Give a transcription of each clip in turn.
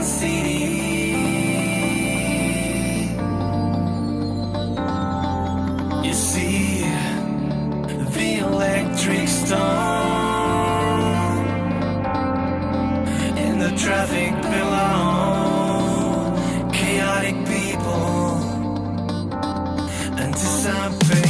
city. You see the electric storm in the traffic below, chaotic people anticipating.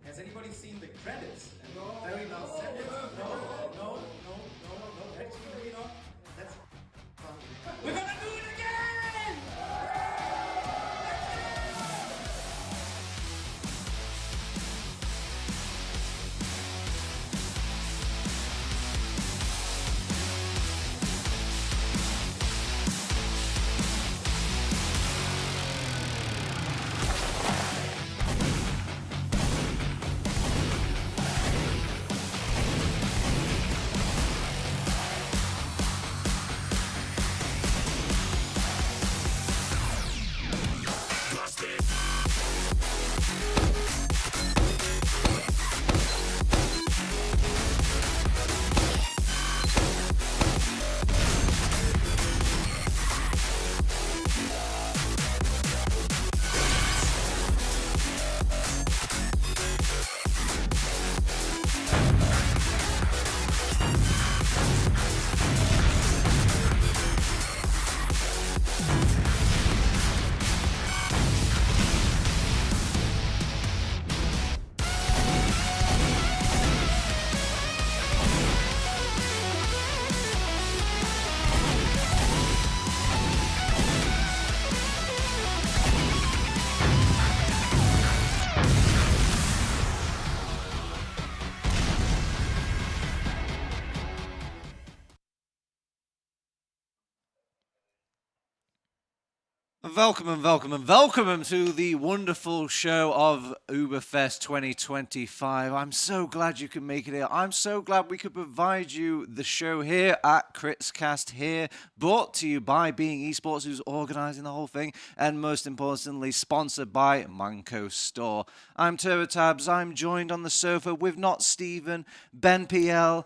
Has anybody seen the credits? No. Very last sentence? No. Actually, you know, that's fun. We're gonna do it again! Welcome and welcome and welcome to the wonderful show of UBERFEST 2025. I'm so glad you could make it here. I'm so glad we could provide you the show here at Critscast here, brought to you by Being Esports, who's organising the whole thing, and most importantly, sponsored by Mannco.Store. I'm Turbotabs. I'm joined on the sofa with not Stephen, Ben PL.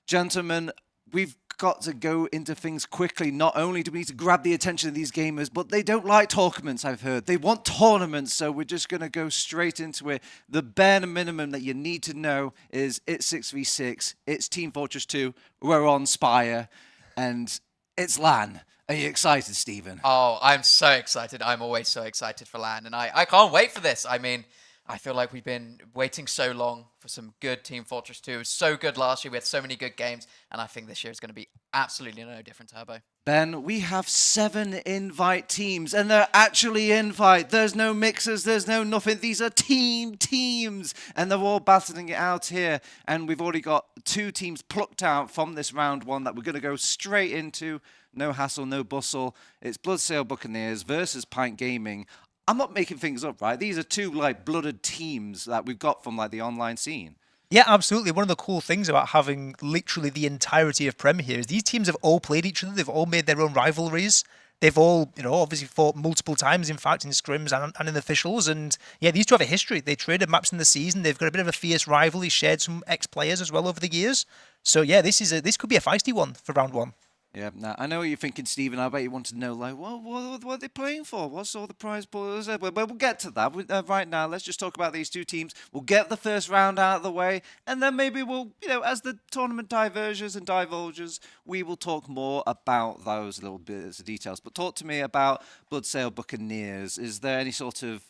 Gentlemen, we've got to go into things quickly. Not only do we need to grab the attention of these gamers, but they don't like tournaments, I've heard. They want tournaments, so we're just going to go straight into it. The bare minimum that you need to know is it's 6v6, it's Team Fortress 2, we're on Spire, and it's LAN. Are you excited, Stephen? Oh, I'm so excited. I'm always so excited for LAN, and I can't wait for this. I mean, I feel like we've been waiting so long for some good Team Fortress 2. It was so good last year. We had so many good games, and I think this year is going to be absolutely no different, Turbo. Ben, we have 7 invite teams, and they're actually invite. There's no mixers, there's no nothing. These are teams, and they're all battling it out here. And we've already got 2 teams plucked out from this round 1 that we're going to go straight into. No hassle, no bustle. It's Bloodsail Buccaneers versus Pint Gaming. I'm not making things up, right? These are 2 blooded teams that we've got from the online scene. Yeah, absolutely. One of the cool things about having literally the entirety of Prem here is these teams have all played each other. They've all made their own rivalries. They've all, obviously fought multiple times, in fact, in scrims and in officials. And yeah, these 2 have a history. They traded maps in the season. They've got a bit of a fierce rivalry, shared some ex-players as well over the years. So yeah, this could be a feisty one for round 1. Yeah, now I know what you're thinking, Stephen. I bet you want to know, what are they playing for? What's all the prize pool? But we'll get to that. Right now, let's just talk about these 2 teams. We'll get the first round out of the way, and then maybe we'll, as the tournament diverges and divulges, we will talk more about those little bits of details. But talk to me about Bloodsail Buccaneers. Is there any sort of,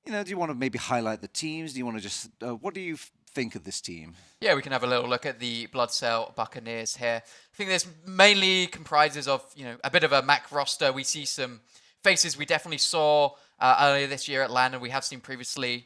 do you want to maybe highlight the teams? Do you want to just, what do you think of this team? Yeah, we can have a little look at the Bloodsail Buccaneers here. I think this mainly comprises of, a bit of a Mac roster. We see some faces we definitely saw earlier this year at LAN, and we have seen previously.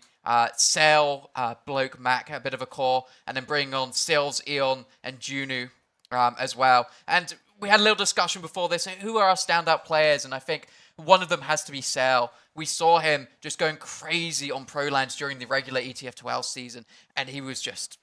Sail, Bloke, Mac, a bit of a core, and then bringing on Sills, Eon, and Junu as well. And we had a little discussion before this. Who are our standout players? And I think one of them has to be Sail. We saw him just going crazy on Pro Lands during the regular ETF 12 season, and he was just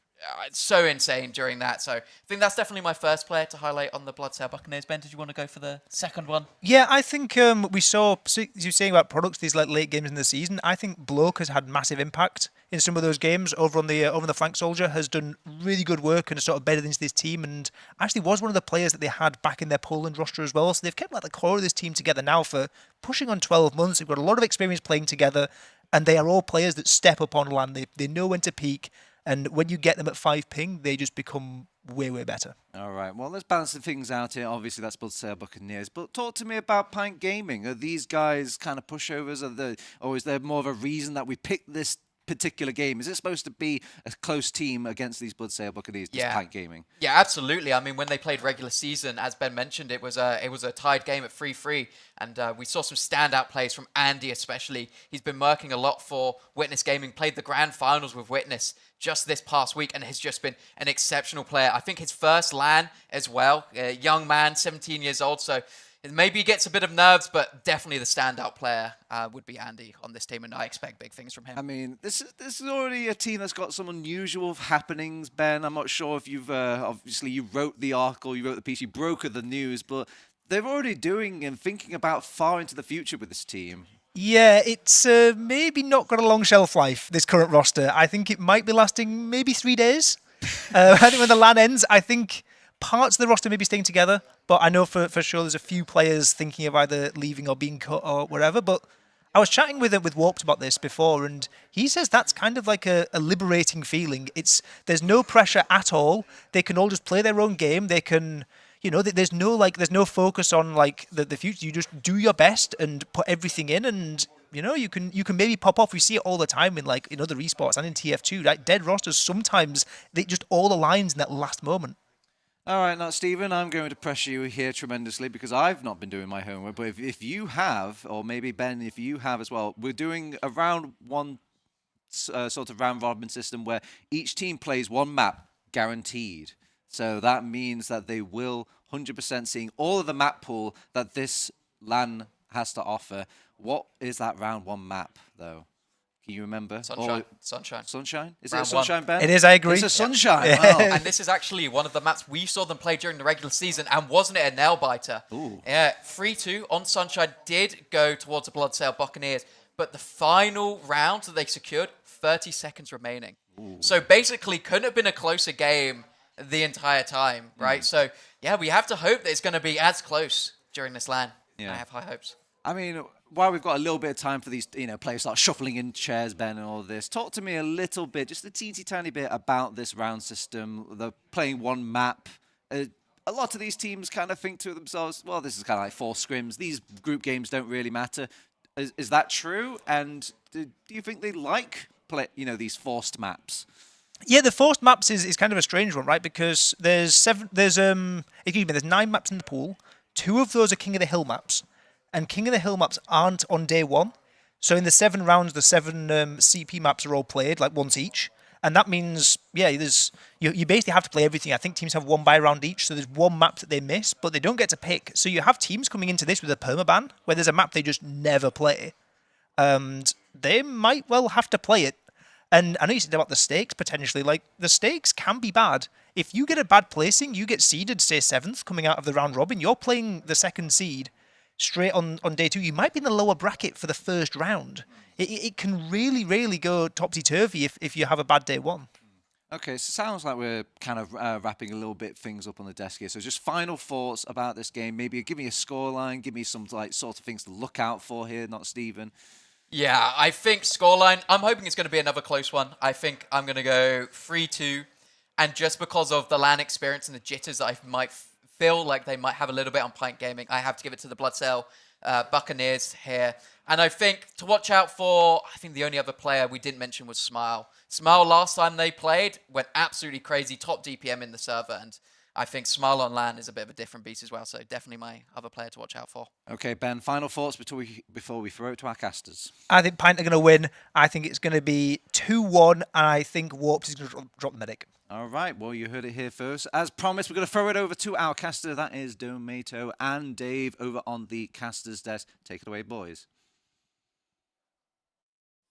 so insane during that. So I think that's definitely my first player to highlight on the Bloodsail Buccaneers. Ben, did you want to go for the second one? Yeah, I think we saw, as you were saying about products, these late games in the season, I think Bloke has had massive impact in some of those games. Over on the Flank Soldier has done really good work and sort of bedded into this team, and actually was one of the players that they had back in their Poland roster as well. So they've kept the core of this team together now for pushing on 12 months. They've got a lot of experience playing together, and they are all players that step up on LAN. They know when to peak. And when you get them at 5 ping, they just become way, way better. All right, well, let's balance the things out here. Obviously, that's Bloodsail Buccaneers. But talk to me about Pint Gaming. Are these guys kind of pushovers? Or is there more of a reason that we picked this particular game? Is it supposed to be a close team against these Bloodsail Buccaneers, this Pint Gaming? Yeah, absolutely. I mean, when they played regular season, as Ben mentioned, it was a tied game at 3-3, and we saw some standout plays from Andy especially. He's been working a lot for Witness Gaming, played the grand finals with Witness just this past week, and has just been an exceptional player. I think his first LAN as well, a young man, 17 years old, so maybe he gets a bit of nerves, but definitely the standout player would be Andy on this team, and I expect big things from him. I mean, this is already a team that's got some unusual happenings, Ben. I'm not sure if you've, obviously you wrote the article, you wrote the piece, you brokered the news, but they're already doing and thinking about far into the future with this team. Yeah, it's maybe not got a long shelf life, this current roster. I think it might be lasting maybe 3 days. I think when the LAN ends, I think parts of the roster may be staying together, but I know for sure there's a few players thinking of either leaving or being cut or whatever. But I was chatting with Warped about this before, and he says that's kind of like a liberating feeling. There's no pressure at all. They can all just play their own game. They can, there's no focus on the future. You just do your best and put everything in, and you can maybe pop off. We see it all the time in other esports and in TF2. Like dead rosters, sometimes they just all aligns in that last moment. All right, now, Stephen, I'm going to pressure you here tremendously because I've not been doing my homework. But if you have, or maybe Ben, if you have as well, we're doing a round 1 sort of round robin system where each team plays 1 map guaranteed. So that means that they will 100% seeing all of the map pool that this LAN has to offer. What is that round 1 map, though? Can you remember? Sunshine. Or Sunshine. Sunshine? Is Round it a Sunshine, Ben? It is, I agree. It's a Sunshine. Yeah. Wow. And this is actually one of the maps we saw them play during the regular season, and wasn't it a nail-biter? Ooh. Yeah, 3-2 on Sunshine did go towards the Bloodsail Buccaneers, but the final round that they secured, 30 seconds remaining. Ooh. So basically couldn't have been a closer game the entire time, right? So, yeah, we have to hope that it's going to be as close during this LAN. Yeah. I have high hopes. I mean, while we've got a little bit of time for these, players start shuffling in chairs, Ben, and all this, talk to me a little bit, just a teensy tiny bit about this round system, the playing 1 map. A lot of these teams kind of think to themselves, well, this is kind of like 4 scrims. These group games don't really matter. Is that true? And do you think they like these forced maps? Yeah, the forced maps is kind of a strange one, right? Because there's 9 maps in the pool. 2 of those are King of the Hill maps. And King of the Hill maps aren't on day 1. So in the 7 rounds, the 7 CP maps are all played, like once each. And that means, you basically have to play everything. I think teams have 1 bye round each, so there's 1 map that they miss, but they don't get to pick. So you have teams coming into this with a permaban, where there's a map they just never play. And they might well have to play it. And I know you said about the stakes, potentially. Like, the stakes can be bad. If you get a bad placing, you get seeded, say, 7th, coming out of the round robin, you're playing the 2nd seed straight on day 2. You might be in the lower bracket for the first round. It can really, really go topsy-turvy if you have a bad day 1. Okay, so it sounds like we're kind of wrapping a little bit things up on the desk here. So just final thoughts about this game. Maybe give me a scoreline, give me some sort of things to look out for here, not Stephen. Yeah, I think scoreline, I'm hoping it's going to be another close one. I think I'm going to go 3-2. And just because of the LAN experience and the jitters that I might feel like they might have a little bit on Pint Gaming, I have to give it to the Bloodsail Buccaneers here. And I think to watch out for, I think the only other player we didn't mention was Smile. Smile, last time they played, went absolutely crazy, top DPM in the server. And I think Smile on LAN is a bit of a different beast as well. So definitely my other player to watch out for. Okay, Ben, final thoughts before we throw it to our casters. I think Pint are going to win. I think it's going to be 2-1, and I think Warps is going to drop the medic. All right, well, you heard it here first. As promised, we're going to throw it over to our caster. That is Domato and Dave over on the caster's desk. Take it away, boys.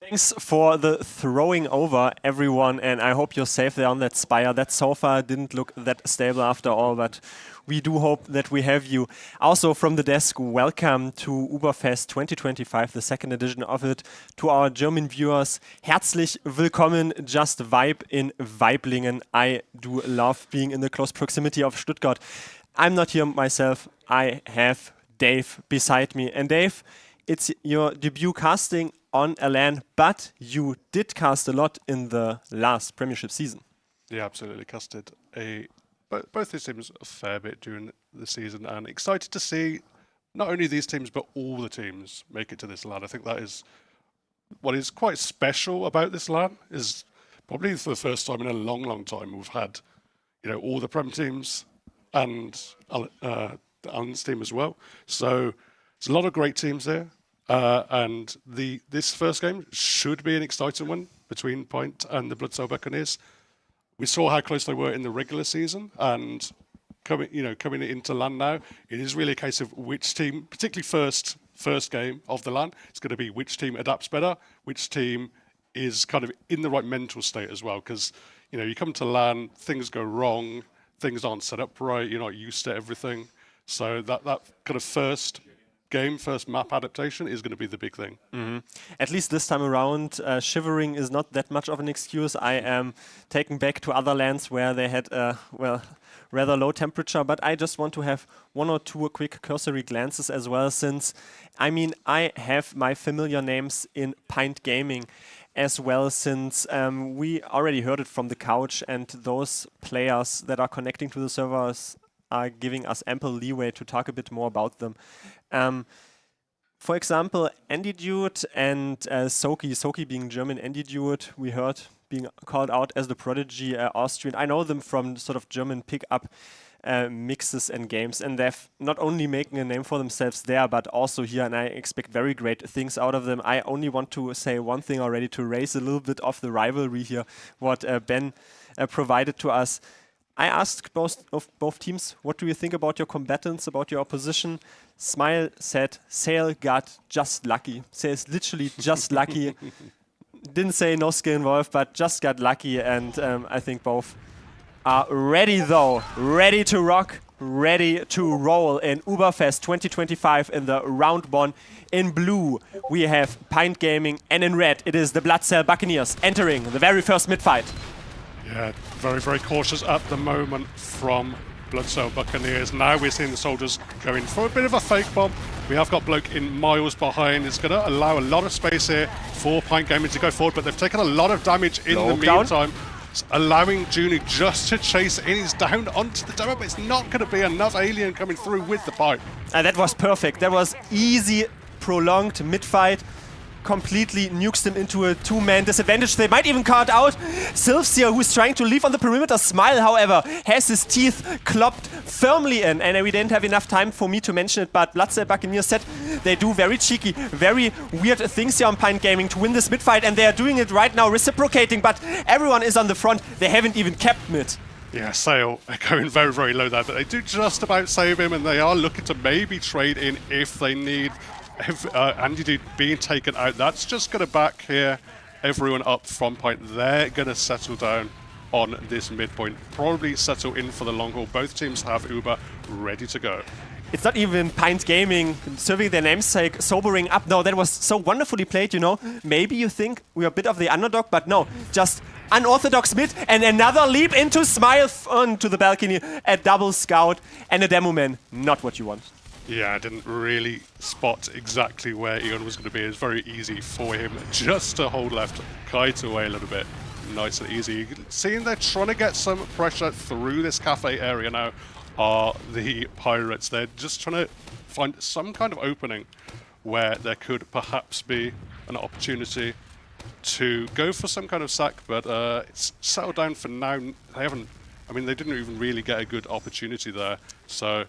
Thanks for the throwing over, everyone, and I hope you're safe there on that Spire. That so far didn't look that stable after all, but we do hope that we have you. Also from the desk, welcome to UBERFEST 2025, the 2nd edition of it. To our German viewers, herzlich willkommen, just vibe in Weiblingen. I do love being in the close proximity of Stuttgart. I'm not here myself, I have Dave beside me. And Dave, it's your debut casting on a LAN, but you did cast a lot in the last Premiership season. Yeah, absolutely. Casted both these teams a fair bit during the season, and excited to see not only these teams but all the teams make it to this LAN. I think that is what is quite special about this LAN. Is probably for the first time in a long, long time we've had, all the Prem teams and the Allen's team as well. So there's a lot of great teams there. And this first game should be an exciting one between Point and the Bloodsail Buccaneers. We saw how close they were in the regular season, and coming into LAN now, it is really a case of which team, particularly first game of the LAN, it's going to be which team adapts better, which team is kind of in the right mental state as well. Because you come to LAN, things go wrong, things aren't set up right, you're not used to everything. So that kind of first map adaptation is going to be the big thing. Mm-hmm. At least this time around, shivering is not that much of an excuse. I am taken back to other lands where they had rather low temperature, but I just want to have 1 or 2 quick cursory glances as well, since I have my familiar names in Pint Gaming as well, since we already heard it from the couch, and those players that are connecting to the servers are giving us ample leeway to talk a bit more about them. For example, Andy Dude and Soki being German, Andy Dude, we heard being called out as the prodigy Austrian. I know them from sort of German pick-up mixes and games, and they've not only making a name for themselves there, but also here, and I expect very great things out of them. I only want to say one thing already to raise a little bit of the rivalry here, what Ben provided to us. I asked both teams, what do you think about your combatants, about your opposition? Smile said, Sale got just lucky. Sale is literally just lucky. Didn't say no skill involved, but just got lucky. And I think both are ready though, ready to rock, ready to roll in UBERFEST 2025 in the round 1. In blue, we have Pint Gaming, and in red, it is the Bloodcell Buccaneers entering the very first mid-fight. Yeah, very, very cautious at the moment from Bloodcell Buccaneers. Now we're seeing the soldiers going for a bit of a fake bomb. We have got Bloke in miles behind. It's going to allow a lot of space here for Pint Gaming to go forward, but they've taken a lot of damage in the meantime. It's allowing Junie just to chase in. He's down onto the demo, but it's not going to be enough. Alien coming through with the pipe. And that was perfect. That was easy, prolonged mid-fight. Completely nukes them into a two-man disadvantage. They might even card out Sylphs here, who's trying to leave on the perimeter. Smile, however, has his teeth clopped firmly in. And we didn't have enough time for me to mention it, but Bloodcell Buccaneers said they do very cheeky, very weird things here on Pint Gaming to win this mid-fight, and they are doing it right now, reciprocating, but everyone is on the front. They haven't even kept mid. Yeah, Sale are going very, very low there, but they do just about save him, and they are looking to maybe trade in if they need. Andy Dude being taken out, that's just going to back here everyone up from Pint. They're going to settle down on this midpoint, probably settle in for the long haul. Both teams have Uber ready to go. It's not even Pint Gaming serving their namesake, sobering up. No, that was so wonderfully played, you know. Maybe you think we're a bit of the underdog, but no, just unorthodox mid and another leap into Smile onto the balcony. A double scout and a demo man. Not what you want. Yeah, I didn't really spot exactly where Eon was going to be. It was very easy for him just to hold left, kite away a little bit. Nice and easy. Seeing they're trying to get some pressure through this cafe area now are the Pirates. They're just trying to find some kind of opening where there could perhaps be an opportunity to go for some kind of sack, but it's settled down for now. They haven't, I mean, they didn't even really get a good opportunity there. So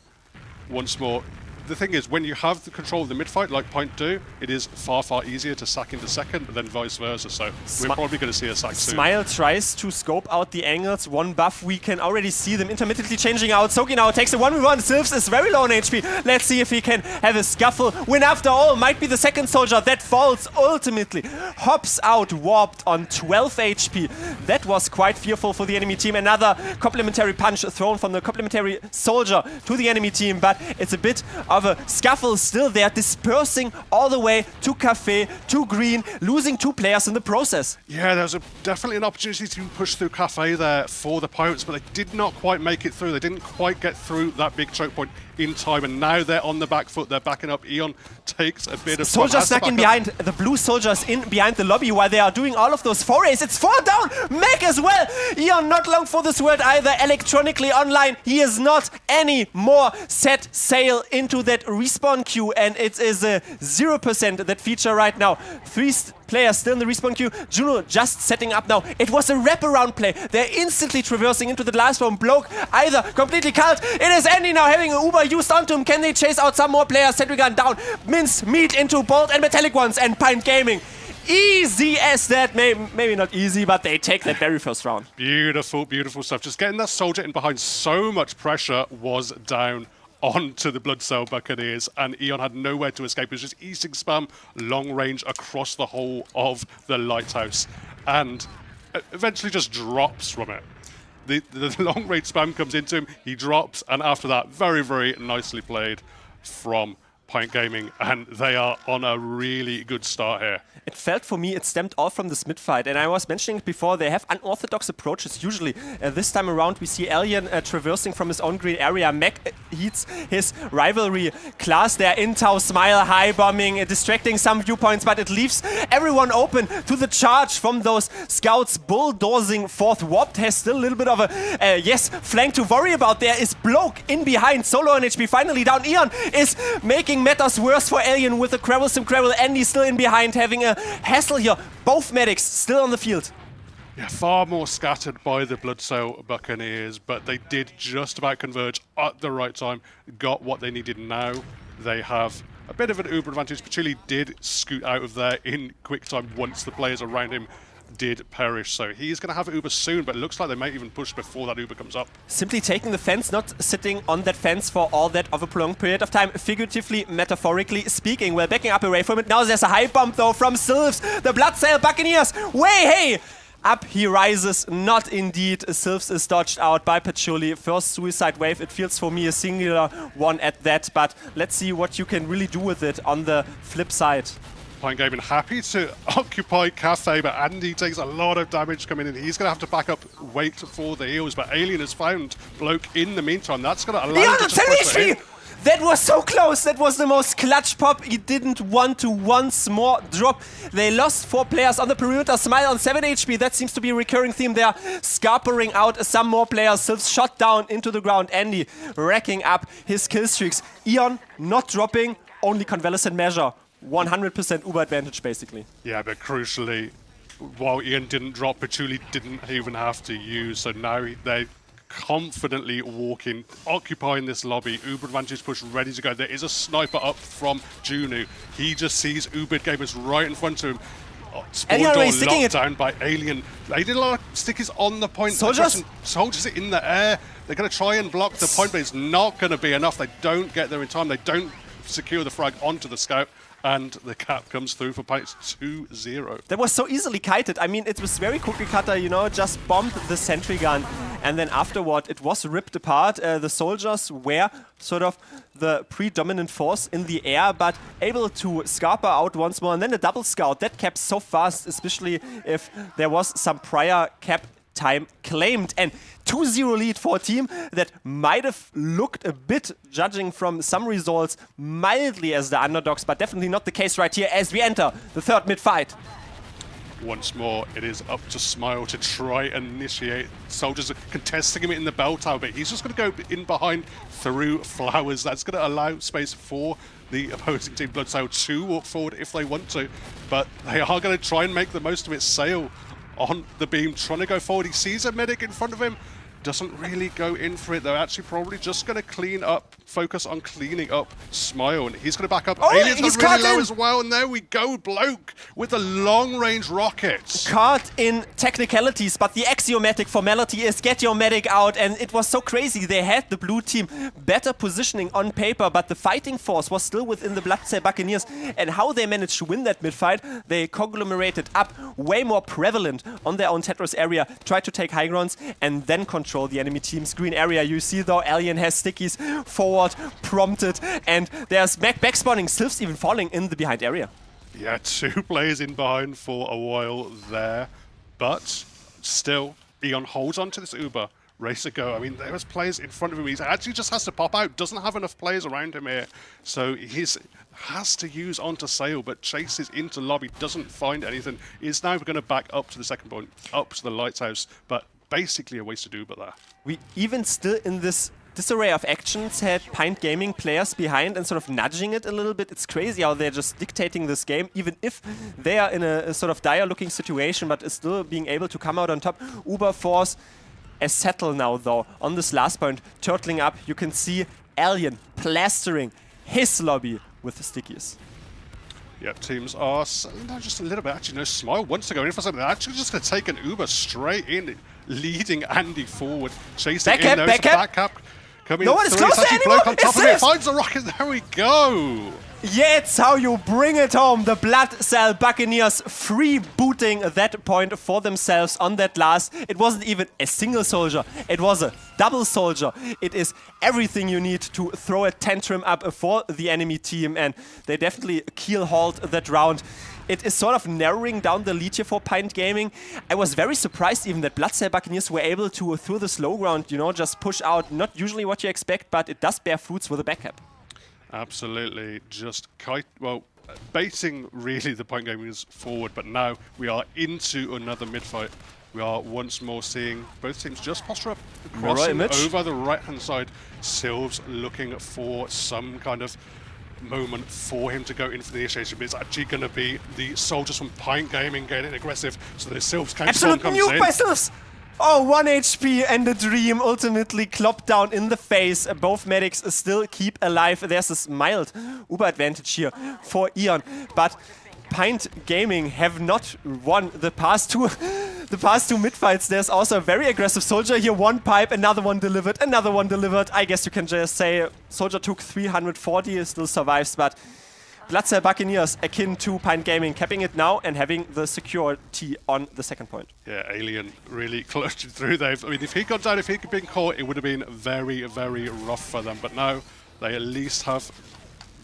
once more, the thing is, when you have the control of the mid-fight, like Pint do, it is far, far easier to sack into second than vice versa. So we're probably going to see a sack soon. Smile tries to scope out the angles. One buff, we can already see them intermittently changing out. Soki now takes a 1v1. Sylphs is very low on HP. Let's see if he can have a scuffle. Win after all. Might be the second soldier that falls ultimately. Hops out, warped on 12 HP. That was quite fearful for the enemy team. Another complementary punch thrown from the complementary soldier to the enemy team, but it's a bit of a scuffle still there, dispersing all the way to Cafe, to Green, losing 2 players in the process. Yeah, there's definitely an opportunity to push through Cafe there for the Pirates, but they did not quite make it through. They didn't quite get through that big choke point in time, and now they're on the back foot. They're backing up. Eon takes a bit of... Soldier snuck in behind. The blue soldiers in behind the lobby while they are doing all of those forays. It's 4 down. Mech as well. Eon not long for this word either. Electronically online. He is not any more set sail into that respawn queue, and it is a 0% that feature right now. 3 players still in the respawn queue. Juno just setting up now. It was a wraparound play. They're instantly traversing into the last one. Bloke either completely cult. It is Andy now having an Uber used onto him. Can they chase out some more players? Sentry gun down. Mince meat into bolt and metallic ones, and Pint Gaming. Easy as that. Maybe not easy, but they take that very first round. Beautiful, beautiful stuff. Just getting that soldier in behind so much pressure was down onto the Bloodcell Buccaneers, and Eon had nowhere to escape. It was just easing spam, long range across the whole of the lighthouse, and eventually just drops from it. The long range spam comes into him, he drops, and after that, very, very nicely played from Pint Gaming, and they are on a really good start here. It felt for me it stemmed all from this mid-fight, and I was mentioning it before, they have unorthodox approaches usually. This time around we see Alien traversing from his own green area. Mech heats his rivalry class there in Tau. Smile high bombing, distracting some viewpoints, but it leaves everyone open to the charge from those scouts bulldozing forth. Warped has still a little bit of a flank to worry about. There is Bloke in behind, solo on HP, finally down. Eon is making matters worse for Alien with a Crabble. Andy still in behind, having a hassle here. Both medics still on the field. Yeah, far more scattered by the Bloodcell Buccaneers, but they did just about converge at the right time, got what they needed. Now they have a bit of an uber advantage. Pachuli did scoot out of there in quick time once the players around him did perish. So he's going to have Uber soon, but it looks like they might even push before that Uber comes up. Simply taking the fence, not sitting on that fence for all that of a prolonged period of time, figuratively, metaphorically speaking. Well, backing up away from it. Now there's a high bump though from Sylphs. The Bloodsail Buccaneers. Hey! Up he rises, not indeed. Sylphs is dodged out by Patchouli. First suicide wave, it feels for me a singular one at that, but let's see what you can really do with it on the flip side. Point Gaming happy to occupy Cafe, but Andy takes a lot of damage coming in. He's going to have to back up, wait for the heals, but Alien has found Bloke in the meantime. That's going to allow him to just push it in. That was so close. That was the most clutch pop. He didn't want to once more drop. They lost 4 players on the perimeter. Smile on 7 HP. That seems to be a recurring theme there. Scarpering out some more players. Sylphs shot down into the ground. Andy racking up his kill streaks. Eon not dropping. Only convalescent measure. 100% Uber advantage, basically. Yeah, but crucially, while Ian didn't drop, Patchouli didn't even have to use. So now they're confidently walking, occupying this lobby. Uber advantage push ready to go. There is a sniper up from Junu. He just sees Uber gamers right in front of him. Spawn door locked down by Alien. They did a lot of stickies on the point. Soldiers in the air. They're going to try and block the point, but it's not going to be enough. They don't get there in time. They don't secure the frag onto the scout. And the cap comes through for Pike's 2-0. That was so easily kited. I mean, it was very cookie cutter, you know, just bombed the sentry gun. And then afterward, it was ripped apart. The soldiers were sort of the predominant force in the air, but able to Scarper out once more. And then a double scout. That kept so fast, especially if there was some prior cap time claimed. And 2-0 lead for a team that might have looked a bit, judging from some results, mildly as the underdogs, but definitely not the case right here as we enter the third mid-fight. Once more, it is up to Smile to try and initiate. Soldiers are contesting him in the bell tower, but he's just going to go in behind through flowers. That's going to allow space for the opposing team Bloodsail to walk forward if they want to, but they are going to try and make the most of it. Sail on the beam, trying to go forward. He sees a medic in front of him, doesn't really go in for it. They're actually probably just going to clean up, focus on cleaning up Smile, and he's going to back up. Alien's he's got really caught low in. as well, and there we go, Bloke with the long-range rockets. Caught in technicalities, but the axiomatic formality is get your medic out, and it was so crazy. They had the blue team better positioning on paper, but the fighting force was still within the Bloodsail Buccaneers, and how they managed to win that mid-fight, they conglomerated up, way more prevalent on their own Tetris area, tried to take high grounds, and then control the enemy team's green area. You see though, Alien has stickies forward, prompted, and there's backspawning. Sylphs even falling in the behind area. Yeah, 2 players in behind for a while there, but still, Eon holds on to this Uber. Race to go. I mean, there was players in front of him. He actually just has to pop out. Doesn't have enough players around him here. So he has to use onto Sail, but chases into lobby, doesn't find anything. Is now going to back up to the second point, up to the lighthouse, but basically a wasted Uber there. We even still in this disarray of actions had Pint Gaming players behind and sort of nudging it a little bit. It's crazy how they're just dictating this game, even if they are in a sort of dire looking situation, but is still being able to come out on top. Uber Force as settle now though on this last point, turtling up. You can see Alien plastering his lobby with the stickies. Yep, teams are just a little bit. Actually, no, Smile wants to go in for something. They're actually just going to take an Uber straight in, leading Andy forward, chasing in. There's a back up coming no one is through. close to anyone. Bloke on top of it, finds the rocket. There we go. Yeah, it's how you bring it home. The Bloodsail Buccaneers freebooting that point for themselves on that last. It wasn't even a single soldier. It was a double soldier. It is everything you need to throw a tantrum up for the enemy team, and they definitely keel-hauled that round. It is sort of narrowing down the lead here for Pint Gaming. I was very surprised even that Bloodsail Buccaneers were able to, through the slow ground, you know, just push out. Not usually what you expect, but it does bear fruits with a backup. Absolutely, just baiting really the Point Gamers forward, but now we are into another mid-fight. We are once more seeing both teams just posture up, crossing over the right-hand side. Sylphs looking for some kind of moment for him to go in for the initiation, but it's actually going to be the soldiers from Pint Gaming getting aggressive, so the Sylphs comes in. Absolute nuke by Sylphs! Oh, 1 HP and the dream ultimately clopped down in the face. Both medics still keep alive. There's this mild Uber advantage here for Eon, but Pint Gaming have not won the past two mid-fights. There's also a very aggressive Soldier here. One pipe, another one delivered, another one delivered. I guess you can just say Soldier took 340, still survives, but Bloodcell Buccaneers akin to Pint Gaming, capping it now and having the security on the second point. Yeah, Alien really clutched through there. I mean, if he got down, if he had been caught, it would have been very, very rough for them. But now they at least have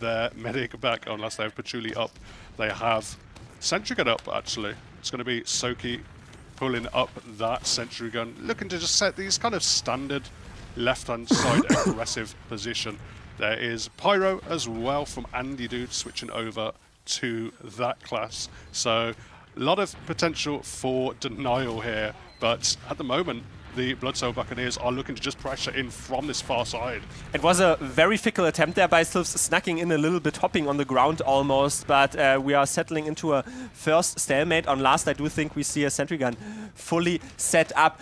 their medic back, unless they have Patchouli up. They have Sentry Gun up, actually. It's going to be Soki pulling up that Sentry Gun, looking to just set these kind of standard left-hand side aggressive position. There is Pyro as well from Andy Dude switching over to that class. So a lot of potential for denial here, but at the moment the Bloodcell Buccaneers are looking to just pressure in from this far side. It was a very fickle attempt there by Sylphs, snacking in a little bit, hopping on the ground almost, but we are settling into a first stalemate. On last, I do think we see a Sentry Gun fully set up.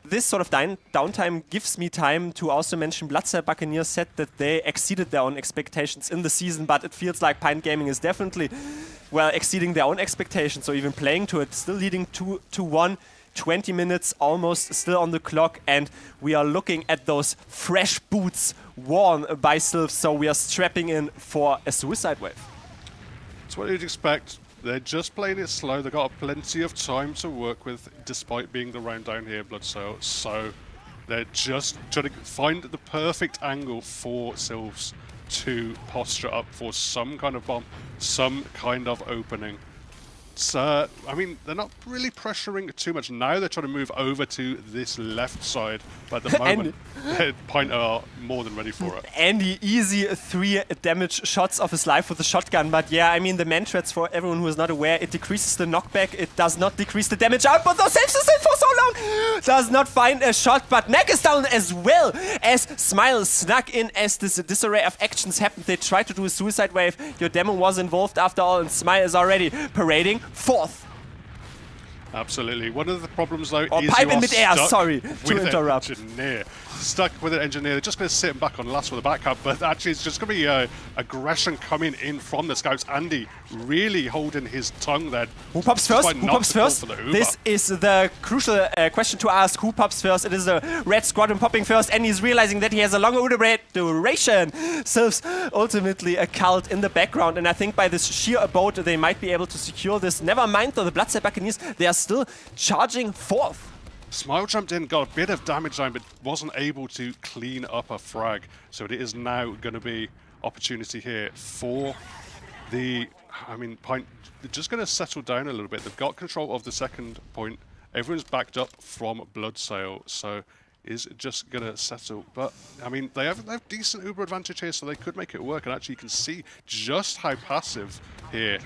This sort of downtime gives me time to also mention Bloodcell Buccaneers said that they exceeded their own expectations in the season, but it feels like Pint Gaming is definitely, well, exceeding their own expectations, so even playing to it, still leading 2-1. 20 minutes almost still on the clock, and we are looking at those fresh boots worn by Sylphs, so we are strapping in for a suicide wave. It's what you'd expect. They're just playing it slow. They've got plenty of time to work with, despite being the round down here, Bloodcell. So they're just trying to find the perfect angle for Sylphs to posture up for some kind of bomb, some kind of opening. So, I mean, they're not really pressuring too much now. They're trying to move over to this left side, but at the moment, Pint are more than ready for it. Andy, easy 3 damage shots of his life with the shotgun, but yeah, I mean, the Mantrets, for everyone who is not aware, it decreases the knockback, it does not decrease the damage output, though saves us in for so long, does not find a shot, but Mac is down as well as Smile snuck in as this disarray of actions happened. They tried to do a suicide wave, your demo was involved after all, and Smile is already parading fourth. Absolutely. One of the problems, though, or is pipe you in are mid-air, stuck sorry with to interrupt. Engineer. Stuck with an Engineer. They're just going to sit him back on last with a backup, but actually it's just going to be aggression coming in from the scouts. Andy really holding his tongue there. Who pops first? Who pops first? This is the crucial question to ask. Who pops first? It is the red squadron popping first, and he's realizing that he has a longer duration. Sylphs ultimately a cult in the background, and I think by this sheer abode they might be able to secure this. Never mind though, the Bloodcell Buccaneers, they are still charging fourth. Smile jumped in, got a bit of damage down, but wasn't able to clean up a frag. So it is now going to be opportunity here for the, I mean, Pint. They're just going to settle down a little bit. They've got control of the second point. Everyone's backed up from Bloodcell, so is just going to settle. But, I mean, they have decent Uber advantage here, so they could make it work. And actually, you can see just how passive here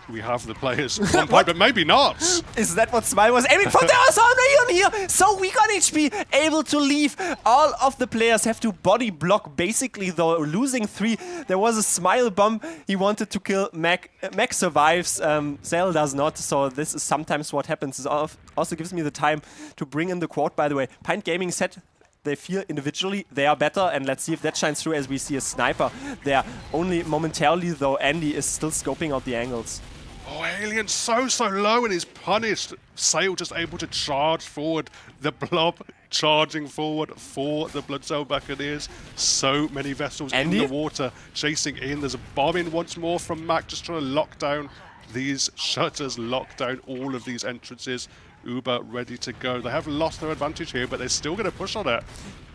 we have the players on pipe, but maybe not. Is that what Smile was aiming for? There was already on here. So weak on HP, able to leave. All of the players have to body block, basically, though, losing 3. There was a Smile bomb. He wanted to kill Mac. Mac survives. Zell does not. So this is sometimes what happens. It also gives me the time to bring in the quote, by the way. Pint Gaming said they feel individually they are better, and let's see if that shines through as we see a sniper there. Only momentarily, though, Andy is still scoping out the angles. Oh, Alien so low and is punished. Sail just able to charge forward. The blob charging forward for the Bloodcell Buccaneers. So many vessels in the water chasing in. There's a bomb in once more from Mac, just trying to lock down these shutters, lock down all of these entrances. Uber ready to go. They have lost their advantage here, but they're still going to push on it.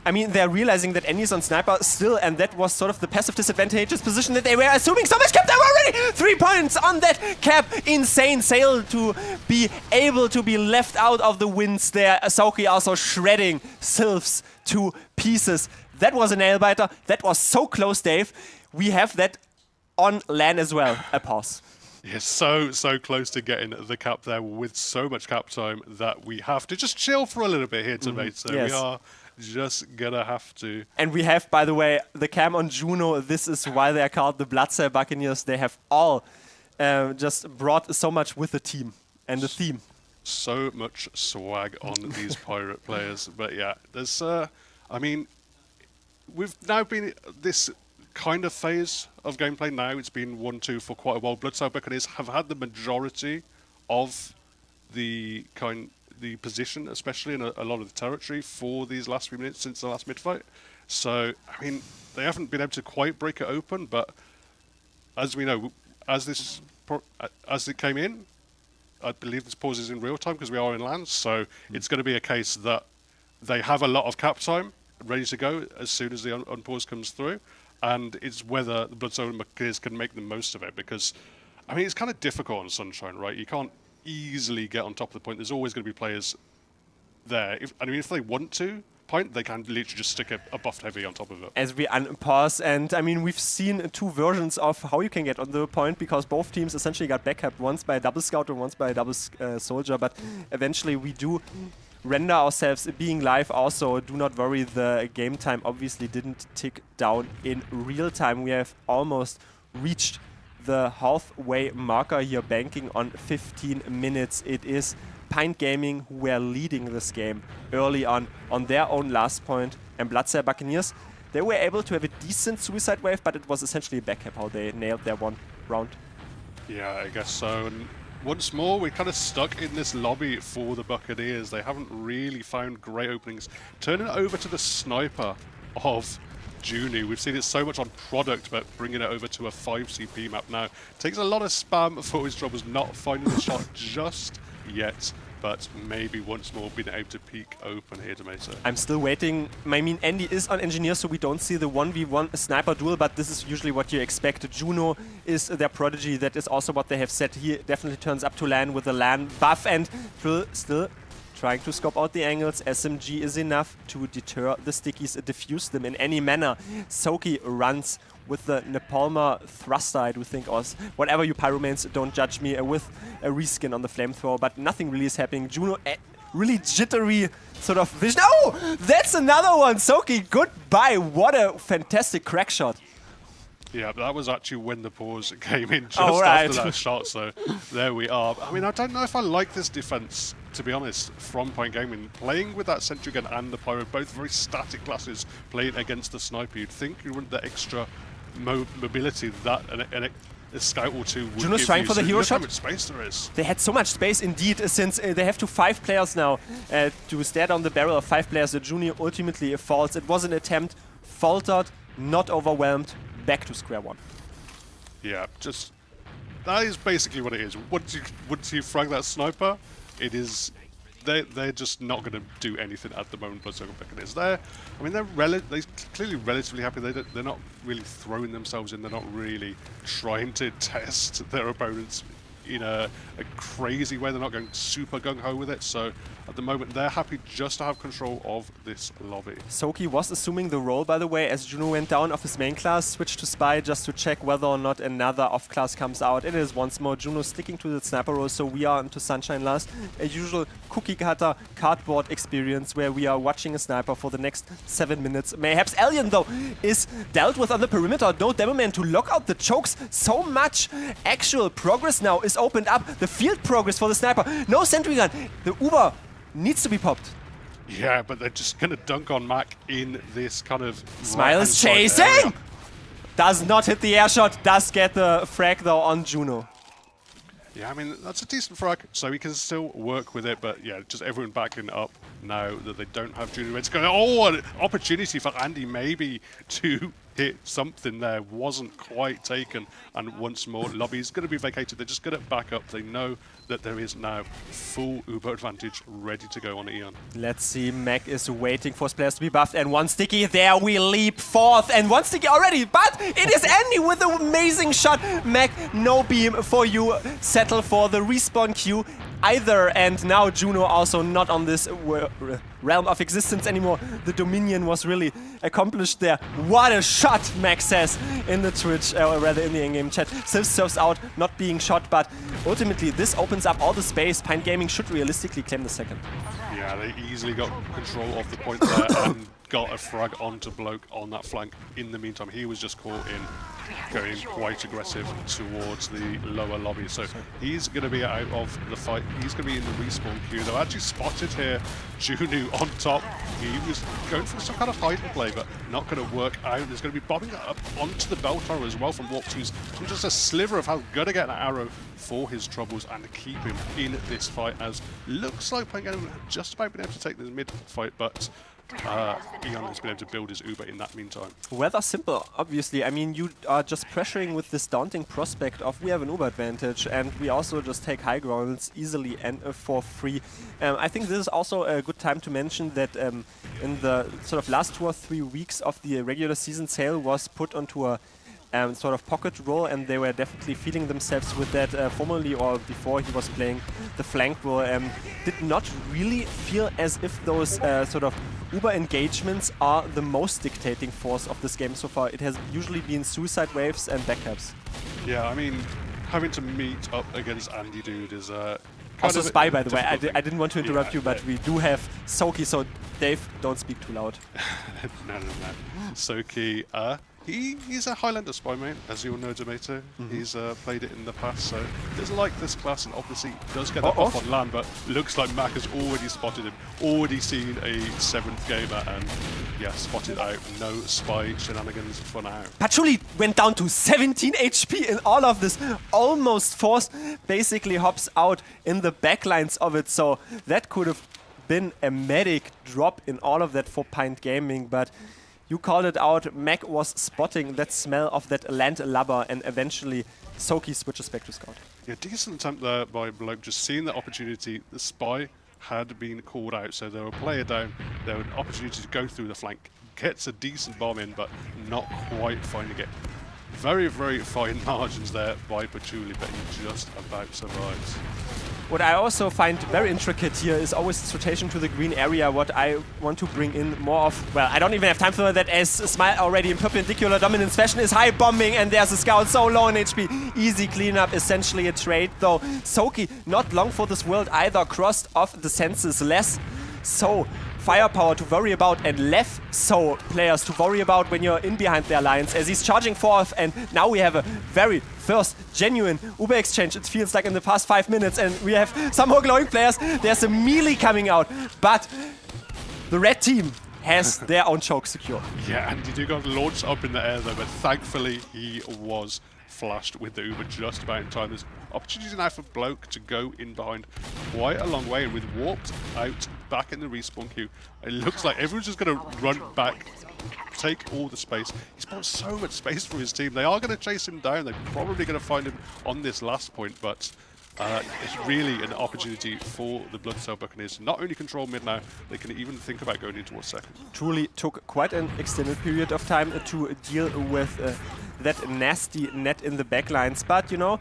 I mean, they're realizing that Andy's on sniper still, and that was sort of the passive disadvantageous position that they were assuming. So much cap there already! 3 points on that cap. Insane Sail to be able to be left out of the wins there. Asoki also shredding Sylphs to pieces. That was a nail biter. That was so close, Dave. We have that on LAN as well. A pause. Yeah, so close to getting the cap there with so much cap time that we have to just chill for a little bit here tonight. So yes. We are just gonna have to. And we have, by the way, the cam on Juno. This is why they are called the Bloodcell Buccaneers. They have all just brought so much with the team and the theme. So much swag on these pirate players. But yeah, there's, I mean, we've now been this kind of phase of gameplay now. It's been 1-2 for quite a while. Bloodsail Buccaneers have had the majority of the position, especially in a lot of the territory for these last few minutes since the last mid-fight. So, I mean, they haven't been able to quite break it open, but as we know, as it came in, I believe this pause is in real time because we are in lands, so it's going to be a case that they have a lot of cap time ready to go as soon as the unpause comes through, and it's whether the Bloodsail Buccaneers can make the most of it, because, I mean, it's kind of difficult on Sunshine, right? You can't easily get on top of the point. There's always going to be players there. If they want to point, they can literally just stick a buffed heavy on top of it. As we unpause, and I mean, we've seen two versions of how you can get on the point, because both teams essentially got backcapped, once by a double scout and once by a double soldier, but eventually we do render ourselves being live. Also, do not worry, the game time obviously didn't tick down in real time. We have almost reached the halfway marker here, banking on 15 minutes. It is Pint Gaming who were leading this game early on their own last point, and Bloodsail Buccaneers, they were able to have a decent suicide wave, but it was essentially a backcap how they nailed their one round. Yeah, I guess so. And once more, we're kind of stuck in this lobby for the Buccaneers. They haven't really found great openings. Turning it over to the sniper of Junie. We've seen it so much on product, but bringing it over to a 5 CP map now takes a lot of spam for his troubles, not finding the shot just yet, but maybe once more being able to peek open here to Mesa. I'm still waiting. I mean, Andy is on engineer, so we don't see the 1v1 sniper duel, but this is usually what you expect. Juno is their prodigy. That is also what they have said. He definitely turns up to LAN with a LAN buff, and still trying to scope out the angles. SMG is enough to deter the stickies, diffuse them in any manner. Soki runs with the Napalmer thruster, I do think, or whatever you pyromanes, don't judge me, with a reskin on the flamethrower, but nothing really is happening. Juno, really jittery sort of vision. Oh, that's another one. Soki, goodbye. What a fantastic crack shot. Yeah, but that was actually when the pause came in just after that shot, so there we are. I mean, I don't know if I like this defense, to be honest, from Point Gaming. Playing with that Sentry Gun and the Pyro, both very static classes, playing against the Sniper, you'd think you want the extra mobility that a scout or two would Juno's give trying you. for the hero shot. How much space there is. They had so much space indeed, since they have to 5 players now to stare down the barrel of 5 players. The Junie ultimately falls. It was an attempt, faltered, not overwhelmed, back to square one. Yeah, just that is basically what it is. Once you frag that sniper, it is. They're just not going to do anything at the moment. Bloodsail Buccaneers there. I mean, they're clearly relatively happy. They're not really throwing themselves in. They're not really trying to test their opponents in a crazy way. They're not going super gung-ho with it. So at the moment, they're happy just to have control of this lobby. Soki was assuming the role, by the way, as Juno went down off his main class, switched to Spy just to check whether or not another off-class comes out. It is once more Juno sticking to the sniper role, so we are into Sunshine last. A usual cookie-cutter cardboard experience where we are watching a sniper for the next 7 minutes. Perhaps Alien, though, is dealt with on the perimeter. No Demoman to lock out the chokes. So much actual progress now is opened up. The field progress for the sniper. No Sentry Gun. The Uber needs to be popped. Yeah, but they're just going to dunk on Mac in this kind of... Smile is chasing! Does not hit the air shot. Does get the frag, though, on Juno. Yeah, I mean, that's a decent frag, so he can still work with it, but yeah, just everyone backing up now that they don't have Juno. It's going, oh, an opportunity for Andy maybe to hit something there. Wasn't quite taken, and once more, lobby is going to be vacated. They're just going to back up. They know that there is now full Uber advantage ready to go on Eon. Let's see, Mac is waiting for his players to be buffed, and one sticky, there we leap forth, and one sticky already, but it is Andy with an amazing shot. Mac, no beam for you, settle for the respawn queue either, and now Juno also not on this realm of existence anymore. The Dominion was really accomplished there. What a shot, Mac says in the Twitch, or rather in the in-game chat. Sivs serves out, not being shot, but ultimately this opens up all the space. Pint Gaming should realistically claim the second. Yeah, they easily got control of the point there, and got a frag onto Bloke on that flank in the meantime. He was just caught in going quite aggressive towards the lower lobby. So he's going to be out of the fight. He's going to be in the respawn queue. They've actually spotted here Junu on top. He was going for some kind of hide and play, but not going to work out. There's going to be bombing up onto the bell tower as well from Warp 2's just a sliver of how good to get an arrow for his troubles and keep him in this fight, as looks like Pangano just about been able to take this mid fight, but Eon has been able to build his Uber in that meantime. Rather simple, obviously. I mean, you are just pressuring with this daunting prospect of we have an Uber advantage and we also just take high grounds easily and for free. I think this is also a good time to mention that in the sort of last 2 or 3 weeks of the regular season, Sale was put onto a sort of pocket role, and they were definitely feeling themselves with that formerly or before he was playing the flank role. Did not really feel as if those sort of Uber engagements are the most dictating force of this game so far. It has usually been suicide waves and backups. Yeah, I mean, having to meet up against Andy Dude is also Spy, by the way. I didn't want to interrupt yeah, you, but we do have Soki, so Dave, don't speak too loud. No. Soki, he's a Highlander spy main, as you all know, Demeter. He's played it in the past, so does like this class, and obviously does get that off on land, but looks like Mac has already spotted him, already seen a 7th gamer, and yeah, spotted out. No spy shenanigans for now. Patchouli went down to 17 HP in all of this. Almost Force basically hops out in the backlines of it, so that could have been a medic drop in all of that for Pint Gaming, but you called it out. Mac was spotting that smell of that land lubber, and eventually Soki switches back to Scout. Yeah, decent attempt there by Bloke, just seeing the opportunity. The spy had been called out, so there were a player down, there was an opportunity to go through the flank, gets a decent bomb in, but not quite finding it. Very, very fine margins there by Patchouli, but he just about survives. What I also find very intricate here is always this rotation to the green area. What I want to bring in more of, well, I don't even have time for that, as Smile already in perpendicular dominance fashion is high bombing, and there's a Scout so low in HP. Easy cleanup, essentially a trade, though. Soki, not long for this world either, crossed off the senses, less so firepower to worry about and less so players to worry about when you're in behind their lines, as he's charging forth, and now we have a very first genuine Uber exchange, it feels like, in the past 5 minutes, and we have some more glowing players. There's a melee coming out, but the red team has their own choke secure. Yeah, and he did got launched up in the air though, but thankfully he was flashed with the Uber just about in time. There's opportunity now for Bloke to go in behind quite a long way, and with Warped out back in the respawn queue, it looks like everyone's just going to run back, take all the space. He's bought so much space for his team. They are going to chase him down. They're probably going to find him on this last point, but it's really an opportunity for the Blood Cell Buccaneers to not only control mid now, they can even think about going in towards second. Truly took quite an extended period of time to deal with that nasty net in the backlines, but you know,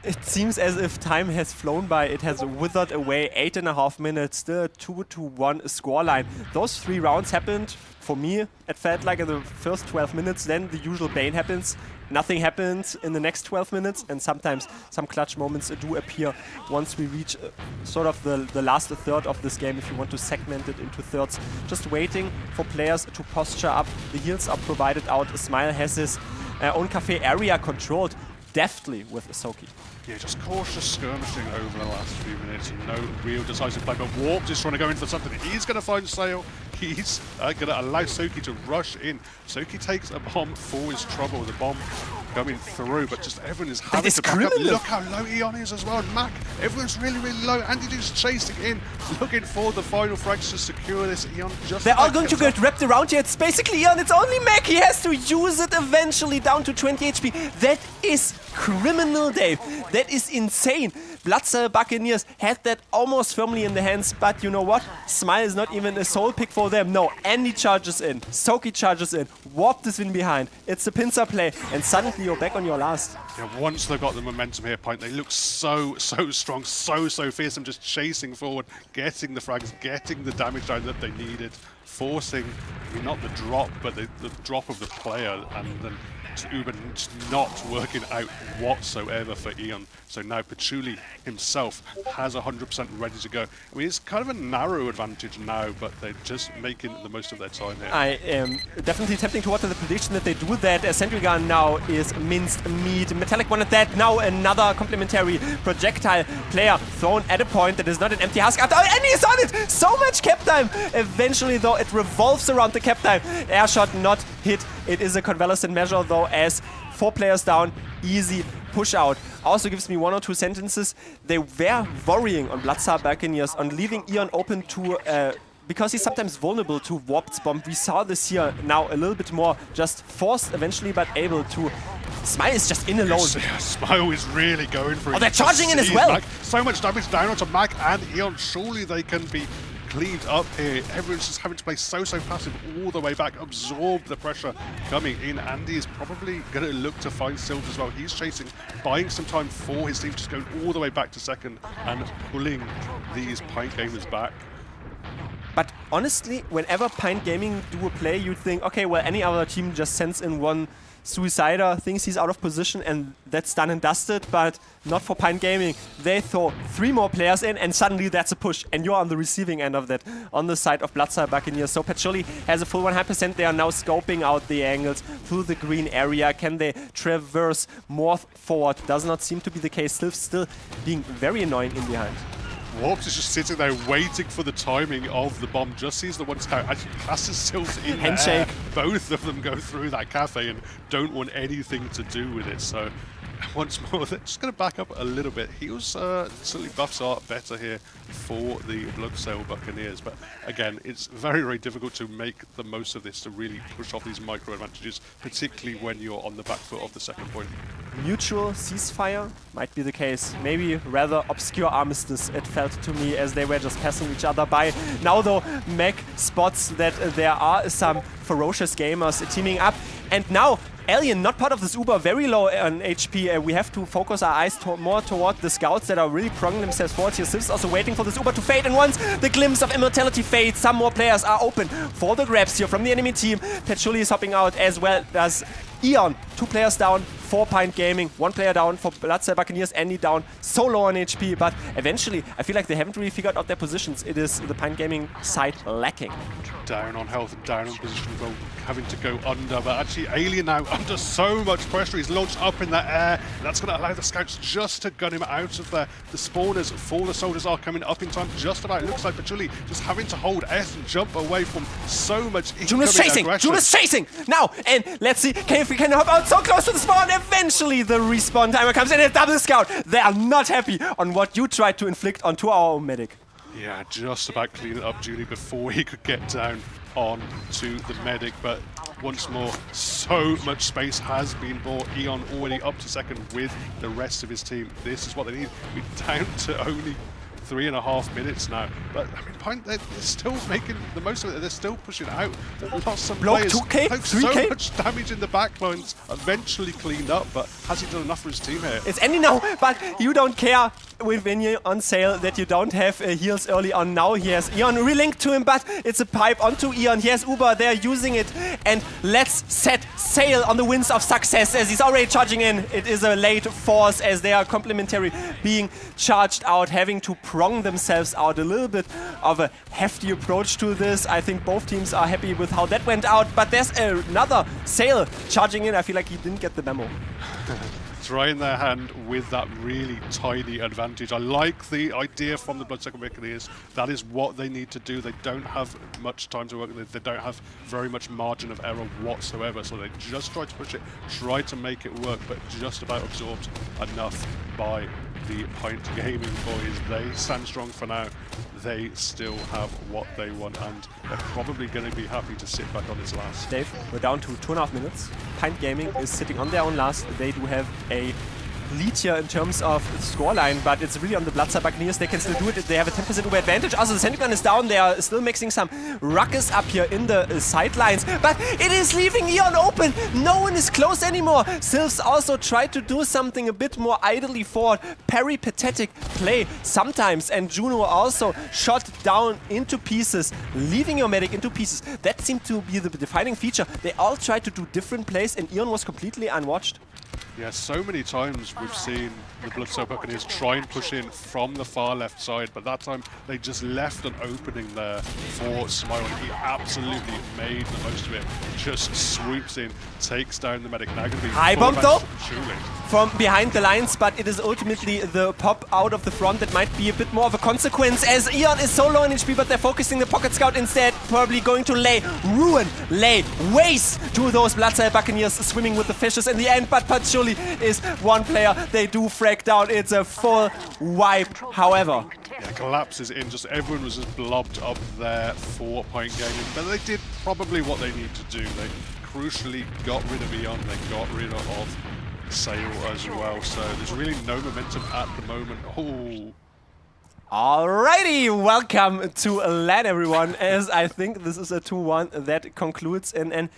it seems as if time has flown by. It has withered away. 8.5 minutes, still a 2-1 scoreline. Those 3 rounds happened, for me, it felt like in the first 12 minutes. Then the usual Bane happens. Nothing happens in the next 12 minutes, and sometimes some clutch moments do appear once we reach sort of the last third of this game, if you want to segment it into thirds. Just waiting for players to posture up. The heals are provided out. Smile has his own cafe area controlled deftly with Soki. Yeah, just cautious skirmishing over the last few minutes, and no real decisive play, but Warped is trying to go in for something. He's going to find Sale. He's going to allow Soki to rush in. Soki takes a bomb for his trouble. The bomb coming through, but just everyone is having to back up. Look how low Eon is as well. And Mac, everyone's really, really low. Andy Dude's chasing in, looking for the final frags to secure this. Eon just... They're all going to get wrapped around here. It's basically Eon. It's only Mac. He has to use it eventually down to 20 HP. That is criminal, Dave. That is insane. Blood Cell Buccaneers had that almost firmly in the hands, but you know what? Smile is not even a soul pick for them. No, Andy charges in, Soki charges in, Warped is in behind. It's a pincer play, and suddenly you're back on your last. once they've got the momentum here, Pint, they look so strong, so fearsome, just chasing forward, getting the frags, getting the damage down that they needed, forcing, not the drop, but the drop of the player, and then Uber just not working out whatsoever for Eon. So now Patchouli himself has 100% ready to go. I mean, it's kind of a narrow advantage now, but they're just making the most of their time here. I am definitely tempting towards the prediction that they do that. Sentry Gun now is minced meat. Metallic wanted that. Now another complementary projectile player thrown at a point that is not an empty husk. After, and he's on it! So much cap time! Eventually, though, it revolves around the cap time. Air shot not hit. It is a convalescent measure, though, as 4 players down, easy push out. Also gives me 1 or 2 sentences. They were worrying on Bloodstar Buccaneers on leaving Eon open to because he's sometimes vulnerable to Warped's bomb. We saw this here now a little bit more, just forced eventually, but able to. Smile is just in alone. Yeah, Smile is really going for it. Oh, they're charging in as well. Mac. So much damage down onto Mac and Eon. Surely they can be cleaned up here. Everyone's just having to play so passive all the way back, absorb the pressure coming in. Andy is probably going to look to find Silver as well. He's chasing, buying some time for his team, just going all the way back to second and pulling these Pint gamers back. But honestly, whenever Pint Gaming do a play, you'd think, okay, well, any other team just sends in one Suicider, thinks he's out of position, and that's done and dusted, but not for Pint Gaming. They throw 3 more players in, and suddenly that's a push, and you're on the receiving end of that, on the side of Bloodstar Buccaneers. So Patchouli has a full 100%. They are now scoping out the angles through the green area. Can they traverse more forward? Does not seem to be the case. Still being very annoying in behind. Warps is just sitting there waiting for the timing of the bomb. Just sees the one scout, actually passes Sills in Handshake. the air. Both of them go through that cafe and don't want anything to do with it. So once more, they're just going to back up a little bit. Heals certainly buffs are better here for the Bloodsail Buccaneers. But again, it's very difficult to make the most of this, to really push off these micro advantages, particularly when you're on the back foot of the second point. Mutual ceasefire might be the case. Maybe rather obscure armistice, it felt to me, as they were just passing each other by. Now though, Mac spots that there are some ferocious gamers teaming up, and now Alien, not part of this Uber, very low on HP. We have to focus our eyes more toward the scouts that are really pronging themselves forward here. Siv's also waiting for this Uber to fade, and once the glimpse of immortality fades, some more players are open for the grabs here from the enemy team. Patchouli is hopping out, as well as Eon. 2 players down for Pint Gaming, 1 player down for Bloodstar Buccaneers. Andy down, so low on HP, but eventually I feel like they haven't really figured out their positions. It is the Pint Gaming side lacking. Down on health and down on position, well, having to go under, but actually Alien now under so much pressure. He's launched up in the air, and that's going to allow the scouts just to gun him out of there. The spawners for the soldiers are coming up in time just about. It looks like Patchouli just having to hold S and jump away from so much incoming aggression. June is chasing now, and let's see if we can hop out so close to the spawn. Eventually the respawn timer comes in, a double scout. They are not happy on what you tried to inflict onto our own medic. Yeah, just about cleaning up Julie before he could get down on to the medic, but once more, so much space has been bought. Eon already up to second with the rest of his team. This is what they need. We're down to only 3.5 minutes now, but I mean, Pint, they're still making the most of it. They're still pushing it out. They've lost some Block players. 2K, They've 3K. so much damage in the backlines. Eventually cleaned up, but has he done enough for his team here? It's Andy now, but you don't care when you're on sale that you don't have heals early on. Now he has Eon relinked to him, but it's a pipe onto Eon. He has Uber, they're using it, and let's set sail on the winds of success as he's already charging in. It is a late force as they are complementary being charged out, having to prong themselves out. A little bit of a hefty approach to this. I think both teams are happy with how that went out, but there's another sail charging in. I feel like he didn't get the memo. Trying their hand with that really tiny advantage. I like the idea from the Bloodsucker Buccaneers. That is what they need to do. They don't have much time to work with. They don't have very much margin of error whatsoever. So they just try to push it, try to make it work, but just about absorbed enough by the Pint Gaming boys. They stand strong for now. They still have what they want, and they're probably going to be happy to sit back on this last. Dave, we're down to 2.5 minutes. Pint Gaming is sitting on their own last. They do have a lead here in terms of scoreline, but it's really on the Bloodstone Buccaneers. They can still do it. They have a 10% Uber advantage. Also, the Sentry Gun is down. They are still mixing some ruckus up here in the sidelines, but it is leaving Eon open. No one is close anymore. Sylphs also tried to do something a bit more idly forward. Peripatetic play sometimes, and Juno also shot down into pieces, leaving your medic into pieces. That seemed to be the defining feature. They all tried to do different plays, and Eon was completely unwatched. Yeah, so many times we've seen the Bloodstone Buccaneers try and push in from the far left side, but that time they just left an opening there for Smile, and he absolutely made the most of it. Just swoops in, takes down the medic. Now going to be high bump though Julie. from behind the lines, but it is ultimately the pop out of the front that might be a bit more of a consequence, as Eon is so low in HP, but they're focusing the Pocket Scout instead, probably going to lay waste to those Bloodstone Buccaneers swimming with the fishes in the end, but Patchouli is one player they do frag down. It's a full wipe, however. Yeah, collapses in, just everyone was just blobbed up there for point gaming, but they did probably what they need to do. They crucially got rid of Eon, they got rid of Sale as well, so there's really no momentum at the moment. Oh. Alrighty, welcome to LAN everyone, as I think this is a 2-1 that concludes in an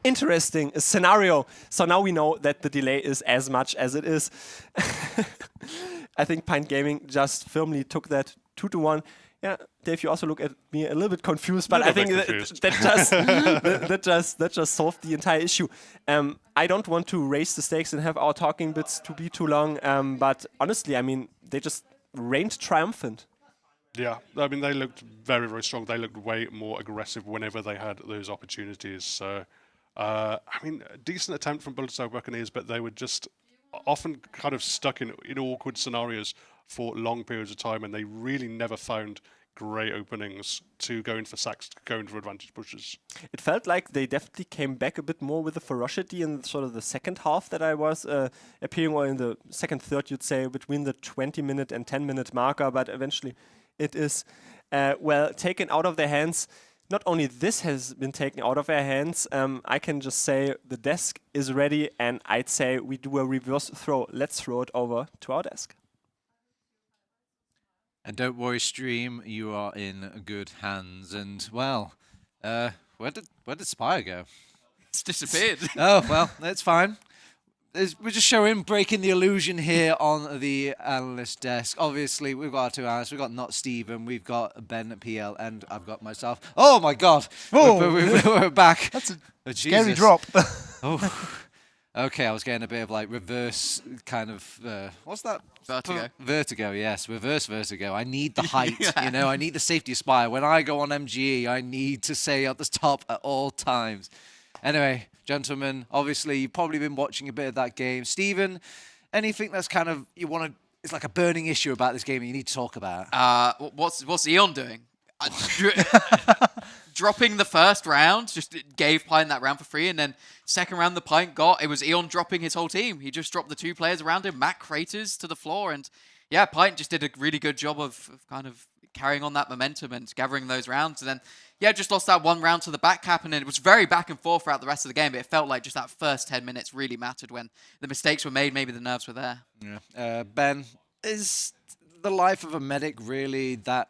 interesting scenario. So now we know that the delay is as much as it is. I think Pint Gaming just firmly took that 2-1. Yeah, Dave, you also look at me a little bit confused, but I think that just solved the entire issue. I don't want to raise the stakes and have our talking bits to be too long, but honestly, I mean, they just reigned triumphant. Yeah, I mean, they looked very, very strong. They looked way more aggressive whenever they had those opportunities. So, I mean, a decent attempt from Bloodstone Buccaneers, but they were just often kind of stuck in awkward scenarios for long periods of time, and they really never found great openings to go in for sacks, to go in for advantage pushes. It felt like they definitely came back a bit more with the ferocity in sort of the second half that I was appearing, or in the second third, you'd say, between the 20-minute and 10-minute marker, but eventually it is, well, taken out of their hands. Not only this has been taken out of their hands, I can just say the desk is ready, and I'd say we do a reverse throw. Let's throw it over to our desk. And don't worry, stream, you are in good hands. And well, where did Spire go? It's disappeared. Oh well, that's fine. We're just showing, breaking the illusion here on the analyst desk. Obviously, we've got our two analysts. We've got not Steven, we've got Ben at PL, and I've got myself. Oh my God! We're back. That's a Jesus. scary drop. Oh. Okay, I was getting a bit of like reverse kind of, what's that? Vertigo. Vertigo, yes, reverse vertigo. I need the height, you know, I need the safety aspire. When I go on MGE, I need to stay at the top at all times. Anyway, gentlemen, obviously you've probably been watching a bit of that game. Steven, anything that's kind of, you want to, it's like a burning issue about this game and you need to talk about? What's Eon doing? Dropping the first round, just gave Pint that round for free, and then second round the Pint got, it was Eon dropping his whole team. He just dropped the two players around him, Mac Craters to the floor, and yeah, Pint just did a really good job of kind of carrying on that momentum and gathering those rounds, and then yeah, just lost that one round to the back cap, and then it was very back and forth throughout the rest of the game, but it felt like just that first 10 minutes really mattered. When the mistakes were made, maybe the nerves were there. Yeah. Ben, is the life of a medic really that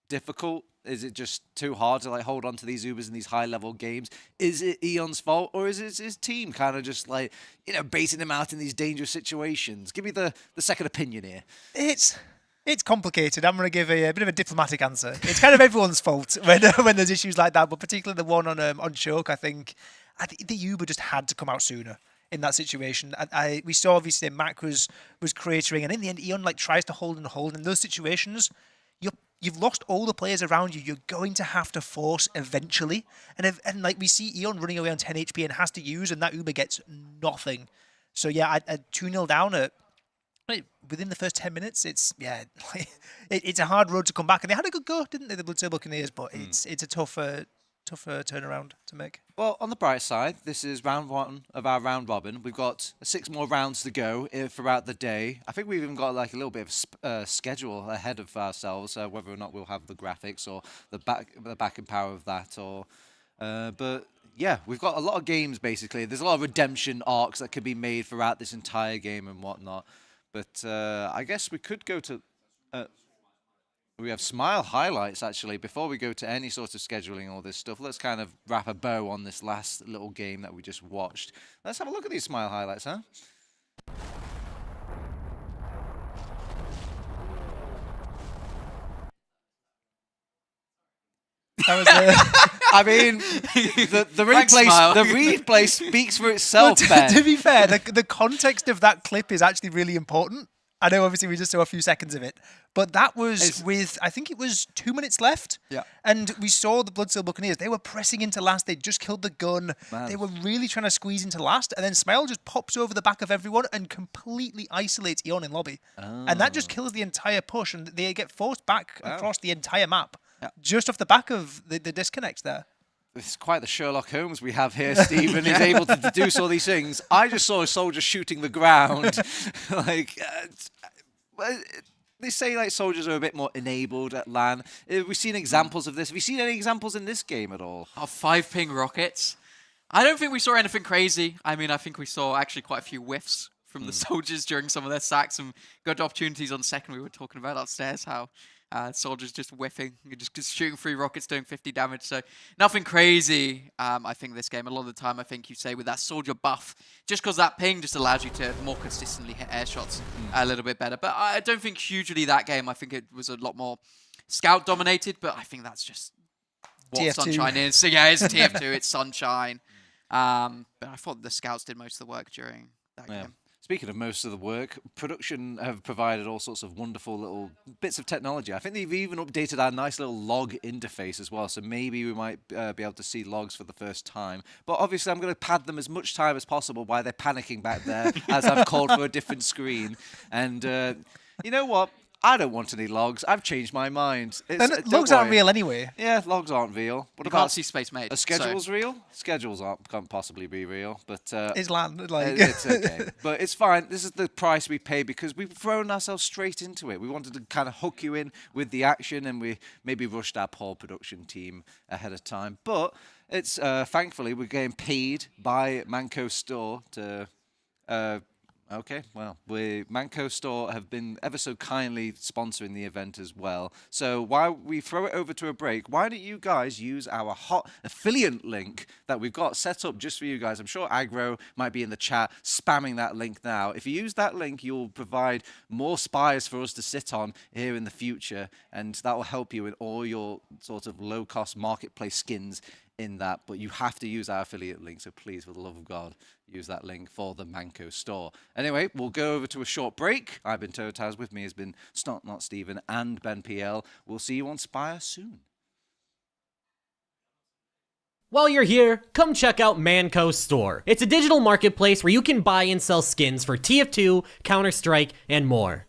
difficult? Is it just too hard to like hold on to these Ubers in these high-level games? Is it Eon's fault, or is it his team kind of just like, you know, baiting him out in these dangerous situations? Give me the second opinion here. It's complicated. I'm going to give a bit of a diplomatic answer. It's kind of everyone's fault when there's issues like that, but particularly the one on Choke, I think the Uber just had to come out sooner in that situation. We saw obviously Mac was cratering, and in the end, Eon like tries to hold. In those situations, you've lost all the players around you. You're going to have to force eventually. And like we see Eon running away on 10 HP and has to use, and that Uber gets nothing. So yeah, a 2-0 down within the first 10 minutes. It's a hard road to come back. And they had a good go, didn't they, the Bloodstone Buccaneers? But it's a tougher turnaround to make. Well, on the bright side, this is round 1 of our round robin. We've got 6 more rounds to go throughout the day. I think we've even got like a little bit of schedule ahead of ourselves, whether or not we'll have the graphics or the backing power of that. But yeah, we've got a lot of games, basically. There's a lot of redemption arcs that could be made throughout this entire game and whatnot. But I guess we could go to... we have Smile highlights, actually. Before we go to any sort of scheduling all this stuff, let's kind of wrap a bow on this last little game that we just watched. Let's have a look at these Smile highlights, huh? That was I mean, the Thanks, Smile. replay speaks for itself, Ben. to be fair, the context of that clip is actually really important. I know, obviously, we just saw a few seconds of it, but that was I think it was 2 minutes left. Yeah. And we saw the Bloodsail Buccaneers. They were pressing into last. They just killed the gun. Man. They were really trying to squeeze into last. And then Smile just pops over the back of everyone and completely isolates Eon in lobby. And that just kills the entire push. And they get forced back across the entire map. Yeah. Just off the back of the disconnect there. It's quite the Sherlock Holmes we have here, Stephen. He's able to deduce all these things. I just saw a soldier shooting the ground. They say like soldiers are a bit more enabled at LAN. We've seen examples of this. Have you seen any examples in this game at all? Our 5-ping rockets. I don't think we saw anything crazy. I mean, I think we saw actually quite a few whiffs from the soldiers during some of their sacks, and good opportunities on second. We were talking about upstairs how soldiers just whiffing, just shooting 3 rockets, doing 50 damage. So nothing crazy. I think this game, a lot of the time, I think you say with that soldier buff, just because that ping just allows you to more consistently hit air shots a little bit better. But I don't think hugely that game. I think it was a lot more scout dominated, but I think that's just what TF2. Sunshine is. So yeah, it's TF2, it's Sunshine. But I thought the scouts did most of the work during that game. Speaking of most of the work, production have provided all sorts of wonderful little bits of technology. I think they've even updated our nice little log interface as well, so maybe we might be able to see logs for the first time. But obviously I'm going to pad them as much time as possible while they're panicking back there, as I've called for a different screen. And you know what? I don't want any logs. I've changed my mind. Logs aren't real anyway. Yeah, logs aren't real. What You about can't see space made. are schedules real? Schedules can't possibly be real, but It's land. Like it's okay. But it's fine. This is the price we pay because we've thrown ourselves straight into it. We wanted to kind of hook you in with the action, and we maybe rushed our poor production team ahead of time. But it's thankfully we're getting paid by Mannco.Store to. Okay, well, Mannco.Store have been ever so kindly sponsoring the event as well. So while we throw it over to a break, why don't you guys use our hot affiliate link that we've got set up just for you guys? I'm sure Aggro might be in the chat spamming that link now. If you use that link, you'll provide more spies for us to sit on here in the future, and that will help you in all your sort of low-cost marketplace skins in that, but you have to use our affiliate link, so please, for the love of God, use that link for the Mannco.Store. Anyway, we'll go over to a short break. I've been Totaz, with me has been Snot Not Stephen and Ben PL. We'll see you on Spire soon. While you're here, come check out Mannco.Store. It's a digital marketplace where you can buy and sell skins for TF2, Counter-Strike, and more.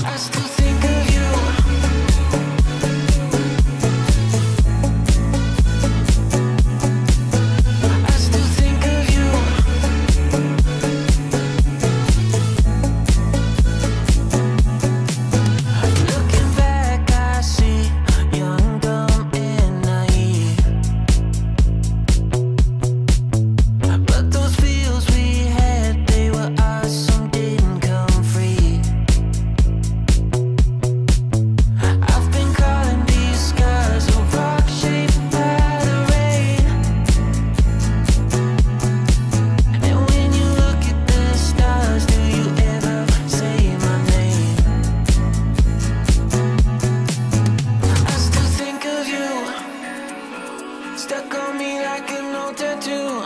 I still think of you. I still think of you. Looking back, I see young, dumb, and naive. But those feels we had, they were ours, some didn't come free. I've been calling these skies a rock-shaped pattern. And when you look at the stars, do you ever say my name? I still think of you, stuck on me like an old tattoo.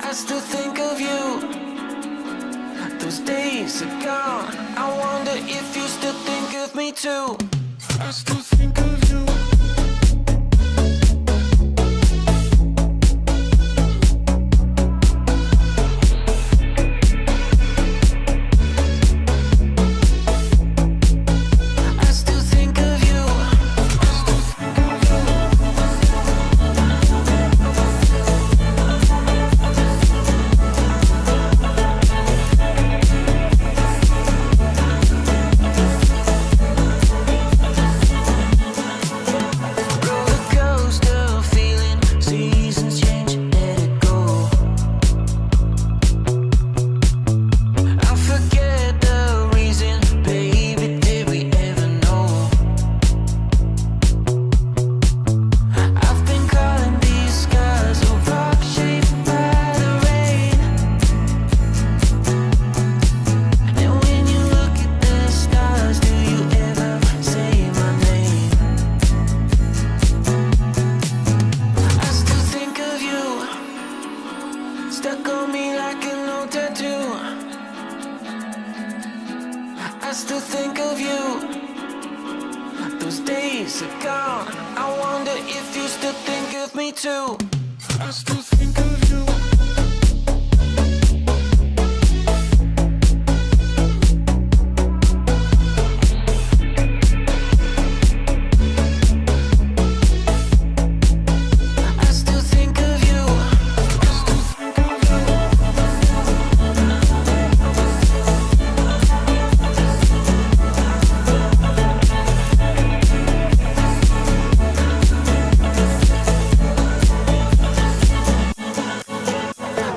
I still think of you, those days are gone. I wonder if you still think of me too. I still think of you. I still think of you. Roller coaster feeling, seasons change, let it go. I forget the reason, baby, did we ever know? I've been calling these skies a rock-shaped pattern. And when you look at the stars, do you ever say my name? I still think of you, stuck on me like an old tattoo. I still think of you, those days are gone. I wonder if you still think of me too. I still think of you. I still think of you. I still think of you.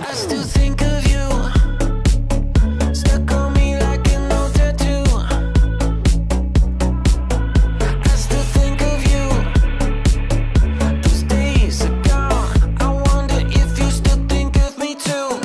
I still think of you, stuck on me like an old tattoo. I still think of you, those days are gone. I wonder if you still think of me too.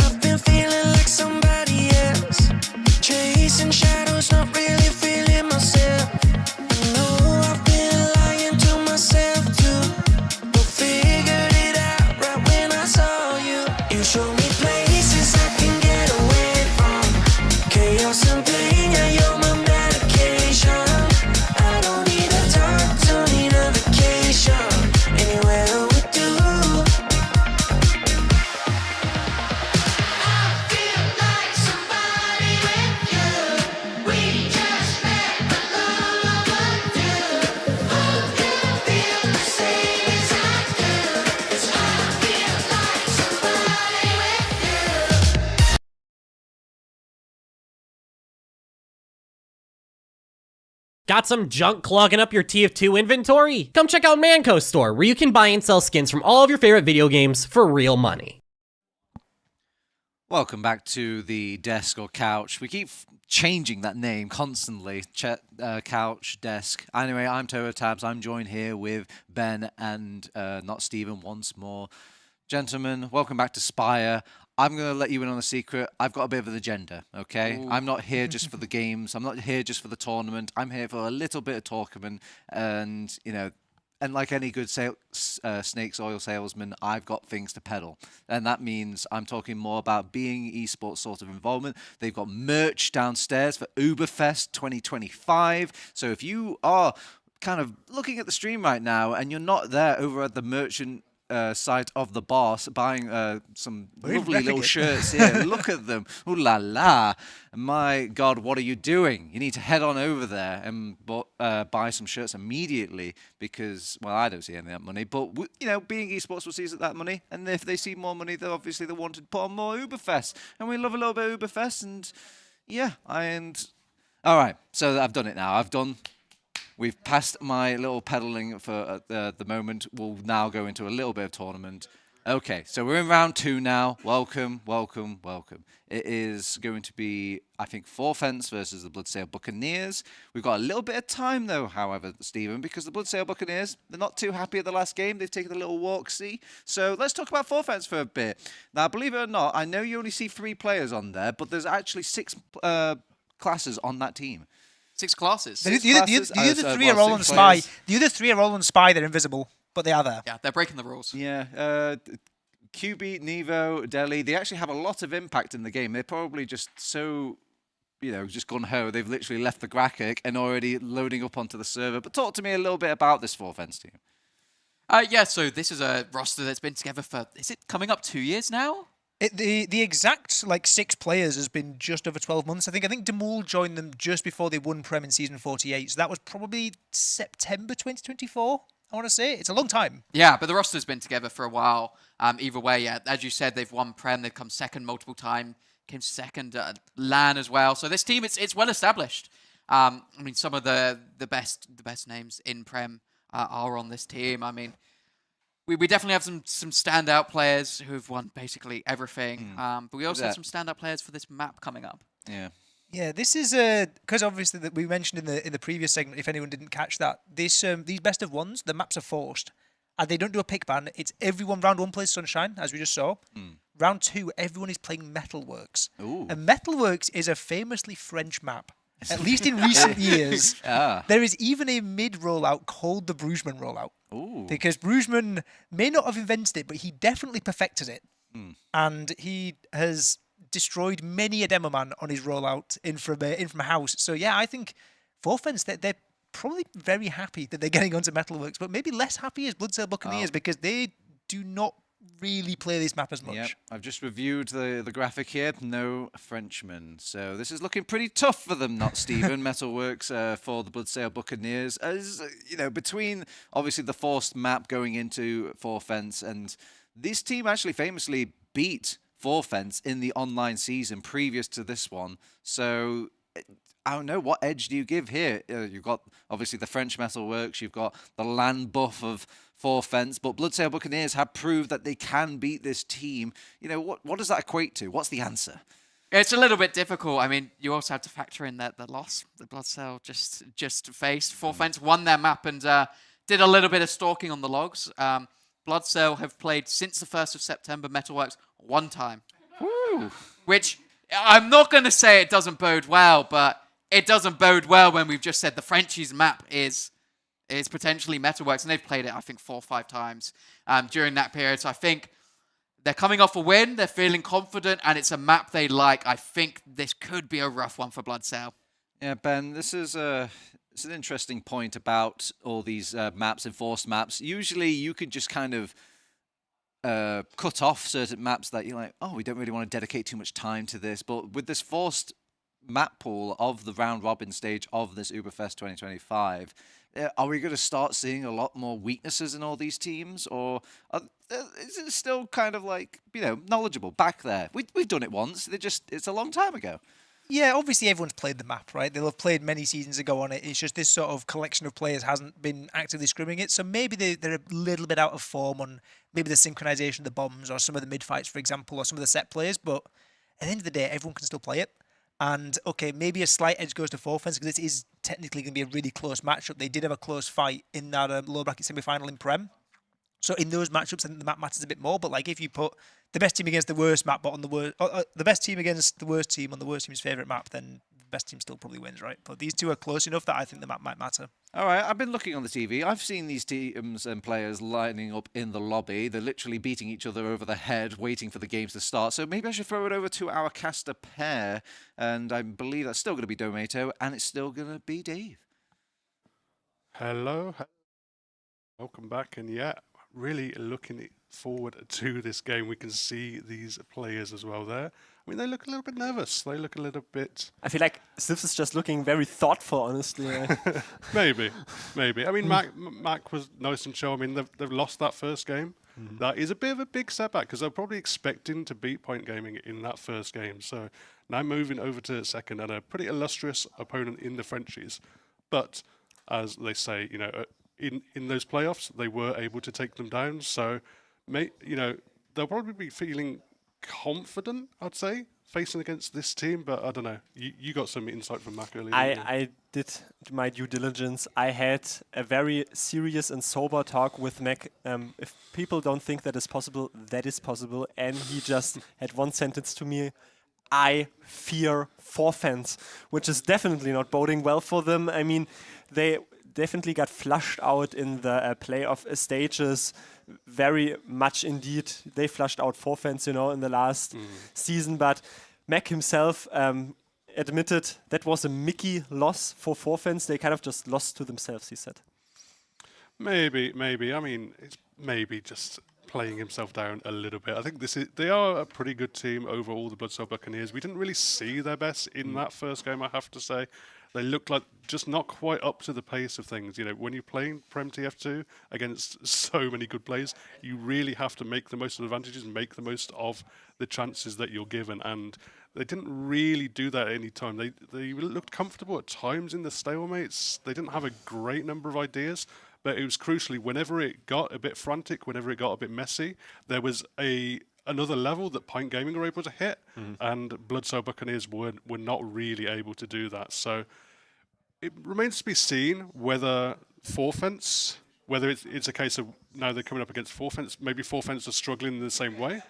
I've been feeling like somebody else, chasing shadows, not really feeling myself. I know I've been lying to myself too, but figured it out right when I saw you. You showed me places I can get away from chaos and pain. Yeah, you're my medication. I don't need a doctor, need a vacation. Anywhere would do. Got some junk clogging up your TF2 inventory? Come check out Mannco.Store, where you can buy and sell skins from all of your favorite video games for real money. Welcome back to the desk or couch. We keep changing that name constantly. Couch, desk. Anyway, I'm Toa Tabs. I'm joined here with Ben and not Stephen once more. Gentlemen, welcome back to Spire. I'm going to let you in on a secret. I've got a bit of an agenda, okay? Ooh. I'm not here just for the games. I'm not here just for the tournament. I'm here for a little bit of talkament and, and like any good Snakes Oil salesman, I've got things to peddle. And that means I'm talking more about being esports sort of involvement. They've got merch downstairs for UBERFEST 2025. So if you are kind of looking at the stream right now and you're not there over at the merchant side of the bar buying some lovely little shirts here. Look at them. Ooh la la. My God, what are you doing? You need to head on over there and buy some shirts immediately because, well, I don't see any of that money. But, being esports will see that money. And if they see more money, then obviously they want to put on more UBERFEST. And we love a little bit of UBERFEST. And, all right. So I've done it now. We've passed my little peddling for the moment. We'll now go into a little bit of tournament. Okay, so we're in round 2 now. Welcome, welcome, welcome. It is going to be, I think, Forfence versus the Bloodsail Buccaneers. We've got a little bit of time, though, however, Stephen, because the Bloodsail Buccaneers, they're not too happy at the last game. They've taken a little walk-see. So let's talk about Forfence for a bit. Now, believe it or not, I know you only see 3 players on there, but there's actually 6 classes on that team. 6 classes. The other 3 are all on Spy. The other 3 are all on Spy. They're invisible, but they are there. Yeah, they're breaking the rules. Yeah. QB, Nevo, Delhi, they actually have a lot of impact in the game. They're probably just so, just gone ho. They've literally left the graphic and already loading up onto the server. But talk to me a little bit about this Forfence team. So this is a roster that's been together for, is it coming up 2 years now? The exact 6 players has been just over 12 months. I think Demul joined them just before they won Prem in season 48. So that was probably September 2024. I want to say it's a long time. Yeah, but the roster's been together for a while. Either way, yeah, as you said, they've won Prem. They've come second multiple times. Came second at LAN as well. So this team, it's well established. Some of the best names in Prem are on this team. We definitely have some standout players who've won basically everything. But we also have some standout players for this map coming up. Yeah. Yeah, this is because obviously that we mentioned in the previous segment. If anyone didn't catch that, these best of ones, the maps are forced, and they don't do a pick ban. It's everyone. Round 1 plays Sunshine, as we just saw. Round 2, everyone is playing Metalworks. Ooh. And Metalworks is a famously French map. At least in recent years, there is even a mid rollout called the Brugesman rollout. Ooh. Because Brugesman may not have invented it, but he definitely perfected it. And he has destroyed many a demo man on his rollout in from a house. So yeah, I think Forfence, they're probably very happy that they're getting onto Metalworks, but maybe less happy as Bloodsail Buccaneers because they do not really play this map as much. Yep. I've just reviewed the graphic here. No Frenchman. So this is looking pretty tough for them, not Stephen. Metalworks for the Bloodsail Buccaneers. As between obviously the forced map going into Forfence, and this team actually famously beat Forfence in the online season previous to this one. So I don't know, what edge do you give here? You've got obviously the French Metalworks, you've got the land buff of Forfence, but Bloodsail Buccaneers have proved that they can beat this team. What does that equate to? What's the answer? It's a little bit difficult. You also have to factor in that the loss the Bloodsail just faced. Forfence won their map and did a little bit of stalking on the logs. Bloodsail have played since the 1st of September Metalworks 1 time. Woo. Which I'm not going to say it doesn't bode well, but it doesn't bode well when we've just said the Frenchies map is potentially Metalworks, and they've played it, I think, 4 or 5 times during that period. So I think they're coming off a win, they're feeling confident, and it's a map they like. I think this could be a rough one for Bloodsail. Yeah, Ben, this is it's an interesting point about all these maps, enforced maps. Usually you could just kind of cut off certain maps that you're like, oh, we don't really want to dedicate too much time to this. But with this forced map pool of the round robin stage of this UBERFEST 2025, are we going to start seeing a lot more weaknesses in all these teams, or is it still kind of like, knowledgeable back there? We've done it once. It's a long time ago. Yeah, obviously everyone's played the map, right? They'll have played many seasons ago on it. It's just this sort of collection of players hasn't been actively scrimming it. So maybe they're a little bit out of form on maybe the synchronization of the bombs or some of the mid-fights, for example, or some of the set plays. But At the end of the day, everyone can still play it. And okay, maybe a slight edge goes to Forfence because this is technically going to be a really close matchup. They did have a close fight in that lower bracket semi-final in Prem. So in those matchups, I think the map matters a bit more. But like if you put the best team against the worst map, but on the worst, the best team against the worst team on the worst team's favourite map, then the best team still probably wins, right? But these two are close enough that I think the map might matter. All right, I've been looking on the TV. I've seen these teams and players lining up in the lobby. They're literally beating each other over the head, waiting for the games to start. So maybe I should throw it over to our caster pair. And I believe that's still going to be Domato, and it's still going to be Dave. Hello. Welcome back. And yeah, really looking forward to this game. We can see these players as well there. I mean, they look a little bit nervous. They look a little bit... I feel like Sivs is just looking very thoughtful, honestly. Maybe. I mean, Mac was nice and chill. I mean, they've lost that first game. That is a bit of a big setback because they're probably expecting to beat Point Gaming in that first game. So now moving over to second and a pretty illustrious opponent in the Frenchies. But as they say, you know, in those playoffs, they were able to take them down. So, you know, they'll probably be feeling confident, I'd say, facing against this team. But I don't know. You got some insight from Mac earlier. I did my due diligence. I had a very serious and sober talk with Mac. If people don't think that is possible, that is possible. And he just had one sentence to me. I fear Forfence, which is definitely not boding well for them. I mean, they definitely got flushed out in the playoff stages. Very much indeed. They flushed out Forfence, you know, in the last season. But Mac himself admitted that was a Mickey loss for Forfence. They kind of just lost to themselves, he said. Maybe. I mean, it's maybe just playing himself down a little bit. I think they are a pretty good team overall, the Bloodsoul Buccaneers. We didn't really see their best in that first game, I have to say. They looked like just not quite up to the pace of things. You know, when you're playing Prem TF2 against so many good players, you really have to make the most of the advantages and make the most of the chances that you're given. And they didn't really do that at any time. They looked comfortable at times in the stalemates. They didn't have a great number of ideas, but it was crucially whenever it got a bit frantic, whenever it got a bit messy, there was another level that Pint Gaming were able to hit, and Bloodsoul Buccaneers were not really able to do that. So it remains to be seen whether Forfence, whether it's a case of now they're coming up against Forfence, maybe Forfence are struggling in the same way,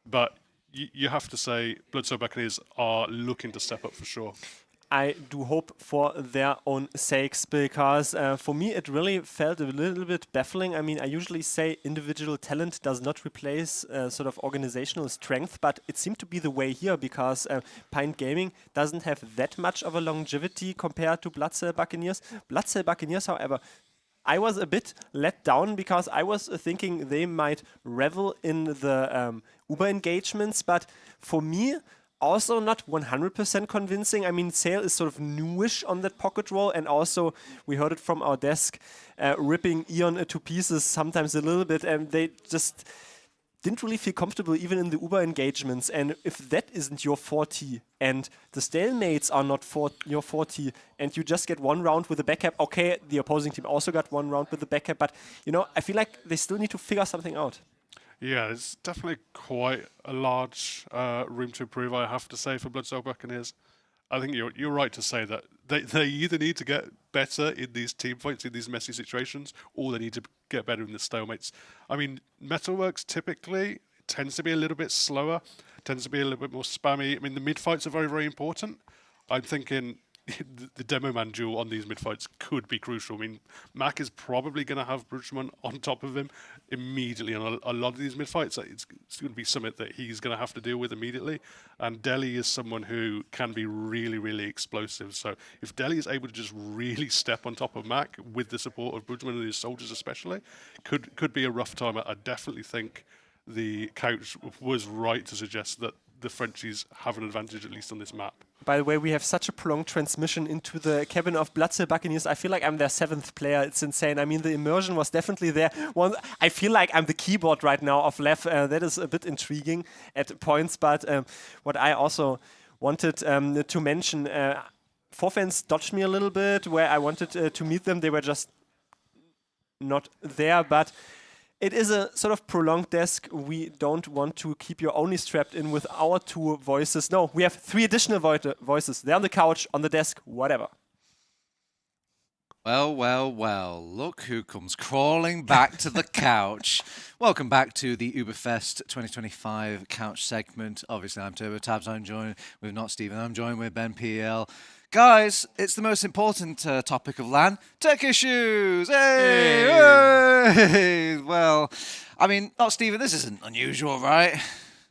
but you have to say Bloodsoul Buccaneers are looking to step up for sure. I do hope for their own sakes, because for me it really felt a little bit baffling. I mean, I usually say individual talent does not replace sort of organizational strength, but it seemed to be the way here, because Pint Gaming doesn't have that much of a longevity compared to Bloodsoul Buccaneers. Bloodsoul Buccaneers, however, I was a bit let down because I was thinking they might revel in the Uber engagements, but for me, also not 100% convincing. I mean, Sale is sort of newish on that pocket roll, and also we heard it from our desk, ripping Eon to pieces sometimes a little bit, and they just didn't really feel comfortable even in the Uber engagements. And if that isn't your forte, and the stalemates are not your forte, and you just get one round with a backup, okay, the opposing team also got one round with the backup, but, you know, I feel like they still need to figure something out. Yeah, it's definitely quite a large room to improve, I have to say, for Bloodsoul Buccaneers. I think you're right to say that they either need to get better in these team fights, in these messy situations, or they need to get better in the stalemates. I mean, Metalworks typically tends to be a little bit slower, tends to be a little bit more spammy. I mean, the mid fights are very, very important. I'm thinking the Demo Man duel on these mid-fights could be crucial. I mean, Mac is probably going to have Bruchman on top of him immediately on a lot of these mid-fights. It's going to be something that he's going to have to deal with immediately. And Deli is someone who can be really, really explosive. So if Deli is able to just really step on top of Mac with the support of Bruchman and his soldiers especially, could be a rough time. I definitely think the couch was right to suggest that the Frenchies have an advantage, at least on this map. By the way, we have such a prolonged transmission into the cabin of Bloodsoul Buccaneers. I feel like I'm their 7th player. It's insane. I mean, the immersion was definitely there. I feel like I'm the keyboard right now of Lev. That is a bit intriguing at points. But what I also wanted to mention, Forfence dodged me a little bit where I wanted to meet them. They were just not there. But it is a sort of prolonged desk. We don't want to keep you only strapped in with our 2 voices. No, we have 3 additional voices. They're on the couch, on the desk, whatever. Well, well, well, look who comes crawling back to the couch. Welcome back to the UBERFEST 2025 couch segment. Obviously, I'm TurboTabs. I'm joined with not Stephen. I'm joined with Ben PL. Guys, it's the most important topic of LAN, tech issues. Hey! Hey! Well, I mean, not Stephen, this isn't unusual, right?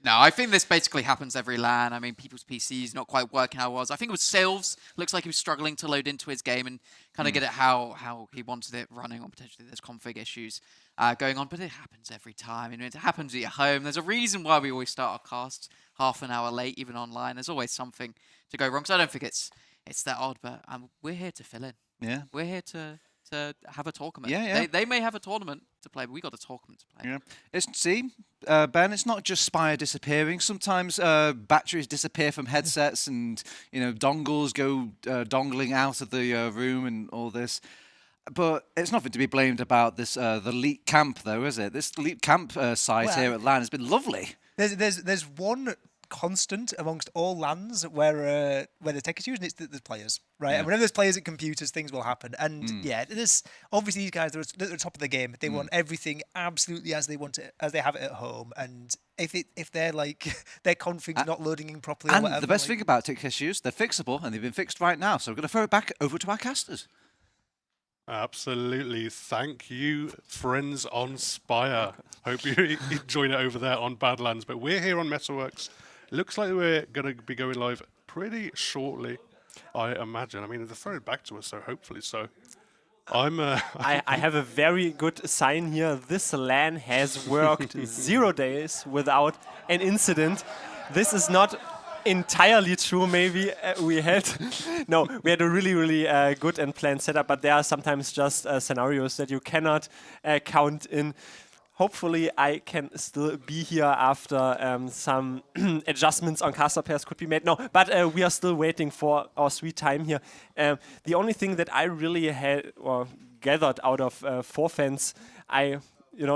No, I think this basically happens every LAN. I mean, people's PCs not quite working how it was. I think it was Sylves. Looks like he was struggling to load into his game and kind of get it how he wanted it running, or potentially there's config issues going on. But it happens every time. It happens at your home. There's a reason why we always start our casts half an hour late, even online. There's always something to go wrong. So I don't think it's that odd, but we're here to fill in. Yeah. We're here to have a tournament. Yeah. They may have a tournament to play, but we got a tournament to play. Yeah. Ben, it's not just Spire disappearing. Sometimes batteries disappear from headsets, and dongles go dongling out of the room, and all this. But it's nothing to be blamed about this the Leap Camp, though, is it? This Leap Camp site here at LAN has been lovely. There's one constant amongst all LANs where the tech is used, and it's the players, right? Yeah. And whenever there's players at computers, things will happen. And there's obviously these guys, they're at the top of the game. They want everything absolutely as they want it, as they have it at home. And if they're like their config's not loading in properly, and or whatever, the best thing about tech issues, they're fixable, and they've been fixed right now. So we're going to throw it back over to our casters. Absolutely. Thank you, friends on Spire. Hope you're enjoying it over there on Badlands. But we're here on Metalworks. Looks like we're going to be going live pretty shortly, I imagine. I mean, they're throwing it back to us, so hopefully so. I have a very good sign here. This LAN has worked 0 days without an incident. This is not entirely true. Maybe we had a really good and planned setup, but there are sometimes just scenarios that you cannot count in. Hopefully I can still be here after some adjustments on caster pairs could be made. No, but we are still waiting for our sweet time here. The only thing that I really had or gathered out of Forfans, I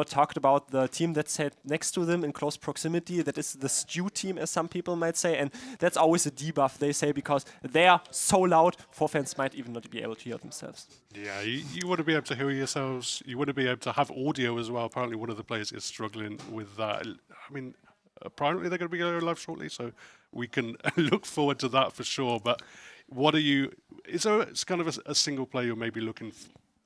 talked about the team that sat next to them in close proximity. That is the Stew team, as some people might say, and that's always a debuff, they say, because they are so loud, Forfans might even not be able to hear themselves. Yeah, you want to be able to hear yourselves. You want to be able to have audio as well. Apparently one of the players is struggling with that. I mean, apparently they're going to be going live shortly, so we can look forward to that for sure. But is there kind of a single player you're maybe looking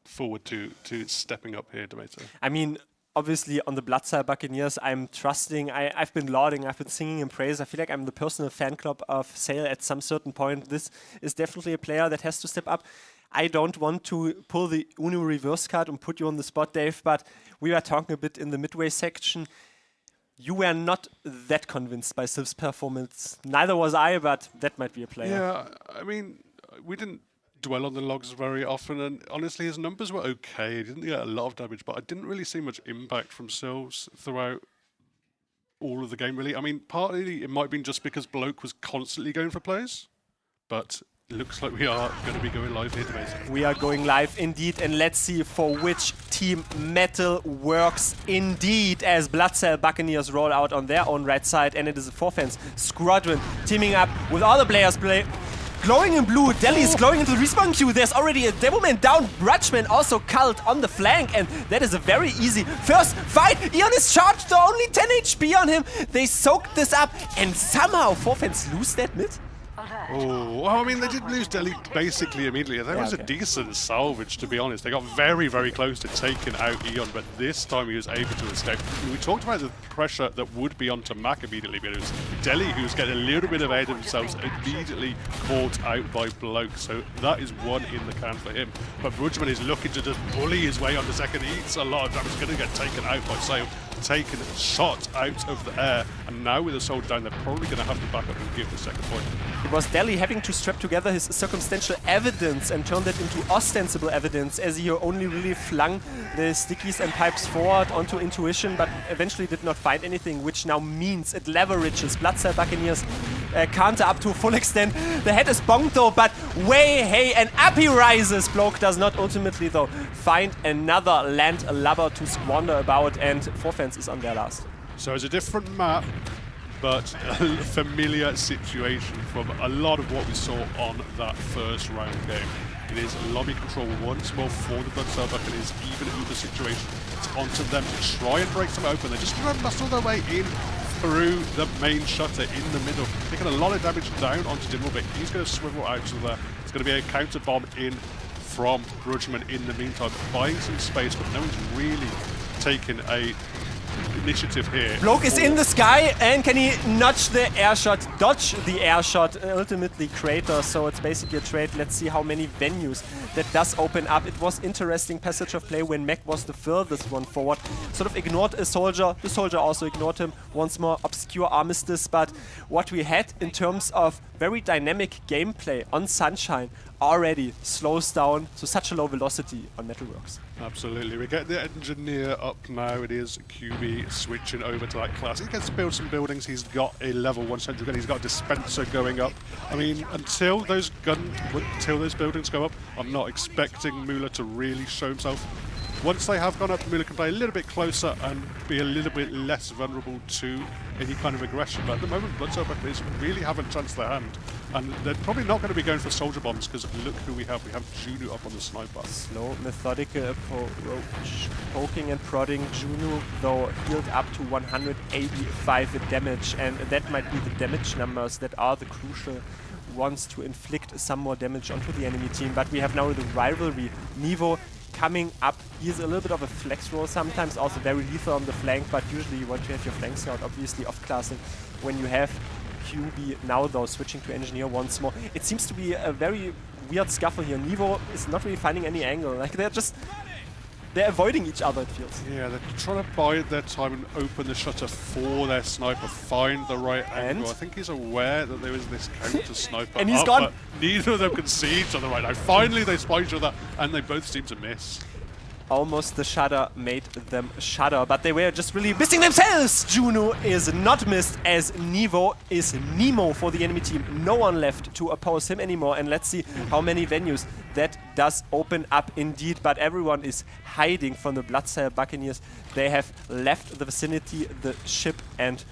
forward to stepping up here, Demeter? I mean, obviously on the Bloodsail Buccaneers, I'm trusting. I've been lauding, I've been singing in praise. I feel like I'm the personal fan club of Sale at some certain point. This is definitely a player that has to step up. I don't want to pull the Uno reverse card and put you on the spot, Dave, but we were talking a bit in the midway section. You were not that convinced by Sylv's performance. Neither was I, but that might be a player. Yeah, I mean, we didn't dwell on the logs very often, and honestly his numbers were okay. He didn't get a lot of damage, but I didn't really see much impact from Sylves throughout all of the game, really. I mean, partly it might have been just because Bloke was constantly going for plays, but it looks like we are going to be going live here today. We are going live indeed, and let's see for which team Metal works indeed as Bloodsail Buccaneers roll out on their own right side, and it is a Forfans Squadron teaming up with all the players glowing in blue. Delhi is glowing into the respawn queue. There's already a Devilman down. Rutschman also culled on the flank, and that is a very easy first fight. Eon is charged, though only 10 HP on him. They soaked this up, and somehow Forfans lose that mid. Oh, well, I mean, they did lose Delhi basically immediately. That was a decent salvage, to be honest. They got very, very close to taking out Eon, but this time he was able to escape. We talked about the pressure that would be onto Mac immediately, but it was Delhi who was getting a little bit of ahead of themselves, immediately caught out by Bloke. So that is one in the can for him. But Brudgeman is looking to just bully his way on the second. He eats a lot of damage, going to get taken out by Sale, taken shot out of the air, and now with the soldier down, they're probably going to have to back up and give the second point. It was Delhi having to strap together his circumstantial evidence and turn that into ostensible evidence, as he only really flung the stickies and pipes forward onto intuition, but eventually did not find anything, which now means it leverages Bloodsail Buccaneers counter up to a full extent. The head is bonked though, but way, hey, and up he rises. Bloke does not ultimately though find another land lubber to squander about, and 4fans is on their last. So it's a different map, but a familiar situation from a lot of what we saw on that first round game. It is lobby control once more for the Bloodcell Buccaneers, even in the situation. It's onto them to try and break them open. They're just trying to muscle their way in through the main shutter in the middle, taking a lot of damage down onto Dimmel, but he's going to swivel out of there. It's going to be a counter bomb in from Grudgeman in the meantime, buying some space, but no one's really taken a initiative here. Bloke is in the sky, and can he nudge the air shot, dodge the air shot, ultimately crater, so it's basically a trade. Let's see how many venues that does open up. It was interesting passage of play when Mech was the furthest one forward, sort of ignored a soldier, the soldier also ignored him, once more obscure armistice, but what we had in terms of very dynamic gameplay on Sunshine already slows down to such a low velocity on Metalworks. Absolutely. We get the engineer up now. It is QB switching over to that class. He gets to build some buildings. He's got a level 1 central gun. He's got a dispenser going up. I mean, until those buildings go up, I'm not expecting Mula to really show himself. Once they have gone up, Mula can play a little bit closer and be a little bit less vulnerable to any kind of aggression. But at the moment, Bloodcell Buccaneers really haven't chanced their hand. And they're probably not going to be going for soldier bombs, because look who we have. We have Juno up on the sniper. Slow, methodical approach. Poking and prodding. Juno, though, healed up to 185 damage. And that might be the damage numbers that are the crucial ones to inflict some more damage onto the enemy team. But we have now the rivalry. Nevo coming up. He's a little bit of a flex role, sometimes also very lethal on the flank, but usually you want to have your flanks out, obviously off-classing when you have QB now, though, switching to engineer once more. It seems to be a very weird scuffle here. Nevo is not really finding any angle. Like, they're avoiding each other, it feels. Yeah, they're trying to bide their time and open the shutter for their sniper, find the right angle. I think he's aware that there is this counter sniper and he's gone. But neither of them can see each other right now. Finally, they spot each other, and they both seem to miss. Almost the shudder made them shudder, but they were just really missing themselves! Juno is not missed, as Nevo is Nemo for the enemy team. No one left to oppose him anymore, and let's see how many venues that does open up indeed, but everyone is hiding from the Bloodcell Buccaneers. They have left the vicinity, the ship, and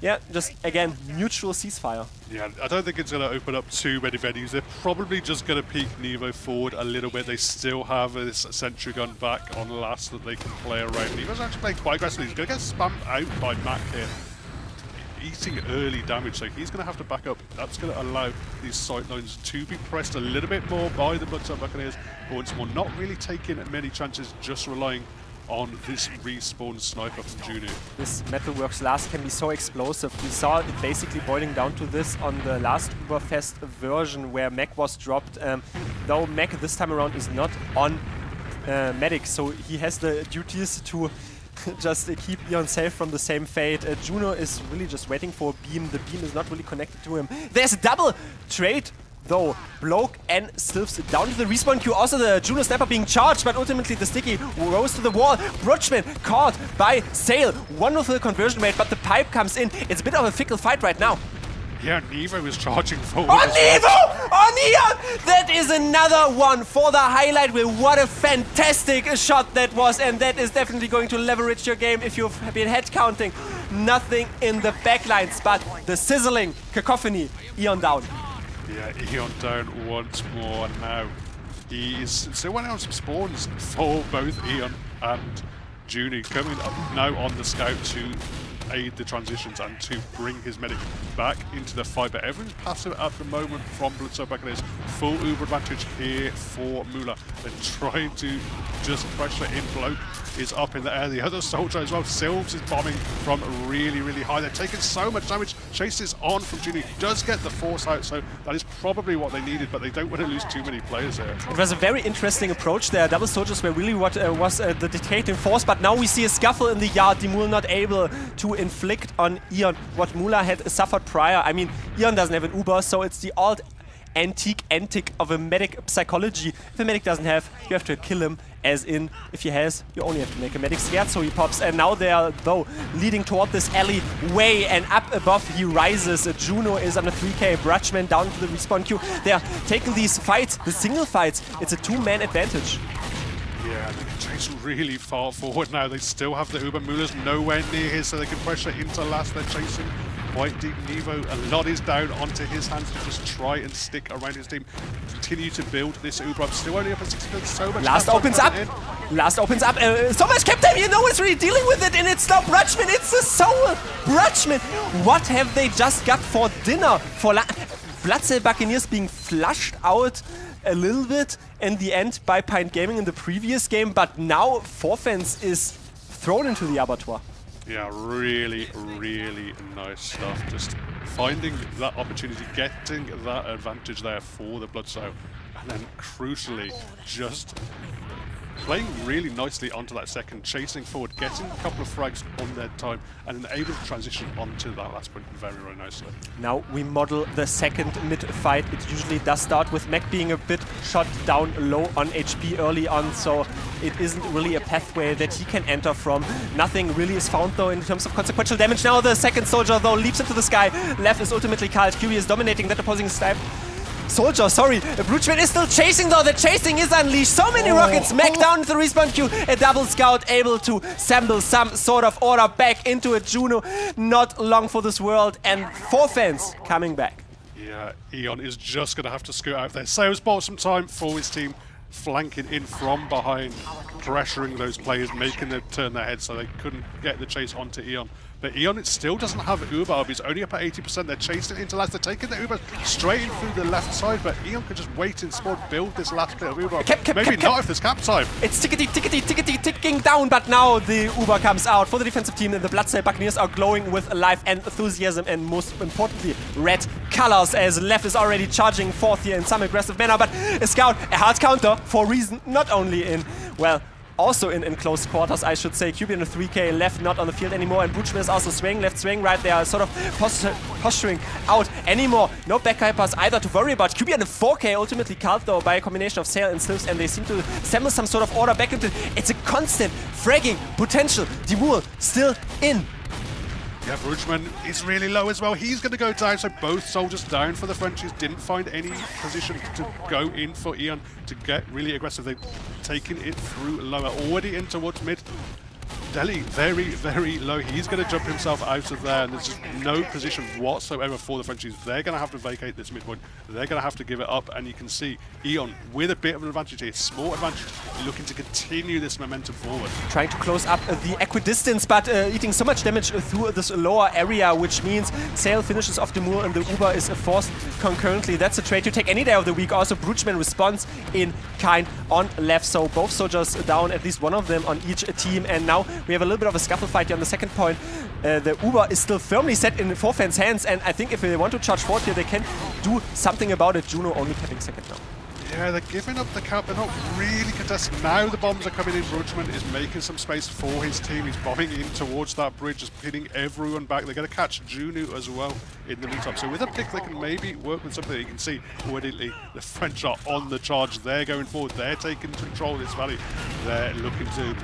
yeah, just again, mutual ceasefire. Yeah, I don't think it's going to open up too many venues. They're probably just going to peek Nevo forward a little bit. They still have this sentry gun back on last that they can play around. Nevo's actually playing quite aggressively. He's going to get spammed out by Mac here, eating early damage, so he's going to have to back up. That's going to allow these sight lines to be pressed a little bit more by the Bloodcell Buccaneers. But once more, not really taking many chances, just relying on this respawn sniper from Juno. This Metalworks last can be so explosive. We saw it basically boiling down to this on the last UBERFEST version where Mech was dropped. Though Mech this time around is not on Medic, so he has the duties to just keep Eon safe from the same fate. Juno is really just waiting for a beam. The beam is not really connected to him. There's a double trade, though. Bloke and Sylphs down to the respawn queue. Also the Juno sniper being charged, but ultimately the sticky rose to the wall. Brutchman caught by Sail. Wonderful conversion rate, but the pipe comes in. It's a bit of a fickle fight right now. Yeah, Nevo is charging forward. On Nevo! On Eon! That is another one for the highlight reel. What a fantastic shot that was, and that is definitely going to leverage your game if you've been head counting. Nothing in the backlines, but the sizzling cacophony. Eon down. Yeah, Eon down once more now. He is still running on some spawns for both Eon and Junie, coming up now on the scout to aid the transitions and to bring his medic back into the fight. But everyone's passive at the moment from Bloodcell Buccaneers. Full Uber advantage here for Mula. They're trying to just pressure in. Bloke is up in the air. The other soldier as well. Sylphs is bombing from really, really high. They're taking so much damage. Chase is on from Junie. Does get the force out, so that is probably what they needed, but they don't want to lose too many players there. It was a very interesting approach there. Double soldiers were really what was the dictating force, but now we see a scuffle in the yard. Dimul not able to inflict on Eon what Mula had suffered prior. I mean, Eon doesn't have an Uber, so it's the old antique of a medic psychology. If a medic doesn't have, you have to kill him, as in, if he has, you only have to make a medic scared, so he pops. And now they are, though, leading toward this alleyway, and up above he rises. Juno is on a 3k, Brutchman down to the respawn queue. They are taking these fights, the single fights. It's a two-man advantage. Yeah, Chase really far forward now. They still have the Uber. Mueller's nowhere near here, so they can pressure into last. They're chasing quite deep. Nevo, a lot is down onto his hands to just try and stick around his team. Continue to build this Uber up. Still only up at 60%. So much. Last opens up. Last opens up. So much cap time. You know it's really dealing with it, and it's not Brutchman. It's the soul. Brutchman. What have they just got for dinner? For Bloodcell Buccaneers being flushed out a little bit in the end by Pint Gaming in the previous game, but now Forfence is thrown into the abattoir. Yeah, really, really nice stuff. Just finding that opportunity, getting that advantage there for the Bloodcell, and then crucially just playing really nicely onto that second, chasing forward, getting a couple of frags on their time, and then able to transition onto that last point very, very nicely. Now we model the second mid fight. It usually does start with Mac being a bit shot down low on HP early on, so it isn't really a pathway that he can enter from. Nothing really is found though in terms of consequential damage. Now the second soldier though leaps into the sky. Left is ultimately called. QB is dominating that opposing snipe. Soldier, sorry. Brutchman is still chasing though. The chasing is unleashed. So many rockets. Mac down into the respawn queue. A double scout able to sample some sort of order back into a Juno. Not long for this world. And Forfence coming back. Yeah, Eon is just going to have to scoot out there. Sails bought some time for his team, flanking in from behind, pressuring those players, making them turn their heads so they couldn't get the chase onto Eon. But Eon, it still doesn't have Uber up. He's only up at 80%. They're chasing into last. They're taking the Uber straight in through the left side, but Eon can just wait in spawn, build this last bit of Uber. Maybe not if there's cap time. It's tickety ticking down, but now the Uber comes out for the defensive team, and the Bloodcell Buccaneers are glowing with life and enthusiasm, and most importantly, red colors, as Left is already charging forth here in some aggressive manner. But a scout, a hard counter for a reason, not only in, well, also in close quarters, I should say. QB in a 3K, Left not on the field anymore, and Brutchman is also swaying, Left swaying right there, sort of posturing out anymore. No back hypers either to worry about. QB in a 4K, ultimately called though by a combination of Sail and Slivs, and they seem to assemble some sort of order back into. It's a constant fragging potential. Demul still in. Yeah, Brutchman is really low as well. He's going to go down, so both soldiers down for the Frenchies. Didn't find any position to go in for Eon to get really aggressive. They've taken it through lower, already in towards mid. Deli, very, very low. He's going to jump himself out of there, and there's just no position whatsoever for the Frenchies. They're going to have to vacate this midpoint. They're going to have to give it up, and you can see Eon with a bit of an advantage here, small advantage, looking to continue this momentum forward. Trying to close up the equidistance, but eating so much damage through this lower area, which means Sail finishes off the Moor and the Uber is forced concurrently. That's a trade to take any day of the week. Also, Brutchman responds in kind on Left, so both soldiers down, at least one of them on each team, and now we have a little bit of a scuffle fight here on the second point. The Uber is still firmly set in Forfence's hands, and I think if they want to charge forward here, they can do something about it. Juno only capping second now. Yeah, they're giving up the cap. They're not really contesting. Now the bombs are coming in. Brutchman is making some space for his team. He's bombing in towards that bridge, just pinning everyone back. They're going to catch Juno as well in the meantime. So with a pick, they can maybe work with something. You can see already the French are on the charge. They're going forward. They're taking control of this valley. They're looking to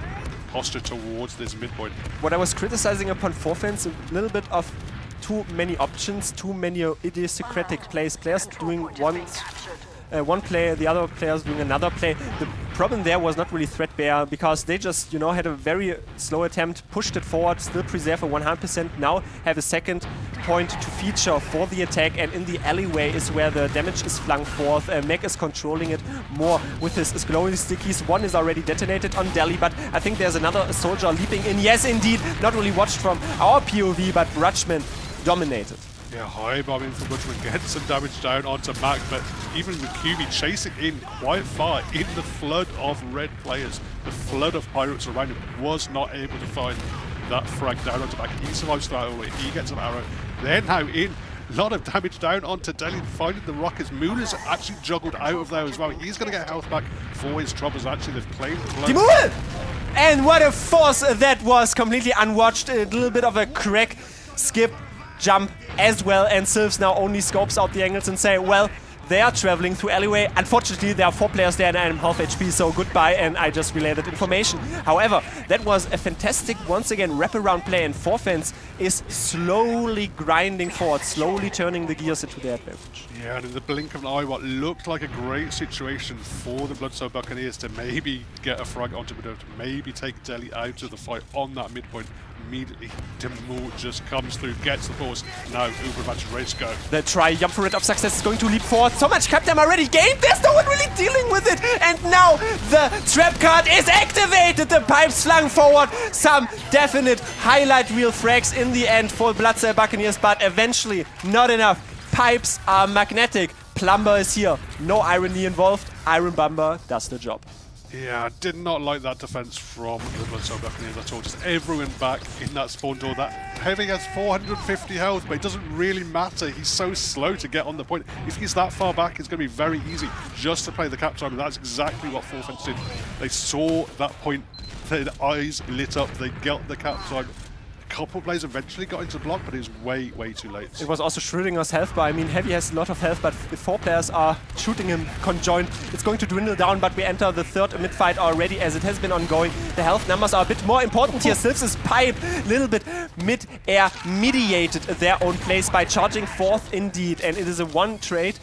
posture towards this midpoint. What I was criticizing upon Forfence, a little bit of too many options, too many idiosyncratic plays. Players doing one play, the other players doing another play. The problem there was not really threadbare, because they just, you know, had a very slow attempt, pushed it forward, still preserve a 100%, now have a second point to feature for the attack, and in the alleyway is where the damage is flung forth. Meg is controlling it more with his glowing stickies. One is already detonated on Delhi, but I think there's another soldier leaping in. Yes, indeed, not really watched from our POV, but Brutchman dominated. Yeah, high bombing for Brutchman, gets some damage down onto Mac, but even with QB chasing in quite far in the flood of red players, the flood of pirates around him, was not able to find that frag down onto Mac. He survives that away, he gets an arrow. They're now in. A lot of damage down onto Delhi, finding the rockets. Mueller's actually juggled out of there as well. He's going to get health back for his troubles. Actually, they've claimed Demul! And what a force that was, completely unwatched. A little bit of a crack, skip, jump as well, and Sylphs now only scopes out the angles and say, well, They are traveling through alleyway. Unfortunately, there are 4 players there and I'm half HP, so goodbye, and I just relayed that information. However, that was a fantastic, once again, wraparound play, and Forfence is slowly grinding forward, slowly turning the gears into their advantage. Yeah, and in the blink of an eye, what looked like a great situation for the Bloodsoul Buccaneers to maybe get a frag onto Madova, to maybe take Deli out of the fight on that midpoint. Immediately, Demul just comes through, gets the force. Now UBERFEST ready to go. The triumvirate of success is going to leap forward. So much Captain already gained. There's no one really dealing with it. And now the trap card is activated. The pipes flung forward. Some definite highlight reel frags in the end for Bloodsoul Buccaneers, but eventually not enough. Pipes are magnetic. Plumber is here. No irony involved. Iron Bomber does the job. Yeah, I did not like that defense from the Bloodsoul Buccaneers at all. Just everyone back in that spawn door. That Heavy has 450 health, but it doesn't really matter. He's so slow to get on the point. If he's that far back, it's going to be very easy just to play the cap time, and that's exactly what Forfence did. They saw that point, their eyes lit up, they got the cap time. A couple of players eventually got into block, but it was way, way too late. It was also Schrödinger's health bar. I mean, Heavy has a lot of health, but if 4 players are shooting him conjoined, it's going to dwindle down, but we enter the 3rd mid-fight already, as it has been ongoing. The health numbers are a bit more important here. Sylphs' pipe, a little bit mid-air mediated their own place by charging 4th indeed, and it is a 1 trade.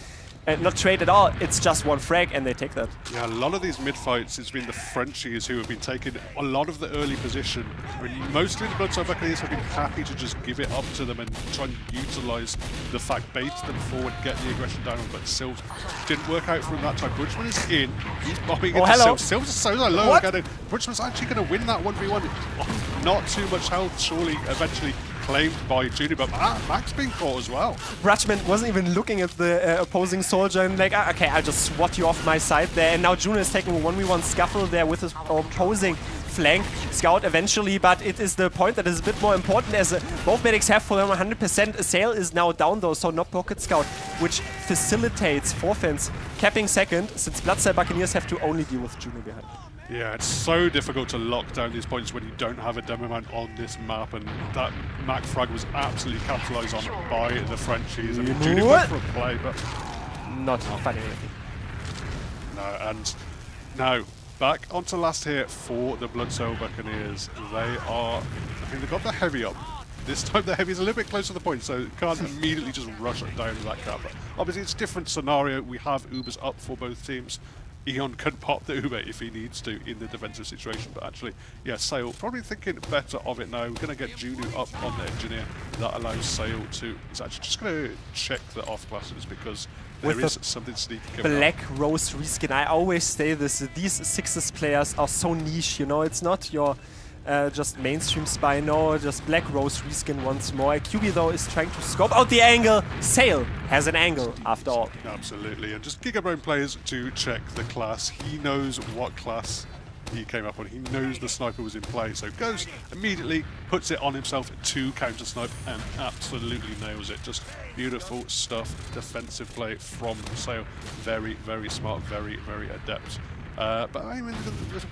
Not trade at all, it's just 1 frag, and they take that. Yeah, a lot of these mid-fights, it's been the Frenchies who have been taking a lot of the early position. I mean, mostly the Bloodsoul Buccaneers have been happy to just give it up to them and try and utilise the fact, bait them forward, get the aggression down, but Sylphs didn't work out for him that time. Bridgman is in, he's bombing into hello. Sylphs. Sylphs is so low again. Bridgman's actually going to win that 1v1. Not too much health, surely, eventually claimed by Junior, but Max being caught as well. Bratchman wasn't even looking at the opposing soldier and like, okay, I'll just swat you off my side there. And now Junior is taking a 1v1 scuffle there with his opposing flank scout eventually, but it is the point that is a bit more important as both medics have for them 100%. Sail is now down though, so not Pocket Scout, which facilitates Forfence capping 2nd, since Bloodsoul Buccaneers have to only deal with Junior behind. Yeah, it's so difficult to lock down these points when you don't have a demo man on this map, and that Mac frag was absolutely capitalised on by the Frenchies. I mean, Junior went for a play, but not finding anything. No, and now back onto last here for the Bloodsoul Buccaneers. They are, I think they've got the Heavy up. This time the Heavy's a little bit closer to the point, so can't immediately just rush it down to that cap. But obviously it's a different scenario. We have Ubers up for both teams. Eon can pop the Uber if he needs to in the defensive situation, but actually, yeah, Sail probably thinking better of it now. We're going to get Juno up on the engineer. That allows Sail to, he's actually just going to check the off classes because there is something sneaky coming Black up. Rose reskin. I always say this, these Sixes players are so niche, you know, it's not your just mainstream spy, no, just Black Rose reskin once more. QB though is trying to scope out the angle. Sail has an angle after all. Absolutely, and just Gigabrain players to check the class. He knows what class he came up on. He knows the sniper was in play, so goes immediately, puts it on himself to counter snipe and absolutely nails it. Just beautiful stuff, defensive play from Sail. Very, very smart, very, very adept. But I mean,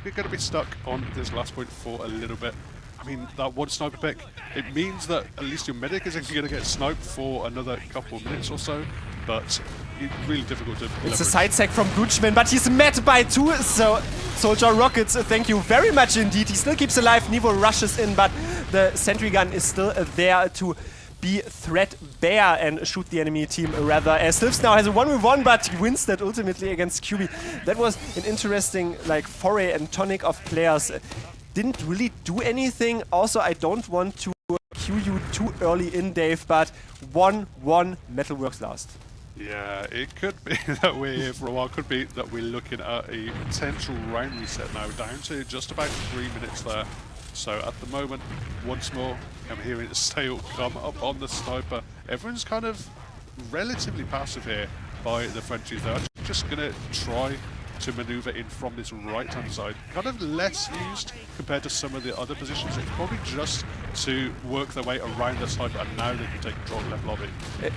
we're going to be stuck on this last point for a little bit. I mean, that 1 sniper pick, it means that at least your medic isn't going to get sniped for another couple of minutes or so, but it's really difficult to leverage. It's a side sack from Gutschman, but he's met by 2, so Soldier Rockets, thank you very much indeed. He still keeps alive, Nevo rushes in, but the sentry gun is still there to be threadbare and shoot the enemy team rather. As Sylphs now has a 1v1, but he wins that ultimately against QB. That was an interesting like foray and tonic of players. Didn't really do anything. Also, I don't want to cue you too early in, Dave, but 1-1 Metalworks last. Yeah, it could be that we're here for a while. Could be that we're looking at a potential round reset now, down to just about 3 minutes there. So at the moment, once more, I'm hearing a Sail come up on the sniper. Everyone's kind of relatively passive here by the Frenchies. They're just going to try to maneuver in from this right-hand side. Kind of less used compared to some of the other positions. It's probably just to work their way around the sniper, and now they can take control left lobby.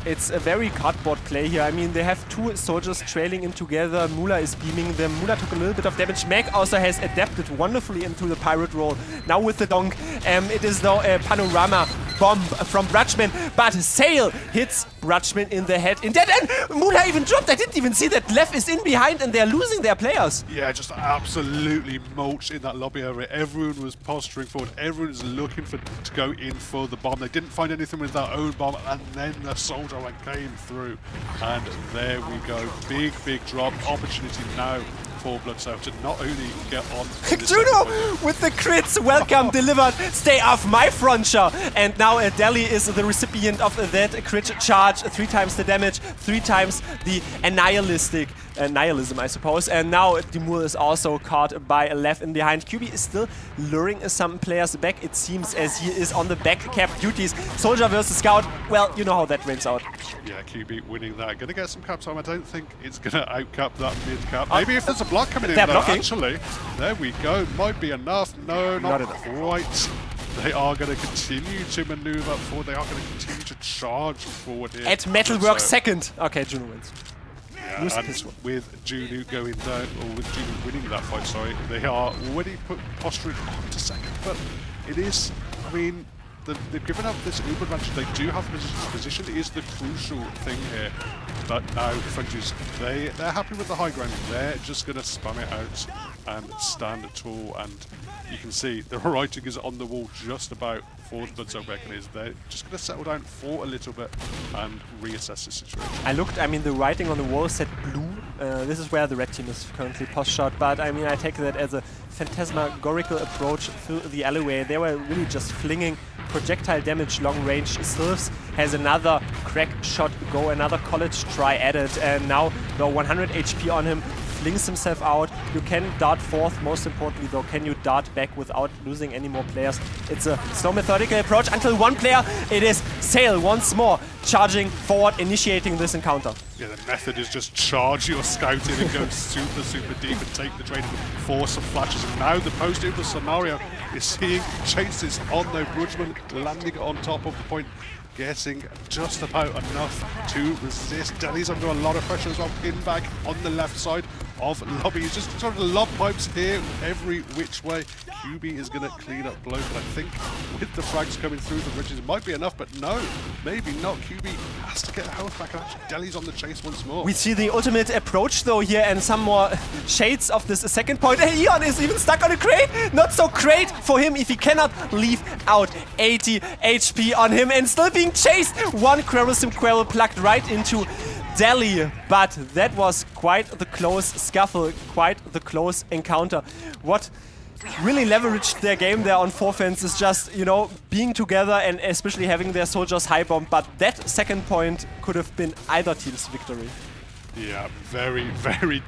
It's a very cardboard play here. I mean, they have 2 soldiers trailing in together. Mula is beaming them. Mula took a little bit of damage. Meg also has adapted wonderfully into the pirate role. Now with the donk, it is now a panorama bomb from Brutchman, but Sale hits Brutchman in the head. In that end, Mula even dropped. I didn't even see that Lev is in behind and they're losing their players. Yeah, just absolutely mulched in that lobby area. Everyone was posturing forward. Everyone was looking to go in for the bomb. They didn't find anything with their own bomb, and then the soldier one came through. And there we go. Big drop. Opportunity now for Bloodcell to not only get on. Juno with the crits, welcome, delivered, stay off my frontier. And now Delhi is the recipient of that crit charge, 3 times the damage, 3 times the nihilism, I suppose. And now Dimur is also caught by a Lev in behind. QB is still luring some players back, it seems, as he is on the back cap duties. Soldier versus Scout, well, you know how that wins out. Yeah, QB winning that. Gonna get some cap time. I don't think it's gonna outcap that mid cap. Maybe if there's a block coming in they're though, blocking. actually. There we go. Might be enough. No, not quite. They are going to continue to maneuver forward. They are going to continue to charge forward here. At Metalwork second. Okay, Juno wins. Yeah, and with Juno going down, or with Juno winning that fight, sorry, they are already posturing to second. But it is, I mean, they've given up this uber advantage. They do have position. It is the crucial thing here. But now the Frenchies, they're happy with the high ground. They're just going to spam it out and stand tall. And you can see the writing is on the wall just about for the Bloodcell Buccaneers. They're just going to settle down for a little bit and reassess the situation. I looked, I mean, the writing on the wall said blue. This is where the red team is currently post-shot. But I mean, I take that as a phantasmagorical approach through the alleyway. They were really just flinging projectile damage long range. Sylphs has another crack shot go, another college try added, and now the 100 HP on him, flings himself out. You can dart forth, most importantly though, can you dart back without losing any more players? It's a slow methodical approach until one player, it is Sale once more, charging forward, initiating this encounter. Yeah, the method is just charge your scout in and go super deep and take the trade and force some flashes. And now the post-Uber scenario is seeing chases on though. Brudgeman landing on top of the point, getting just about enough to resist. Delhi's under a lot of pressure as well. Pin back on the left side of lobby. He's just sort of lob pipes here every which way. QB is going to clean up blow, but I think with the frags coming through, the bridges might be enough, but no, maybe not. QB has to get health back, and actually Delhi's on the chase once more. We see the ultimate approach though here, and some more shades of this second point. Eon is even stuck on a crate. Not so great for him if he cannot leave out 80 HP on him and still being chased. One Quarrelsome Quarrel plugged right into Delhi, but that was quite the close scuffle, quite the close encounter. What really leveraged their game there on forefence is just, you know, being together and especially having their soldiers high bomb, but that second point could have been either team's victory. Yeah, very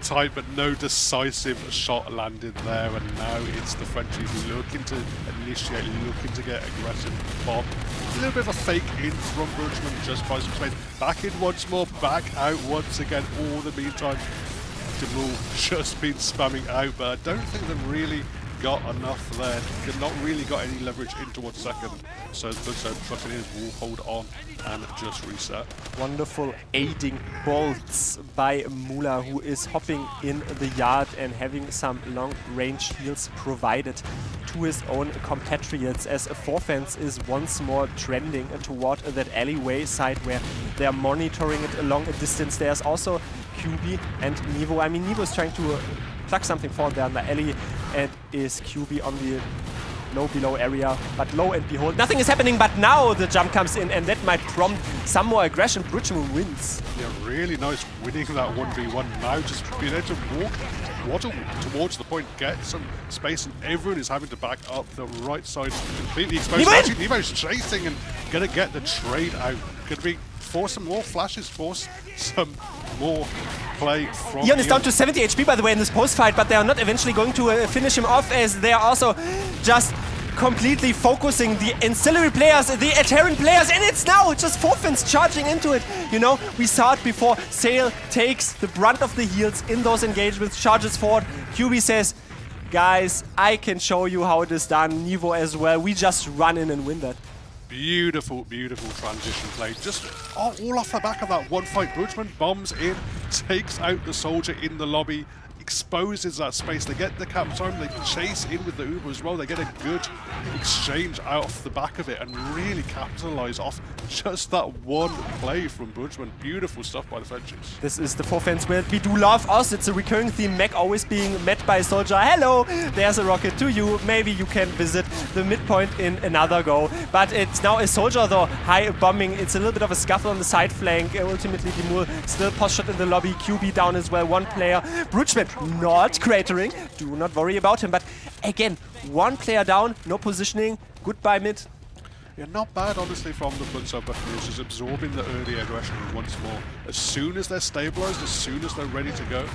tight, but no decisive shot landed there, and now it's the Frenchies looking to initiate, looking to get aggressive. Bob, a little bit of a fake in from Brudgeman, just by some space. Back in once more, back out once again. All the meantime, Demul just been spamming out, but I don't think they've really got enough there. They've not really got any leverage in towards second, so Buccaneers will hold on and just reset. Wonderful aiding bolts by Mula, who is hopping in the yard and having some long-range heals provided to his own compatriots, as Forfence is once more trending toward that alleyway side where they're monitoring it along a distance. There's also QB and Nevo. I mean, Nevo is trying to plug something forward there in the alley, and is QB on the low below area, but lo and behold, nothing is happening. But now the jump comes in, and that might prompt some more aggression. Brudgeman wins. Yeah, really nice winning that 1v1 now, just being able to waddle towards the point, get some space, and everyone is having to back up the right side, completely exposed. Actually, Nevo's chasing and gonna get the trade out. Gonna be force some more flashes, force some more play from Ion is down to 70 HP, by the way, in this post-fight, but they are not eventually going to finish him off, as they are also just completely focusing the ancillary players, the adherent players, and it's now just Forfence charging into it. You know, we saw it before. Sale takes the brunt of the heals in those engagements, charges forward. QB says, guys, I can show you how it is done. Nevo as well. We just run in and win that. Beautiful transition play. Just all off the back of that one fight. Brudgeman bombs in, takes out the soldier in the lobby. exposes that space. They get the cap time, they chase in with the Uber as well. They get a good exchange out off the back of it and really capitalize off just that one play from Budgeman. Beautiful stuff by the Frenchies. This is the 4 fans where we do love us. It's a recurring theme. Mac always being met by a soldier. Hello, there's a rocket to you. Maybe you can visit the midpoint in another go. But it's now a soldier though, high bombing. It's a little bit of a scuffle on the side flank. Ultimately, Dimul still post shot in the lobby. QB down as well. One player. Brugman not cratering. Do not worry about him. But again, one player down, no positioning. Goodbye mid. Yeah, not bad, honestly, from the Bloodcell Buccaneers, just absorbing the early aggression once more. As soon as they're stabilized, as soon as they're ready to go,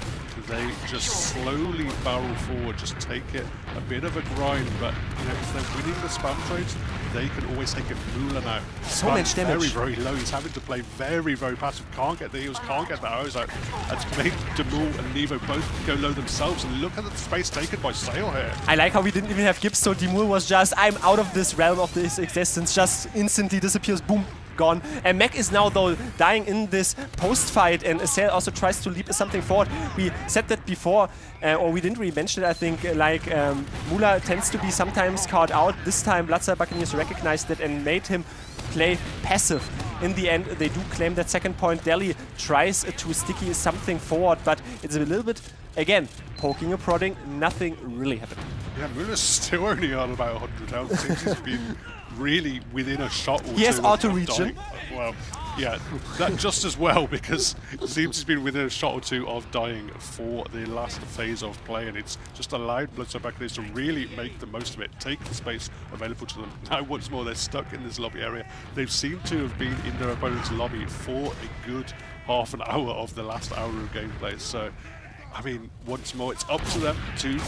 they just slowly barrel forward, just take it a bit of a grind. But you know, if they're winning the spam trades, they can always take it. Mula now, So much damage. very low. He's having to play very passive. Can't get the heals, can't get the arrows out. That's made Demul and Nevo both go low themselves. And look at the space taken by Sale here. I like how we didn't even have Gibbs, so Dimul was just, I'm out of this realm of this existence, just instantly disappears, boom, gone. And Mac is now though dying in this post-fight, and Sale also tries to leap something forward. We said that before, or we didn't really mention it, I think, like Mula tends to be sometimes caught out. This time Bloodcell Buccaneers recognized it and made him play passive. In the end, they do claim that second point. Delhi tries to sticky something forward, but it's a little bit, again, poking and prodding, nothing really happened. Yeah, Mula's still only on about 100 health. Since he's been really within a shot or two. He has of auto-regen. dying. Well, yeah, that just as well, because it seems he's been within a shot or two of dying for the last phase of play, and it's just allowed Bloodcell Buccaneers to really make the most of it, take the space available to them. Now, once more, they're stuck in this lobby area. They've seemed to have been in their opponent's lobby for a good half an hour of the last hour of gameplay, so I mean, once more, it's up to them to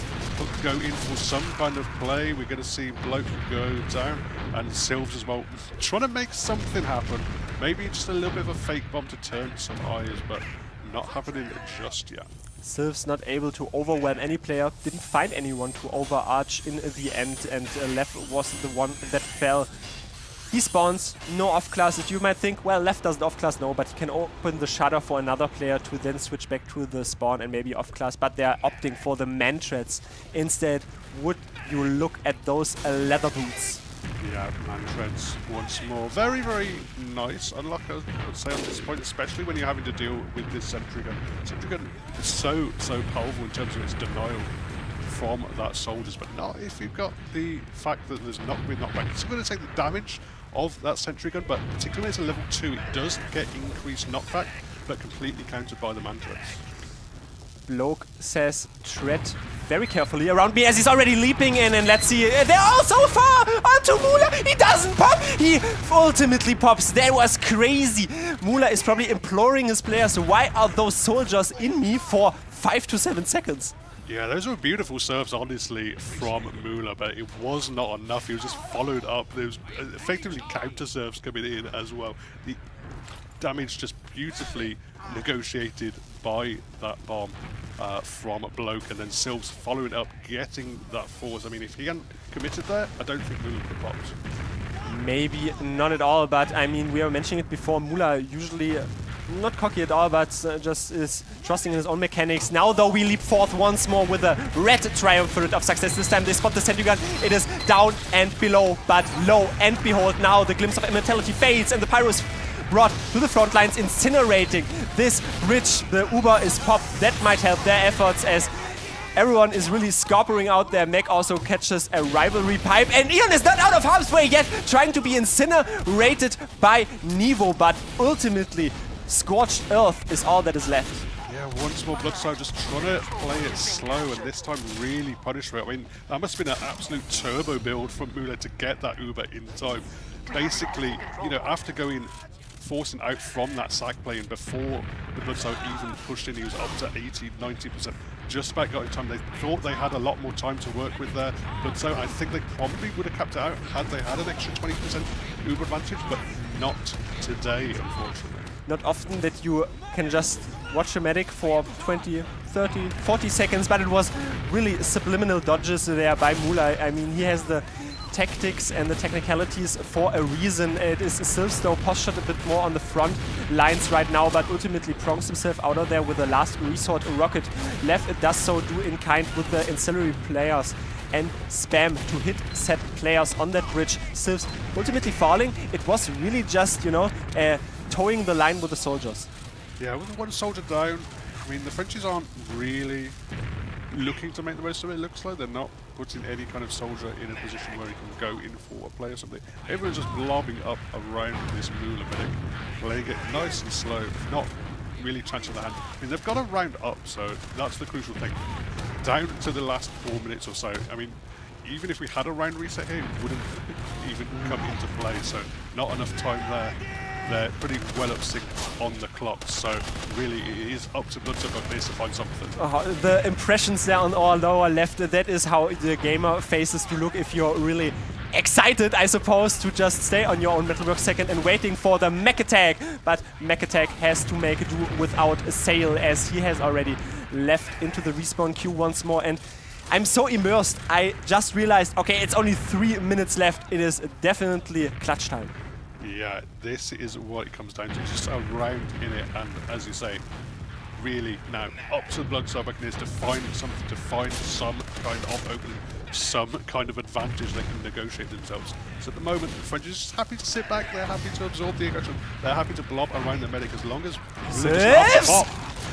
go in for some kind of play. We're going to see Bloke go down, and Sylves as well, trying to make something happen. Maybe just a little bit of a fake bomb to turn some eyes, but not happening just yet. Sylves not able to overwhelm any player, didn't find anyone to overarch in the end, and Lev was the one that fell. He spawns, no off-classes. You might think, well, Left doesn't off-class, no, but he can open the shutter for another player to then switch back to the spawn and maybe off-class, but they're opting for the man-treads. Instead, would you look at those leather boots? Yeah, man-treads once more. Very nice unlock, I would say, on this point, especially when you're having to deal with this sentry gun. Sentry gun is so powerful in terms of its denial from that soldiers, but not if you've got the fact that there's not been knockback. It's going to take the damage of that sentry gun, but particularly as a level 2, it does get increased knockback, but completely countered by the man-treads. Bloke says, tread very carefully around me as he's already leaping in, and let's see, they're all so far onto Mula. He doesn't pop, he ultimately pops. That was crazy. Mula is probably imploring his players, why are those soldiers in me for 5 to 7 seconds? Yeah, those were beautiful serves, honestly, from Mula, but it was not enough. He was just followed up. There was effectively counter serves coming in as well. The damage just beautifully negotiated by that bomb from Bloke, and then Sylves following up, getting that force. I mean, if he hadn't committed there, I don't think Mula could have popped. Maybe not at all, but I mean, we were mentioning it before, Mula usually not cocky at all, but just is trusting in his own mechanics. Now, though, we leap forth once more with a red triumvirate of success. This time they spot the sentry gun. It is down and below, but lo and behold, now the glimpse of immortality fades, and the pyro is brought to the front lines, incinerating this bridge. The Uber is popped. That might help their efforts, as everyone is really scarpering out there. Mech also catches a rivalry pipe, and Eon is not out of harm's way yet, trying to be incinerated by Nevo, but ultimately Scorched Earth is all that is left. Yeah, once more Bloodcell just trying to play it slow, and this time really punish for it. I mean, that must have been an absolute turbo build from Mula to get that Uber in time. Basically, you know, after forcing out from that sack play, and before the Bloodcell even pushed in, he was up to 80-90%. Just about got in time. They thought they had a lot more time to work with their Bloodcell. I think they probably would have kept it out had they had an extra 20% Uber advantage, but not today, unfortunately. Not often that you can just watch a medic for 20, 30, 40 seconds, but it was really subliminal dodges there by Mula. I mean, he has the tactics and the technicalities for a reason. It is Silvstow postured a bit more on the front lines right now, but ultimately prongs himself out of there with the last resort rocket left. It does so do in kind with the ancillary players and spam to hit set players on that bridge. Silvs ultimately falling. It was really just, you know, towing the line with the soldiers. Yeah, with one soldier down, I mean, the Frenchies aren't really looking to make the most of it. It looks like they're not putting any kind of soldier in a position where he can go in for a play or something. Everyone's just lobbing up around this Mula medic, playing it nice and slow, not really chancing the hand. I mean, they've got a round up, so that's the crucial thing. Down to the last 4 minutes or so. I mean, even if we had a round reset here, it wouldn't even come into play, so not enough time there. They're pretty well up sync on the clock, so really it is up to Bloodsucker Buccaneers to find something. The impressions there on our lower left, that is how the gamer faces to look if you're really excited, I suppose, to just stay on your own Metalwork second and waiting for the mech attack. But mech attack has to make do without a sail, as he has already left into the respawn queue once more. And I'm so immersed, I just realized, okay, it's only 3 minutes left. It is definitely clutch time. Yeah, this is what it comes down to, just a round in it, and as you say, really now up to the Bloodsucker Buccaneers to find something, to find some kind of opening, some kind of advantage they can negotiate themselves. So at the moment, the French are just happy to sit back, they're happy to absorb the aggression, they're happy to blob around the medic as long as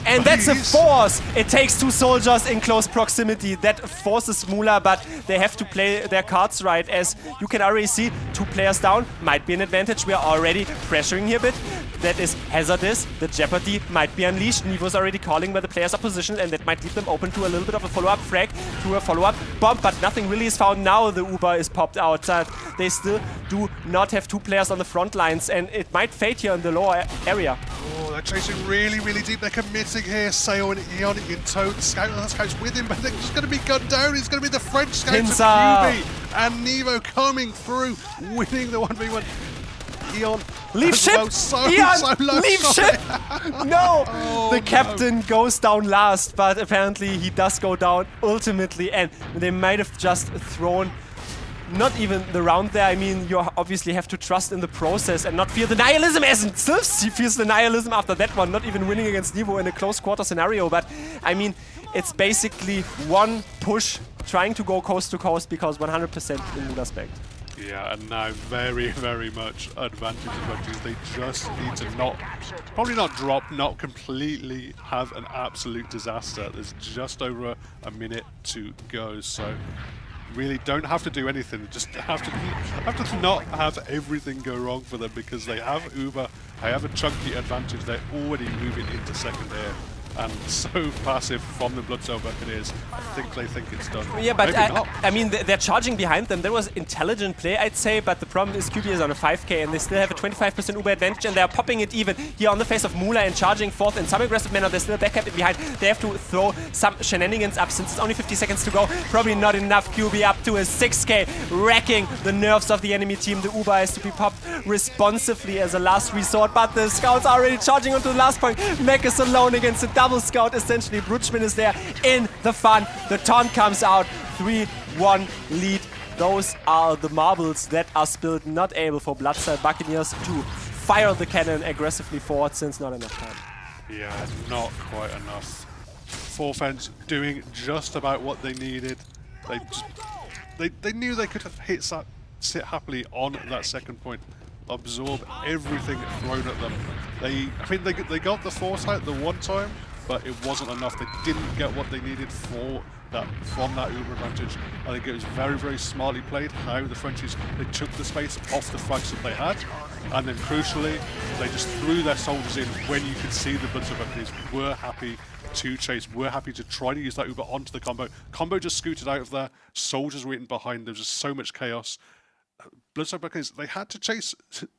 and that's a force! It takes 2 soldiers in close proximity. That forces Mula, but they have to play their cards right. As you can already see, 2 players down might be an advantage. We are already pressuring here a bit. That is hazardous. The jeopardy might be unleashed. Nivo's already calling where the players are positioned, and that might leave them open to a little bit of a follow-up frag, to a follow-up bomb, but nothing really is found. Now the Uber is popped outside. They still do not have 2 players on the front lines, and it might fade here in the lower area. Oh, they're chasing really, really deep. They're committing here. Sayo and Eon in tow. The scout's with him, but they're just going to be gunned down. It's going to be the French scouts of QB. And Nivo coming through, winning the 1v1. Eon. Leave ship! Well. Eon! Leave ship! No! Oh, the captain goes down last, but apparently he does go down ultimately, and they might have just thrown not even the round there. I mean, you obviously have to trust in the process and not fear the nihilism, as Silvs feels the nihilism after that one, not even winning against Nivo in a close quarter scenario. But I mean, it's basically one push trying to go coast to coast because 100% in Mula's back. Yeah, and now very, very much advantage. They just need to probably not drop, not completely have an absolute disaster. There's just over a minute to go, so really don't have to do anything. Just have to not have everything go wrong for them, because they have Uber, they have a chunky advantage. They're already moving into second air. And so passive from the Bloodsucker Buccaneers. I think they think it's done. Yeah, but I mean, they're charging behind them. That was intelligent play, I'd say, but the problem is QB is on a 5k and they still have a 25% Uber advantage, and they're popping it even here on the face of Mula and charging forth in some aggressive manner. They're still back in behind. They have to throw some shenanigans up since it's only 50 seconds to go. Probably not enough. QB up to a 6k, wrecking the nerves of the enemy team. The Uber is to be popped responsively as a last resort, but the scouts are already charging onto the last point. Mech is alone against a double scout, essentially. Brutschman is there in the fun. The taunt comes out. 3-1 lead. Those are the marbles that are spilled. Not able for Bloodsucker Buccaneers to fire the cannon aggressively forward since not enough time. Yeah, not quite enough. Forfence doing just about what they needed. They knew they could have sit happily on that second point, absorb everything thrown at them. They got the foresight the one time, but it wasn't enough. They didn't get what they needed from that Uber advantage. I think it was very, very smartly played how the Frenchies, they took the space off the flags that they had, and then crucially, they just threw their soldiers in when you could see the Bloodsucker Buccaneers were happy to chase, were happy to try to use that Uber onto the combo. Combo just scooted out of there, soldiers were in behind, there was just so much chaos. Bloodsucker Buccaneers, they had to chase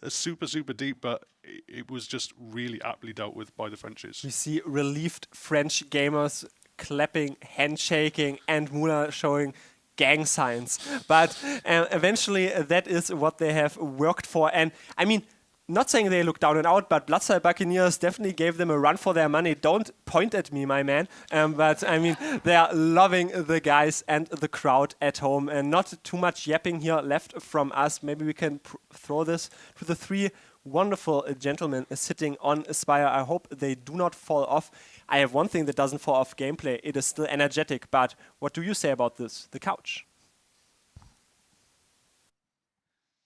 super, super deep, but it was just really aptly dealt with by the Frenchies. We see relieved French gamers clapping, handshaking, and Mula showing gang signs. But eventually that is what they have worked for. And I mean, not saying they look down and out, but Bloodstyle Buccaneers definitely gave them a run for their money. Don't point at me, my man. But I mean, they are loving the guys and the crowd at home, and not too much yapping here left from us. Maybe we can throw this to the three wonderful gentlemen sitting on Aspire. I hope they do not fall off. I have one thing that doesn't fall off gameplay. It is still energetic, but what do you say about this? The couch.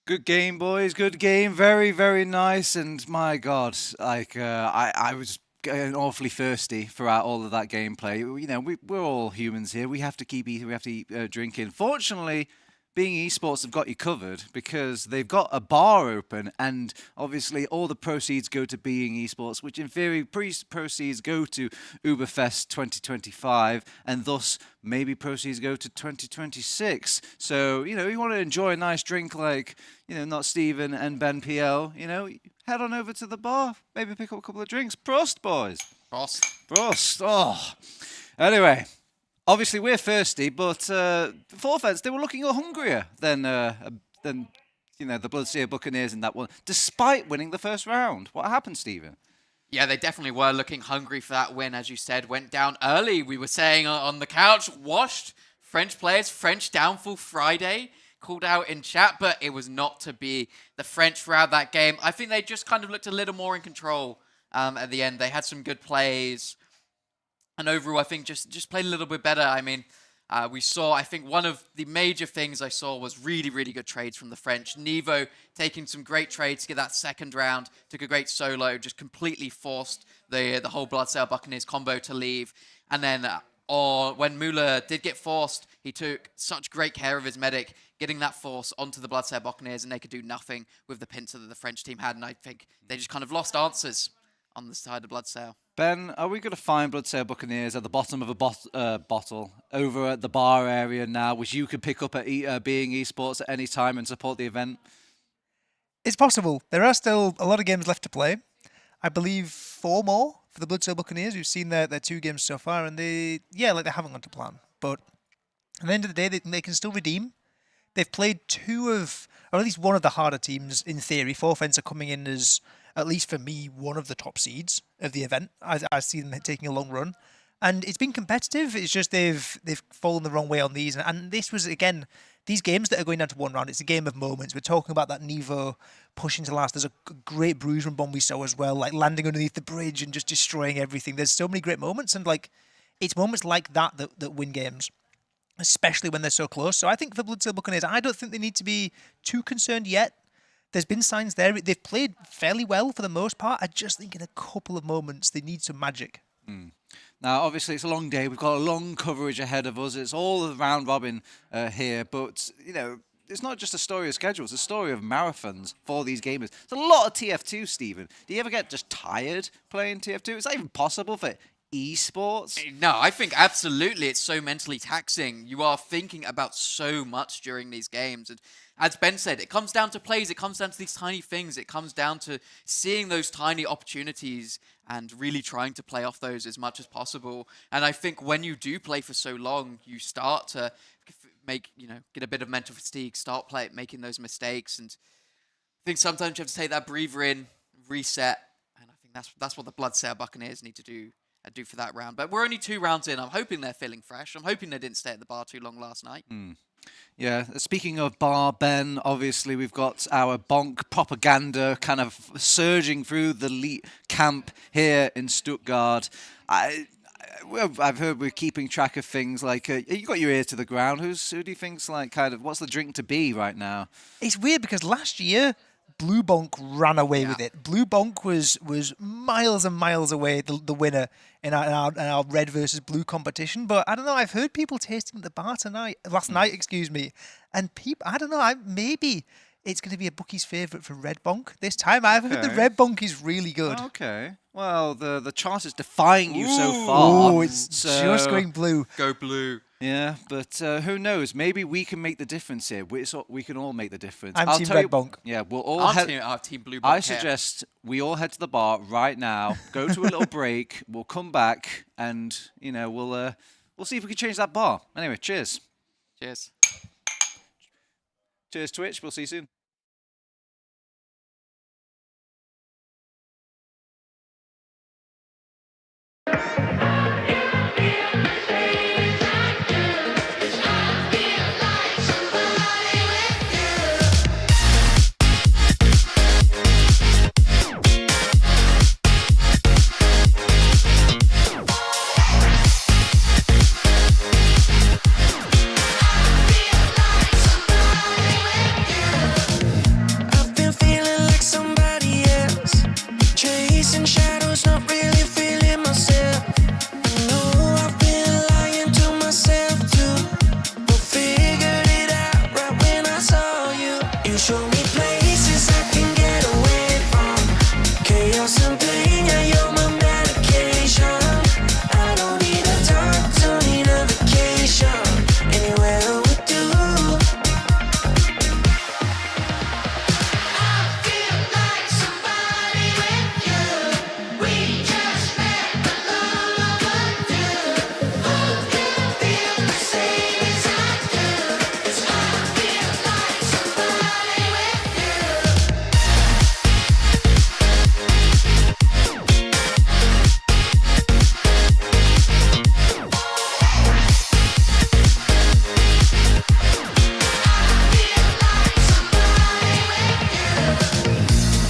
Good game, boys. Good game. Very, very nice. And my God, like I was getting awfully thirsty throughout all of that gameplay. You know, we're all humans here. We have to keep eating. We have to eat, drinking. Fortunately, being esports have got you covered because they've got a bar open, and obviously all the proceeds go to being esports, which in theory proceeds go to UBERFEST 2025, and thus maybe proceeds go to 2026. So, you know, you want to enjoy a nice drink like, you know, not Stephen and Ben PL, you know, head on over to the bar, maybe pick up a couple of drinks. Prost, boys. Prost. Prost. Oh. Anyway. Obviously, we're thirsty, but for offense, they were looking hungrier than you know, the Bloodsteel Buccaneers in that one, despite winning the first round. What happened, Stephen? Yeah, they definitely were looking hungry for that win, as you said. Went down early, we were saying on the couch. Washed French players, French downfall Friday, called out in chat, but it was not to be. The French throughout that game, I think they just kind of looked a little more in control at the end. They had some good plays. And overall, I think just played a little bit better. I mean, we saw, I think one of the major things I saw was really, really good trades from the French. Nevo taking some great trades to get that second round, took a great solo, just completely forced the whole Bloodstyle Buccaneers combo to leave. And then when Muller did get forced, he took such great care of his medic, getting that force onto the Bloodstyle Buccaneers, and they could do nothing with the pincer that the French team had. And I think they just kind of lost answers on the side of Bloodstyle. Ben, are we going to find Bloodsteel Buccaneers at the bottom of a bottle over at the bar area now, which you can pick up at Being Esports at any time and support the event? It's possible. There are still a lot of games left to play. I believe 4 more for the Bloodsteel Buccaneers. We've seen their 2 games so far, and they haven't gone to plan. But at the end of the day, they can still redeem. They've played 2 of, or at least one of the harder teams in theory. Forfence are coming in as, at least for me, one of the top seeds of the event. I see them taking a long run. And it's been competitive. It's just they've fallen the wrong way on these. And this was, again, these games that are going down to 1 round, it's a game of moments. We're talking about that Nevo pushing to last. There's a great Bruiser bomb we saw as well, like landing underneath the bridge and just destroying everything. There's so many great moments. And like, it's moments like that win games, especially when they're so close. So I think for Bloodsteel Buccaneers, I don't think they need to be too concerned yet. There's been signs there. They've played fairly well for the most part. I just think in a couple of moments they need some magic. Now, obviously, it's a long day. We've got a long coverage ahead of us. It's all round robin here. But, you know, it's not just a story of schedules. It's a story of marathons for these gamers. It's a lot of TF2, Stephen. Do you ever get just tired playing TF2? Is that even possible for esports? No, I think absolutely it's so mentally taxing. You are thinking about so much during these games. And as Ben said, it comes down to plays. It comes down to these tiny things. It comes down to seeing those tiny opportunities and really trying to play off those as much as possible. And I think when you do play for so long, you start to get a bit of mental fatigue, start making those mistakes. And I think sometimes you have to take that breather in, reset. And I think that's what the Bloodsteel Buccaneers need to do for that round. But we're only 2 rounds in. I'm hoping they're feeling fresh. I'm hoping they didn't stay at the bar too long last night. Yeah, speaking of bar, Ben, obviously we've got our bonk propaganda kind of surging through the elite camp here in Stuttgart. I've heard we're keeping track of things like, you got your ear to the ground. Who do you think's like kind of, what's the drink to be right now? It's weird because last year, Blue Bonk ran away with it. Blue Bonk was miles and miles away, the winner in our red versus blue competition. But I don't know, I've heard people tasting at the bar last night, and I don't know, maybe it's going to be a bookie's favourite for Red Bonk this time. I've heard the Red Bonk is really good. Okay. Well, the chart is defying you so far. Oh, it's just going blue. Go blue. Yeah, but who knows? Maybe we can make the difference here. We can all make the difference. I'm Team Red Bonk. Yeah, we'll all Team Blue Bonk. I suggest we all head to the bar right now, go to a little break, we'll come back, and we'll see if we can change that bar. Anyway, cheers. Cheers. Cheers, Twitch. We'll see you soon. I've been feeling like somebody else, chasing shadows, not really feeling myself. I know I've been lying to myself too, but figured it out right when I saw you. You show me places I can get away from chaos and pain. Yeah, you're my medication. I don't need a doctor, need a vacation. Anywhere with you.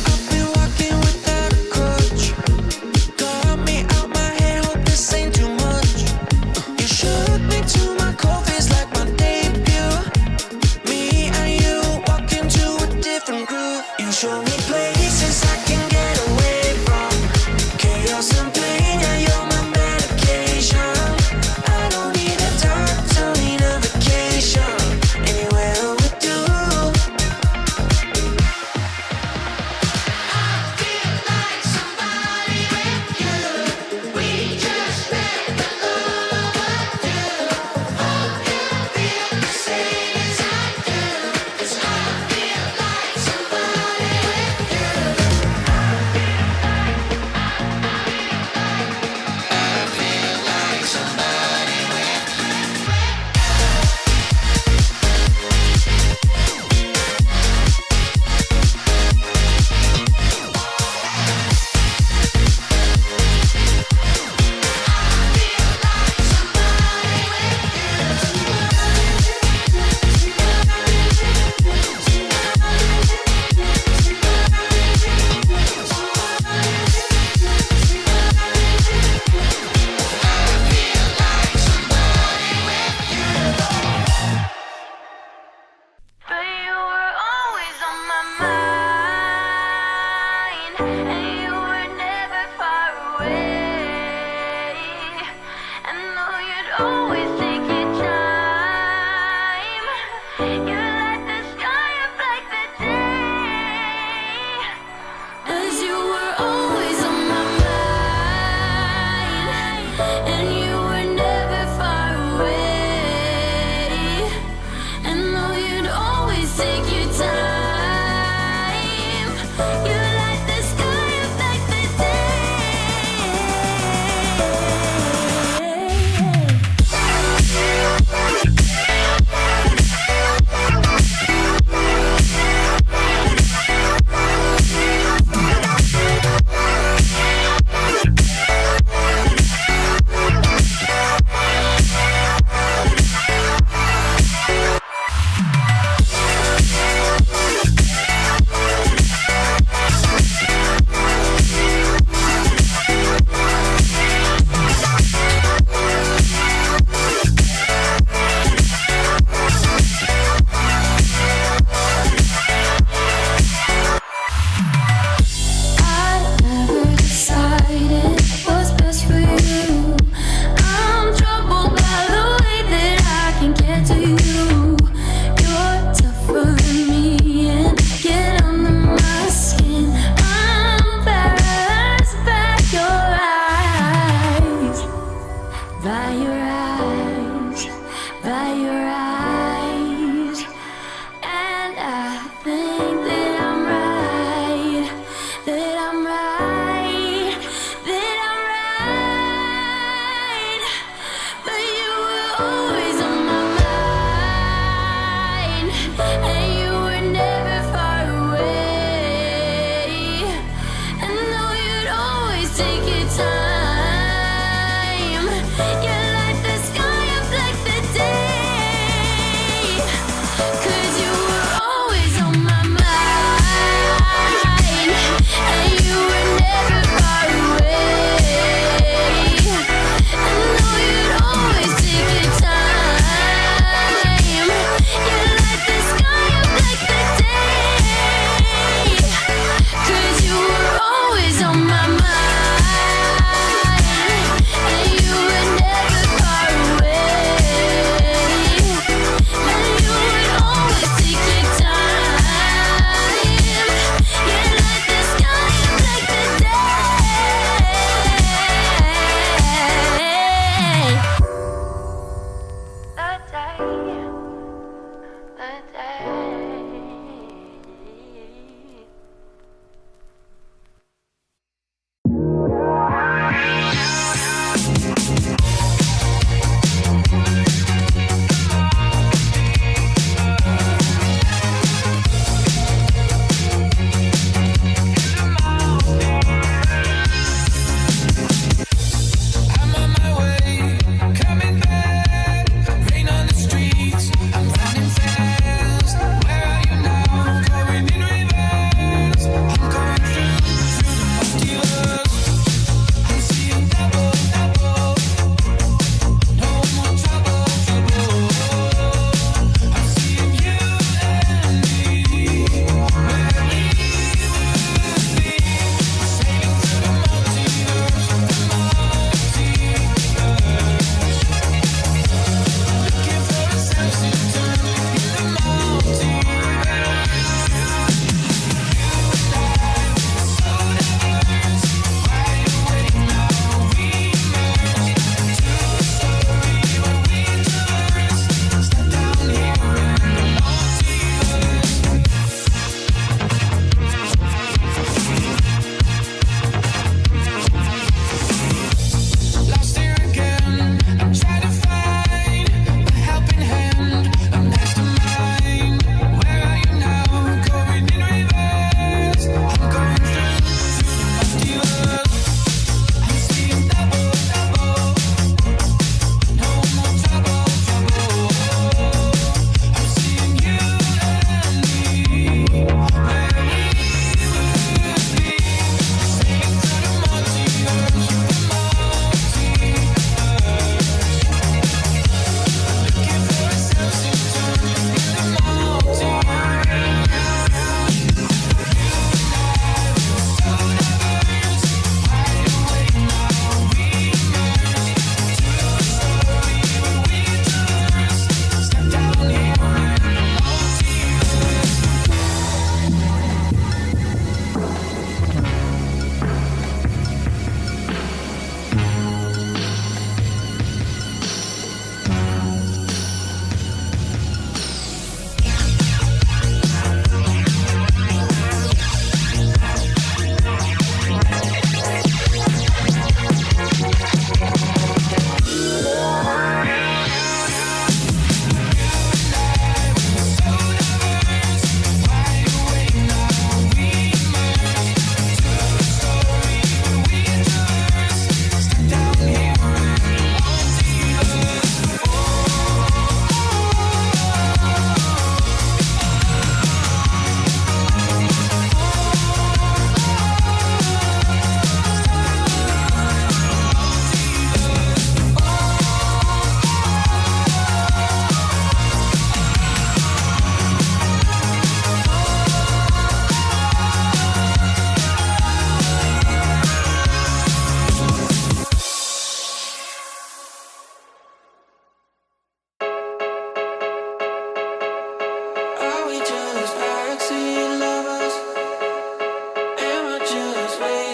I've been walking without a crutch. Got me out my head, hope this ain't too much. You shook me to my core, feels like my debut. Me and you walk into a different groove. You show me places I can get away from chaos and pain. Yeah, you're my medication. I don't need a doctor, need a vacation. Anywhere with you.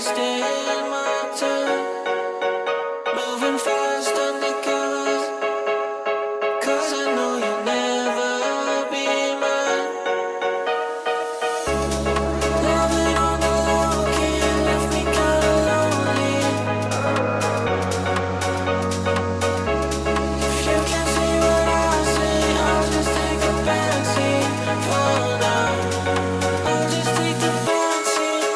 wasting my time, moving fast undercover, 'cause I know you'll never be mine. Loving on the low key left me kinda lonely. If you can see what I see, I'll just take a backseat for now. I'll just take the backseat.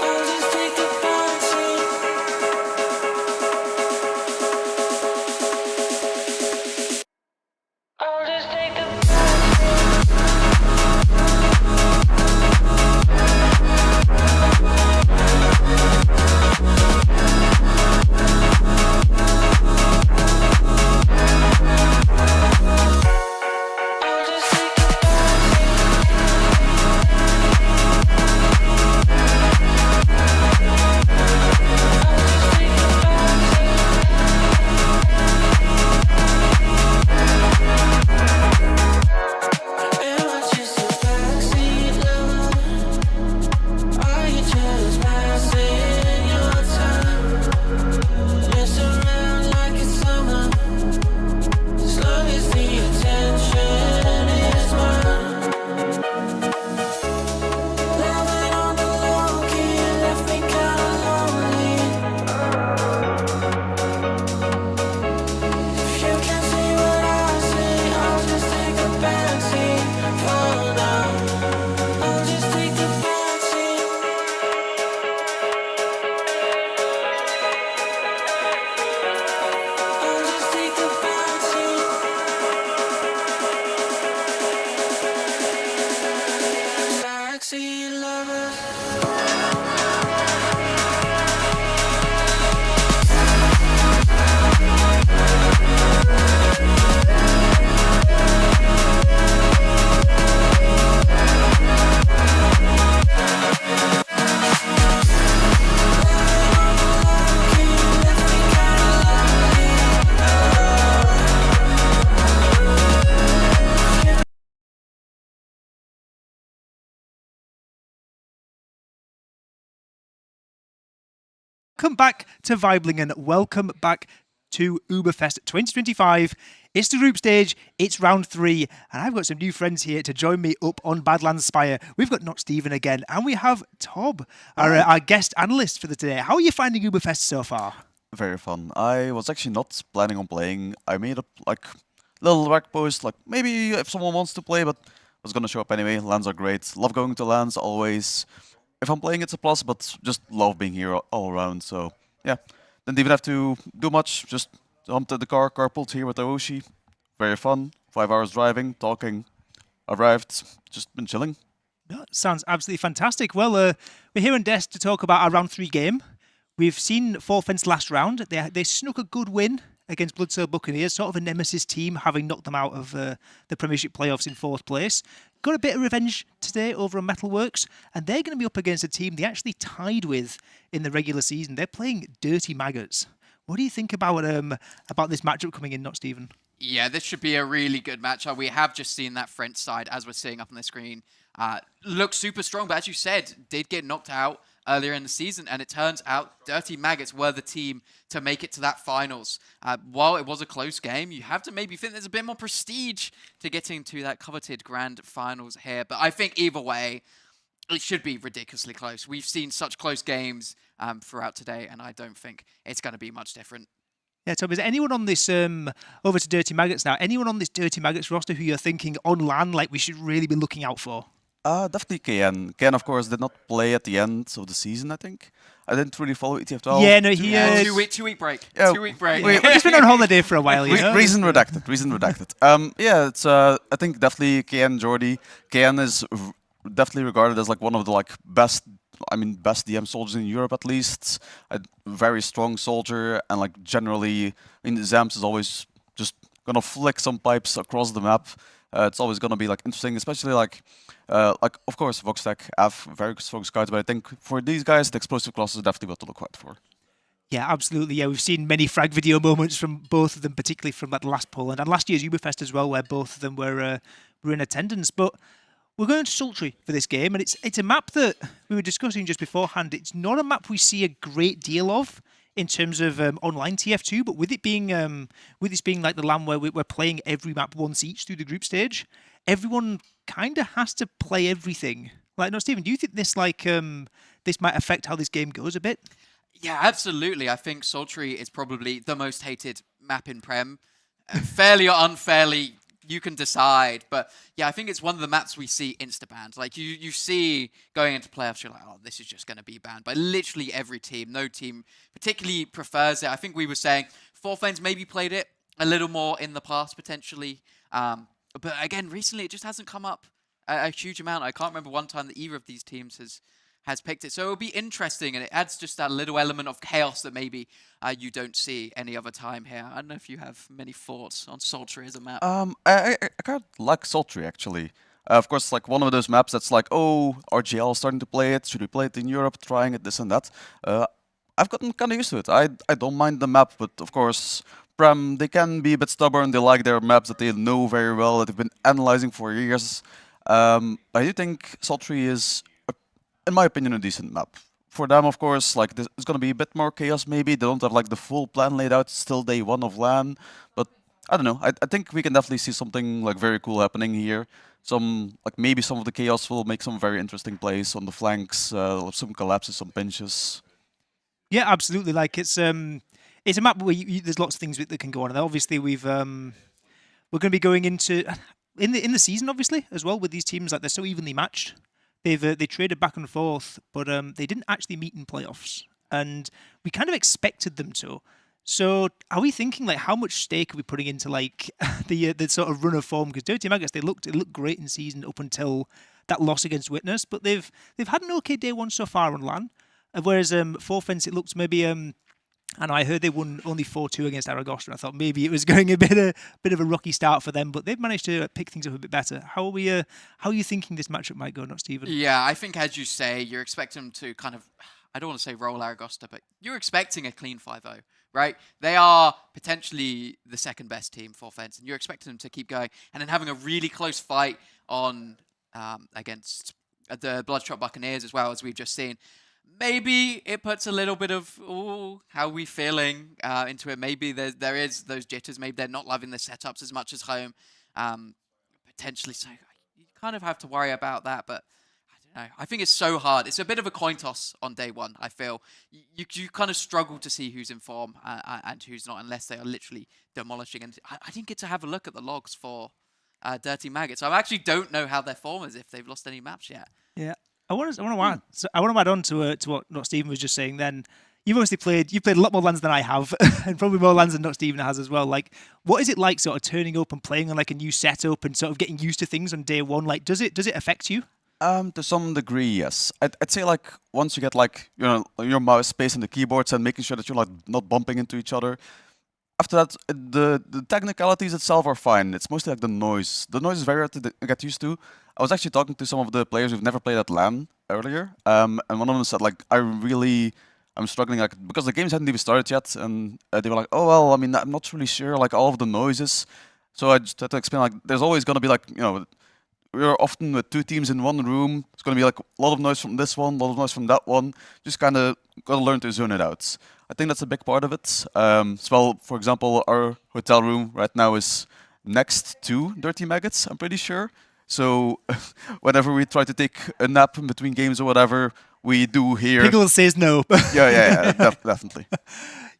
I'll just take the backseat. I'll just take the backseat. I'll just take the backseat. I'll just take the backseat. Am I just a backseat lover? Are you just passing your time? Mess around like it's summer, as long as the attention is mine. Loving on the low key left me kinda lonely. If you can see what I see, I'll just take a backseat for now. I'll just take the backseat. I'll just take the backseat. Backseat lovers. Welcome back to Vibelingen. Welcome back to UBERFEST 2025. It's the group stage, it's round 3, and I've got some new friends here to join me up on Badlands Spire. We've got Not Stephen again, and we have Tob, our guest analyst for the today. How are you finding UBERFEST so far? Very fun. I was actually not planning on playing. I made up like little rec post, like maybe if someone wants to play, but I was gonna show up anyway. LANs are great. Love going to LANs always. If I'm playing, it's a plus, but just love being here all around. So yeah, didn't even have to do much. Just jumped in the car, carpooled here with Aoshi. Very fun. 5 hours driving, talking. Arrived. Just been chilling. That sounds absolutely fantastic. Well, we're here on Desk to talk about our round 3 game. We've seen Forfence last round. They snuck a good win against Bloodsail Buccaneers, sort of a nemesis team, having knocked them out of the Premiership playoffs in 4th place. Got a bit of revenge today over on Metalworks, and they're going to be up against a team they actually tied with in the regular season. They're playing Dirty Maggots. What do you think about this matchup coming in, Not Stephen? Yeah, this should be a really good matchup. We have just seen that French side, as we're seeing up on the screen, look super strong, but as you said, did get knocked out earlier in the season, and it turns out Dirty Maggots were the team to make it to that finals. While it was a close game, you have to maybe think there's a bit more prestige to getting to that coveted grand finals here. But I think either way, it should be ridiculously close. We've seen such close games throughout today, and I don't think it's going to be much different. Yeah, Tom, is there anyone on this, over to Dirty Maggots now, anyone on this Dirty Maggots roster who you're thinking on LAN, like we should really be looking out for? Definitely KN. KN, of course, did not play at the end of the season, I think. I didn't really follow ETF12. Yeah, no, he is. 2-week break. Yeah, 2-week break. We've just been on holiday for a while, you know? Reason redacted. Yeah, it's I think definitely KN Jordy. KN is definitely regarded as like one of the best DM soldiers in Europe at least. A very strong soldier, and like generally, Zams is always just gonna flick some pipes across the map. It's always gonna be like interesting, especially like of course Voxtech have very strong scouts, but I think for these guys the explosive class is definitely what to look out for. Yeah, absolutely. Yeah, we've seen many frag video moments from both of them, particularly from that last Poland and last year's UBERFEST as well, where both of them were were in attendance. But we're going to Sultry for this game, and it's a map that we were discussing just beforehand. It's not a map we see a great deal of in terms of online TF2, but with it being like the LAN where we're playing every map once each through the group stage, everyone kind of has to play everything. Like, no, Stephen, do you think this this might affect how this game goes a bit? Yeah, absolutely. I think Sultry is probably the most hated map in Prem. Fairly or unfairly, you can decide. But yeah, I think it's one of the maps we see insta-banned. Like, you see going into playoffs, you're like, oh, this is just going to be banned by literally every team. No team particularly prefers it. I think we were saying Forfens maybe played it a little more in the past, potentially. But again, recently it just hasn't come up a huge amount. I can't remember one time that either of these teams has picked it. So it'll be interesting, and it adds just that little element of chaos that maybe you don't see any other time here. I don't know if you have many thoughts on Sultry as a map. I kind of like Sultry, actually. Of course, like one of those maps that's like, oh, RGL is starting to play it. Should we play it in Europe? Trying it, this and that. I've gotten kind of used to it. I don't mind the map, but of course, Prem, they can be a bit stubborn. They like their maps that they know very well, that they've been analyzing for years. I do think Sultry is, in my opinion, a decent map. For them, of course, like it's going to be a bit more chaos maybe. They don't have like the full plan laid out, it's still day one of LAN. But I don't know, I think we can definitely see something like very cool happening here. Maybe some of the chaos will make some very interesting plays on the flanks, some collapses, some pinches. Yeah, absolutely. Like it's a map where there's lots of things that can go on, and obviously we're going to be going into in the season obviously as well with these teams. Like they're so evenly matched. They traded back and forth, but they didn't actually meet in playoffs, and we kind of expected them to. So are we thinking like how much stake are we putting into like the sort of run of form? Because Dirty Maggots, it looked great in season up until that loss against Witness, but they've had an okay day one so far on LAN. Whereas Forfens, it looked maybe I heard they won only 4-2 against Aragosta, and I thought maybe it was going a bit of a rocky start for them, but they've managed to pick things up a bit better. How are you thinking this matchup might go, not Stephen? Yeah, I think as you say, you're expecting them to kind of, I don't want to say roll Aragosta, but you're expecting a clean 5-0, right? They are potentially the second best team for Forfens, and you're expecting them to keep going, and then having a really close fight on against the Bloodshot Buccaneers as well, as we've just seen. Maybe it puts a little bit of, ooh, how are we feeling into it. Maybe there is those jitters. Maybe they're not loving the setups as much as home. Potentially, so you kind of have to worry about that. But I don't know. I think it's so hard. It's a bit of a coin toss on day one, I feel. You kind of struggle to see who's in form and who's not, unless they are literally demolishing. And I didn't get to have a look at the logs for Dirty Maggots. I actually don't know how their form is, if they've lost any maps yet. Yeah. I want to add on to what Stephen was just saying. Then you've played a lot more LANs than I have, and probably more LANs than not Stephen has as well. Like, what is it like, sort of turning up and playing on like a new setup and sort of getting used to things on day one? Like, does it affect you? To some degree, yes. I'd say like once you get like your mouse space and the keyboards and making sure that you're like not bumping into each other. After that, the technicalities itself are fine. It's mostly like the noise. The noise is very hard to get used to. I was actually talking to some of the players who've never played at LAN earlier, and one of them said like, I'm struggling like because the games hadn't even started yet, and they were like, oh well, I mean, I'm not really sure like all of the noises. So I just had to explain like, there's always gonna be like we're often with two teams in one room. It's gonna be like a lot of noise from this one, a lot of noise from that one. Just kind of gotta learn to zone it out. I think that's a big part of it. As well, for example, our hotel room right now is next to Dirty Maggots, I'm pretty sure. So whenever we try to take a nap in between games or whatever, we do hear. Pickle says no. yeah, definitely.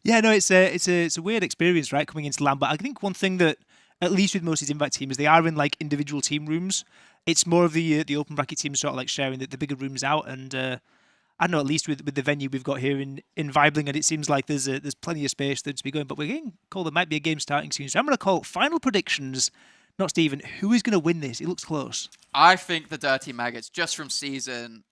Yeah, no, it's a weird experience, right, coming into LAN. But I think one thing that, at least with most of these invite teams, they are in like individual team rooms. It's more of the open bracket teams sort of like sharing the bigger rooms out, and I don't know, at least with the venue we've got here in Vibling, and it seems like there's plenty of space there to be going. But we're getting called there might be a game starting soon, so I'm going to call final predictions. Not Stephen. Who is going to win this? It looks close. I think the Dirty Maggots, just from season,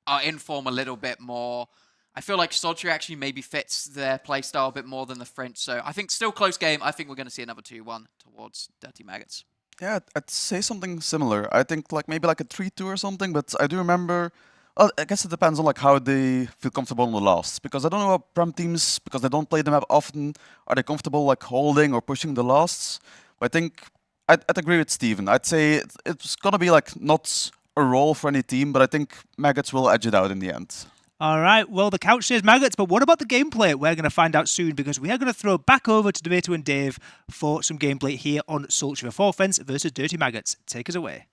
are in form a little bit more. I feel like Sultry actually maybe fits their playstyle a bit more than the French. So I think still close game. I think we're going to see another 2-1 towards Dirty Maggots. Yeah, I'd say something similar. I think like maybe like a 3-2 or something. But I do remember. Well, I guess it depends on like how they feel comfortable on the lasts. Because I don't know about Prem teams, because they don't play the map often. Are they comfortable like holding or pushing the lasts? But I think I'd agree with Steven. I'd say it's gonna be like not a roll for any team, but I think Maggots will edge it out in the end. All right, well, the couch says Maggots, but what about the gameplay? We're going to find out soon because we are going to throw back over to Debato and Dave for some gameplay here on Sultry for Fence versus Dirty Maggots. Take us away.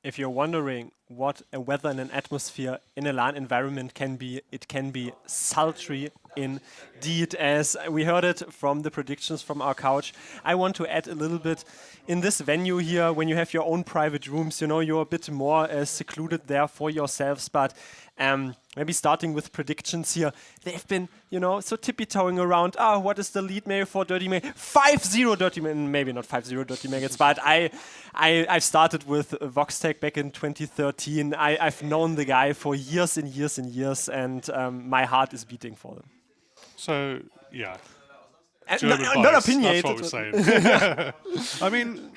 If you're wondering what a weather and an atmosphere in a LAN environment can be, it can be sultry indeed, as we heard it from the predictions from our couch. I want to add a little bit in this venue here, when you have your own private rooms, you know, you're a bit more secluded there for yourselves, but maybe starting with predictions here. They've been, you know, so tippy-toeing around, what is the lead maybe for Dirty Maggots? 5-0 Dirty Maggots, maybe not 5-0 Dirty Maggots, but I've started with Voxtech back in 2013. I've known the guy for years and years and years, and my heart is beating for them. So, yeah. Not opinionated. That's what we're saying. I mean,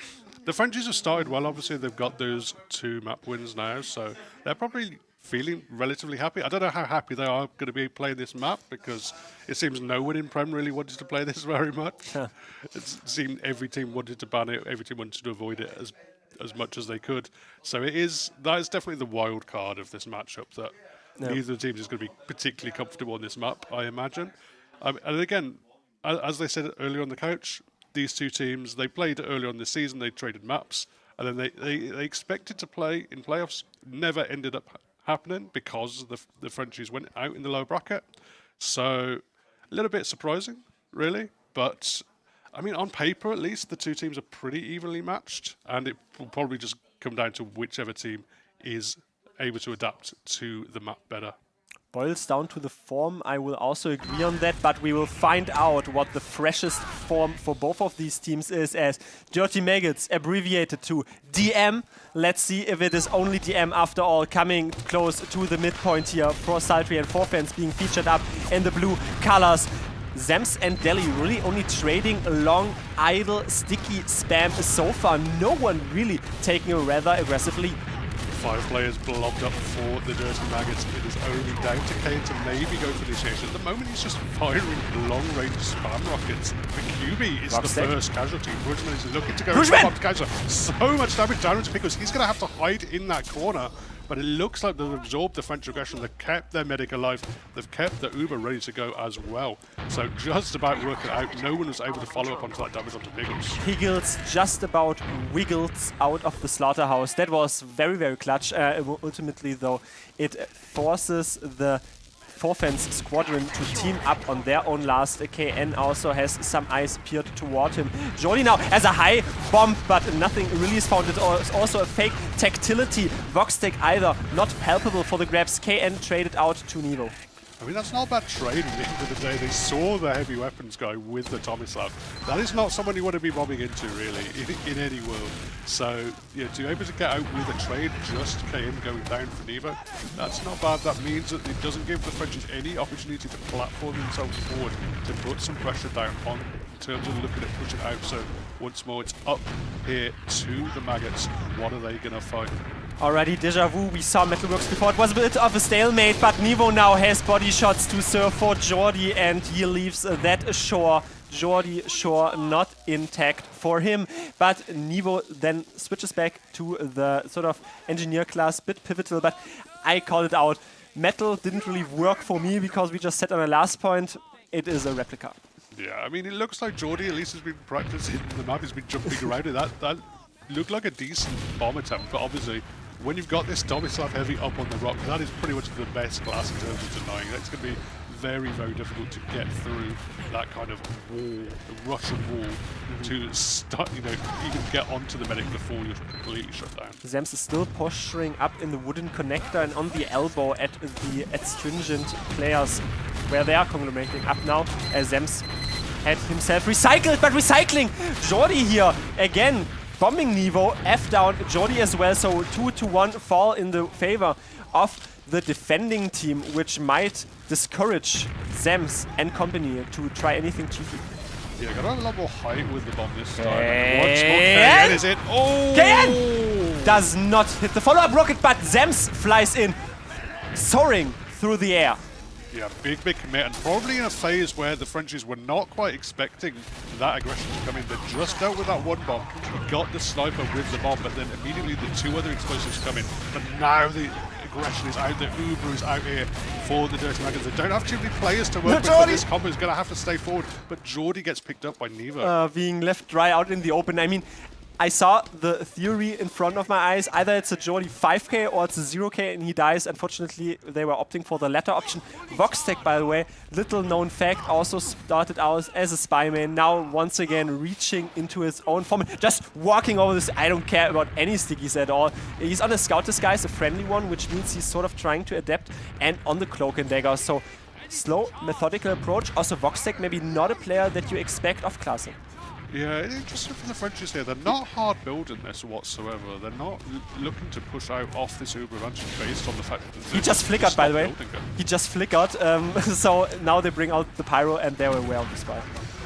the Frenchies have started well. Obviously, they've got those 2 map wins now, so they're probably feeling relatively happy. I don't know how happy they are going to be playing this map, because it seems no one in Prem really wanted to play this very much. It seemed every team wanted to ban it, every team wanted to avoid it as much as they could. So that is definitely the wild card of this matchup, that neither team is going to be particularly comfortable on this map, I imagine. And again, as they said earlier on the couch, these 2 teams, they played earlier on this season, they traded maps, and then they expected to play in playoffs, never ended up happening because the Frenchies went out in the low bracket. So a little bit surprising, really. But I mean, on paper at least, the 2 teams are pretty evenly matched, and it will probably just come down to whichever team is able to adapt to the map better. Boils down to the form, I will also agree on that, but we will find out what the freshest form for both of these teams is, as Dirty Maggots abbreviated to DM. Let's see if it is only DM after all, coming close to the midpoint here for Sultry and Fence being featured up in the blue colors. Zems and Deli really only trading long, idle, sticky spam so far. No one really taking a rather aggressively. 5 players blobbed up for the Dirty Maggots. It is only down to Kane to maybe go for initiation. At the moment, he's just firing long-range spam rockets. But QB is the first casualty. Brugman is looking to go for casualty. So much damage down to Pickles. He's going to have to hide in that corner. But it looks like they've absorbed the French aggression. They've kept their medic alive. They've kept the Uber ready to go as well. So just about working out. No one was able to follow up onto that damage onto Pickles. Pickles just about wiggles out of the slaughterhouse. That was very, very clutch. Ultimately, though, it forces the Fence squadron to team up on their own last. KN also has some eyes peered toward him. Jordi now has a high bomb, but nothing really is found. It's also a fake tactility. Voxtech either not palpable for the grabs. KN traded out to Nevo. I mean, that's not a bad trade at the end of the day. They saw the heavy weapons guy with the Tomislav. That is not someone you want to be bombing into, really, in any world. So, yeah, to be able to get out with a trade, just KN going down for Nevo, that's not bad. That means that it doesn't give the Frenchies any opportunity to platform themselves forward, to put some pressure down on in terms of looking at pushing out. So, once more, it's up here to the Maggots. What are they going to fight? Already deja vu, we saw Metalworks before. It was a bit of a stalemate, but Nevo now has body shots to serve for Jordi, and he leaves that shore. Jordi shore not intact for him, but Nevo then switches back to the sort of engineer class, bit pivotal, but I called it out. Metal didn't really work for me because we just set on a last point. It is a replica. Yeah, I mean, it looks like Jordi at least has been practicing the map. He's been jumping around it. That looked like a decent bomb attempt, but obviously when you've got this Tomislav heavy up on the rock, that is pretty much the best class in terms of denying. That's going to be very, very difficult to get through that kind of wall, the Russian wall, to start, you know, even get onto the medic before you're completely shut down. Zems is still posturing up in the wooden connector and on the elbow at the astringent players, where they are conglomerating up now, as Zems had himself recycled, but recycling! Jordi here, again, bombing Nevo, F down, Jordi as well, so 2-1 fall in the favor of the defending team, which might discourage Zems and company to try anything cheeky. Yeah, got a lot more height with the bomb this time. Once more, KN is in. Oh! KN does not hit the follow-up rocket, but Zems flies in, soaring through the air. Yeah, big commit, and probably in a phase where the Frenchies were not quite expecting that aggression to come in. They just dealt with that one bomb. He got the sniper with the bomb, but then immediately the two other explosives come in. But now the aggression is out there. Uber is out here for the Dirty Maggots. They don't have too many players to work with, but this combo is going to have to stay forward. But Jordy gets picked up by Neva. Being left dry out in the open. I mean, I saw the theory in front of my eyes. Either it's a Jordy 5k or it's a 0k and he dies. Unfortunately, they were opting for the latter option. Voxtech, by the way, little known fact, also started out as a spy main. Now, once again, reaching into his own form. Just walking over this. I don't care about any stickies at all. He's on a scout disguise, a friendly one, which means he's sort of trying to adapt. And on the cloak and dagger. So, slow, methodical approach. Also, Voxtech, maybe not a player that you expect of Classic. Yeah, just for the Frenchies here, they're not hard building this whatsoever. They're not looking to push out off this Uber advantage based on the fact that he just flickered, by the way. He just flickered, so now they bring out the pyro and they're aware of the spy.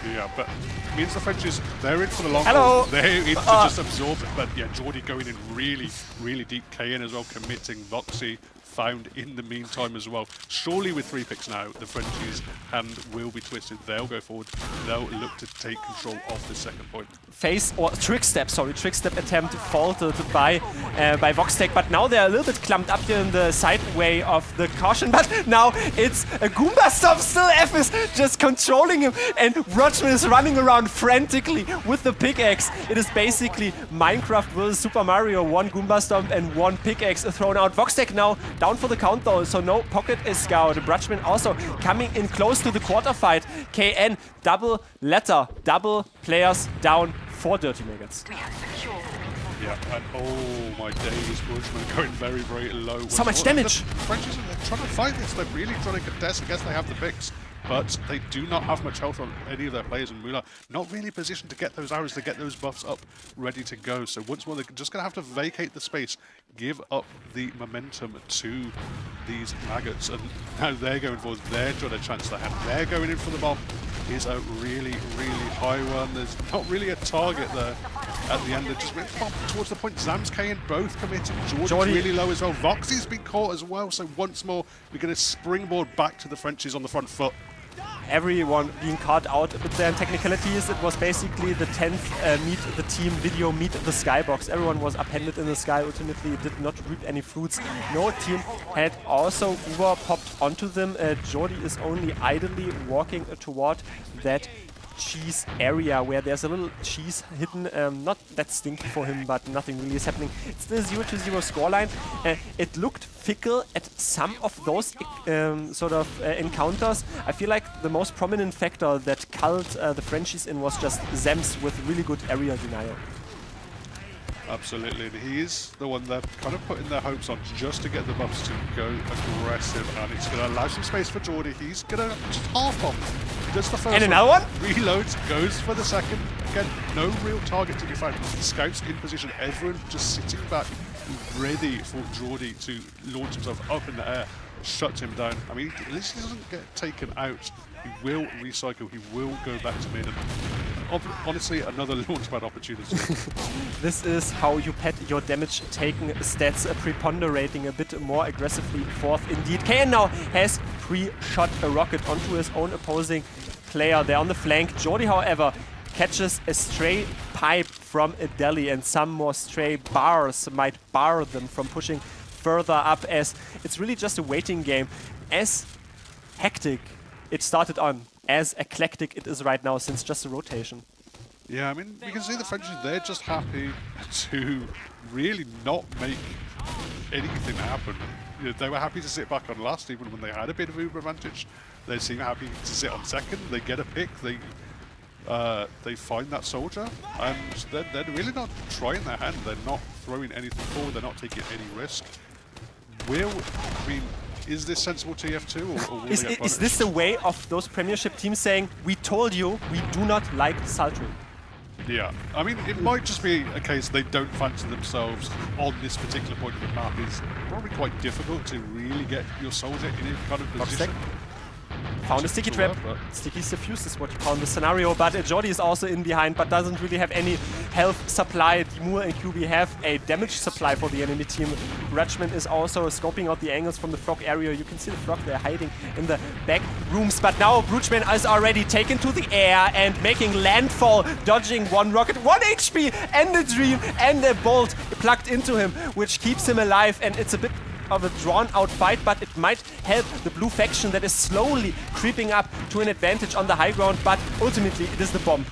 Yeah, but it means the Frenchies, they're in for the long haul. They're in to just absorb it. But yeah, Jordy going in really, really deep. KN as well committing. Voxy found in the meantime as well. Surely with 3 picks now, the Frenchies' hand will be twisted. They'll go forward. They'll look to take control of the second point. Trick step attempt faulted by Voxtech, but now they're a little bit clumped up here in the sideway of the caution, but now it's a Goomba Stomp. Still F is just controlling him, and Rutschman is running around frantically with the pickaxe. It is basically Minecraft vs Super Mario, 1 Goomba Stomp and 1 pickaxe thrown out. Voxtech now down for the count though, so no pocket is scout. Brutschman also coming in close to the quarter fight. KN, double letter, double players down for Dirty Maggots. Yeah, and oh my days, Brutschman going very, very low. So much damage! The Frenchies are trying to fight this, they're really trying to contest. I guess they have the picks, but they do not have much health on any of their players, and Mula not really positioned to get those arrows, to get those buffs up, ready to go. So once more, they're just going to have to vacate the space, give up the momentum to these Maggots, and now they're going forward. They're trying to chance their hand. They're going in for the bomb. Is a really, really high one. There's not really a target there at the end. They're just went towards the point. Zams, K, both committed. Jordy's really low as well. Voxy's been caught as well. So once more, we're going to springboard back to the Frenchies on the front foot. Everyone being caught out with their technicalities. It was basically the 10th meet the team video meet the skybox. Everyone was upended in the sky. Ultimately, it did not reap any fruits. No team had also Uber popped onto them. Jordy is only idly walking toward that cheese area where there's a little cheese hidden. Not that stinky for him, but nothing really is happening. It's the 0-0 scoreline. It looked fickle at some of those encounters. I feel like the most prominent factor that culled the Frenchies in was just Zems with really good area denial. Absolutely, and he is the one they're kind of putting their hopes on just to get the buffs to go aggressive, and it's going to allow some space for Jordy. He's going to just half bomb. Just the first and another one? Reloads, goes for the second. Again, no real target to be found. Scouts in position, everyone just sitting back, ready for Jordy to launch himself up in the air, shut him down. I mean, at least he doesn't get taken out. He will recycle, he will go back to mid, and honestly, another launchpad opportunity. This is how you pet your damage taken stats, preponderating a bit more aggressively forth indeed. KN now has pre-shot a rocket onto his own opposing player there on the flank. Jordy, however, catches a stray pipe from a deli, and some more stray bars might bar them from pushing further up, as it's really just a waiting game. As hectic it started on, as eclectic it is right now, since just a rotation. Yeah, I mean, we can see the Frenchies, they're just happy to really not make anything happen. You know, they were happy to sit back on last, even when they had a bit of Uber advantage. They seem happy to sit on second, they get a pick, they find that soldier, and they're really not trying their hand, they're not throwing anything forward, they're not taking any risk. Is this sensible TF2, or will they get is this the way of those Premiership teams saying, we told you we do not like sultry? Yeah, I mean, it might just be a case they don't fancy themselves on this particular point of the map. It's probably quite difficult to really get your soldier in a kind of position. Found a sticky trap. Sticky's defused is what you call in the scenario, but Jordi is also in behind, but doesn't really have any health supply. Dimur and QB have a damage supply for the enemy team. Rutschman is also scoping out the angles from the frog area. You can see the frog there hiding in the back rooms, but now Rutschman is already taken to the air and making landfall, dodging one rocket, 1 HP, and a dream, and a bolt plugged into him, which keeps him alive, and it's a bit of a drawn-out fight, but it might help the blue faction that is slowly creeping up to an advantage on the high ground, but ultimately it is the bomb.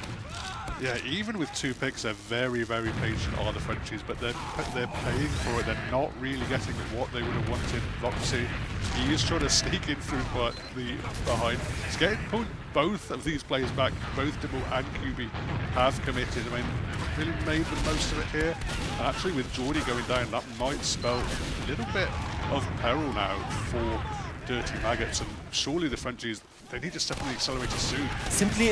Yeah, even with 2 picks, they're very, very patient, are the Frenchies, but they're paying for it. They're not really getting what they would have wanted. Roxy, he is trying to sneak in through the behind. He's getting both of these players back. Both Dimmu and QB have committed. I mean, really made the most of it here. Actually, with Jordi going down, that might spell a little bit of peril now for Dirty Maggots, and surely the Frenchies, they need to step on the accelerator soon. Simply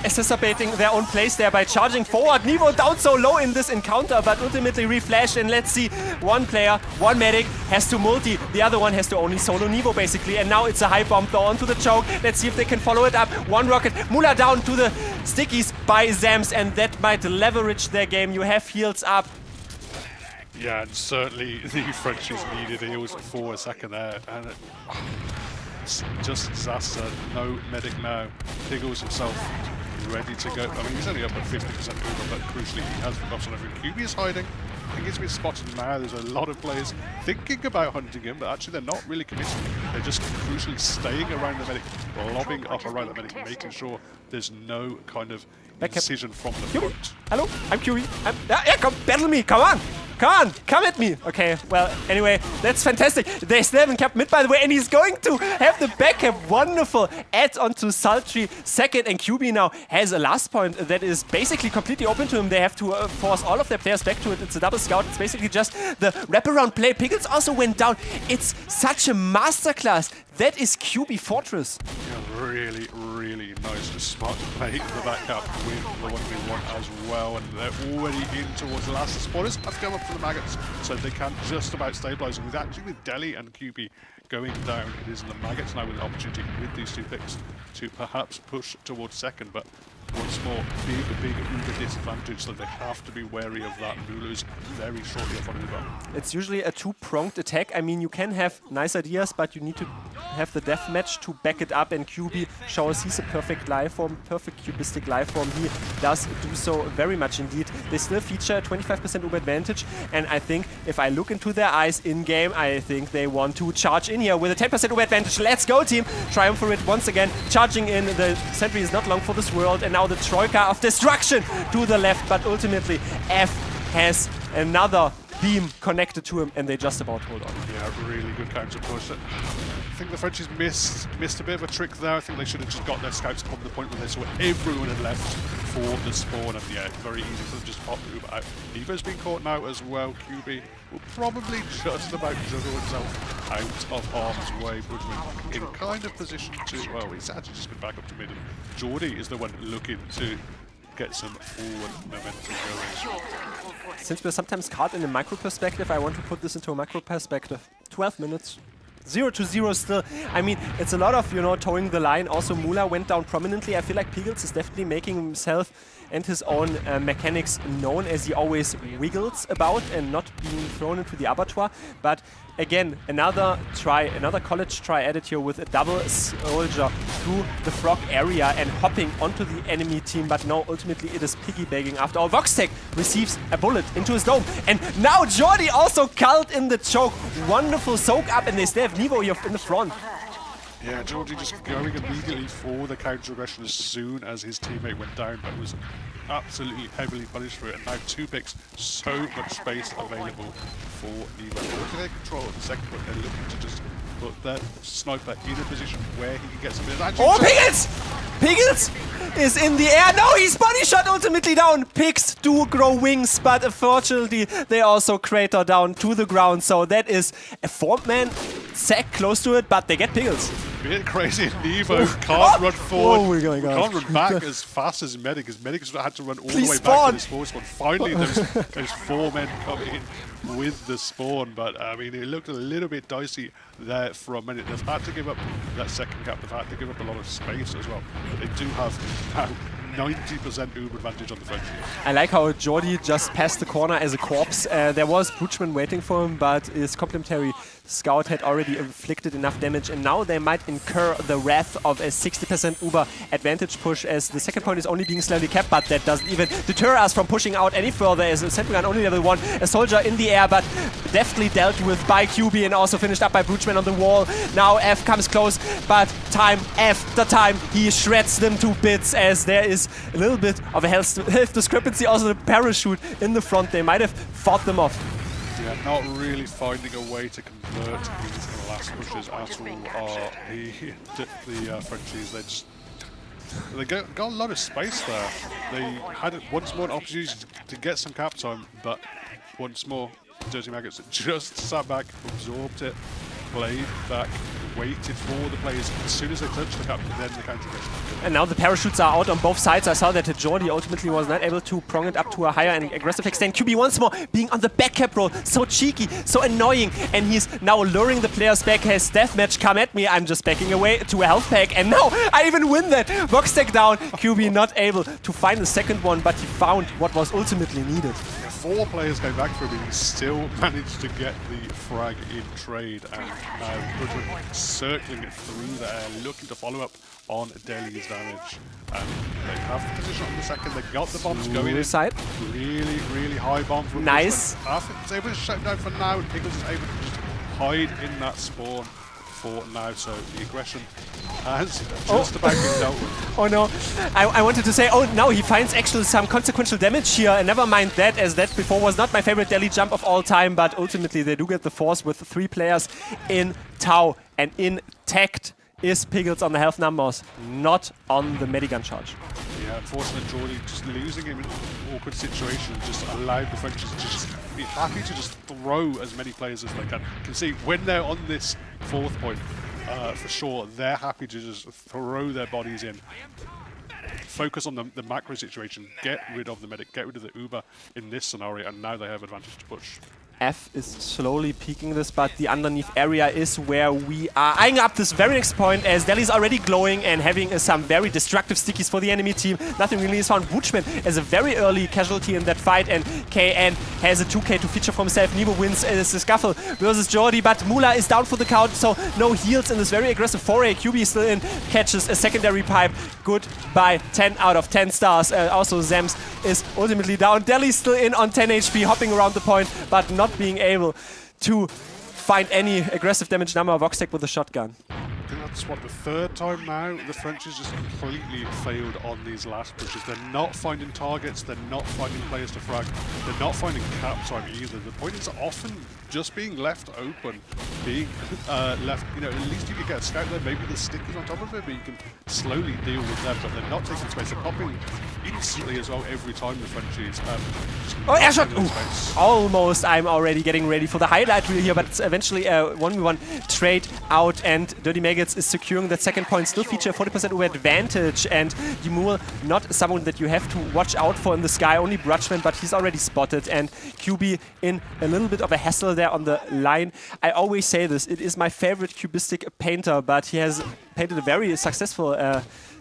exacerbating their own place there by charging forward. Nevo down so low in this encounter, but ultimately reflashed, and let's see, one player, one medic has to multi, the other one has to only solo Nevo basically, and now it's a high bomb throw onto the choke. Let's see if they can follow it up. One rocket, Mula down to the stickies by Zams, and that might leverage their game. You have heals up. Yeah, and certainly the Frenchies needed heals for a second there, and it's just disaster. No medic now. Piggles himself ready to go. I mean, he's only up at 50% over, but crucially he has forgotten everything. QB is hiding. I think he's been spotted now. There's a lot of players thinking about hunting him, but actually they're not really committing. They're just crucially staying around the medic, lobbing up around the medic, making sure there's no kind of decision from the front. Hello, I'm QB. Yeah, come battle me, come on! Come at me! Okay, well, anyway, that's fantastic. They still haven't kept mid, by the way, and he's going to have the backup. Wonderful add on to Sultry second, and QB now has a last point that is basically completely open to him. They have to force all of their players back to it. It's a double scout. It's basically just the wraparound play. Pickles also went down. It's such a masterclass. That is QB Fortress. Yeah, really, really nice. Just smart to play the backup with the 1v1 as well, and they're already in towards the last. The spotters have come up for the Maggots, so they can just about stabilise. And with Deli and QB going down, it is the Maggots now with an opportunity with these 2 picks to perhaps push towards second, but once more, big Uber disadvantage, so they have to be wary of that. Mulu's very shortly up on Uber. It's usually a 2-pronged attack. I mean, you can have nice ideas, but you need to have the deathmatch to back it up, and QB shows he's a perfect life form, perfect cubistic life form. He does do so very much indeed. They still feature 25% Uber advantage, and I think if I look into their eyes in-game, I think they want to charge in here with a 10% Uber advantage. Let's go, team! Triumph for it once again. Charging in, the sentry is not long for this world, and now the Troika of destruction to the left, but ultimately F has another beam connected to him, and they just about hold on. Yeah, really good counter push. I think the Frenchies missed a bit of a trick there. I think they should have just got their scouts on the point when they saw everyone had left for the spawn, and yeah, very easy for them to just pop the Uber out. Evo's been caught now as well. QB will probably just about juggle himself out of harm's way. Budman in kind of position to, well, he's actually just been back up to mid. Jordi is the one looking to get some forward momentum going. Since we're sometimes caught in a micro perspective, I want to put this into a macro perspective. 12 minutes. 0-0 still. I mean, it's a lot of, towing the line. Also, Mula went down prominently. I feel like Piggles is definitely making himself and his own mechanics known, as he always wiggles about and not being thrown into the abattoir. But again, another college try added here with a double soldier through the frog area and hopping onto the enemy team. But no, ultimately it is piggybacking after all. Voxtech receives a bullet into his dome. And now Jordi also culled in the choke. Wonderful soak up, and they still have Nevo here in the front. Yeah, Jordi just going immediately for the counter-aggression as soon as his teammate went down, but was absolutely heavily punished for it. And now 2 picks, so much space available for Nevo. Looking at control of the second one, they're looking to just put that sniper in a position where he can get some advantage. Oh, Piggles! Piggles is in the air. No, he's body shot ultimately down. Pigs do grow wings, but unfortunately they also crater down to the ground. So that is a 4-man sack close to it, but they get Piggles. bit crazy. Nevo can't run forward. Oh my God. Can't run back as fast as Medic. As Medic has had to run all Please the way spawn. back to this forward spawn. Finally, those 4 men come in with the spawn. But I mean, it looked a little bit dicey there for a minute. They've had to give up that second cap. They've had to give up a lot of space as well. But they do have now 90% Uber advantage on the Frenchies. I like how Jordi just passed the corner as a corpse. There was Buchman waiting for him, but his complementary scout had already inflicted enough damage, and now they might incur the wrath of a 60% Uber advantage push, as the second point is only being slowly kept, but that doesn't even deter us from pushing out any further, as a sentry gun only level 1, a soldier in the air, but deftly dealt with by QB and also finished up by Buchman on the wall. Now F comes close, but time after time he shreds them to bits, as there is a little bit of a health discrepancy. Also the parachute in the front, they might have fought them off. Yeah, not really finding a way to convert these last pushes at all are the Frenchies. They got a lot of space there. They had once more an opportunity to get some cap time, but once more, Dirty Maggots just sat back, absorbed it, played back, waited for the players. As soon as they touched the cap, then the counter gets. And now the parachutes are out on both sides. I saw that Jordi ultimately was not able to prong it up to a higher and aggressive extent. QB once more being on the back cap roll. So cheeky, so annoying. And he's now luring the players back. Has deathmatch come at me. I'm just backing away to a health pack. And now I even win that. Box tag down. QB not able to find the second one, but he found what was ultimately needed. 4 players came back for him, he still managed to get the frag in trade, and now Goodwin circling it through the air, looking to follow up on Deli's damage. And they have the position on the second, they got the bombs going in. Side. Really, really high bomb from Nice. Arthur is able to shut down for now, and Pickles is able to just hide in that spawn for now, so the aggression has just about been dealt with. Oh no, I wanted to say, oh, now he finds actually some consequential damage here, and never mind that, as that before was not my favorite Deli jump of all time, but ultimately they do get the force with 3 players in Tau, and intact is Pickles on the health numbers, not on the Medigun charge. Yeah, unfortunately, Jordi just losing him in an awkward situation just allowed the Frenchies to just be happy to just throw as many players as they can. You can see when they're on this 4th point, for sure, they're happy to just throw their bodies in. Focus on the macro situation, get rid of the medic, get rid of the Uber in this scenario, and now they have advantage to push. F is slowly peeking this, but the underneath area is where we are eyeing up this very next point, as Deli's already glowing and having some very destructive stickies for the enemy team. Nothing really is found. Buchman as a very early casualty in that fight, and KN has a 2k to feature for himself. Nevo wins the scuffle versus Jordi, but Mula is down for the count, so no heals in this very aggressive foray. QB is still in, catches a secondary pipe. Goodbye, 10 out of 10 stars. Also Zems is ultimately down. Deli's still in on 10 HP, hopping around the point, but not being able to find any aggressive damage number of Voxtec with a shotgun. I think that's what, the 3rd time now the Frenchies just completely failed on these last pushes. They're not finding targets, they're not finding players to frag, they're not finding cap time either. The point is often just being left open, being left, you know, at least you can get a scout there, maybe the stickies on top of it, but you can slowly deal with them, but they're not taking space. They're popping instantly as well every time the Frenchies. Oh, air shot! Almost. I'm already getting ready for the highlight reel here, but it's eventually a 1v1 trade out, and Dirty Maggots is securing that second point. Still feature a 40% over advantage, and Yimul not someone that you have to watch out for in the sky, only Brutchman, but he's already spotted, and QB in a little bit of a hassle there on the line. I always say this, it is my favorite cubistic painter, but he has painted a very successful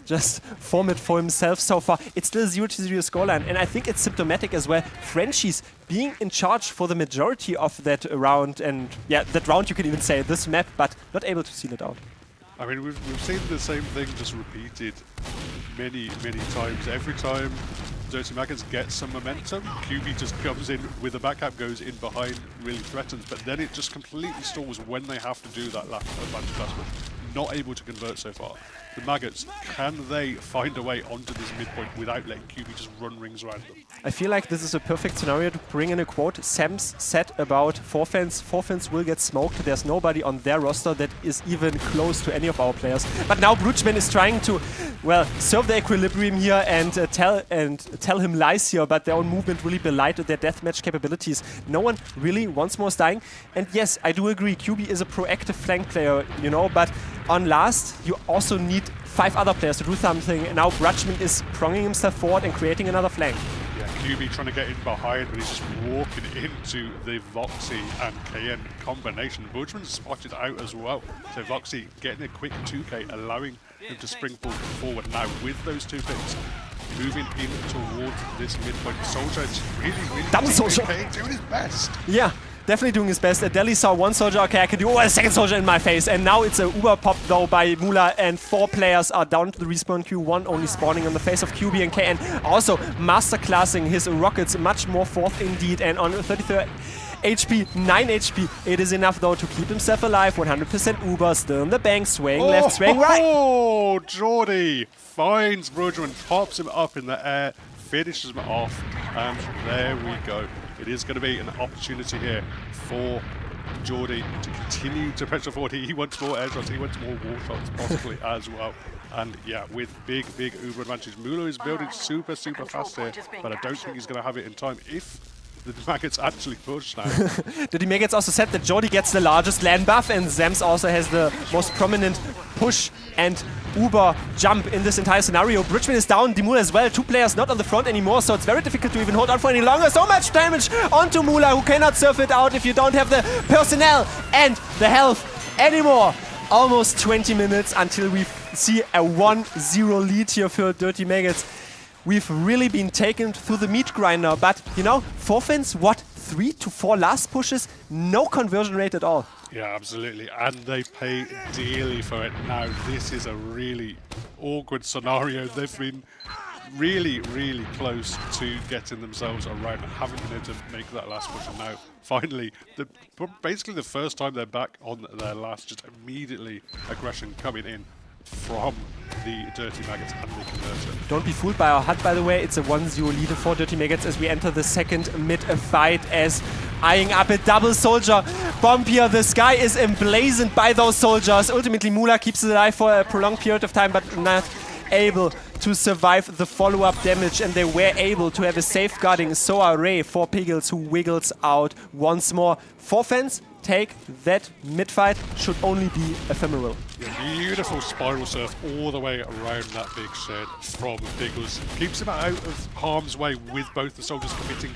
just format for himself so far. It's still 0-0 scoreline, and I think it's symptomatic as well. Frenchies being in charge for the majority of that round, and yeah, that round you can even say this map, but not able to seal it out. I mean, we've seen the same thing just repeated many, many times. Every time Dirty Maggots gets some momentum, QB just comes in with a back cap, goes in behind, really threatens, but then it just completely stalls when they have to do that last advantage last one. Not able to convert so far. the Maggots, can they find a way onto this midpoint without letting QB just run rings around them? I feel like this is a perfect scenario to bring in a quote Sam's said about Forfans. Forfans will get smoked. There's nobody on their roster that is even close to any of our players. But now Brugman is trying to, well, serve the equilibrium here and tell him lies here, but their own movement really belied their deathmatch capabilities. No one really wants more dying. And yes, I do agree, QB is a proactive flank player, you know, but on last, you also need 5 other players to do something. And now Brugman is pronging himself forward and creating another flank. Yeah, QB trying to get in behind, but he's just walking into the Voxy and KN combination. Brugman's spotted out as well. So Voxy getting a quick 2K, allowing him to spring forward now with those 2 picks. Moving in towards this midpoint. Soldier is really Double Soldier doing his best. Yeah, definitely doing his best. Deli saw 1 soldier, okay, I can do a 2nd soldier in my face. And now it's a Uber pop though by Mula, and 4 players are down to the respawn queue, 1 only spawning on the face of QB and KN. Also masterclassing his rockets much more forth indeed, and on 33 HP, 9 HP. It is enough though to keep himself alive. 100% Uber, still in the bank, swaying left, swaying right. Oh, Jordy finds Brugman, pops him up in the air, finishes him off, and there we go. It is going to be an opportunity here for Jordy to continue to pressure forward. He wants more air shots, he wants more wall shots possibly as well. And yeah, with big Uber advantage. Mula is building super fast here, but I don't think he's going to have it in time if the Maggots actually push now. The Maggots also said that Jordy gets the largest land buff, and Zems also has the most prominent push and Uber jump in this entire scenario. Brugman is down, Dimula as well. 2 players not on the front anymore, so it's very difficult to even hold on for any longer. So much damage onto Mula, who cannot surf it out if you don't have the personnel and the health anymore. Almost 20 minutes until we see a 1-0 lead here for Dirty Maggots. We've really been taken through the meat grinder, but you know, Forfans, what, 3 to 4 last pushes? No conversion rate at all. Yeah, absolutely, and they pay dearly for it now. This is a really awkward scenario. They've been really close to getting themselves around and haven't been able to make that last push, and now finally, basically the first time they're back on their last, just immediately aggression coming in from the Dirty Maggots and the converter. Don't be fooled by our HUD, by the way. It's a 1-0 leader for Dirty Maggots as we enter the second mid fight, as eyeing up a double soldier bomb here. The sky is emblazoned by those soldiers. Ultimately, Mula keeps it alive for a prolonged period of time, but not able to survive the follow-up damage, and they were able to have a safeguarding SOA Ray for Piggles, who wiggles out once more. Forfans take that mid-fight, should only be ephemeral. Yeah, beautiful spiral surf all the way around that big shed from Piggles. Keeps him out of harm's way with both the soldiers committing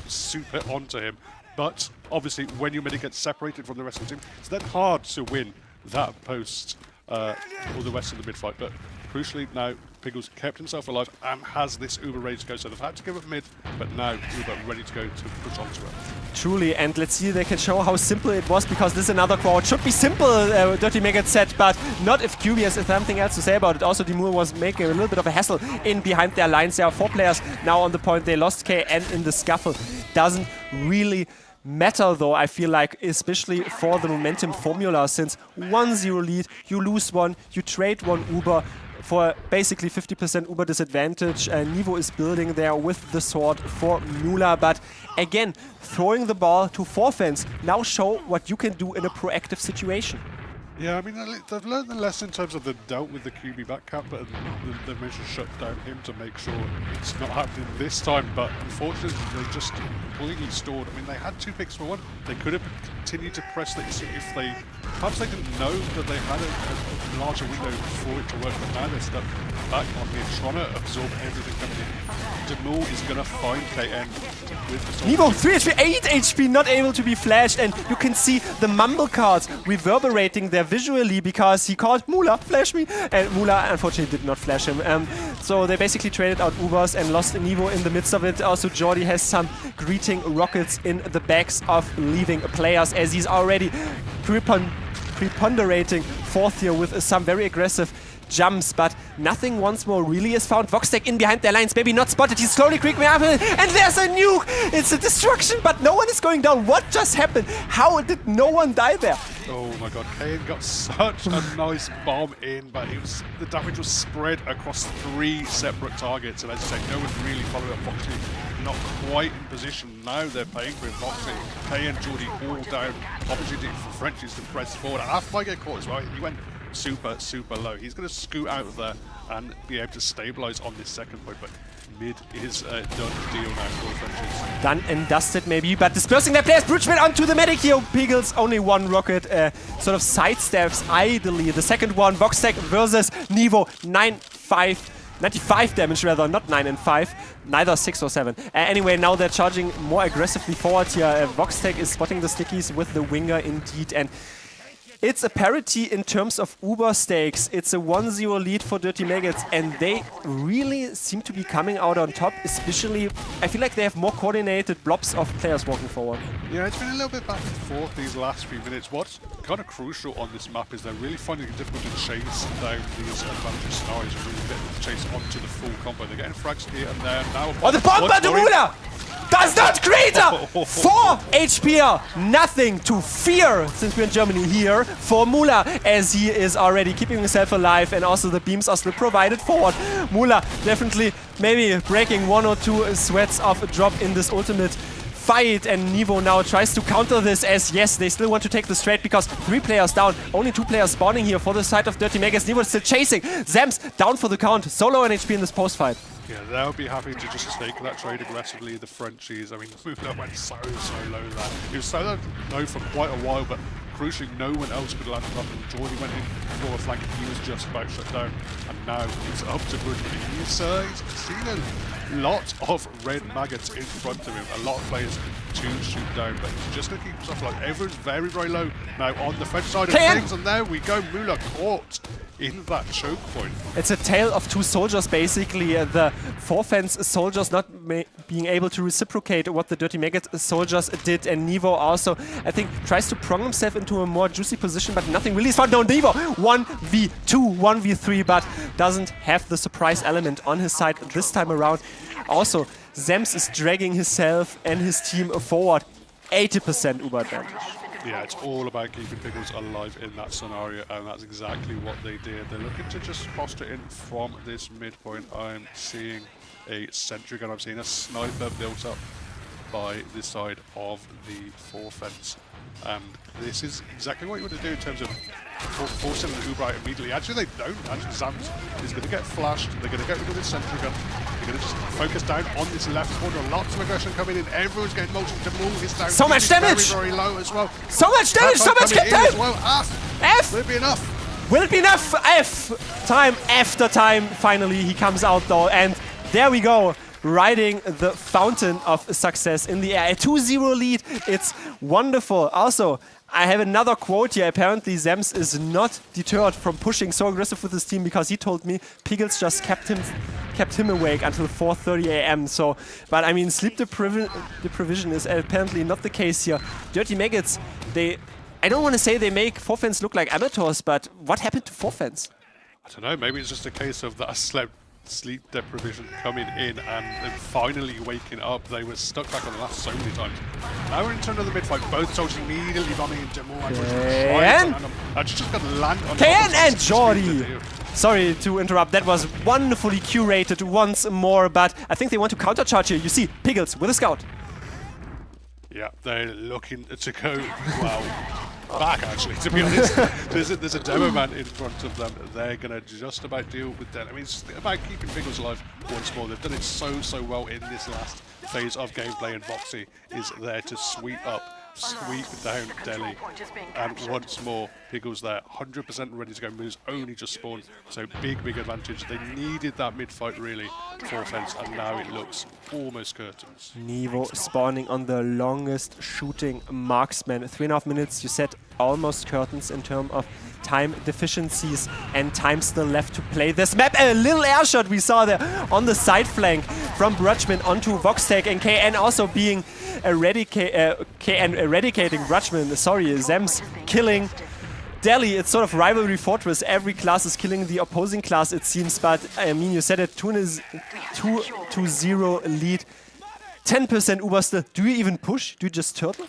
super onto him. But obviously when your mid gets separated from the rest of the team, it's then hard to win that post or the rest of the mid-fight. But crucially now, Piggles kept himself alive and has this Uber ready to go. So they've had to give up mid, but now Uber ready to go to push onto it. Truly, and let's see if they can show how simple it was, because this is another crowd. Should be simple, Dirty Maggots said, but not if QB has something else to say about it. Also, Dimur was making a little bit of a hassle in behind their lines. There are 4 players now on the point. They lost KN in the scuffle. Doesn't really matter though, I feel like, especially for the momentum formula, since 1-0 lead, you lose 1, you trade 1 Uber for basically 50% Uber disadvantage. Nivo is building there with the sword for Mula, but again, throwing the ball to Forfans. Now show what you can do in a proactive situation. Yeah, I mean, they've learned the lesson in terms of they've dealt with the QB backcap, but they've managed to shut down him to make sure it's not happening this time. But unfortunately, they just completely stalled. I mean, they had 2 picks for 1. They could have continued to press the issue if they... Perhaps they didn't know that they had a larger window for it to work, but now they're stuck back on here, trying to absorb everything coming in. Demul is going to find KN with the sword. Nivo, 3 HP, 8 HP, not able to be flashed, and you can see the mumble cards reverberating there visually, because he called Mula, flash me, and Mula unfortunately did not flash him. So they basically traded out Ubers and lost Nivo in the midst of it. Also, Jordy has some greeting rockets in the backs of leaving players, as he's already preponderating 4th here with some very aggressive jumps, but nothing once more really is found. Voxtec in behind their lines, maybe not spotted. He's slowly creeping up, and there's a nuke. It's a destruction, but no one is going down. What just happened? How did no one die there? Oh my god, Kane got such a nice bomb in, but the damage was spread across 3 separate targets, and as you say, no one really followed up. Foxy not quite in position. Now they're paying for it. Foxy, Kane and Jordy all down. Opportunity for Frenchies to press forward. And after I get caught as well, he went super low. He's going to scoot out of there and be able to stabilize on this second point, but mid is a done deal now for Frenchies. Done and dusted maybe, but dispersing their players. Bridgman onto the medic here. Piggles only one rocket, sort of sidesteps idly. The second one, Voxtec versus Nevo, 95 damage rather, not 9 and 5, neither 6 or 7. Anyway, now they're charging more aggressively forward here. Voxtec is spotting the stickies with the winger indeed, and it's a parity in terms of Uber stakes. It's a 1-0 lead for Dirty Maggots, and they really seem to be coming out on top, especially, I feel like they have more coordinated blobs of players walking forward. Yeah, it's been a little bit back and forth these last few minutes. What's kind of crucial on this map is they're really finding it difficult to chase down these advantage scenarios and really get the chase onto the full combo. They're getting frags here and there. Now, oh, the bomber, the ruler! Does not create a 4 HP. Nothing to fear since we're in Germany here for Mula, as he is already keeping himself alive, and also the beams are still provided forward. Mula definitely maybe breaking 1 or 2 sweats of a drop in this ultimate fight, and Nevo now tries to counter this, as yes, they still want to take the straight because 3 players down, only 2 players spawning here for the side of Dirty Maggots. Nevo is still chasing. Zems down for the count, solo and HP in this post fight. Yeah, they'll be happy to just take that trade aggressively. The Frenchies, I mean, Mula went so low there. He was so low for quite a while, but crucially, no one else could land up. And Jordy went in for a flank. He was just about shut down, and now it's up to Bridgman. He's seen a lot of red maggots in front of him. A lot of players to shoot down, but he's just going to keep himself alive. Everyone's very low now on the French side of things, and there we go. Mula caught in that choke point. It's a tale of 2 soldiers, basically. The 4-fence soldiers not being able to reciprocate what the Dirty Maggot soldiers did, and Nevo also, I think, tries to prong himself into a more juicy position, but nothing really is found. No, Nevo 1v2, 1v3, but doesn't have the surprise element on his side this time around. Also, Zems is dragging himself and his team forward. 80% Uber advantage. Yeah, it's all about keeping Pickles alive in that scenario, and that's exactly what they did. They're looking to just foster in from this midpoint. I'm seeing a sentry gun, I'm seeing a sniper built up by the side of the 4-fence. And this is exactly what you want to do in terms of forcing the Uber out immediately. Actually, they don't. Actually, Zams is going to get flashed. They're going to get rid of this sentry gun. They're going to just focus down on this left corner. Lots of aggression coming in. Everyone's getting multiple to move. He's down. So much damage! Very low as well. So much damage! So much kill time! Well. F! Will it be enough? Will it be enough? F! Time after time. Finally, he comes out though, and there we go. Riding the fountain of success in the air. A 2-0 lead. It's wonderful. Also, I have another quote here. Apparently, Zems is not deterred from pushing so aggressive with his team because he told me Piggles just kept him awake until 4:30 a.m. So, but I mean, sleep deprivation is apparently not the case here. Dirty Maggots, I don't want to say they make 4-fence look like amateurs, but what happened to 4-fence? I don't know. Maybe it's just a case of that sleep deprivation coming in and then finally waking up. They were stuck back on the last so many times. Now we're into another mid-fight. Both soldiers immediately bombing into more. And that's just going to land on Kane and Jordy. Sorry to interrupt. That was wonderfully curated once more, but I think they want to countercharge here. You see, Piggles with a scout. Yeah, they're looking to go, well, back actually, to be honest. There's a demo man in front of them. They're going to just about deal with that. I mean, it's about keeping Piggles alive once more. They've done it so well in this last phase of gameplay, and Voxy is there to sweep down Delhi. And once more, Piggles there, 100% ready to go. Moves only just spawned, so big advantage. They needed that mid-fight really for fence, and now it looks almost curtains. Nevo spawning on the longest shooting marksman. 3.5 minutes, you said almost curtains in terms of time deficiencies and time still left to play this map. A little air shot we saw there on the side flank from Brutchman onto Voxtec, and KN also being eradicating Brutchman. Sorry, Zems killing Delhi, it's sort of rivalry fortress. Every class is killing the opposing class, it seems. But I mean, you said it. Toon is 2-0 lead. 10% UBERFEST. Do you even push? Do you just turtle?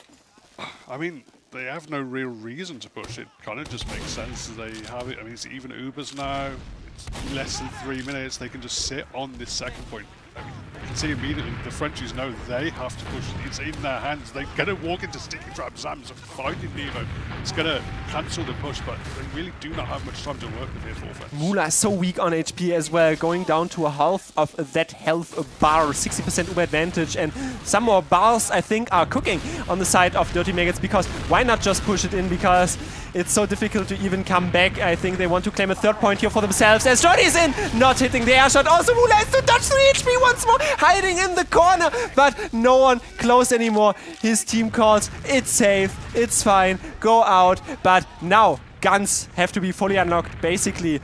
I mean, they have no real reason to push. It kind of just makes sense. They have it. I mean, it's even Ubers now. It's less than 3 minutes. They can just sit on this second point. I mean, you can see immediately the Frenchies know they have to push. It's in their hands. They're going to walk into sticky trap. Zam's finding Nevo. It's going to cancel the push, but they really do not have much time to work with here for offense. Mula is so weak on HP as well, going down to a half of that health bar, 60% Uber advantage, and some more bars, I think, are cooking on the side of Dirty Maggots, because why not just push it in, because it's so difficult to even come back. I think they want to claim a third point here for themselves, as Jordy is in, not hitting the air shot. Also, Mula has to dodge 3 HP once more, hiding in the corner, but no one close anymore. His team calls, it's safe, it's fine, go out, but now guns have to be fully unlocked. Basically,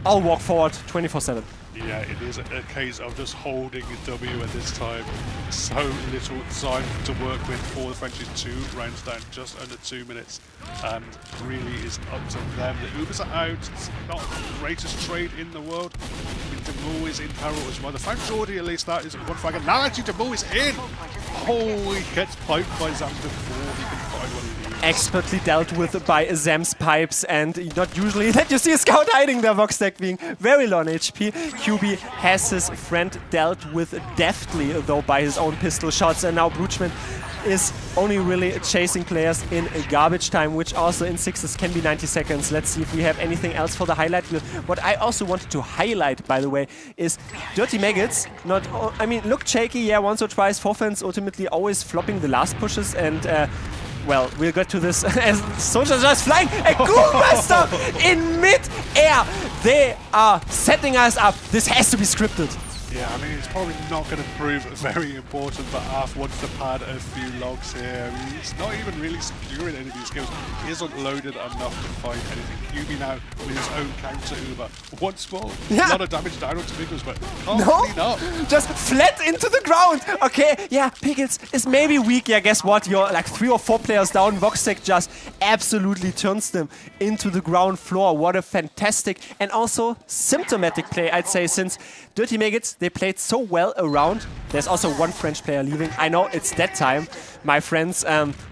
I'll walk forward 24/7. Yeah, it is a case of just holding a W at this time. So little time to work with for the Frenchies. 2 rounds down, just under 2 minutes. And really is up to them. The Ubers are out. It's not the greatest trade in the world. I mean, Demou is in peril as well. The found Jordy, at least that is one frag. And now actually Demou is in. Oh, he gets piped by Zam before he can find what he needs. Expertly dealt with by Zam's pipes, and not usually that you see a scout hiding there, Voxtec being very low on HP. QB has his friend dealt with deftly, though, by his own pistol shots, and now Bruchman is only really chasing players in garbage time, which also in 6s can be 90 seconds. Let's see if we have anything else for the highlight reel. What I also wanted to highlight, by the way, is Dirty Maggots. I mean, looked shaky, yeah, once or twice. Forfans ultimately always flopping the last pushes, and well, we'll get to this as Soldier just flying a Goldbuster in mid-air. They are setting us up. This has to be scripted. Yeah, I mean, it's probably not going to prove very important, but Arf wants to pad a few logs here. I mean, he's not even really securing any of these kills. He isn't loaded enough to find anything. QB now with his own counter Uber. Once more, a lot of damage down onto Pickles, but can't clean up. Just flat into the ground. Okay, yeah, Pickles is maybe weak. Yeah, guess what? You're like 3 or 4 players down. Voxtec just absolutely turns them into the ground floor. What a fantastic and also symptomatic play, I'd say, since Dirty Maggots, they played so well around. There's also one French player leaving. I know it's that time, my friends.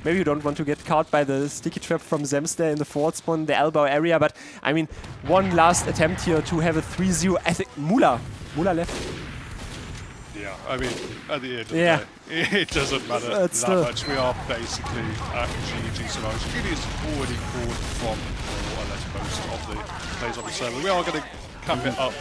Maybe you don't want to get caught by the sticky trap from Zems there in the forward spawn, the elbow area, but I mean, one last attempt here to have a 3-0. I think Mula left. Yeah, I mean, at the end of the day, it doesn't matter that much. We are basically at GG survival. GG is already called from more or less most of the players on the server. We are going to cap it up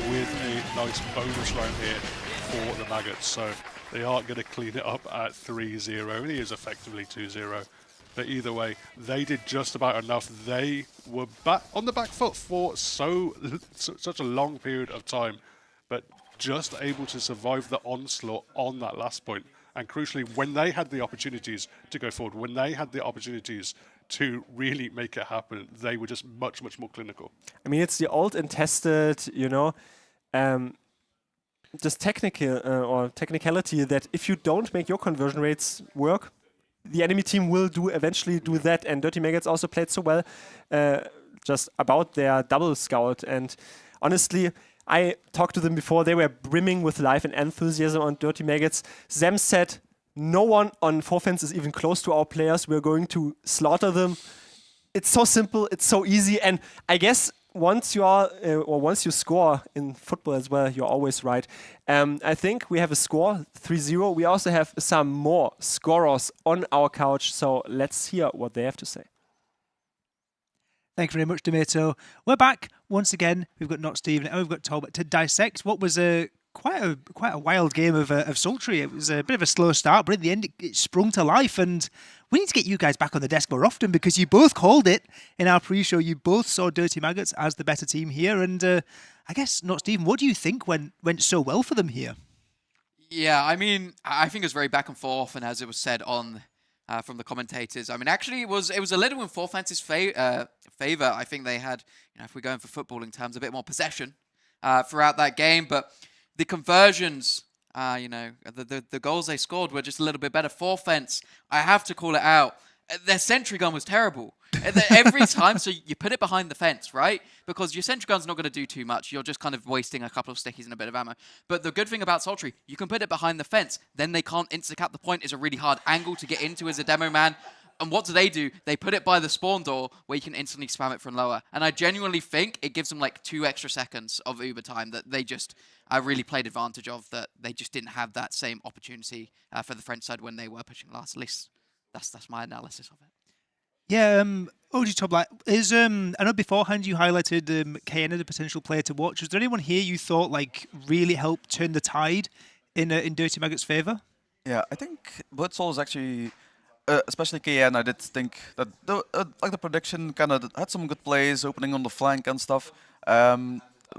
with a nice bonus round here for the Maggots. So they are going to clean it up at 3-0. It is effectively 2-0. But either way, they did just about enough. They were back on the back foot for such a long period of time, but just able to survive the onslaught on that last point. And crucially, when they had the opportunities to go forward, when they had the opportunities to really make it happen, they were just much, much more clinical. I mean, it's the old and tested, you know, just technical or technicality that if you don't make your conversion rates work, the enemy team will eventually do that. And Dirty Maggots also played so well just about their double scout. And honestly, I talked to them before. They were brimming with life and enthusiasm on Dirty Maggots. Zem said, no one on Forfans is even close to our players. We're going to slaughter them. It's so simple. It's so easy. And I guess once you are, or once you score in football as well, you're always right. I think we have a score, 3-0. We also have some more scorers on our couch. So let's hear what they have to say. Thank you very much, Tomato. We're back once again. We've got Not Steve and we've got Talbot to dissect what was quite a wild game of Sultry. It was a bit of a slow start, but in the end it sprung to life. And we need to get you guys back on the desk more often because you both called it in our pre-show. You both saw Dirty Maggots as the better team here. And I guess, Not Stephen, what do you think went so well for them here? Yeah, I mean, I think it was very back and forth, and as it was said on from the commentators, I mean, actually, it was a little in Forfance's favor. I think they had, if we're going for footballing terms, a bit more possession throughout that game, but the conversions, the goals they scored were just a little bit better. Forfance, I have to call it out. Their sentry gun was terrible. And then every time, so you put it behind the fence, right? Because your sentry gun's not going to do too much. You're just kind of wasting a couple of stickies and a bit of ammo. But the good thing about Sultry, you can put it behind the fence. Then they can't insta-cap the point. It's a really hard angle to get into as a demo man. And what do? They put it by the spawn door where you can instantly spam it from lower. And I genuinely think it gives them like 2 extra seconds of Uber time that they just really played advantage of, that they just didn't have that same opportunity for the French side when they were pushing last. At least that's my analysis of it. Yeah, OG Top Light is. I know beforehand you highlighted KN as a potential player to watch. Was there anyone here you thought like really helped turn the tide in Dirty Maggot's favour? Yeah, I think Blitzol is actually, especially KN. I did think that like the prediction kind of had some good plays, opening on the flank and stuff.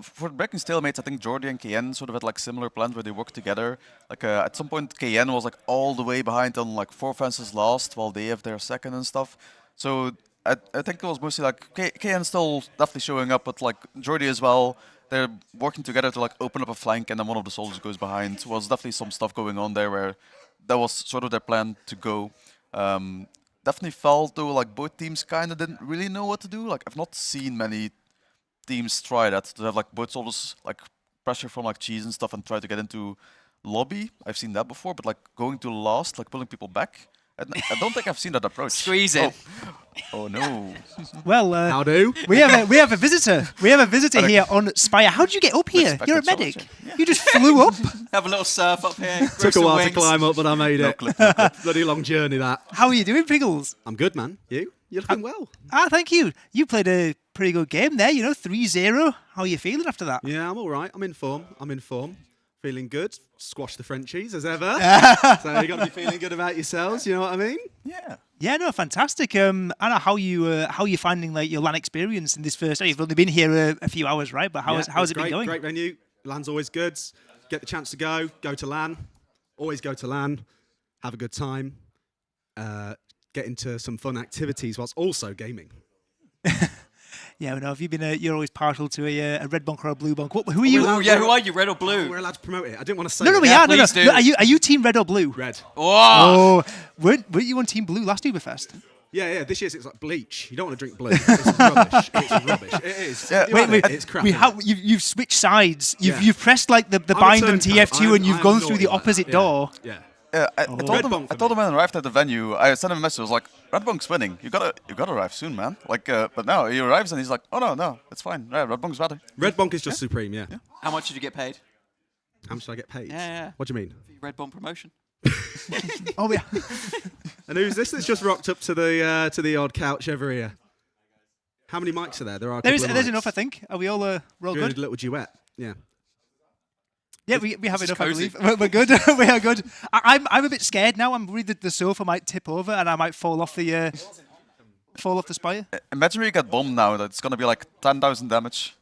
For breaking stalemates, I think Jordi and KN sort of had like similar plans where they worked together. Like at some point, KN was like all the way behind on like 4 fences last, while they have their second and stuff. So I think it was mostly like KN still definitely showing up, but like Jordi as well. They're working together to like open up a flank, and then one of the soldiers goes behind. So was definitely some stuff going on there where that was sort of their plan to go. Definitely felt though like both teams kind of didn't really know what to do. Like I've not seen many teams try that, to have like both soldiers like pressure from like cheese and stuff and try to get into lobby. I've seen that before, but like going to last, like pulling people back, I don't think I've seen that approach. Squeeze it. Oh no. Well, How do? we have a visitor. We have a visitor here on Spire. How did you get up here? You're a medic. You just flew up. Have a little surf up here. Took a while to climb up, but I made it. Bloody long journey, that. How are you doing, Piggles? I'm good, man. You? You're looking well. Thank you. You played a pretty good game there, 3-0. How are you feeling after that? Yeah, I'm all right. I'm in form. Feeling good. Squash the Frenchies as ever. So you got to be feeling good about yourselves. You know what I mean? Yeah. Yeah, no, fantastic. Anna, how you finding like your LAN experience in this first? You've only been here a few hours, right? But how's it been going? Great venue. LAN's always good. Get the chance to go to LAN. Always go to LAN. Have a good time. Get into some fun activities whilst also gaming. Yeah, no. Have you been? You're always partial to a red bonk or a blue bonk. Who are you? Oh, yeah, who are you, red or blue? We're allowed to promote it. I didn't want to say No, it. we are. please do. No. Are you team red or blue? Red. Oh! Weren't you on team blue last Uberfest? Yeah. This year's it's like bleach. You don't want to drink blue. It's rubbish. It's rubbish. It is. Yeah. Wait. It's crap. You've switched sides. Yeah. You've pressed like the I'm a bind and turncoat. TF2, and you've I'm gone through naughty the like opposite that. door. Yeah. I Red told bunk for them me. when I arrived at the venue. I sent him a message. I was like, "Red Bunk's winning. You gotta arrive soon, man." Like, but no, he arrives and he's like, "Oh no, it's fine. Yeah, Red Bunk's better." Red bonk is just supreme. Yeah. How much did you get paid? How much did I get paid? Yeah. What do you mean? Red Bomb promotion. Oh yeah. And who's this that's just rocked up to the odd couch over here? How many mics are there? There are. There's mics. enough, I think. Are we all we're all Good good? little duet. Yeah. Yeah, we have is enough, I cozy. believe. We're good. We are good. I'm a bit scared now. I'm worried that the sofa might tip over and I might fall off the spire. Imagine we get bombed now. That's gonna be like 10,000 damage.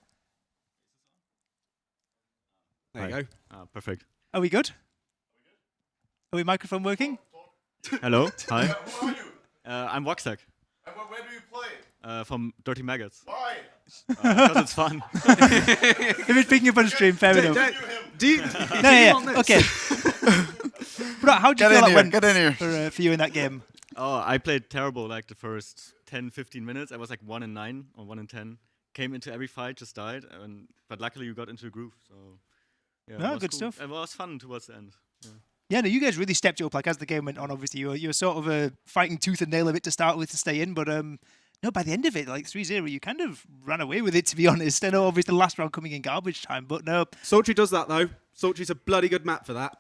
There you go. Perfect. Are we good? Are we microphone working? Hello. Hi. I'm Voxac And where do you play? from Dirty Maggots. Why? Because it's fun. If it's picking up on stream, fair enough. Do you want this? Okay. Bro, how do you feel that went Get in here. for you in that game? Oh, I played terrible like the first 10, 15 minutes. I was like 1-9 or 1-10. Came into every fight, just died. But luckily you got into the groove. So yeah, No, it was good cool. stuff. It was fun towards the end. Yeah. Yeah, no, you guys really stepped it up. Like as the game went on, obviously you were sort of fighting tooth and nail a bit to start with to stay in, but no, by the end of it, like 3-0, you kind of ran away with it. To be honest, I know obviously the last round coming in garbage time, but no. Sultry does that though. Sultry's a bloody good map for that.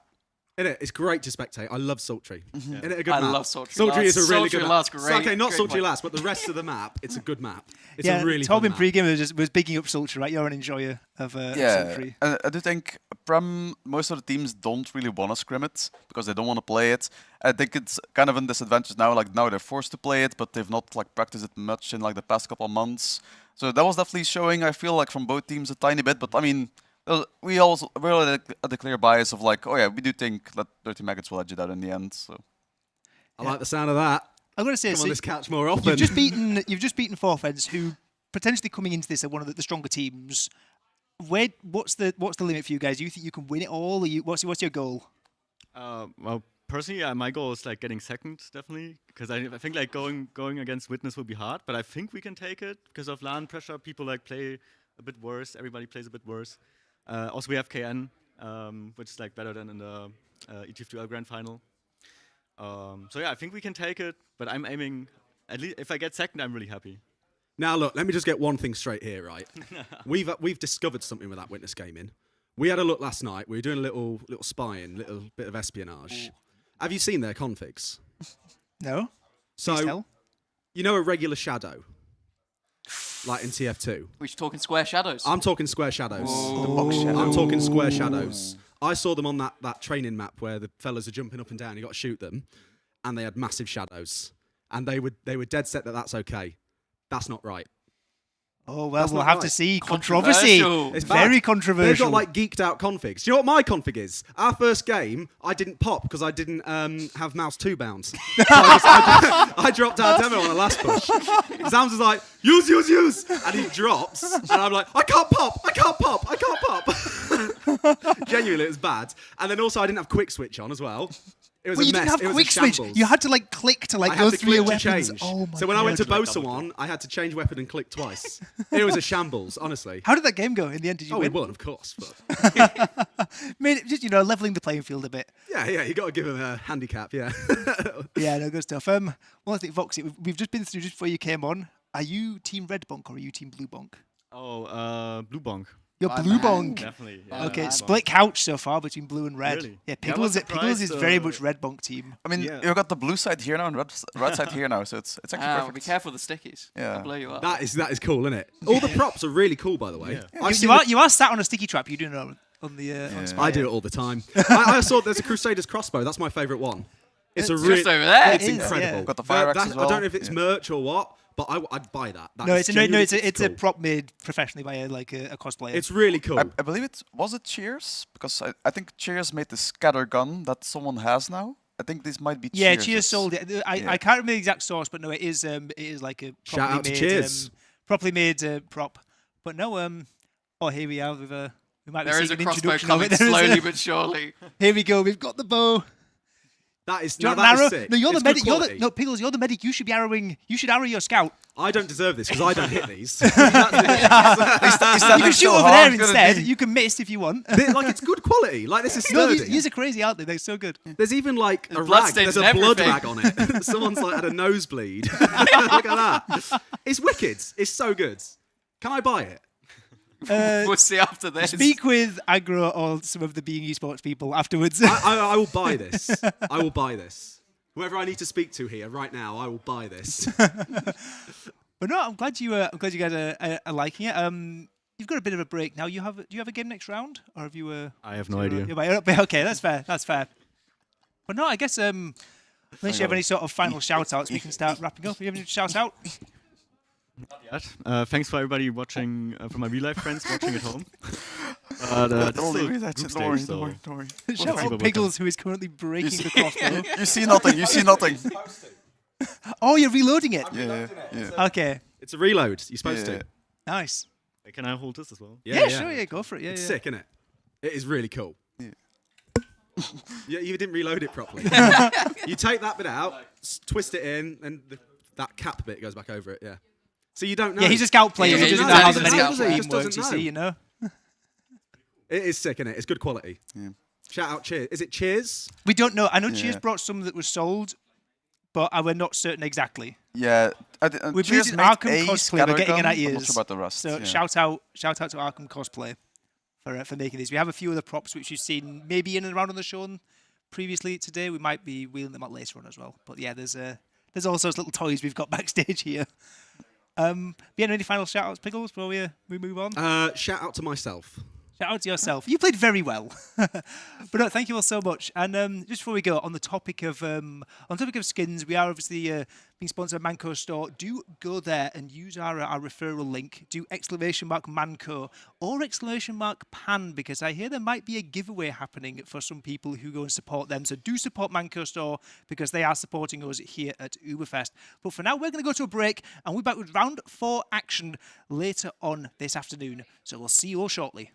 Isn't it? It's great to spectate. I love Sultry. Isn't it a good I map? love Sultry. Sultry is a really Sultry good last, map. great- Okay, not great Sultry point. last, but the rest of the map, it's a good map. It's Yeah, a really Tom fun in map. pre-game was bigging up Sultry, right? You're an enjoyer of Sultry. I do think Prem, most of the teams don't really want to scrim it because they don't want to play it. I think it's kind of a disadvantage now. Like now they're forced to play it, but they've not like practiced it much in like the past couple of months. So that was definitely showing. I feel like from both teams a tiny bit, but I mean, we're at the clear bias of like, oh yeah, we do think that Dirty Maggots will edge it out in the end. So I like the sound of that. I'm going to say, Come so on this couch more often. you've just beaten Forfeds, who potentially coming into this are one of the stronger teams. What's the limit for you guys? Do you think you can win it all? Or what's your goal? Well, personally, my goal is like getting second, definitely, because I think like going against Witness will be hard, but I think we can take it because of LAN pressure. People like play a bit worse. Everybody plays a bit worse. Also, we have KN, which is like better than in the ETF2L Grand Final. So yeah, I think we can take it, but I'm aiming. At least if I get second, I'm really happy. Now look, let me just get one thing straight here, right? We've discovered something with that Witness gaming. We had a look last night. We were doing a little spying, little bit of espionage. Have you seen their configs? No. So, Please tell. you know a regular shadow, like in TF2. We're talking square shadows. I'm talking square shadows. shadow. I'm talking square shadows. I saw them on that training map where the fellas are jumping up and down. You got to shoot them, and they had massive shadows, and they were dead set that that's okay. That's not right. Oh, well, That's we'll not have right. to see. Controversy. Controversial. It's Very bad. controversial. They've got like geeked out configs. Do you know what my config is? Our first game, I didn't pop because I didn't have mouse 2 bounds. So I dropped our demo on the last push. Zams was like, use, and he drops, and I'm like, I can't pop. Genuinely, it was bad. And then also I didn't have quick switch on as well. It was Well, a you mess. didn't have It was a quick switch. shambles. You had to like click to like I go had to through your click to weapons. change. Oh my So when I went to God. Bosa one, I had to change weapon and click twice. It was a shambles, honestly. How did that game go in the end? Did you Oh, we win? won, of course. But Made it, just leveling the playing field a bit. yeah, you got to give him a handicap, yeah. Yeah, no, good stuff. Well, I think Voxy, we've just been through just before you came on. Are you team red bonk or are you team blue bonk? Oh, blue bonk. You're My blue man. bonk. Definitely. Yeah, Okay, blue bonk. split couch so far between blue and red. Really? Yeah, Yeah, I was Pickles is surprised, very much red bonk team. I mean, Yeah. you've got the blue side here now and red side here now, so it's actually perfect. Be careful of the stickies. Yeah. They'll blow you up. That is cool, isn't it? All the props are really cool, by the way. Yeah. I've seen You are sat on a sticky trap. You do know on the. On Spire. I do it all the time. I saw there's a Crusader's crossbow. That's my favourite one. It's a Just really, over there. it's It is, incredible. yeah. Got the fire axe as well. I don't know if it's Yeah. merch or what, but I'd buy that. That No, is it's genuinely- a cool. prop made professionally by a cosplayer. It's really cool. I believe was it Cheers? Because I think Cheers made the scatter gun that someone has now. I think this might be yeah, Cheers. Cheers sold it. I Yeah. can't remember the exact source, but no, it is like a Shout out to made, Cheers. properly made prop. But no, oh here we are with we might There be is seeing a an crossbow introduction of coming it. There is slowly a- but surely. Here we go. We've got the bow. That is Do you now want an that is arrow? sick. No, you're the It's good medic. quality. No, Pickles, you're the medic. You should be arrowing. You should arrow your scout. I don't deserve this because I don't hit these. You can shoot over there instead. You can miss if you want. Like it's good quality. Like this is No, sturdy. these are crazy, aren't they? They're so good. There's even like a rag. bloodstains There's a and blood everything. rag on it. Someone's like had a nosebleed. Look at that. It's wicked. It's so good. Can I buy it? We'll see after this. Speak with Agro or some of the Being Esports people afterwards. I will buy this. I will buy this. Whoever I need to speak to here right now, I will buy this. But no, I'm glad you guys are liking it. You've got a bit of a break now. Do you have a game next round, or have you? I have no idea. Okay, that's fair. That's fair. But no, I guess unless you have any sort of final shout outs, we can start wrapping up. You have any shout out? Thanks for everybody watching, for my real life friends watching at home. Don't worry, that's it. Don't worry, don't worry, don't worry. Shout out Pickles, who is currently breaking the crossbow. You see nothing. You see nothing. Oh, you're reloading it. Yeah, yeah. Okay, It's a reload. You're supposed Yeah. to. nice. Hey, can I hold this as well? Yeah, sure. Yeah, go for it. Yeah, It's yeah. sick, isn't it? It is really cool. Yeah. Yeah, you didn't reload it properly. You take that bit out, twist it in, and that cap bit goes back over it. Yeah. So you don't know. Yeah, he's a scout player. Yeah, he doesn't he's know a how the scout medical player. He team just works. doesn't You know. see, It is sick, isn't it? It's good quality. Yeah. Shout out Cheers. Is it Cheers? We don't know. I know Cheers Yeah. brought some that was sold, but we're not certain exactly. Yeah. We Cheers believe made Arkham a cosplay. We're getting in scattergun, our but ears. Not sure about the rest. So yeah. shout out to Arkham cosplay for making these. We have a few other props which you've seen maybe in and around on the show previously today. We might be wheeling them out later on as well. But yeah, there's all sorts of little toys we've got backstage here. Any final shout outs, Pickles, before we move on? Shout out to myself. Shout out to yourself. You played very well. But no, thank you all so much. And just before we go, on topic of skins, we are obviously being sponsored by Mannco.Store. Do go there and use our referral link. Do !Mannco or !Pan, because I hear there might be a giveaway happening for some people who go and support them. So do support Mannco.Store because they are supporting us here at UBERFEST. But for now, we're going to go to a break and we'll be back with round 4 action later on this afternoon. So we'll see you all shortly.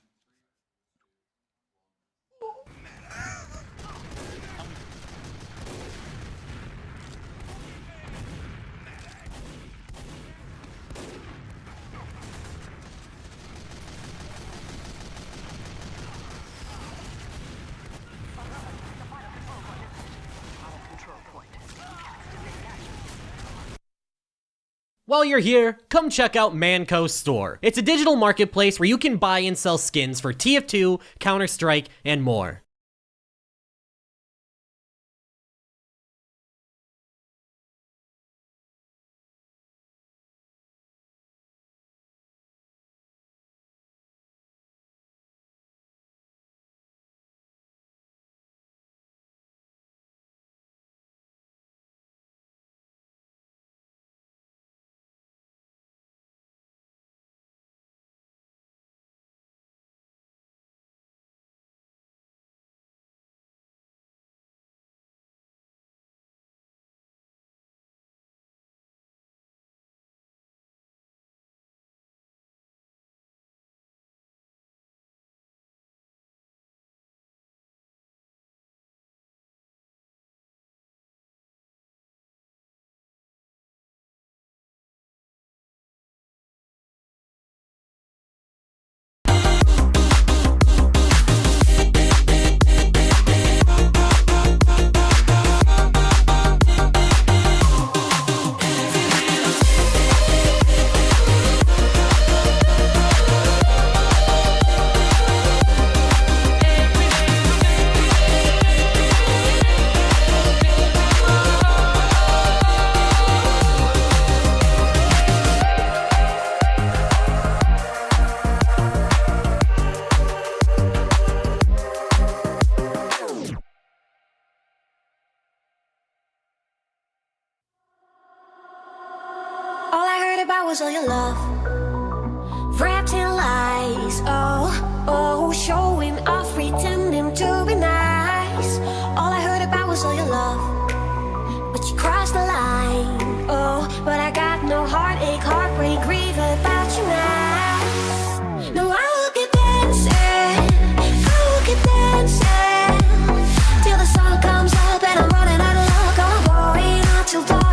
While you're here, come check out Mannco.Store. It's a digital marketplace where you can buy and sell skins for TF2, Counter-Strike, and more. All I heard about was all your love, wrapped in lies. Oh, showing off, pretending to be nice. All I heard about was all your love, but you crossed the line. Oh, but I got no heartache, heartbreak, grief about you now. No, I will keep dancing, I will keep dancing till the sun comes up and I'm running out of luck. I'm going out till dawn. I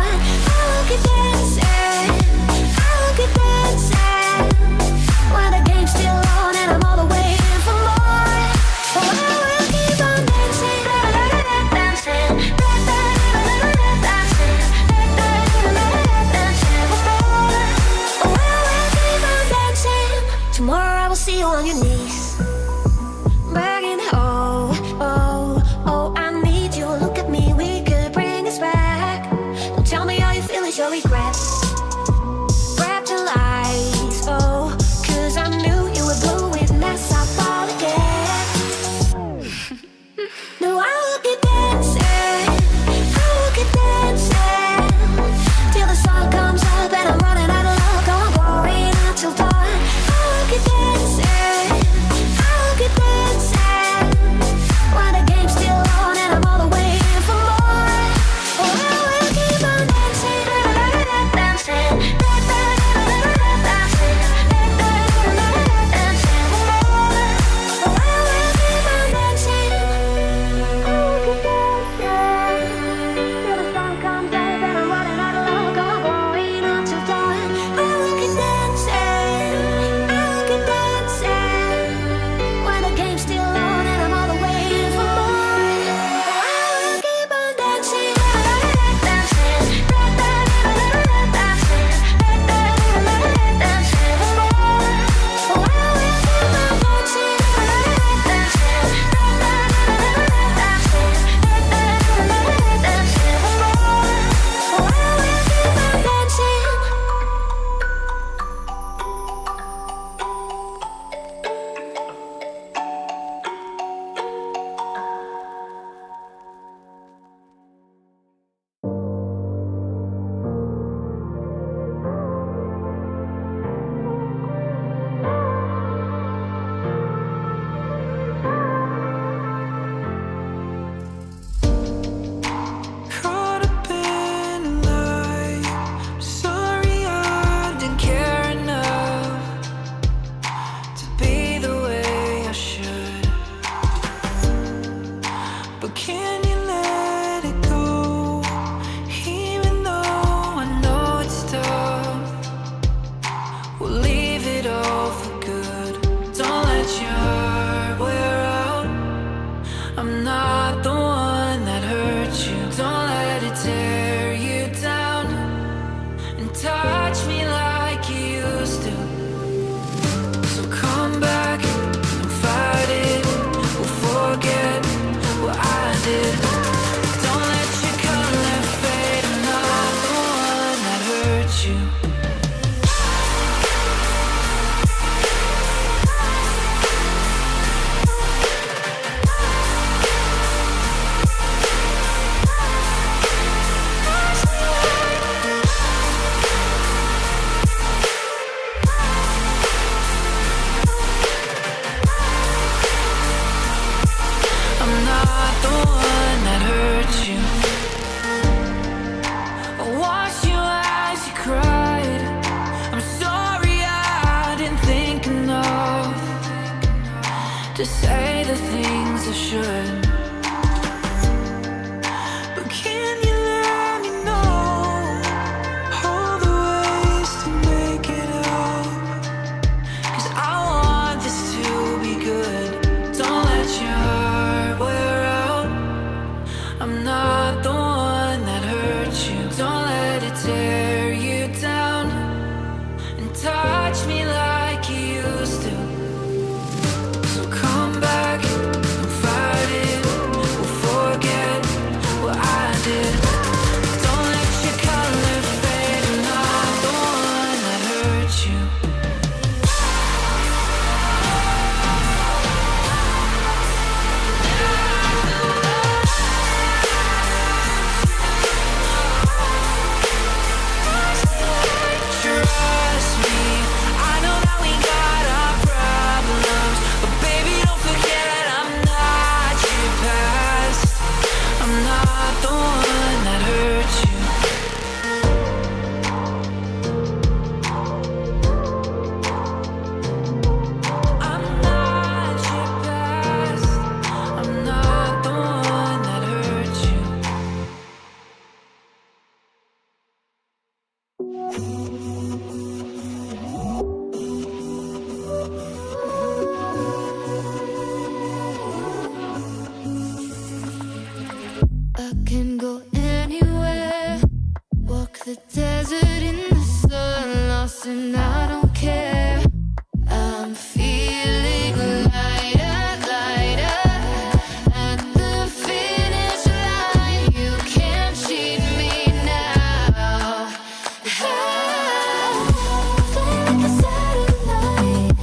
will keep dancing, I will keep dancing. you. I'm not the one that hurt you. I watched you as you cried. I'm sorry I didn't think enough to say the things I should. But can you let me know all the ways to make it up? 'Cause I want this to be good. Don't let your heart wear out. I'm not the one that hurt you. Don't let it tear you down and touch me like you used to. So come back and fight it. We'll forget what I did. Don't let your color fade. I'm not the one that hurt you. Trust me, I know that we got our problems, but baby, don't forget I'm not your past. I'm not the one that hurt you. I'm not your past. I'm not the one that hurt you. I can go anywhere, walk the desert in the sun, lost and I don't care. I'm feeling lighter, lighter. At the finish line, you can't cheat me now. Like a satellite,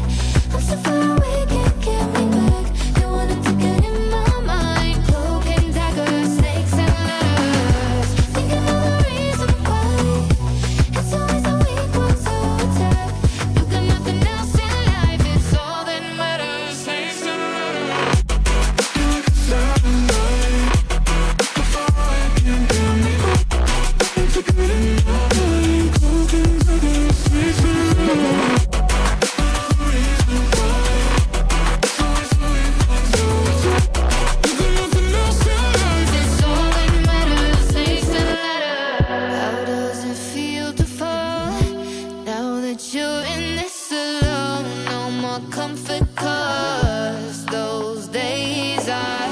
I'm so far away, can't get me back. You wanted to get in my mind, cloak and dagger, snakes and ladders. Thinking of the reason why it's always the weak ones who attack. You got nothing else in life, it's all that matters. Snakes and ladders. It's all that matters, snakes and ladders. How does it feel to fall now that you're in this alone? No more comfort, 'cause those days are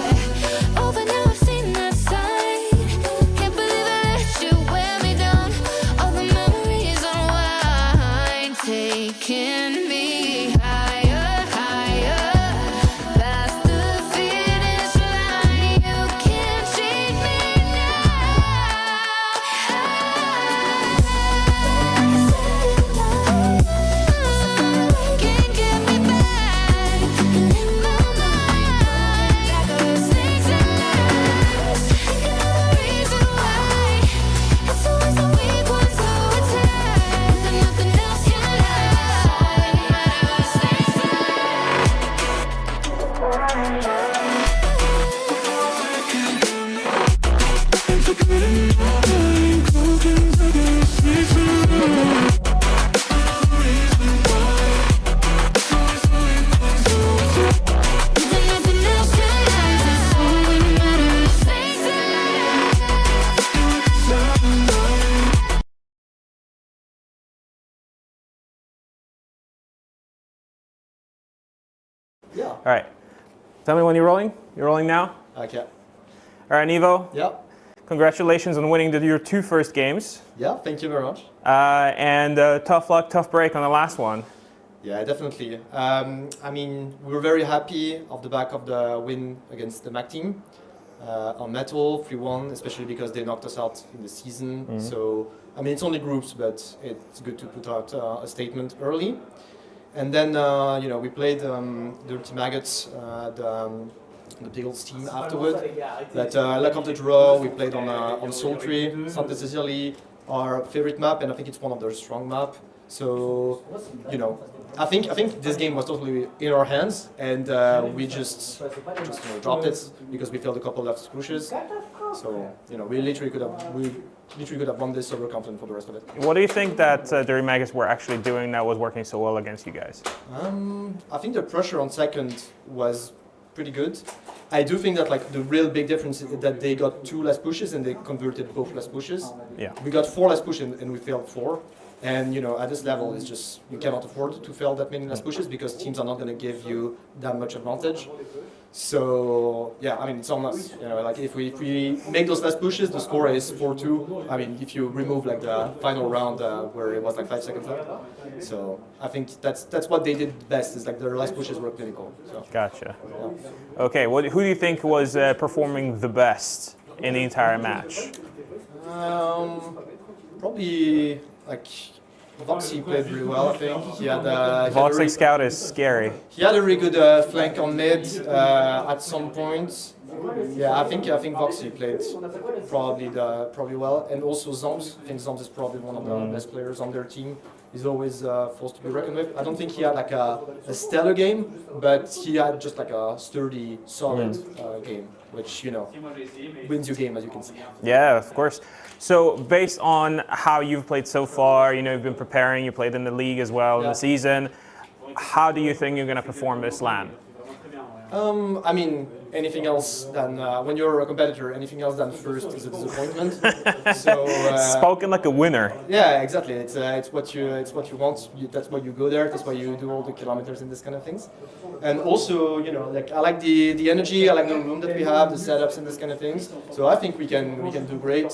over now. I've seen that side. Can't believe I let you wear me down. All the memories unwind, taking me higher, higher. Past the finish line, you can't cheat me can't get me back. In my mind, like a snakes and ladders. Thinking of the reason why it's always the weak ones who attack. There's nothing else in life that matters. Snakes and There's nothing else in life, it's all that matters. Snakes and All right. Tell me when you're rolling. You're rolling now? Okay. All right, Nivo. Yeah. Congratulations on winning your two first games. Yeah, thank you very much. And tough luck, tough break on the last one. Yeah, definitely. I mean, we were very happy off the back of the win against the MAC team. on Metal 3-1, especially because they knocked us out in the season. So I mean, it's only groups, but it's good to put out a statement early. And then we played Dirty Maggots, the Pickles team afterward. But luck of the draw, we played on Sultry, it's not necessarily our favorite map, and I think it's one of their strong map. So I think this game was totally in our hands, and we just dropped it because we failed a couple of pushes. So we literally could have won this overconfident for the rest of it. What do you think that Dirty Maggots were actually doing that was working so well against you guys? I think the pressure on second was pretty good. I do think that the real big difference is that they got 2 less pushes and they converted both less pushes. Yeah. We got 4 less pushes and we failed 4. And at this level, it's just you cannot afford to fail that many less pushes because teams are not going to give you that much advantage. So yeah, I mean it's on us. If we make those less pushes, the score is 4-2. I mean, if you remove the final round where it was 5 seconds left. So I think that's what they did best. Is their less pushes were clinical. So. Gotcha. Yeah. Okay, who do you think was performing the best in the entire match? Probably Voxy played really well, I think. He had Voxy Scout is scary. He had a really good flank on mid at some point. Yeah, I think Voxy played probably well, and also Zoms. I think Zoms is probably one of the best players on their team. He's always forced to be reckoned with. I don't think he had a stellar game, but he had just a sturdy, solid game, which wins you game, as you can see. Yeah, of course. So based on how you've played so far, you've been preparing, you played in the league as well in the season. How do you think you're going to perform this LAN? I mean, anything else than when you're a competitor, anything else than first is a disappointment. So spoken like a winner. Yeah, exactly. It's what you want. That's why you go there. That's why you do all the kilometers and this kind of things. And also, I like the energy. I like the room that we have, the setups and this kind of things. So I think we can do great.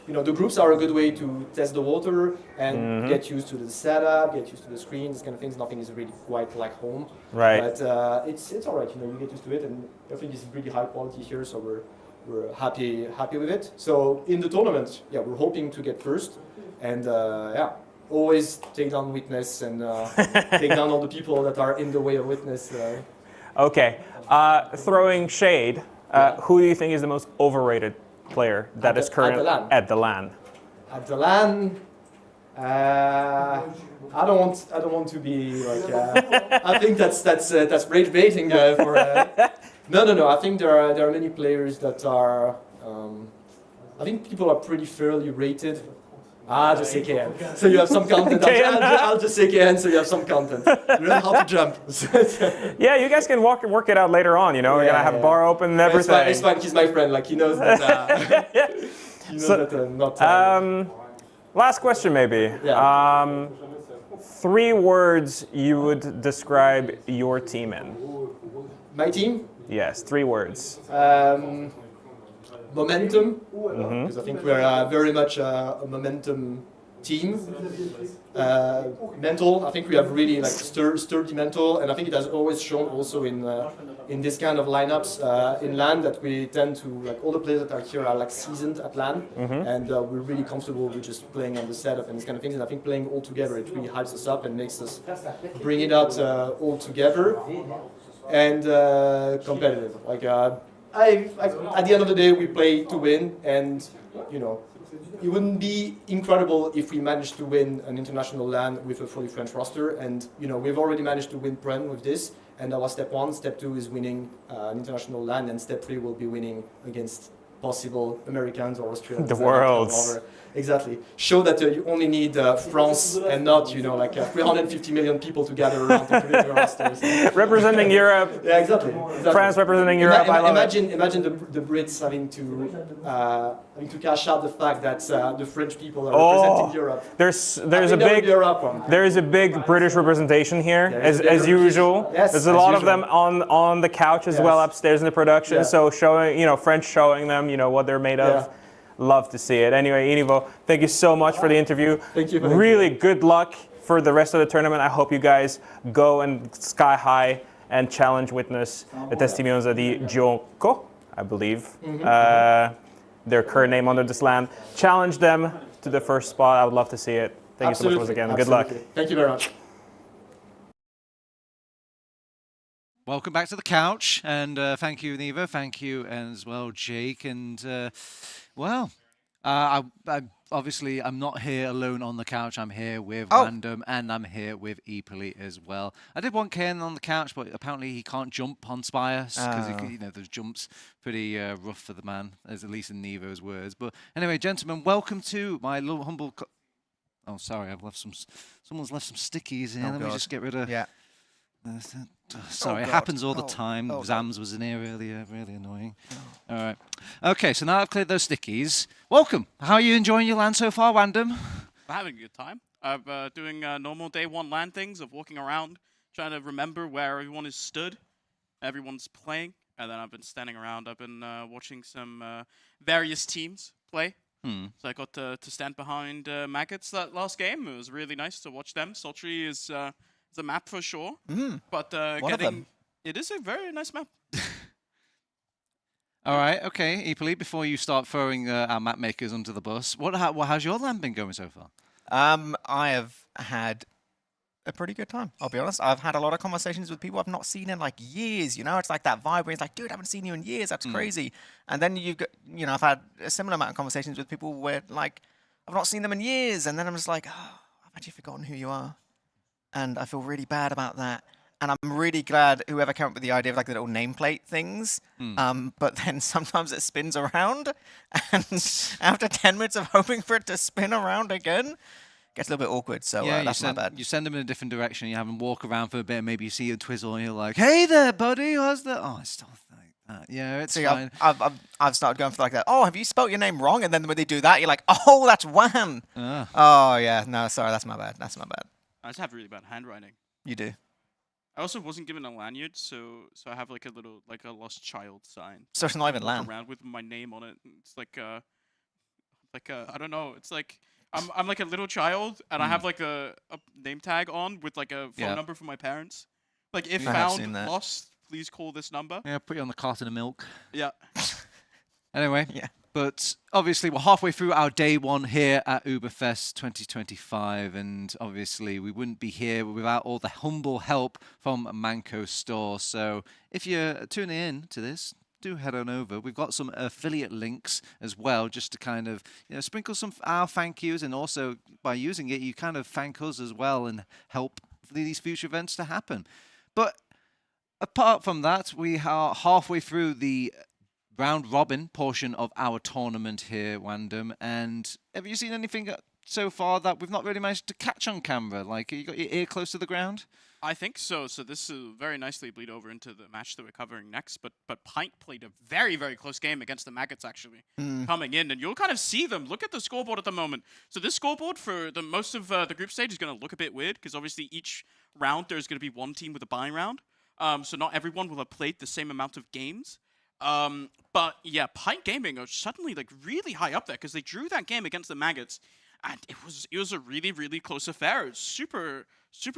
The groups are a good way to test the water and get used to the setup, get used to the screen, this kind of things. Nothing is really quite like home. Right. But it's all right. You get used to it, and I think it's really high quality here. So we're happy with it. So in the tournament, we're hoping to get first, and always take down Witness and take down all the people that are in the way of Witness. Okay. Throwing shade. Who do you think is the most overrated player that is currently at the LAN? At the LAN, I don't want to be I think that's rage baiting for. No. I think there are many players that are. I think people are pretty fairly rated. Just say KN. So you have some content. I'll just say KN. So you have some content. You know how to jump. Yeah, you guys can work it out later on. We're gonna have a bar open and everything. It's fine. He's my friend. He knows that. Last question, maybe. Yeah. 3 words you would describe your team in. My team? Yes, 3 words. Momentum, because I think we're very much a momentum team. Mental, I think we have really sturdy mental, and I think it has always shown also in this kind of lineups in LAN that we tend to all the players that are here are seasoned at LAN, and we're really comfortable with just playing on the setup and this kind of things. And I think playing all together, it really hypes us up and makes us bring it out all together and competitive. At the end of the day, we play to win, and it wouldn't be incredible if we managed to win an international LAN with a fully French roster. And we've already managed to win Prem with this, and that was step 1. Step 2 is winning an international LAN, and step 3 will be winning against possible Americans or Australians. The worlds. Exactly. Show that you only need France and not 350 million people to gather around to create a roster. So. Representing Europe. Yeah, exactly. France representing Europe. Imagine the Brits having to cash out the fact that the French people are representing Europe. There's a big British representation here, as usual. Yes, there's a lot of them on the couch as well upstairs in the production. Yeah. So showing French showing them what they're made of. Love to see it. Anyway, Inivo, thank you so much for the interview. Thank you. Really good luck for the rest of the tournament. I hope you guys go and sky high and challenge Witness the testimonios di gioco. I believe. Their current name under this LAN. Challenge them to the first spot. I would love to see it. Thank you so much once again. Good luck. Thank you very much. Welcome back to the couch, and thank you, Neva. Thank you as well, Jake. And obviously, I'm not here alone on the couch. I'm here with Random, and I'm here with Epoli as well. I did want Ken on the couch, but apparently he can't jump on Spire because those jumps pretty rough for the man, as at least in Neva's words. But anyway, gentlemen, welcome to my little humble. Oh, sorry, I've left some. Someone's left some stickies here. Let me just get rid of. Yeah. Sorry, it happens all the time. Zams was in here earlier, really annoying. All right. Okay, so now I've cleared those stickies. Welcome. How are you enjoying your LAN so far, Random? I'm having a good time. I'm doing normal day one LAN things of walking around, trying to remember where everyone is stood, everyone's playing, and then I've been standing around. I've been watching some various teams play. So I got to stand behind Maggots that last game. It was really nice to watch them. Sultry is the map for sure, but it is a very nice map. All right, okay, Epoli, before you start throwing our map makers under the bus, how's your LAN been going so far? I have had a pretty good time, I'll be honest. I've had a lot of conversations with people I've not seen in like years, you know? It's like that vibe where it's like, dude, I haven't seen you in years, that's crazy. And then you've got, I've had a similar amount of conversations with people where like, I've not seen them in years, and then I'm just like, oh, I've actually forgotten who you are. And I feel really bad about that. And I'm really glad whoever came up with the idea of like the little nameplate things. But then sometimes it spins around. And after 10 minutes of hoping for it to spin around again, it gets a little bit awkward. So that's my bad. You send them in a different direction. You have them walk around for a bit. And maybe you see a twizzle and you're like, hey there, buddy. How's that? Oh, it's still like that. Yeah, it's fine. I've started going for like that. Oh, have you spelt your name wrong? And then when they do that, you're like, oh, that's Wan. Oh, yeah. No, sorry. That's my bad. That's my bad. I just have really bad handwriting. You do. I also wasn't given a lanyard, so I have like a little a lost child sign. So it's not even LAN. Around with my name on it. It's like I don't know. It's like I'm like a little child, and I have like a name tag on with like a phone number for my parents. Like if found lost, please call this number. Yeah, put you on the carton of milk. Yeah. Anyway. Yeah. But obviously, we're halfway through our day one here at UBERFEST 2025, and obviously, we wouldn't be here without all the humble help from Mannco.Store. So if you're tuning in to this, do head on over. We've got some affiliate links as well, just to kind of sprinkle some our thank yous, and also by using it, you kind of thank us as well and help these future events to happen. But apart from that, we are halfway through the round robin portion of our tournament here, Wandom. And have you seen anything so far that we've not really managed to catch on camera? Like, you got your ear close to the ground? I think so. So this will very nicely bleed over into the match that we're covering next. But Pint played a very, very close game against the Maggots, actually, coming in. And you'll kind of see them. Look at the scoreboard at the moment. So this scoreboard for the most of the group stage is going to look a bit weird, because obviously each round there's going to be one team with a bye round. So not everyone will have played the same amount of games. But yeah, Pint Gaming are suddenly like really high up there, because they drew that game against the Maggots, and it was a really, really close affair. It's super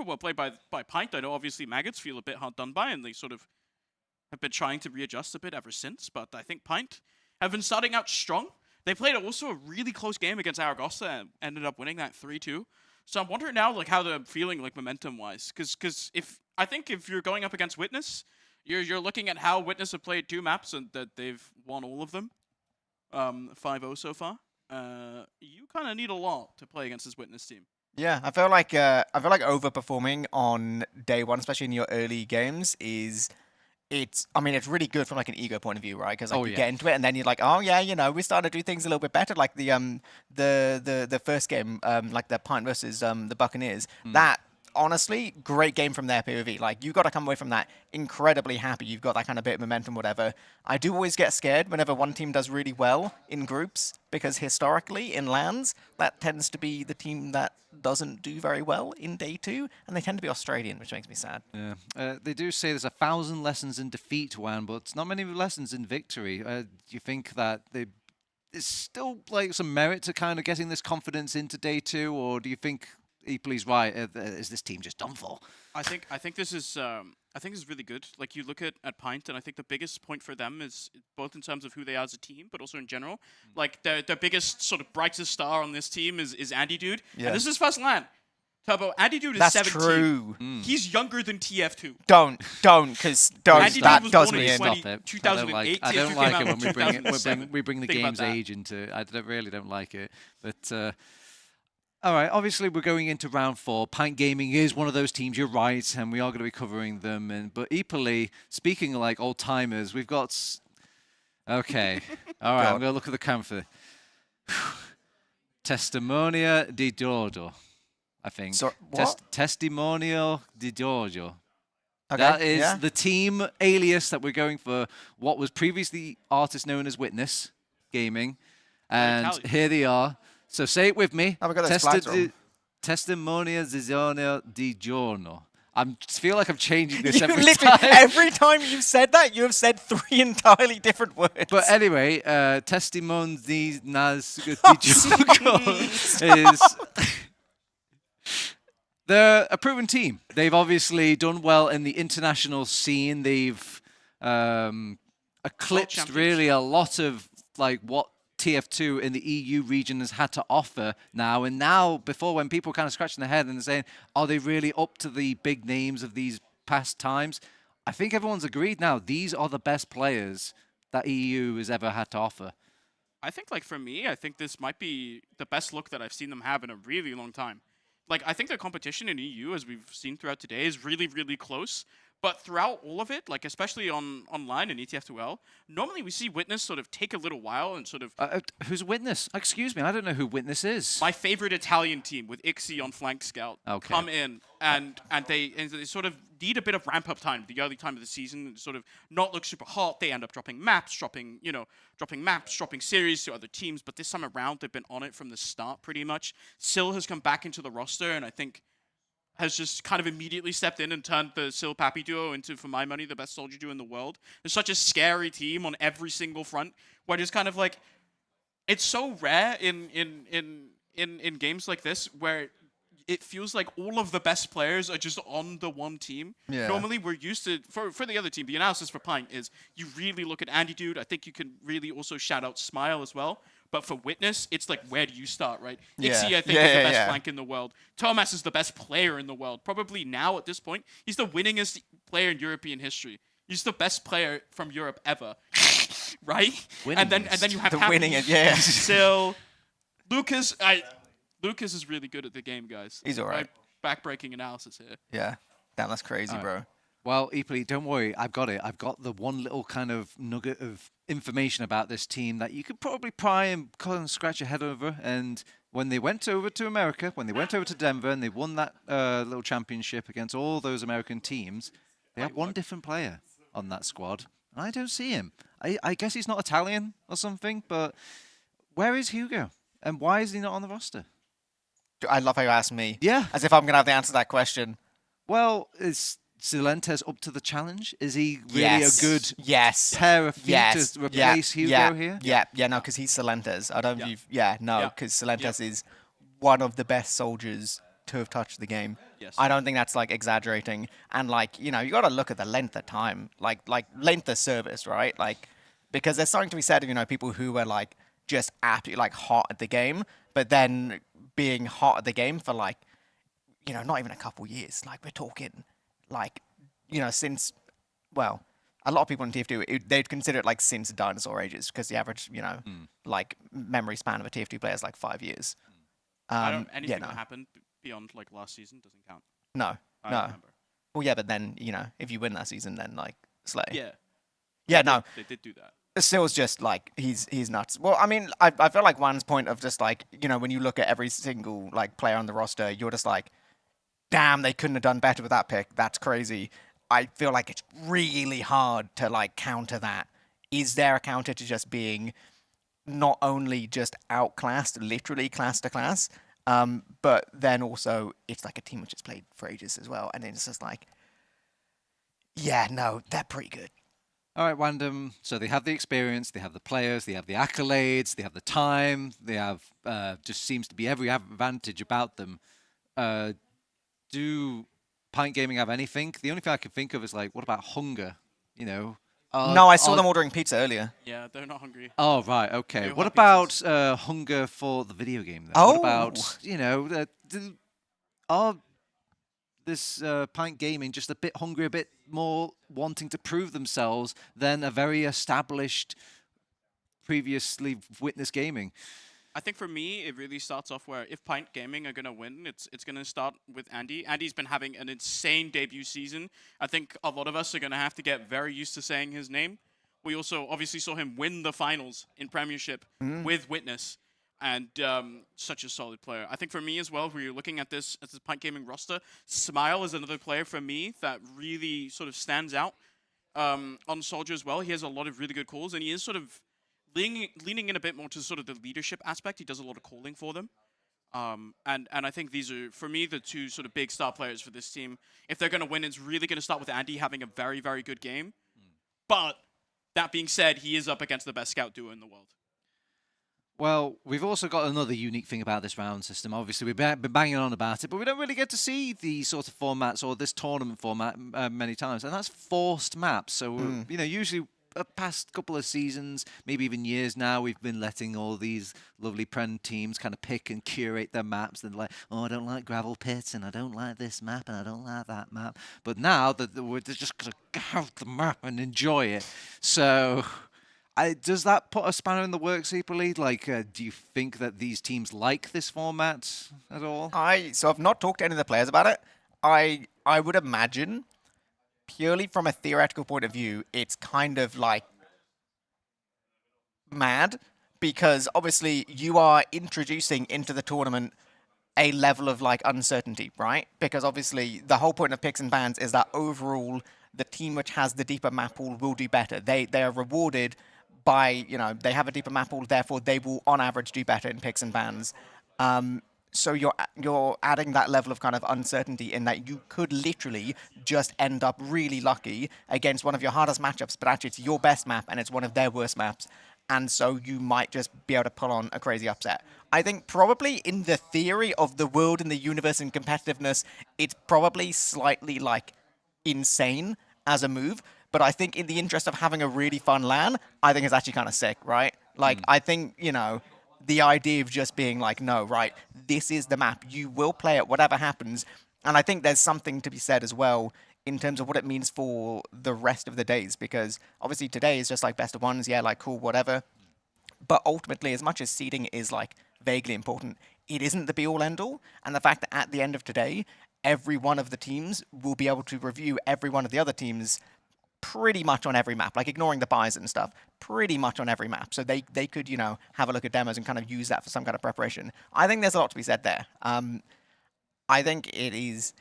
well played by Pint. I know obviously Maggots feel a bit hard done by, and they sort of have been trying to readjust a bit ever since. But I think Pint have been starting out strong. They played also a really close game against Aragosta and ended up winning that 3-2. So I'm wondering now like how they're feeling like momentum wise, because if you're going up against Witness, You're looking at how Witness have played 2 maps and that they've won all of them, 5-0 so far. You kind of need a lot to play against this Witness team. Yeah, I feel like overperforming on day one, especially in your early games, it's really good from like an ego point of view, right? Because you get into it and then you're like, oh yeah, we're starting to do things a little bit better. Like the first game, like the Pint versus the Buccaneers, that. Honestly, great game from their POV. Like, you got to come away from that incredibly happy. You've got that kind of bit of momentum, whatever. I do always get scared whenever one team does really well in groups, because historically, in LANs, that tends to be the team that doesn't do very well in day 2, and they tend to be Australian, which makes me sad. Yeah. They do say there's 1,000 lessons in defeat, Juan, but not many lessons in victory. Do you think that there's still like some merit to kind of getting this confidence into day 2, or do you think Epoli's right? Is this team just done for? I think this is I think is really good. Like you look at Pint, and I think the biggest point for them is both in terms of who they are as a team, but also in general. Like their biggest sort of brightest star on this team is Andy Dude. Yeah. And this is his first LAN. Turbo, Andy Dude is That's 17. true. He's younger than TF2. Don't, because Andy that Dude was does born me in in. 2008. I don't TF2 like came it out when in we bring it. 2007. We bring the Think about game's that. age into it. I really don't like it. But all right, obviously we're going into round 4. Pint Gaming is one of those teams. You're right, and we are going to be covering them. But equally, speaking like old timers, we've got. Okay, all right. I'm going to look at the camera. Testimonia di Giorgio, I think. So, what? Testimonio di Giorgio. Okay, That is yeah. the team alias that we're going for. What was previously artist known as Witness Gaming, and Italian. here they are. So say it with me. Have I got those flags wrong? Testimonia di Giorno. I feel like I'm changing this You every literally, time. every time you've said that, you have said 3 entirely different words. But anyway, Testimonies di Giorno is. They're a proven team. They've obviously done well in the international scene. They've eclipsed really a lot of like what TF2 in the EU region has had to offer now. And now, before, when people kind of scratching their head and saying, are they really up to the big names of these past times? I think everyone's agreed now. These are the best players that EU has ever had to offer. I think, like, for me, I think this might be the best look that I've seen them have in a really long time. Like, I think the competition in EU, as we've seen throughout today, is really, really close. But throughout all of it, like, especially online in ETF2L, normally we see Witness sort of take a little while and sort of... Who's Witness? Excuse me, I don't know who Witness is. My favorite Italian team with Ixie on flank scout come in and they sort of need a bit of ramp up time, the early time of the season, sort of not look super hot. They end up dropping maps, dropping series to other teams. But this time around, they've been on it from the start pretty much. Sil has come back into the roster, and I think has just kind of immediately stepped in and turned the Sil Pappy duo into, for my money, the best soldier duo in the world. There's such a scary team on every single front, where it's kind of like, it's so rare in games like this where it feels like all of the best players are just on the one team. Yeah. Normally, we're used to, for the other team, the analysis for Pint is you really look at Andy Dude. I think you can really also shout out Smile as well. But for Witness, it's like, where do you start, right? Yeah. Ixie, I think, is the best flank in the world. Thomas is the best player in the world. Probably now, at this point, he's the winningest player in European history. He's the best player from Europe ever, right? And then you have The Happy, winningest, yeah. Sil, Lucas. Lucas is really good at the game, guys. He's all right. Back-breaking analysis here. Yeah. Damn, that's crazy, bro. Well, Epley, don't worry. I've got it. I've got the one little kind of nugget of information about this team that you could probably pry and kind of scratch your head over. And when they went over to America, when they went over to Denver and they won that little championship against all those American teams, they had one different player on that squad. And I don't see him. I guess he's not Italian or something, but where is Hugo? And why is he not on the roster? I love how you asked me. Yeah. As if I'm going to have the answer to that question. Well, is Silentes up to the challenge? Is he really a good pair of feet to replace Hugo here? Yeah, no, because he's Silentes. I don't know if you've... Yeah, no, because Silentes is one of the best soldiers to have touched the game. Yes. I don't think that's, like, exaggerating. And, like, you know, you got to look at the length of time. Like length of service, right? Like, because there's something to be said of, you know, people who were, like, just absolutely, like, hot at the game, but then being hot at the game for, like, you know, not even a couple years. Like, we're talking... like, you know, since, well, a lot of people in TF2, they'd consider it like since dinosaur ages, because the average, you know, like memory span of a TF2 player is like 5 years. Anything that happened beyond like last season doesn't count. No. I remember. Well, yeah, but then, you know, if you win that season, then like, slay. Yeah. Yeah, no. They did do that. Still's just like, he's nuts. Well, I mean, I feel like Juan's point of just like, you know, when you look at every single like player on the roster, you're just like, damn, they couldn't have done better with that pick. That's crazy. I feel like it's really hard to like counter that. Is there a counter to just being not only just outclassed, literally class to class, but then also it's like a team which has played for ages as well, and it's just like, yeah, no, they're pretty good. All right, Wandem. So they have the experience, they have the players, they have the accolades, they have the time, they have just seems to be every advantage about them. Do Pint Gaming have anything? The only thing I can think of is like, what about Hunger? You know. No, I saw them ordering pizza earlier. Yeah, they're not hungry. Oh right, okay. They What want about Hunger for the video game? Though? What Oh. about are this Pint Gaming just a bit hungry, a bit more wanting to prove themselves than a very established, previously witnessed gaming? I think for me, it really starts off where if Pint Gaming are going to win, it's going to start with Andy. Andy's been having an insane debut season. I think a lot of us are going to have to get very used to saying his name. We also obviously saw him win the finals in Premiership with Witness, and such a solid player. I think for me as well, if we're looking at this as a Pint Gaming roster, Smile is another player for me that really sort of stands out on Soldier as well. He has a lot of really good calls, and he is sort of leaning in a bit more to sort of the leadership aspect. He does a lot of calling for them. And I think these are, for me, the two sort of big star players for this team. If they're going to win, it's really going to start with Andy having a very, very good game. But that being said, he is up against the best scout duo in the world. Well, we've also got another unique thing about this round system. Obviously, we've been banging on about it, but we don't really get to see these sort of formats or this tournament format many times, and that's forced maps. So, usually past couple of seasons, maybe even years now, we've been letting all these lovely Prem teams kind of pick and curate their maps. And like, oh, I don't like gravel pits, and I don't like this map, and I don't like that map. But now they're just going to go out the map and enjoy it. So, does that put a spanner in the works, Equally? Like, do you think that these teams like this format at all? So I've not talked to any of the players about it. I would imagine, purely from a theoretical point of view, it's kind of like mad, because obviously you are introducing into the tournament a level of like uncertainty, right? Because obviously the whole point of picks and bans is that overall the team which has the deeper map pool will do better. They are rewarded by, they have a deeper map pool, therefore they will on average do better in picks and bans. So you're adding that level of kind of uncertainty in that you could literally just end up really lucky against one of your hardest matchups, but actually it's your best map and it's one of their worst maps. And so you might just be able to pull on a crazy upset. I think probably in the theory of the world and the universe and competitiveness, it's probably slightly like insane as a move. But I think in the interest of having a really fun LAN, I think it's actually kind of sick, right? Like, I think, the idea of just being like, no, right, this is the map. You will play it, whatever happens. And I think there's something to be said as well in terms of what it means for the rest of the days. Because obviously today is just like best of ones. Yeah, like cool, whatever. But ultimately, as much as seeding is like vaguely important, it isn't the be-all end-all. And the fact that at the end of today, every one of the teams will be able to review every one of the other teams pretty much on every map, like ignoring the buys and stuff, pretty much on every map. So they could, have a look at demos and kind of use that for some kind of preparation. I think there's a lot to be said there. I think it is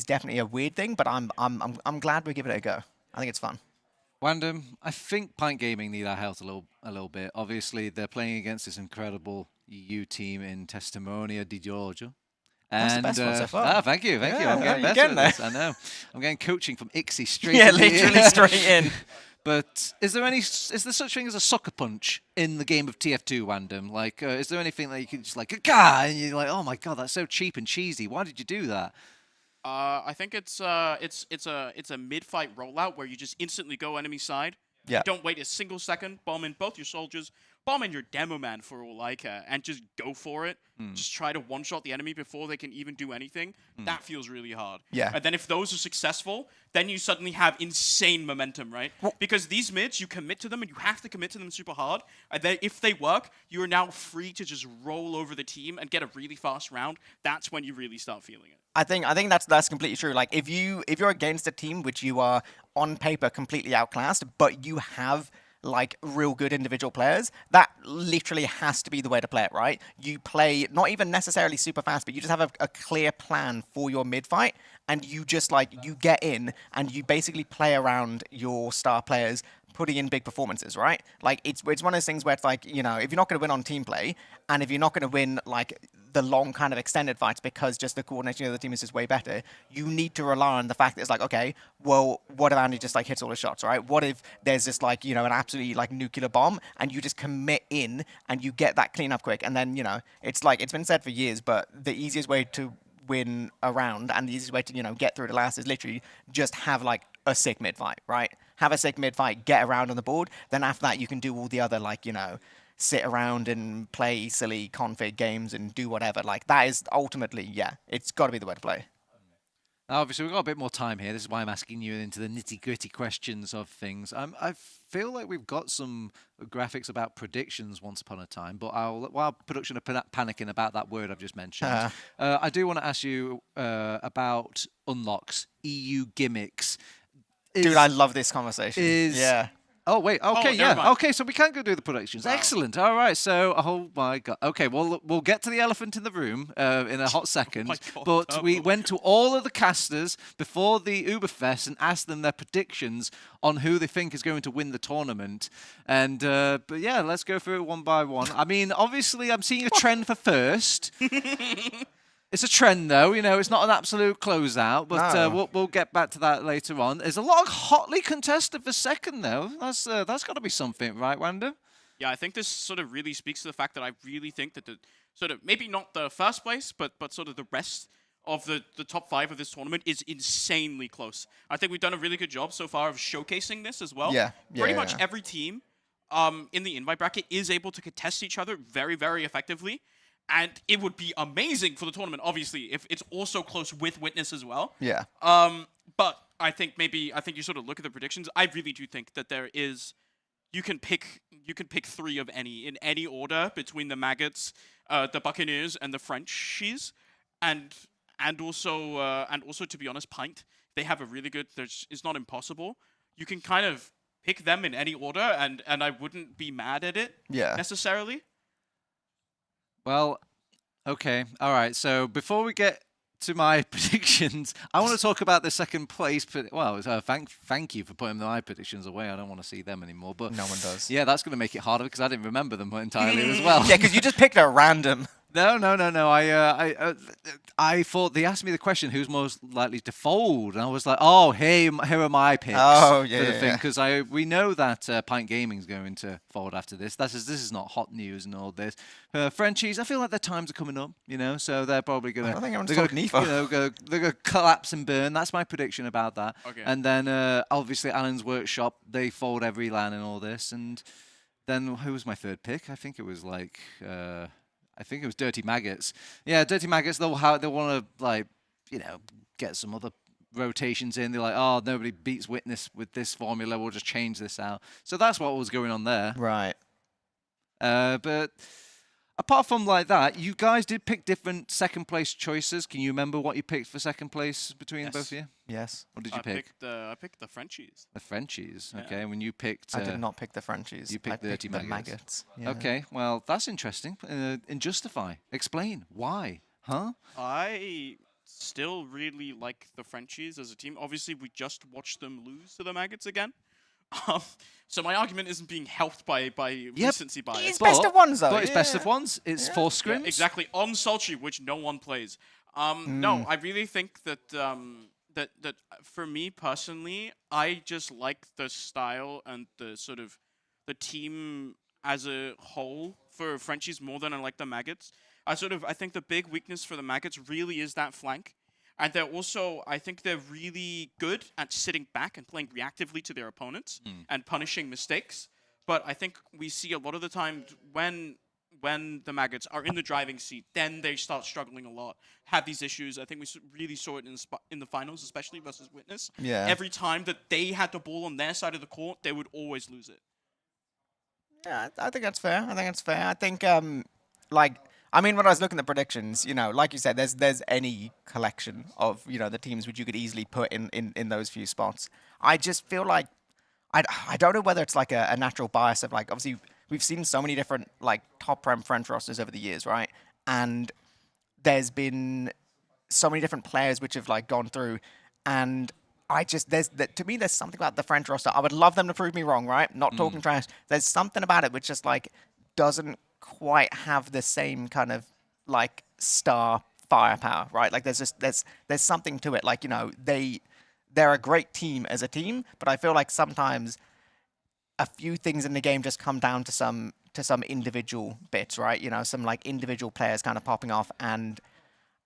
definitely a weird thing, but I'm glad we're giving it a go. I think it's fun. Wandem, I think Pint Gaming need our help a little bit. Obviously, they're playing against this incredible EU team in Testimonia di Giorgio. That's the best one so far. Thank you. I'm getting better at this. I know. I'm getting coaching from Ixie straight. Yeah, literally straight in. But is there such thing as a sucker punch in the game of TF2, Wandem? Like, is there anything that you can just like, gah, and you're like, oh my god, that's so cheap and cheesy. Why did you do that? I think it's a mid-fight rollout where you just instantly go enemy side. Yeah. You don't wait a single second. Bomb in both your soldiers. Bomb in your demo man for all I care, and just go for it. Just try to one-shot the enemy before they can even do anything. That feels really hard. Yeah. And then if those are successful, then you suddenly have insane momentum, right? Because these mids, you commit to them, and you have to commit to them super hard. And then if they work, you are now free to just roll over the team and get a really fast round. That's when you really start feeling it. I think that's completely true. Like if you're against a team which you are on paper completely outclassed, but you have like real good individual players, that literally has to be the way to play it, right? You play not even necessarily super fast, but you just have a clear plan for your mid fight, and you just like you get in and you basically play around your star players, putting in big performances, right? Like it's one of those things where it's like, if you're not going to win on team play, and if you're not going to win like the long kind of extended fights because just the coordination of the team is just way better, you need to rely on the fact that it's like, okay, well, what if Andy just like hits all the shots, right? What if there's just like, an absolutely like nuclear bomb, and you just commit in and you get that clean up quick, and then, it's like, it's been said for years, but the easiest way to win a round, and the easiest way to, get through the last is literally just have like a sick mid fight, right? Have a sick mid fight, get around on the board. Then after that, you can do all the other sit around and play silly config games and do whatever. Like that is ultimately, it's got to be the way to play. Now, obviously, we've got a bit more time here. This is why I'm asking you into the nitty-gritty questions of things. I feel like we've got some graphics about predictions once upon a time, but while production are panicking about that word I've just mentioned, I do want to ask you about unlocks, EU gimmicks. Dude, I love this conversation. Yeah. Oh, wait. Okay, never mind. Okay, so we can go do the predictions. Wow. Excellent. All right. So, oh my God. Okay, well, we'll get to the elephant in the room in a hot second. But we went to all of the casters before the UBERFEST and asked them their predictions on who they think is going to win the tournament. And, but yeah, let's go through it one by one. I mean, obviously, I'm seeing a trend for first. It's a trend, though. It's not an absolute closeout, but we'll get back to that later on. There's a lot of hotly contested for second, though. That's got to be something, right, Wanda? Yeah, I think this sort of really speaks to the fact that I really think that the sort of maybe not the first place, but sort of the rest of the top 5 of this tournament is insanely close. I think we've done a really good job so far of showcasing this as well. Pretty much every team in the invite bracket is able to contest each other very, very effectively. And it would be amazing for the tournament, obviously, if it's also close with Witness as well. Yeah. But I think you sort of look at the predictions. I really do think that there is, you can pick 3 of any in any order between the Maggots, the Buccaneers, and the Frenchies, and also to be honest, Pint. They have a really good. It's not impossible. You can kind of pick them in any order, and I wouldn't be mad at it. Necessarily. Well, okay, all right. So before we get to my predictions, I want to talk about the second place. Well, thank you for putting my predictions away. I don't want to see them anymore. But no one does. Yeah, that's going to make it harder because I didn't remember them entirely as well. Yeah, because you just picked a random. No. I thought they asked me the question, who's most likely to fold? And I was like, oh, hey, here are my picks. Oh, yeah. Because we know that Pint Gaming's going to fold after this. This is not hot news and all this. Frenchies, I feel like their times are coming up, so they're probably going to... I think I'm talking they're going to collapse and burn. That's my prediction about that. Okay. And then, obviously, Alan's Workshop, they fold every LAN and all this. And then, who was my third pick? I think it was like... I think it was Dirty Maggots. Yeah, Dirty Maggots, they'll want to, get some other rotations in. They're like, oh, nobody beats Witness with this formula. We'll just change this out. So that's what was going on there. Right. But apart from like that, you guys did pick different second place choices. Can you remember what you picked for second place between both of you? Yes. What did you pick? I picked the Frenchies. The Frenchies, okay. When you picked... I did not pick the Frenchies. You picked Dirty Maggots. Yeah. Okay, well, that's interesting. And justify. Explain. Why? Huh? I still really like the Frenchies as a team. Obviously, we just watched them lose to the Maggots again. So my argument isn't being helped by recency bias. It's best of ones, though. But it's best of ones. It's 4 scrims. Yeah, exactly. On Sultry, which no one plays. No, I really think that that for me personally, I just like the style and the sort of the team as a whole for Frenchies more than I like the Maggots. I think the big weakness for the Maggots really is that flank. And I think they're really good at sitting back and playing reactively to their opponents and punishing mistakes. But I think we see a lot of the time when the Maggots are in the driving seat, then they start struggling a lot, have these issues. I think we really saw it in the finals, especially versus Witness. Yeah. Every time that they had the ball on their side of the court, they would always lose it. Yeah, I think that's fair. I think, when I was looking at the predictions, like you said, there's any collection of, the teams which you could easily put in those few spots. I just feel like, I don't know whether it's like a natural bias of obviously we've seen so many different top-prem French rosters over the years, right? And there's been so many different players which have gone through, and to me, there's something about the French roster. I would love them to prove me wrong, right? Not talking trash. There's something about it which just doesn't quite have the same kind of star firepower, right? There's something to it. They're a great team as a team, but I feel like sometimes a few things in the game just come down to some individual bits, right? Some individual players kind of popping off, and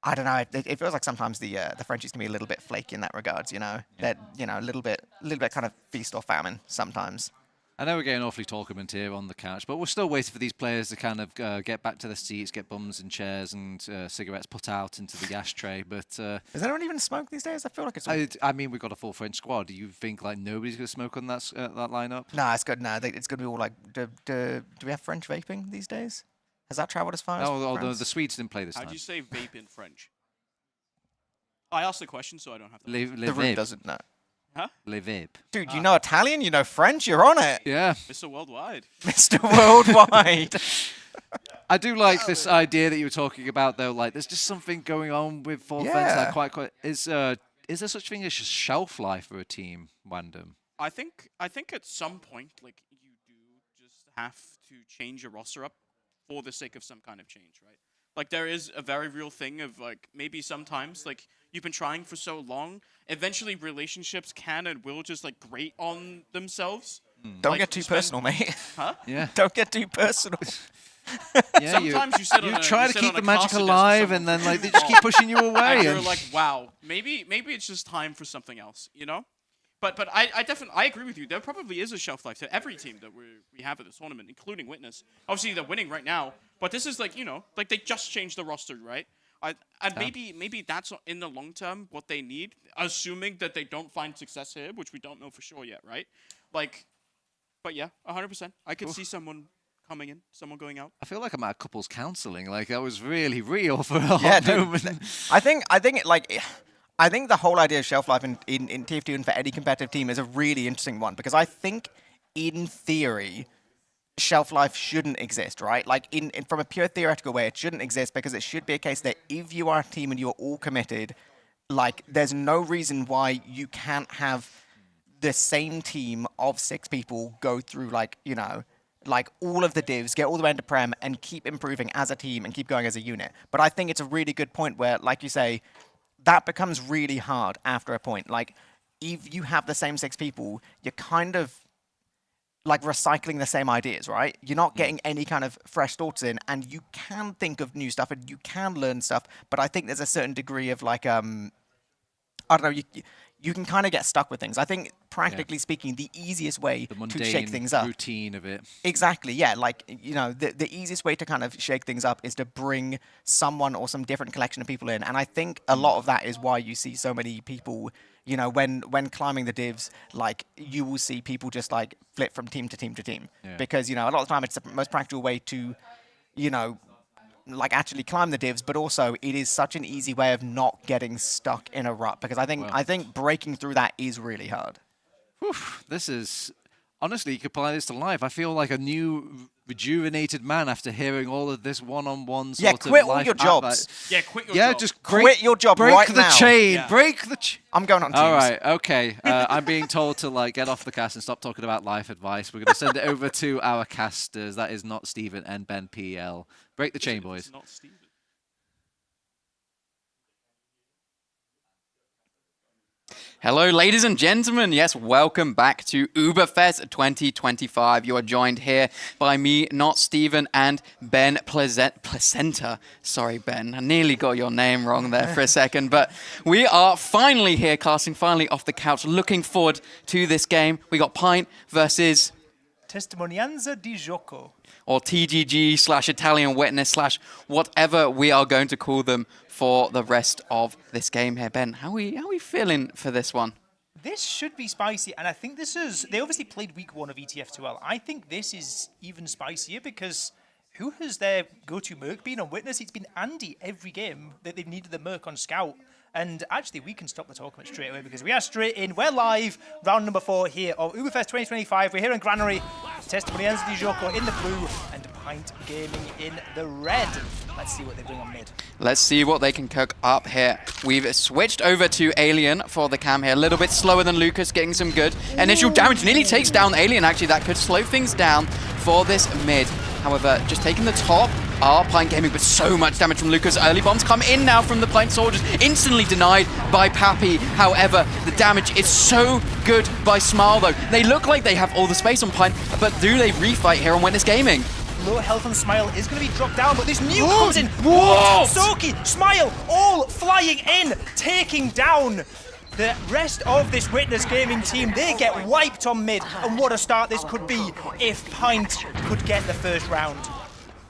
I don't know. It feels like sometimes the Frenchies can be a little bit flaky in that regards. That a little bit kind of feast or famine sometimes. I know we're getting awfully talkament here on the couch, but we're still waiting for these players to kind of get back to their seats, get bums in chairs and cigarettes put out into the ashtray. But does anyone even smoke these days? I feel like it's. I mean, we've got a full French squad. Do you think like nobody's going to smoke on that lineup? No, it's good. No, it's going to be all like. Do we have French vaping these days? Has that travelled as far as? No, the Swedes didn't play this time. How do you say vape in French? I asked the question, so I don't have to. The room doesn't know. Huh? Le vape. Dude, you know Italian, you know French, you're on it. Yeah. Mr. Worldwide. Mr. Worldwide. I do like this idea that you were talking about, though. Like, there's just something going on with Full Fence. Like, quite. Is there such thing as just shelf life for a team, Wandom? I think at some point, like, you do just have to change your roster up for the sake of some kind of change, right? Like, there is a very real thing of, like, maybe sometimes, like, you've been trying for so long, eventually relationships can and will just, like, grate on themselves. Don't get too personal, mate. Huh? Yeah. Don't get too personal. Yeah, sometimes you try to keep the magic alive, and then like they just keep pushing you away. And you're like, wow, maybe it's just time for something else, But I definitely agree with you. There probably is a shelf life to every team that we have at this tournament, including Witness. Obviously, they're winning right now, but this is like like they just changed the roster, right? Maybe that's in the long term what they need, assuming that they don't find success here, which we don't know for sure yet, right? Like, but yeah, 100%. I could see someone coming in, someone going out. I feel like I'm at couples counselling. Like that was really real for a hot moment. I think the whole idea of shelf life in TF2 and for any competitive team is a really interesting one, because I think in theory shelf life shouldn't exist, right? Like from a pure theoretical way, it shouldn't exist, because it should be a case that if you are a team and you're all committed, like there's no reason why you can't have the same team of 6 people go through like all of the divs, get all the way into Prem and keep improving as a team and keep going as a unit. But I think it's a really good point where, like you say, that becomes really hard after a point. Like, if you have the same 6 people, you're kind of like recycling the same ideas, right? You're not getting any kind of fresh thoughts in, and you can think of new stuff and you can learn stuff, but I think there's a certain degree of like, I don't know, you can kind of get stuck with things. I think, practically speaking, the easiest way to shake things up. Routine of it. Exactly, yeah. Like, the easiest way to kind of shake things up is to bring someone or some different collection of people in. And I think a lot of that is why you see so many people, when climbing the divs, like, you will see people just, like, flip from team to team to team. Yeah. Because, a lot of the time it's the most practical way to, like actually climb the divs, but also it is such an easy way of not getting stuck in a rut, because I think breaking through that is really hard. Whew, this is honestly, you could apply this to life. I feel like a new rejuvenated man after hearing all of this one-on-one sort of quit all life your jobs. Yeah, quit your yeah, job. just quit your job break right the now. chain. Yeah. Break the chain. I'm going on Teams. All right, okay. I'm being told to like get off the cast and stop talking about life advice. We're going to send it over to our casters. That is not Stephen and Ben PL. Break the chain, boys. It's not Steven. Hello, ladies and gentlemen. Yes, welcome back to UBERFEST 2025. You are joined here by me, not Stephen, and Ben Placenta. Sorry, Ben. I nearly got your name wrong there for a second. But we are finally here, casting finally off the couch, looking forward to this game. We got Pint versus Testimonianza di Gioco. Or TGG/Italian Witness / whatever we are going to call them for the rest of this game here. Ben, how are we feeling for this one? This should be spicy, and I think this is... They obviously played week 1 of ETF2L. I think this is even spicier, because who has their go-to Merc been on Witness? It's been Andy every game that they've needed the Merc on Scout. And actually, we can stop the talk straight away, because we are straight in. We're live, round number 4 here of UBERFEST 2025. We're here in Granary. Testimonianza di Gioco in the blue and Pint Gaming in the red. Let's see what they bring on mid. Let's see what they can cook up here. We've switched over to Alien for the cam here. A little bit slower than Lucas, getting some good initial damage. Nearly takes down Alien, actually. That could slow things down for this mid. However, just taking the top are Pint Gaming, but so much damage from Lucas. Early bombs come in now from the Pint Soldiers, instantly denied by Pappy. However, the damage is so good by Smile, though. They look like they have all the space on Pint, but do they refight here on Witness Gaming? Low health on Smile is going to be dropped down, but this nuke comes in. Whoa! Soki, Smile, all flying in, taking down the rest of this Witness Gaming team. They get wiped on mid, and what a start this could be if Pint could get the first round.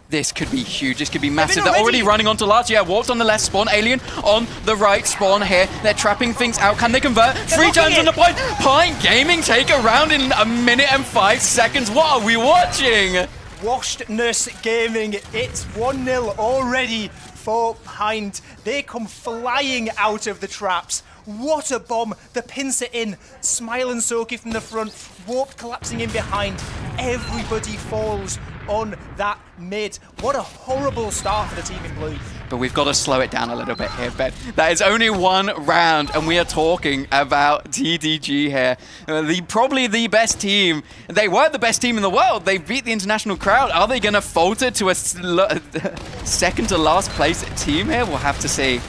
This could be huge. This could be massive. They're already running onto large. Yeah, warped on the left spawn. Alien on the right spawn here. They're trapping things out. Can they convert? 3 times on the point. Pint Gaming take a round in 1 minute and 5 seconds. What are we watching? Washedness Gaming. It's 1-0 already for Pint. They come flying out of the traps. What a bomb. The pincer in. Smile and Soki from the front. Warped collapsing in behind. Everybody falls on that mid. What a horrible start for the team in blue. But we've got to slow it down a little bit here, Ben. That is only 1 round, and we are talking about TDG here. Probably the best team. They were the best team in the world. They beat the international crowd. Are they going to falter to a second to last place team here? We'll have to see.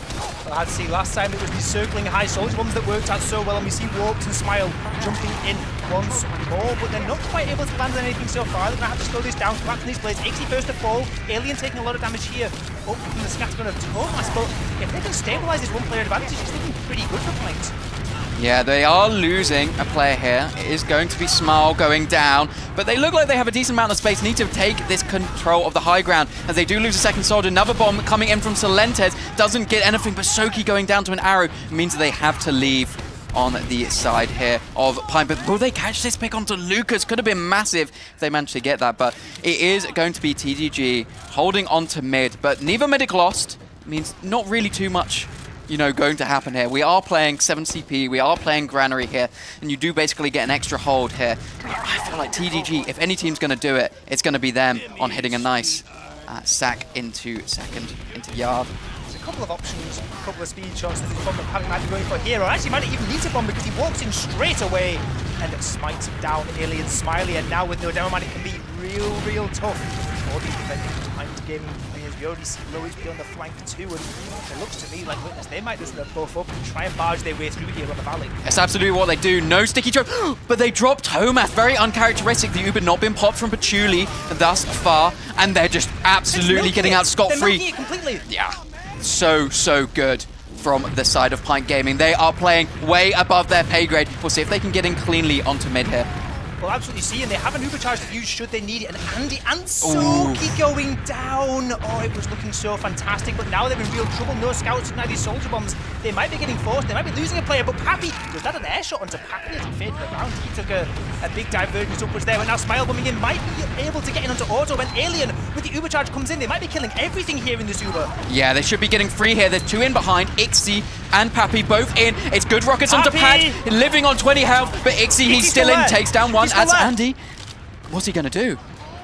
I had to see last time it was these circling high soldier bombs that worked out so well, and we see Warped and Smile jumping in once more, but they're not quite able to land on anything so far. They're going to have to slow this down, collapsing these blades. Ixie first to fall, Alien taking a lot of damage here, up from the scattergun of Thomas, but if they can stabilise this one-player advantage, it's looking pretty good for Pint. Yeah, they are losing a player here. It is going to be Smile going down, but they look like they have a decent amount of space. Need to take this control of the high ground as they do lose a second soldier. Another bomb coming in from Solentes. Doesn't get anything, but Soki going down to an arrow means they have to leave on the side here of Pine. But will they catch this pick onto Lucas? Could have been massive if they managed to get that, but it is going to be TDG holding on to mid, but neither medic lost means not really too much going to happen here. We are playing 7 CP, we are playing Granary here, and you do basically get an extra hold here. I feel like TDG, if any team's going to do it, it's going to be them on hitting a nice sack into second, into yard. There's a couple of options, a couple of speed shots that this bomb that might be going for here, or actually might not even need a bomb because he walks in straight away and smites him down. Alien Smiley, and now with no demo man, it can be real tough for these defending Pint Gaming players. We already see low HP on the flank too, and it looks to me like Witness, they might just buff up and try and barge their way through here on the valley. That's absolutely what they do. No sticky choke, but they drop Tomath. Very uncharacteristic. The Uber not been popped from Patchouli thus far, and they're just absolutely getting out scot-free. They're milking it completely. Yeah, so good from the side of Pint Gaming. They are playing way above their pay grade. We'll see if they can get in cleanly onto mid here. Well, absolutely see, and they have an Uber charge to use should they need it. And Andy and Soki going down. Oh, it was looking so fantastic, but now they're in real trouble. No scouts, now these soldier bombs. They might be getting forced, they might be losing a player, but Pappy, was that an air shot onto Pappy as he faded around? He took a big divergence upwards there, but now Smile bombing in might be able to get in onto Auto. When Alien with the Uber charge comes in, they might be killing everything here in this Uber. Yeah, they should be getting free here. There's 2 in behind, Ixie and Pappy both in. It's good rockets onto Pat, living on 20 health, but Ixie, he's still in, takes down one. That's Andy. What's he gonna do?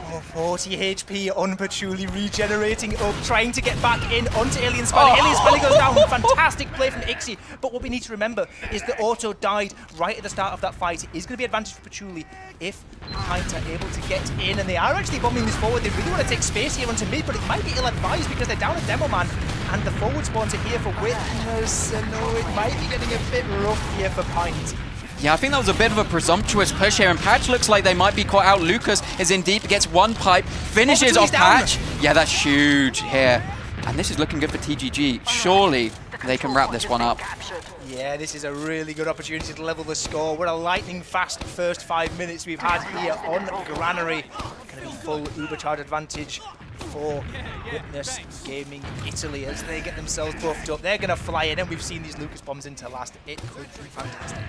Oh, 40 HP on Patchouli, regenerating up, trying to get back in onto Alien Smiley. Alien Smiley goes down. Fantastic play from Ixie. But what we need to remember is that Auto died right at the start of that fight. It is going to be advantage for Patchouli if Pint are able to get in. And they are actually bombing this forward. They really want to take space here onto mid, but it might be ill-advised because they're down a demo man. And the forward spawns are here for Witness. No, it might be getting a bit rough here for Pint. Yeah, I think that was a bit of a presumptuous push here, and Patch looks like they might be caught out. Lucas is in deep, gets 1 pipe, finishes off Patch. Yeah, that's huge here. And this is looking good for TGG. Surely they can wrap this one up. Yeah, this is a really good opportunity to level the score. What a lightning fast first 5 minutes we've had here on Granary. Going to be full Ubercharge advantage for Witness Gaming Italy as they get themselves buffed up. They're going to fly in, and we've seen these Lucas bombs into last. It could be fantastic.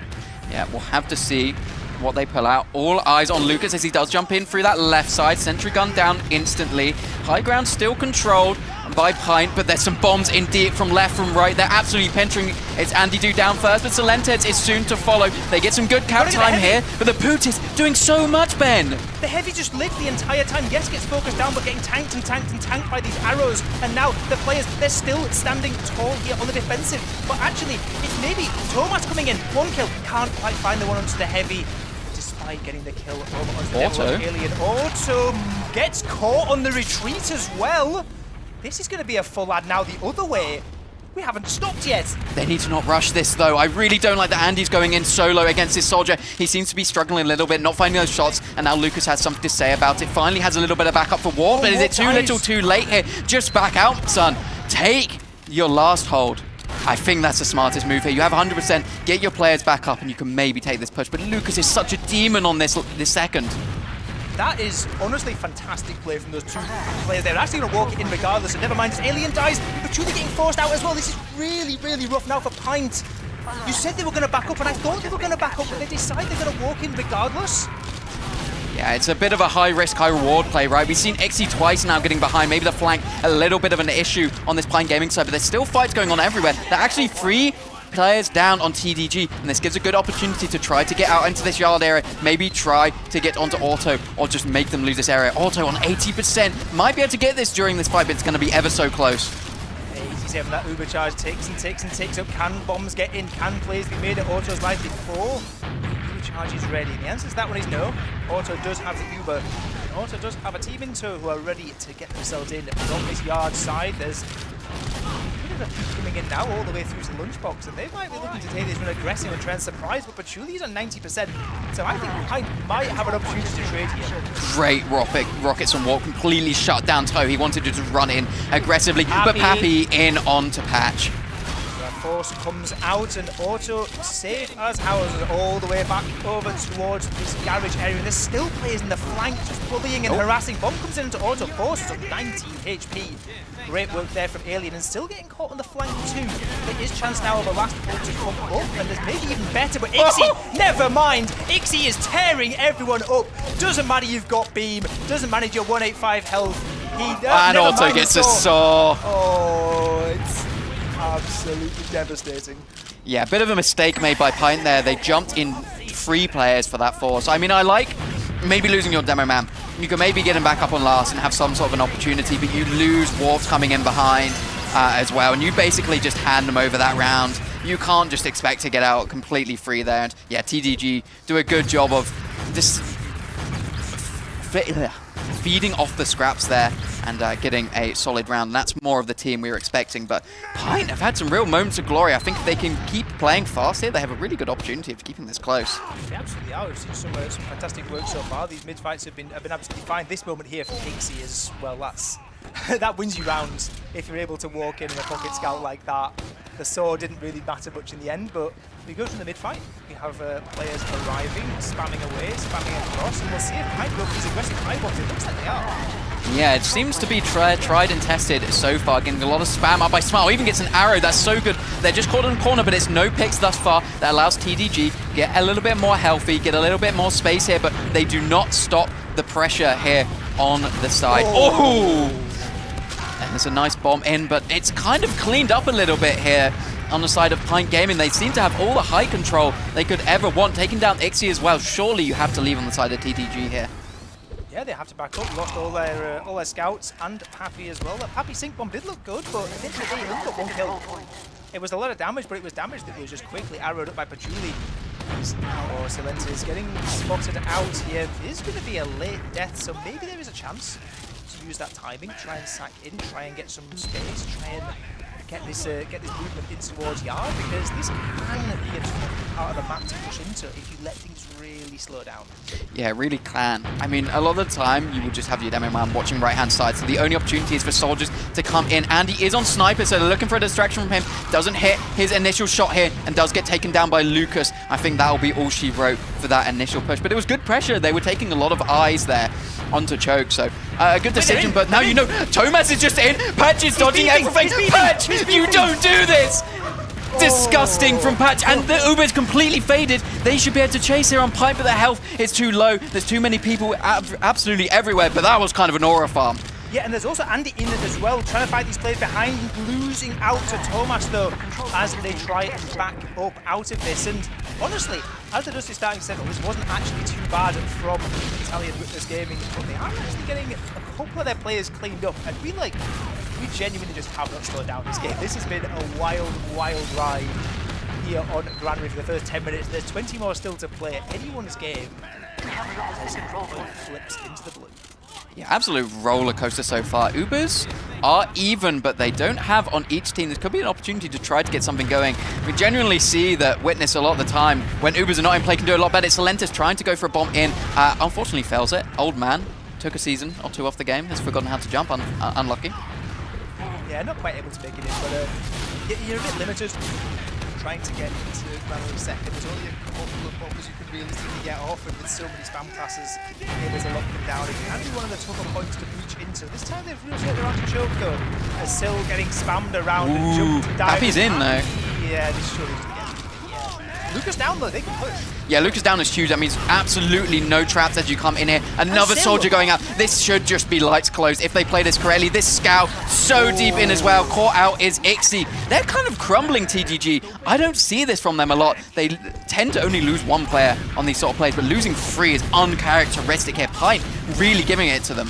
Yeah, we'll have to see what they pull out. All eyes on Lucas as he does jump in through that left side. Sentry gun down instantly. High ground still controlled by Pint, but there's some bombs in deep from left, from right. They're absolutely penetrating. It's Andy Do down first, but Solentes is soon to follow. They get some good cap time here, but the Boot is doing so much, Ben. The Heavy just lived the entire time. Yes, gets focused down, but getting tanked and tanked and tanked by these arrows. And now the players, they're still standing tall here on the defensive. But actually, it's maybe Thomas coming in. 1 kill, can't quite find the one onto the Heavy. Despite getting the kill over onto the Auto. Alien. Auto gets caught on the retreat as well. This is going to be a full ad now the other way. We haven't stopped yet. They need to not rush this, though. I really don't like that Andy's going in solo against this soldier. He seems to be struggling a little bit, not finding those shots, and now Lucas has something to say about it. Finally has a little bit of backup for Warp, but is it too little too late here? Just back out, son. Take your last hold. I think that's the smartest move here. You have 100%, get your players back up, and you can maybe take this push. But Lucas is such a demon on this second. That is honestly fantastic play from those two players. They're actually going to walk it in regardless, and never mind, this Alien dies, but truly getting forced out as well. This is really, really rough now for Pint. You said they were going to back up, and I thought they were going to back up, but they decide they're going to walk in regardless. Yeah, it's a bit of a high-risk, high-reward play, right? We've seen Ixie twice now getting behind. Maybe the flank, a little bit of an issue on this Pint Gaming side, but there's still fights going on everywhere. They're actually 3 players down on TDG, and this gives a good opportunity to try to get out into this yard area, maybe try to get onto Auto, or just make them lose this area. Auto on 80%, might be able to get this during this fight, but it's going to be ever so close. 87, that Uber charge takes and takes and takes up. Can bombs get in? Can plays be made at Auto's life before Uber charge is ready? And the answer to that one is no. Auto does have the Uber. Auto does have a team in tow who are ready to get themselves in. But on this yard side, there's coming in now all the way through to the lunchbox, and they might be looking to take this one aggressive and try and surprise, but Patchouli is on 90%, so I think I might have an opportunity to trade here. Great rockets on Warp, completely shut down Toe. He wanted to just run in aggressively, but Pappy in onto Patch. Force comes out, and Auto, safe as houses, all the way back over towards this garage area. And there's still players in the flank just bullying and harassing. Bomb comes into Auto, Force is on 19 HP. Great work there from Alien, and still getting caught on the flank too. There is chance now of a last pull to come up, and there's maybe even better, but Ixie, never mind! Ixie is tearing everyone up. Doesn't matter you've got beam, doesn't manage your 185 health. And Auto gets a saw. Oh, it's absolutely devastating. Yeah, a bit of a mistake made by Pint there. They jumped in 3 players for that force. I mean, I like maybe losing your demo man. You can maybe get him back up on last and have some sort of an opportunity, but you lose Warps coming in behind as well, and you basically just hand them over that round. You can't just expect to get out completely free there. And yeah, TDG do a good job of just feeding off the scraps there and getting a solid round. And that's more of the team we were expecting. But Pint have had some real moments of glory. I think if they can keep playing fast here, they have a really good opportunity of keeping this close. They absolutely are. We've seen some fantastic work so far. These mid-fights have been absolutely fine. This moment here for Ixie is, well, that's that wins you rounds if you're able to walk in a pocket scout like that. The sword didn't really matter much in the end, but we go from the mid-fight. We have players arriving, spamming away, spamming across, and we'll see if Pint go for these aggressive high bombs. It looks like they are. Yeah, it seems to be tried and tested so far, getting a lot of spam up by Smile. Even gets an arrow, that's so good. They're just caught in the corner, but it's no picks thus far. That allows TDG get a little bit more healthy, get a little bit more space here, but they do not stop the pressure here on the side. Oh! And there's a nice bomb in, but it's kind of cleaned up a little bit here on the side of Pint Gaming. They seem to have all the high control they could ever want, taking down Ixie as well. Surely you have to leave on the side of TDG here. Yeah, they have to back up. Lost all their scouts and Pappy as well. That Pappy sync bomb did look good, but at the end of the day, he only got 1 kill. It was a lot of damage, but it was damage that was just quickly arrowed up by Patchouli. Oh, Silence is getting spotted out here. It is going to be a late death, so maybe there is a chance to use that timing, try and sack in, try and get some space, try and get this movement in towards yard, because this can be a tough part of the map to push into if you let things really slow down. Yeah, it really can. I mean, a lot of the time you will just have your demo man watching right hand side, so the only opportunity is for soldiers to come in. Andy is on sniper, so they're looking for a distraction from him. Doesn't hit his initial shot here and does get taken down by Lucas. I think that will be all she wrote for that initial push, but it was good pressure. They were taking a lot of eyes there onto Choke, so a good decision. But now you know Thomas is just in. Patch is dodging everything. Patch, you don't do this. Disgusting from Patch, and the Uber's completely faded. They should be able to chase here on Pipe, but their health is too low. There's too many people absolutely everywhere, but that was kind of an aura farm. Yeah, and there's also Andy in it as well, trying to fight these players behind, losing out to Thomas though, as they try and back up out of this. And honestly, as the dust is starting to settle, this wasn't actually too bad from Italian Witness Gaming, but they are actually getting a couple of their players cleaned up, and we genuinely just have not slowed down this game. This has been a wild, wild ride here on Granary for the first 10 minutes. There's 20 more still to play. Anyone's game as it flips into the blue. Yeah, absolute roller coaster so far. Ubers are even, but they don't have on each team. This could be an opportunity to try to get something going. We genuinely see that Witness a lot of the time, when Ubers are not in play, can do a lot better. Solentis trying to go for a bomb in. Unfortunately fails it. Old man took a season or two off the game. Has forgotten how to jump. Unlucky. Yeah, not quite able to make it in, but you're a bit limited trying to get into round second. There's only a couple of bombs you can realistically get off, and with so many spam classes, there's a lot of them down. It can be one of the tougher points to breach into. This time they've really hit their artichoke though, as still getting spammed around and jumped down. Happy's in though. Yeah, this surely is. Lucas down though, they can push. Yeah, Lucas down is huge. That means absolutely no traps as you come in here. Another soldier going out. This should just be lights closed if they play this correctly. This scout so deep in as well. Caught out is Ixie. They're kind of crumbling TGG. I don't see this from them a lot. They tend to only lose one player on these sort of plays, but losing 3 is uncharacteristic here. Pint really giving it to them.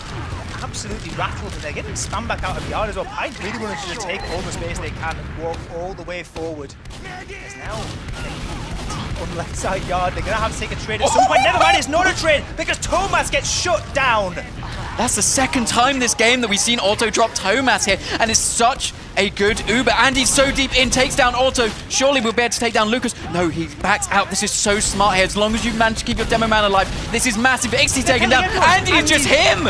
Absolutely rattled, and they're getting spammed back out of the yard as well. Pint really wanted to take all the space they can and walk all the way forward. There's now on the left side yard. They're going to have to take a trade at some point. Never mind, it's not a trade because Thomas gets shut down. That's the second time this game that we've seen Auto drop Thomas here, and it's such a good Uber. Andy's so deep in, takes down Auto. Surely we'll be able to take down Lucas. No, he backs out. This is so smart here. As long as you manage to keep your demo man alive, this is massive. Ixie taken down. Andy is just him.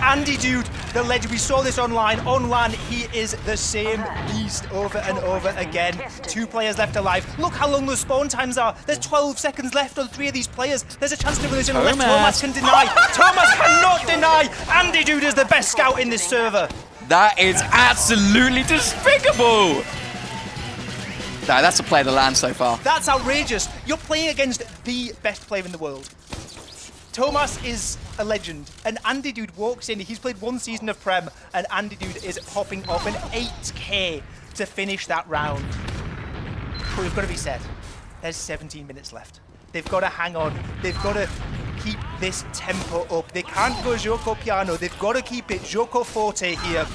Andy, dude, the legend. We saw this online. On LAN, he is the same beast over and over again. 2 players left alive. Look how long those spawn times are. There's 12 seconds left on 3 of these players. There's a chance to win this in the left. Thomas can deny. Thomas cannot deny. Andy, dude, is the best scout in this server. That is absolutely despicable. No, that's a play of the LAN so far. That's outrageous. You're playing against the best player in the world. Thomas is a legend, and Andy Dude walks in. He's played 1 season of Prem, and Andy Dude is popping off an 8k to finish that round. But we've got to be said, there's 17 minutes left. They've got to hang on. They've got to keep this tempo up. They can't go Joko Piano. They've got to keep it Joko Forte here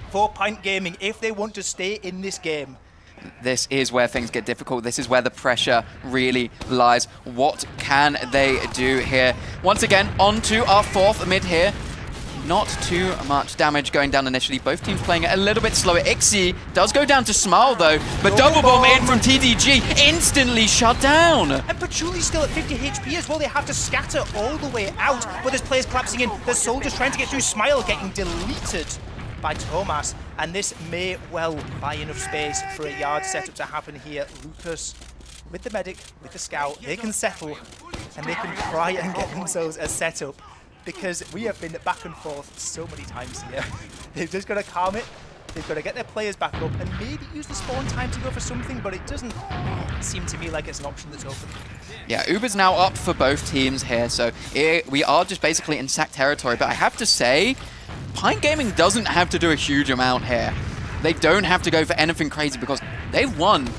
for Pint Gaming if they want to stay in this game. This is where things get difficult. This is where the pressure really lies. What can they do here? Once again, on to our 4th mid here. Not too much damage going down initially. Both teams playing it a little bit slower. Ixie does go down to Smile though, but double bomb in from TDG, instantly shut down. And Pachuli's still at 50 HP as well. They have to scatter all the way out, but there's players collapsing in. There's soldiers trying to get through. Smile getting deleted by Thomas, and this may well buy enough space for a yard setup to happen here. Lucas with the medic, with the scout, they can settle and they can try and get themselves a setup, because we have been back and forth so many times here. They've just got to calm it. They've got to get their players back up and maybe use the spawn time to go for something, but it doesn't seem to me like it's an option that's open. Yeah, Uber's now up for both teams here, so we are just basically in sack territory, but I have to say, Pint Gaming doesn't have to do a huge amount here. They don't have to go for anything crazy because they've won,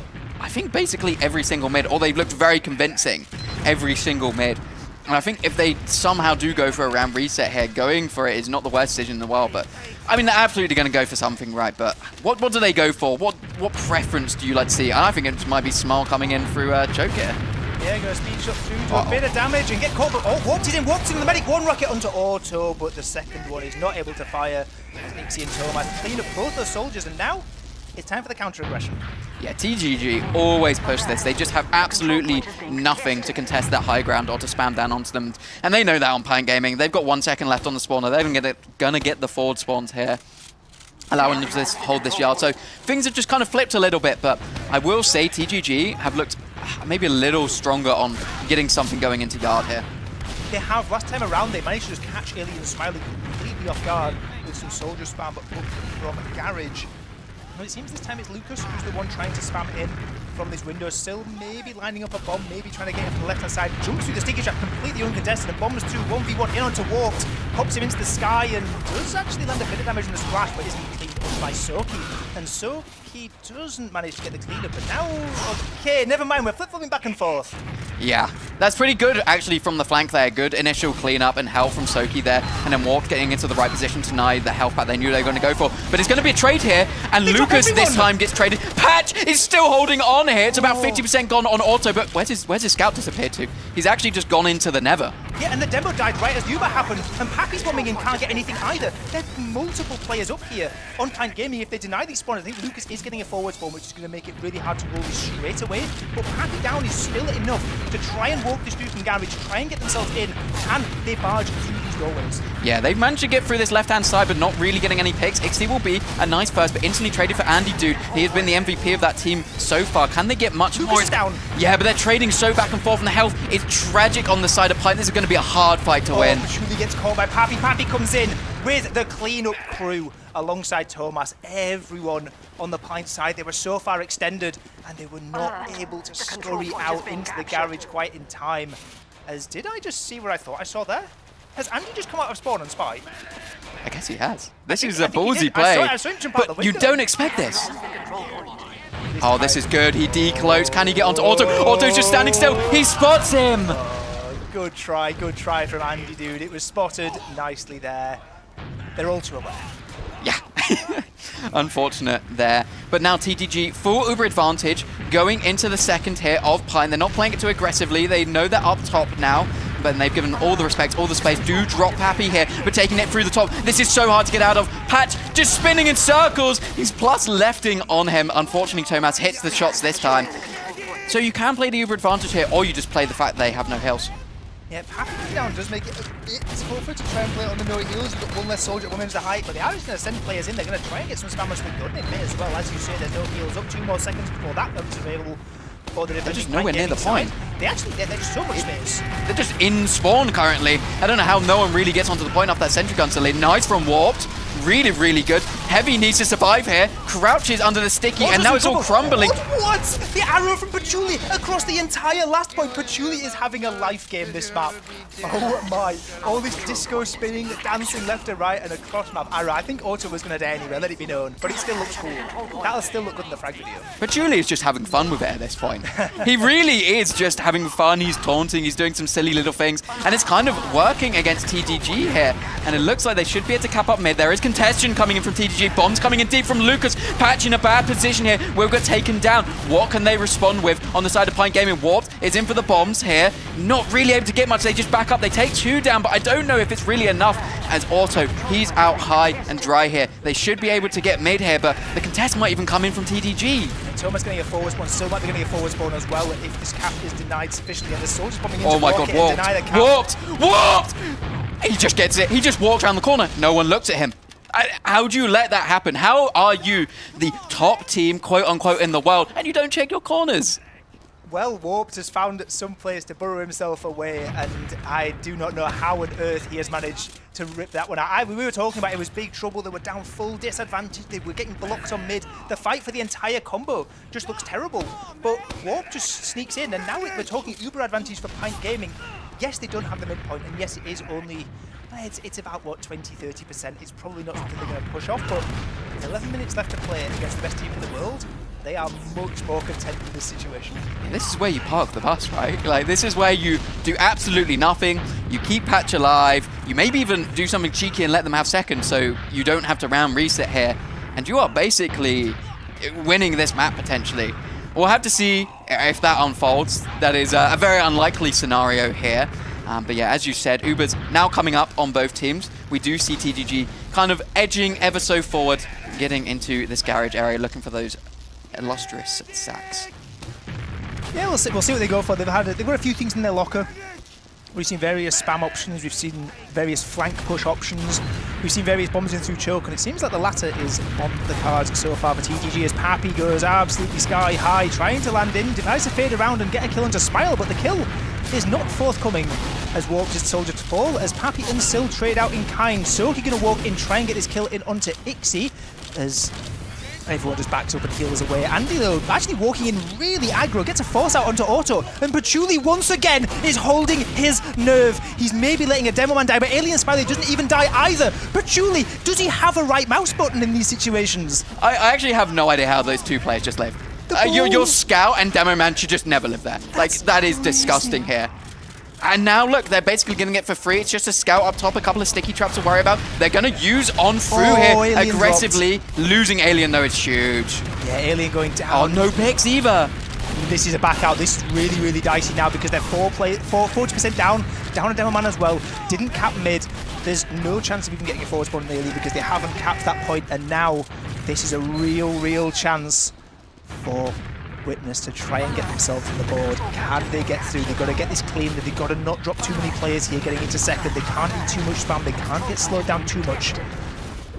I think, basically every single mid, or they've looked very convincing every single mid. And I think if they somehow do go for a round reset here, going for it is not the worst decision in the world. But I mean, they're absolutely going to go for something, right? But what do they go for? What preference do you like to see? And I think it might be Smile coming in through choke here. Yeah, going to speed shot through to a bit of damage and get caught. But walked in the medic. 1 rocket onto Auto, but the second one is not able to fire. Ixie and Thomas clean up both those soldiers, and now it's time for the counter-aggression. Yeah, TGG always push this. They just have absolutely nothing to contest that high ground or to spam down onto them. And they know that on Pint Gaming. They've got 1 second left on the spawner. They're going to get the forward spawns here, allowing them to hold this yard. So things have just kind of flipped a little bit, but I will say TGG have looked maybe a little stronger on getting something going into yard here. They have. Last time around, they managed to just catch Alien Smiley completely off guard with some soldier spam, but from Garage. Well, it seems this time it's Lucas who's the one trying to spam in from this window, still maybe lining up a bomb, maybe trying to get him to the left-hand side, jumps through the sticky trap completely uncontested, and bombs through 1v1 in onto Warped, pops him into the sky, and does actually land a bit of damage in the splash, but isn't cleaned up by Soki. And Soki doesn't manage to get the cleanup, but now, okay, never mind, we're flip-flopping back and forth. Yeah, that's pretty good actually from the flank there. Good initial cleanup and help from Soki there, and then Warped getting into the right position to deny the health pack they knew they were going to go for. But it's going to be a trade here, and Lucas this time gets traded. Patch is still holding on here. It's about 50% gone on Auto, but where's his scout disappeared to? He's actually just gone into the Nether. Yeah, and the demo died right as Uber happened, and Pappy's bombing in can't get anything either. There's multiple players up here on Pint Gaming. If they deny these spawns, I think Lucas is getting a forward spawn, which is going to make it really hard to roll this straight away. But Pappy down is still enough to try and walk this dude from Garage, try and get themselves in, and they barge through these doorways. Yeah, they've managed to get through this left-hand side, but not really getting any picks. XT will be a nice first, but instantly traded for Andy Dude. He has been the MVP of that team so far. Can they get much more? Lucas is down. Yeah, but they're trading so back and forth, and the health is tragic on the side of Pint. This is going to be a hard fight to win. Truly gets caught by Pappy. Pappy comes in with the cleanup crew alongside Thomas. Everyone on the Pint side, they were so far extended, and they were not able to scurry out into the garage quite in time. As did I just see what I thought I saw there? Has Andy just come out of spawn and spy? I guess he has. This is a ballsy play, I saw him jump out the but you window. don't expect this. Oh, this is good. He decloaks. Can he get onto Auto? Auto's just standing still. He spots him. Good try from Andy Dude. It was spotted nicely there. They're all too aware. Yeah. Unfortunate there. But now TTG, full Uber advantage, going into the second here of Pine. They're not playing it too aggressively. They know they're up top now, but they've given all the respect, all the space. Do drop Pappy here, but taking it through the top. This is so hard to get out of. Patch just spinning in circles. He's plus lefting on him. Unfortunately, Thomas hits the shots this time. So you can play the Uber advantage here, or you just play the fact they have no heals. Yeah, Pappy down does make it a bit tougher to try and play it on the no heals. You've got one less soldier at one end of the height, but they are just going to send players in. They're going to try and get some spammers with gun in mid as well. As you say, there's no heals up. 2 more seconds before that becomes available for the They're just nowhere near the point. There's so much space. They're just in spawn currently. I don't know how no one really gets onto the point off that sentry gun. So nice from Warped. Really, really good. Heavy needs to survive here. Crouches under the sticky, and now it's all crumbling. What? The arrow from Patchouli across the entire last point. Patchouli is having a life game this map. Oh my. All this disco spinning, dancing left and right, and across map. Arrow. I think Auto was going to die anyway, let it be known. But it still looks cool. That'll still look good in the frag video. Patchouli is just having fun with it at this point. He really is just having fun. He's taunting, he's doing some silly little things, and it's kind of working against TTG here. And it looks like they should be able to cap up mid. There is congestion coming in from TTG. Bombs coming in deep from Lucas. Patch in a bad position here. Will get taken down. What can they respond with on the side of Pint Gaming? Warped is in for the bombs here. Not really able to get much. They just back up. They take 2 down, but I don't know if it's really enough as Auto, he's out high and dry here. They should be able to get mid here, but the contest might even come in from TTG. Thomas getting a forward spawn. Still might be getting a forward spawn as well if this cap is denied sufficiently. And the soldiers bombing into oh my god, Warped! Warped! He just gets it. He just walked around the corner. No one looks at him. How do you let that happen? How are you the top team, quote unquote, in the world, and you don't check your corners? Well, Warped has found some place to burrow himself away, and I do not know how on earth he has managed to rip that one out. We were talking about it was big trouble. They were down full disadvantage. They were getting blocked on mid. The fight for the entire combo just looks terrible. But Warped just sneaks in, and now we're talking Uber advantage for Pint Gaming. Yes, they don't have the midpoint, and yes, it is only... It's about, what, 20-30%. It's probably not something they're going to push off, but 11 minutes left to play against the best team in the world. They are much more content in this situation. This is where you park the bus, right? Like, this is where you do absolutely nothing. You keep Patch alive. You maybe even do something cheeky and let them have second so you don't have to round reset here. And you are basically winning this map, potentially. We'll have to see if that unfolds. That is a very unlikely scenario here. But yeah, as you said, Uber's now coming up on both teams. We do see TGG kind of edging ever so forward, getting into this garage area, looking for those illustrious sacks. Yeah, we'll see what they go for. They've got a few things in their locker. We've seen various spam options. We've seen various flank push options. We've seen various bombs in through choke, and it seems like the latter is on the cards so far for TTG as Pappy goes absolutely sky high, trying to land in, decides to fade around and get a kill into Smile, but the kill is not forthcoming as Warped is soldier to fall, as Pappy and Sil trade out in kind. Soki going to walk in, try and get his kill in onto Ixie, as everyone just backs up and heals away. Andy, though, actually walking in really aggro, gets a force out onto Auto, and Patchouli once again is holding his nerve. He's maybe letting a demo man die, but Alien Smiley doesn't even die either. Patchouli, does he have a right mouse button in these situations? I actually have no idea how those two players just live. Your Scout and Demo Man should just never live there. Like, that is disgusting here. And now, look, they're basically getting it for free. It's just a Scout up top, a couple of sticky traps to worry about. They're going to use on through here aggressively. Losing Alien, though, is huge. Yeah, Alien going down. Oh, no picks either. this is a back out. This is really, really dicey now because they're 40% down a demo man as well. Didn't cap mid. There's no chance of even getting a forward spawn early because they haven't capped that point, and now this is a real chance for Witness to try and get themselves on the board. Can they get through? They've got to get this clean. They've got to not drop too many players here getting into second. They can't do too much spam. They can't get slowed down too much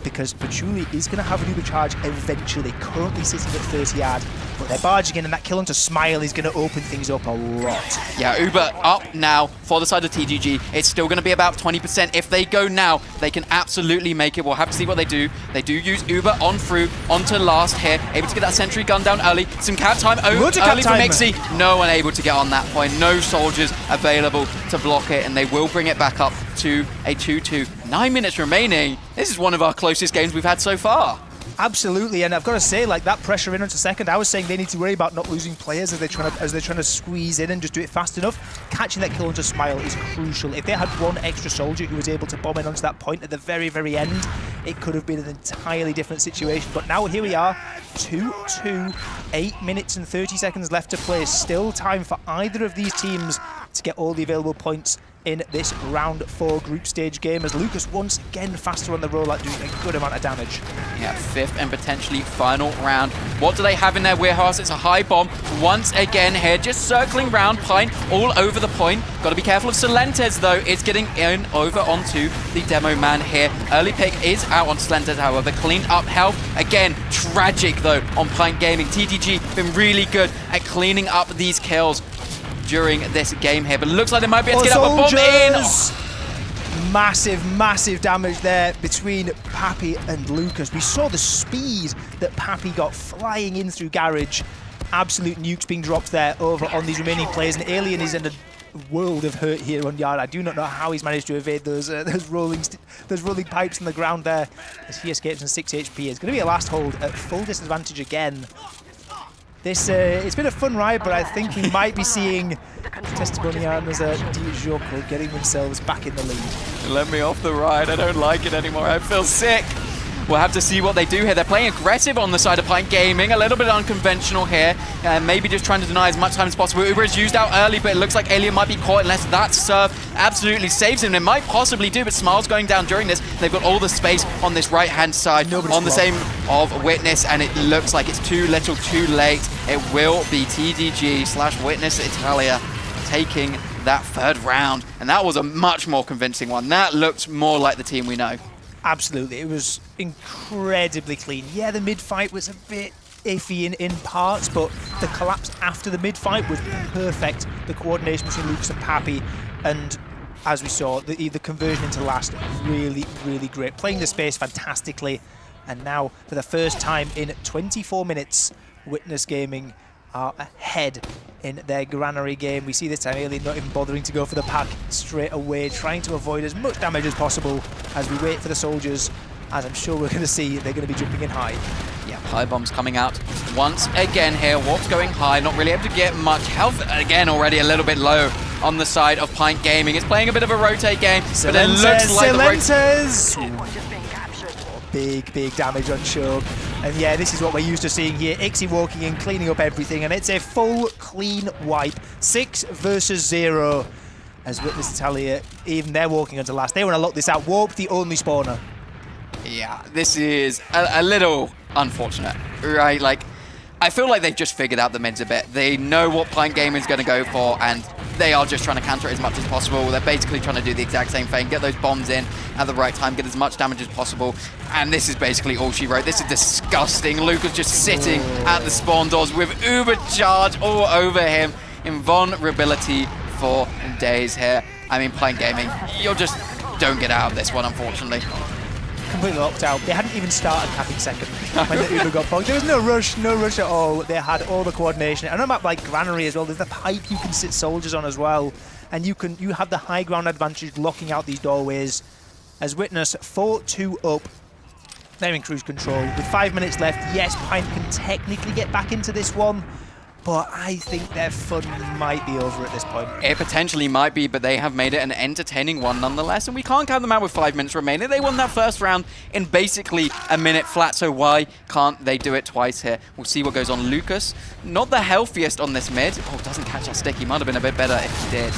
because Patchouli is going to have an Uber charge eventually. Currently sitting at 30 yard, but they're barging in, and that kill onto Smile is going to open things up a lot. Yeah, Uber up now for the side of TGG. It's still going to be about 20%. If they go now, they can absolutely make it. We'll have to see what they do. They do use Uber on through onto last here, able to get that sentry gun down early. Some cap time early from Ixie. No one able to get on that point. No soldiers available to block it, and they will bring it back up to a 2-2. 9 minutes remaining. This is one of our closest games we've had so far. Absolutely, and I've got to say, like, that pressure in onto second, I was saying they need to worry about not losing players as they're trying to squeeze in and just do it fast enough. Catching that kill onto Smile is crucial. If they had one extra soldier who was able to bomb in onto that point at the very end, it could have been an entirely different situation. But now here we are, 2-2, 8 minutes and 30 seconds left to play. Still time for either of these teams to get all the available points in this round 4 group stage game, as Lucas once again faster on the rollout, doing a good amount of damage. Yeah, 5th and potentially final round. What do they have in their warehouse? It's a high bomb once again here, just circling round. Pine all over the point. Got to be careful of Solentes though. It's getting in over onto the demo man here. Early pick is out on Solentes, however. Cleaned up health. Again, tragic though on Pine Gaming. TTG been really good at cleaning up these kills during this game here, but it looks like they might be able to get up a bomb in. Massive damage there between Pappy and Lucas. We saw the speed that Pappy got flying in through Garage. Absolute nukes being dropped there over on these remaining players, and Alien is in a world of hurt here on Yard. I do not know how he's managed to evade those rolling pipes on the ground there as he escapes on 6 HP. It's going to be a last hold at full disadvantage again. This it's been a fun ride, but I think we might be seeing Testimonianos Dijoco getting themselves back in the lead. Let me off the ride. I don't like it anymore. I feel sick. We'll have to see what they do here. They're playing aggressive on the side of Pint Gaming, a little bit unconventional here, maybe just trying to deny as much time as possible. Uber is used out early, but it looks like Alien might be caught unless that serve absolutely saves him. It might possibly do, but Smile's going down during this. They've got all the space on this right-hand side on the same of Witness, and it looks like it's too little too late. It will be TDG/Witness Italia taking that 3rd round, and that was a much more convincing one. That looked more like the team we know. Absolutely, it was incredibly clean. Yeah, the mid-fight was a bit iffy in parts, but the collapse after the mid-fight was perfect. The coordination between Lucas and Pappy, and as we saw, the conversion into last, really great. Playing the space fantastically, and now for the first time in 24 minutes, Witness Gaming are ahead in their granary game. We see this time Alien not even bothering to go for the pack straight away, trying to avoid as much damage as possible as we wait for the soldiers, as I'm sure we're going to see they're going to be jumping in high. Yeah, high bombs coming out once again here. Warp's going high, not really able to get much health. Again, already a little bit low on the side of Pint Gaming. It's playing a bit of a rotate game, but it looks like big damage on Show. And yeah, this is what we're used to seeing here. Ixie walking in, cleaning up everything, and it's a full clean wipe. 6 versus 0. As Witness Italia, even they're walking onto last. They want to lock this out. Warp, the only spawner. Yeah, this is a little unfortunate, right? Like, I feel like they've just figured out the mids a bit. They know what Pint Gaming is going to go for, and they are just trying to counter it as much as possible. They're basically trying to do the exact same thing, get those bombs in at the right time, get as much damage as possible, and this is basically all she wrote. This is disgusting. Lucas just sitting at the spawn doors with Uber charge all over him. Invulnerability for days here. I mean, Pint Gaming, you just don't get out of this one, unfortunately. Completely locked out. They hadn't even started capping second when the Uber got bogged. There was no rush at all. They had all the coordination. And on a map like Granary as well, there's the pipe you can sit soldiers on as well. And you have the high ground advantage locking out these doorways. As Witness 4-2 up. They're in cruise control. With 5 minutes left, yes, Pint can technically get back into this one. but I think their fun might be over at this point. It potentially might be, but they have made it an entertaining one nonetheless, and we can't count them out with 5 minutes remaining. They won that first round in basically a minute flat, so why can't they do it twice here? We'll see what goes on. Lucas, not the healthiest on this mid. Oh, doesn't catch that stick. He might have been a bit better if he did.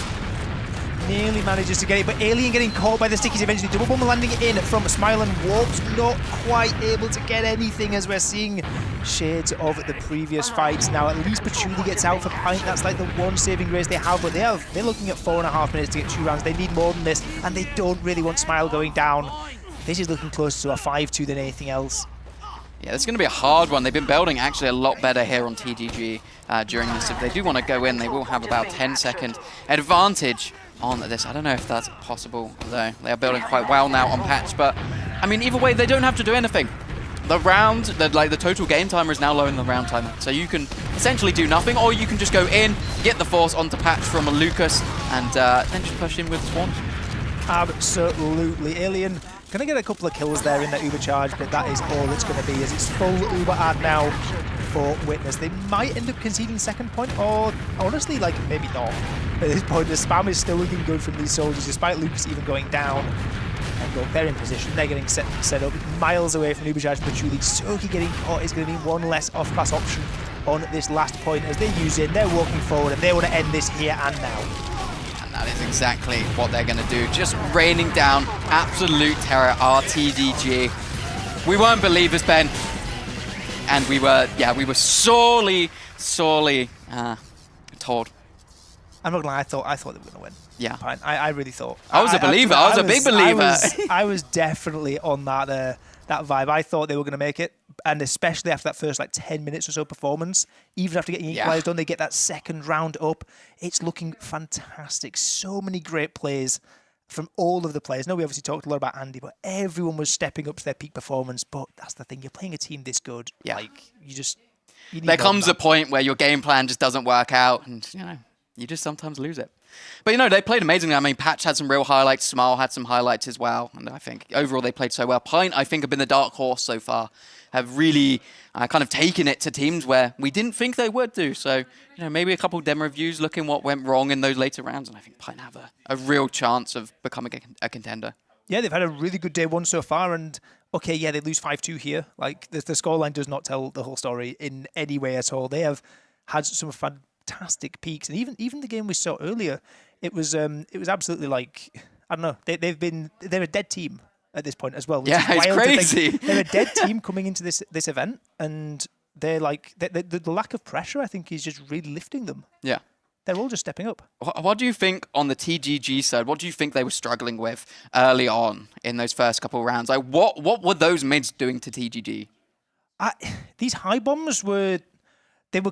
Nearly manages to get it, but Alien getting caught by the stick. He's eventually double bomb landing it in from Smile, and Warp's not quite able to get anything, as we're seeing shades of the previous fights. Now at least Patchouli gets out for Pint. That's like the one saving grace they have, but they're looking at 4.5 minutes to get 2 rounds. They need more than this, and they don't really want Smile going down. This is looking closer to a 5-2 than anything else. Yeah, it's going to be a hard one. They've been building actually a lot better here on TGG during this. If they do want to go in, they will have about 10-second advantage on this. I don't know if that's possible, though. They are building quite well now on patch, but I mean, either way, they don't have to do anything. The round, the total game timer is now lower than the round timer, so you can essentially do nothing, or you can just go in, get the force onto patch from a Lucas, and then just push in with Swans. Absolutely. Alien gonna get a couple of kills there in that Uber charge, but that is all it's gonna be, as it's full Uber ad now for Witness. They might end up conceding second point, or honestly, like, maybe not. At this point, the spam is still looking good from these soldiers, despite Lucas even going down. And look, they're in position. They're getting set up miles away from Uber charge. Patchouli. Soki getting caught is going to be one less off-class option on this last point as they use it. They're walking forward, and they want to end this here and now. And that is exactly what they're going to do. Just raining down absolute terror, RTDG. We weren't believers, Ben. And we were sorely told. I'm not gonna lie, I thought they were gonna win. Yeah. I really thought. I was a believer. I was a big believer. I was definitely on that vibe. I thought they were gonna make it, and especially after that first like 10 minutes or so performance, even after getting equalized done, they get that second round up. It's looking fantastic. So many great plays from all of the players. No, we obviously talked a lot about Andy, but everyone was stepping up to their peak performance. But that's the thing, you're playing a team this good. Yeah. Like, you need there comes a point where your game plan just doesn't work out, and you just sometimes lose it. But they played amazingly. I mean, Patch had some real highlights, Smile had some highlights as well, and I think overall they played so well. Pint, I think, have been the dark horse so far, have really kind of taken it to teams where we didn't think they would do. So, maybe a couple of demo reviews looking what went wrong in those later rounds, and I think Pint have a real chance of becoming a contender. Yeah, they've had a really good day one so far, and okay, yeah, they lose 5-2 here. Like, the scoreline does not tell the whole story in any way at all. They have had some fantastic peaks, and even the game we saw earlier, it was absolutely like, I don't know, they're a dead team at this point as well. Which yeah, is it's wild crazy. To think. They're a dead team coming into this event, and they're like the lack of pressure, I think, is just really lifting them. Yeah. They're all just stepping up. What do you think on the TGG side? What do you think they were struggling with early on in those first couple of rounds? Like, what were those mids doing to TGG? These high bombs were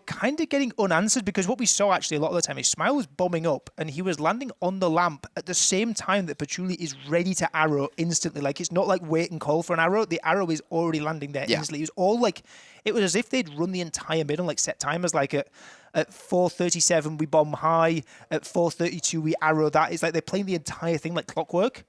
kind of getting unanswered, because what we saw actually a lot of the time is Smile was bombing up and he was landing on the lamp at the same time that Patchouli is ready to arrow instantly. Like, it's not like wait and call for an arrow. The arrow is already landing there instantly. It was all like, it was as if they'd run the entire mid on like set timers, like at 4:37 we bomb high, at 4:32 we arrow that. It's like they're playing the entire thing like clockwork.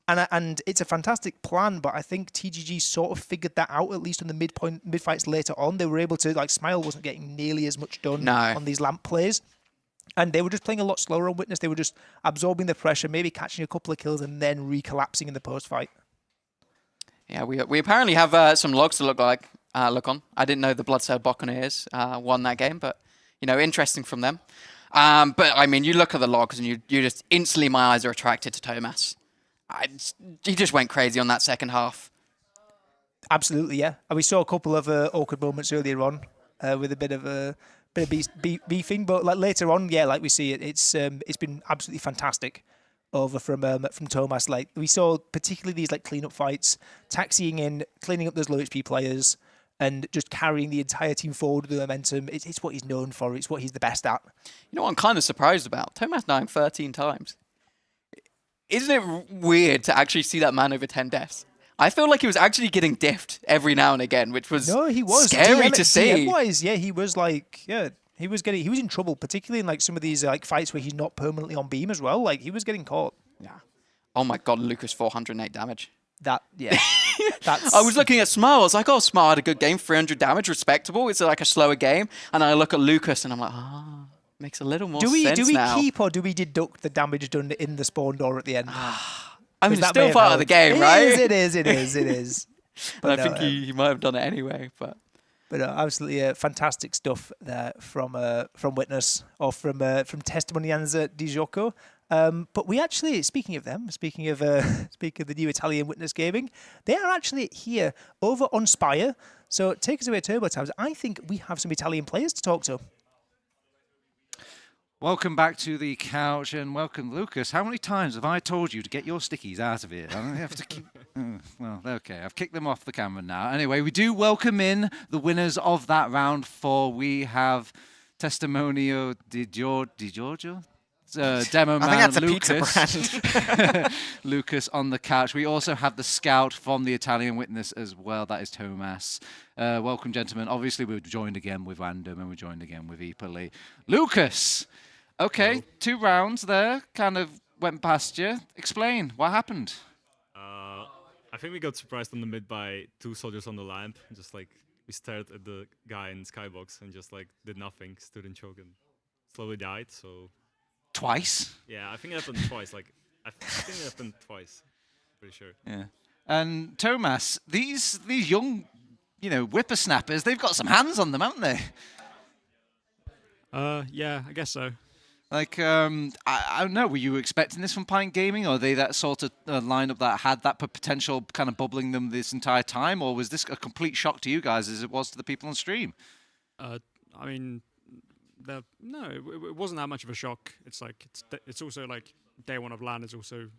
And it's a fantastic plan, but I think TGG sort of figured that out, at least on the mid fights later on. They were able to, like, Smile wasn't getting nearly as much done on these lamp plays. And they were just playing a lot slower on Witness. They were just absorbing the pressure, maybe catching a couple of kills, and then re-collapsing in the post-fight. Yeah, we apparently have some logs to look on. I didn't know the Bloodsail Buccaneers won that game, but, interesting from them. But, I mean, you look at the logs, and you just instantly, my eyes are attracted to Thomas. He just went crazy on that second half. Absolutely, yeah. And we saw a couple of awkward moments earlier on with a bit of beefing, but like later on, yeah, like we see it, it's been absolutely fantastic over from Thomas. Like we saw particularly these like cleanup fights, taxiing in, cleaning up those low HP players, and just carrying the entire team forward with the momentum. It's what he's known for. It's what he's the best at. You know what I'm kind of surprised about? Thomas dying 13 times. Isn't it weird to actually see that man over 10 deaths? I feel like he was actually getting diffed every now and again, which was scary to see. DM-wise, yeah, he was like, he was in trouble, particularly in like some of these like fights where he's not permanently on beam as well. Like he was getting caught. Yeah. Oh my God, Lucas, 408 damage. That, yeah. I was looking at Smile. I was like, oh, Smile had a good game, 300 damage, respectable. It's like a slower game. And I look at Lucas and I'm like, makes a little more sense Do we now. keep or do we deduct the damage done in the spawn door at the end? I mean, it's still part of the game, right? It is. But I think he might have done it anyway. But absolutely fantastic stuff there from Witness or from Testimonianza di Gioco. But we actually, speaking of them, speaking of the new Italian Witness Gaming, they are actually here over on Spire. So take us away, Turbo Tabs. I think we have some Italian players to talk to. Welcome back to the couch and welcome, Lucas. How many times have I told you to get your stickies out of here? I don't have to keep... well, okay, I've kicked them off the camera now. Anyway, we do welcome in the winners of that round 4. We have Testimonio di Giorgio? Demo man I think that's a Lucas. pizza brand. Lucas on the couch. We also have the scout from the Italian Witness as well. That is Thomas. Welcome, gentlemen. Obviously, we're joined again with Random and we're joined again with Ipoli. Lucas! Okay, 2 rounds there. Kind of went past you. Explain, what happened? I think we got surprised on the mid by 2 soldiers on the lamp. Just like, we stared at the guy in Skybox and just like did nothing, stood in choke and slowly died, so... Twice? Yeah, I think it happened twice. Like, I think it happened twice. Pretty sure. Yeah. And Thomas, these young, whippersnappers, they've got some hands on them, haven't they? Yeah, I guess so. Like, I don't know, were you expecting this from Pint Gaming, or are they that sort of lineup that had that potential kind of bubbling them this entire time, or was this a complete shock to you guys as it was to the people on stream? I mean, no, it wasn't that much of a shock. It's like it's also like day 1 of LAN is also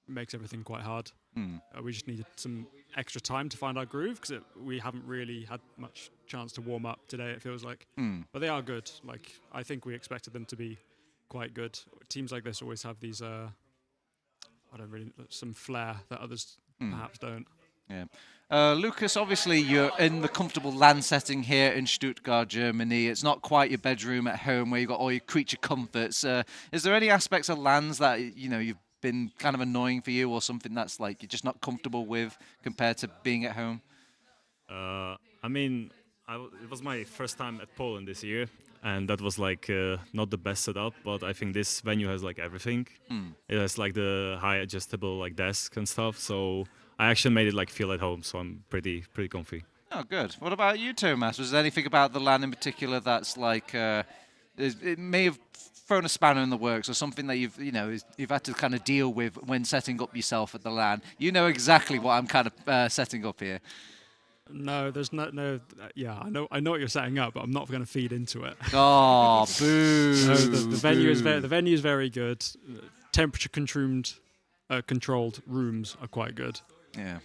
makes everything quite hard. We just needed some extra time to find our groove because we haven't really had much chance to warm up today. It feels like, but they are good. Like I think we expected them to be quite good. Teams like this always have these some flair that others perhaps don't. Yeah. Lucas, obviously you're in the comfortable LAN setting here in Stuttgart, Germany. It's not quite your bedroom at home where you've got all your creature comforts. Is there any aspects of LANs that you've been kind of annoying for you, or something that's like you're just not comfortable with compared to being at home? I mean, it was my first time at Poland this year, and that was like not the best setup, but I think this venue has like everything. It has like the high adjustable like desk and stuff, so I actually made it like feel at home, so I'm pretty comfy. Oh, good. What about you, Thomas? Was there anything about the LAN in particular that's like it may have thrown a spanner in the works, or something that you've had to kind of deal with when setting up yourself at the LAN? You know exactly what I'm kind of setting up here. No, there's no. Yeah, I know what you're setting up, but I'm not going to feed into it. Oh, boo! No, the venue is very good. Temperature controlled rooms are quite good. Yeah.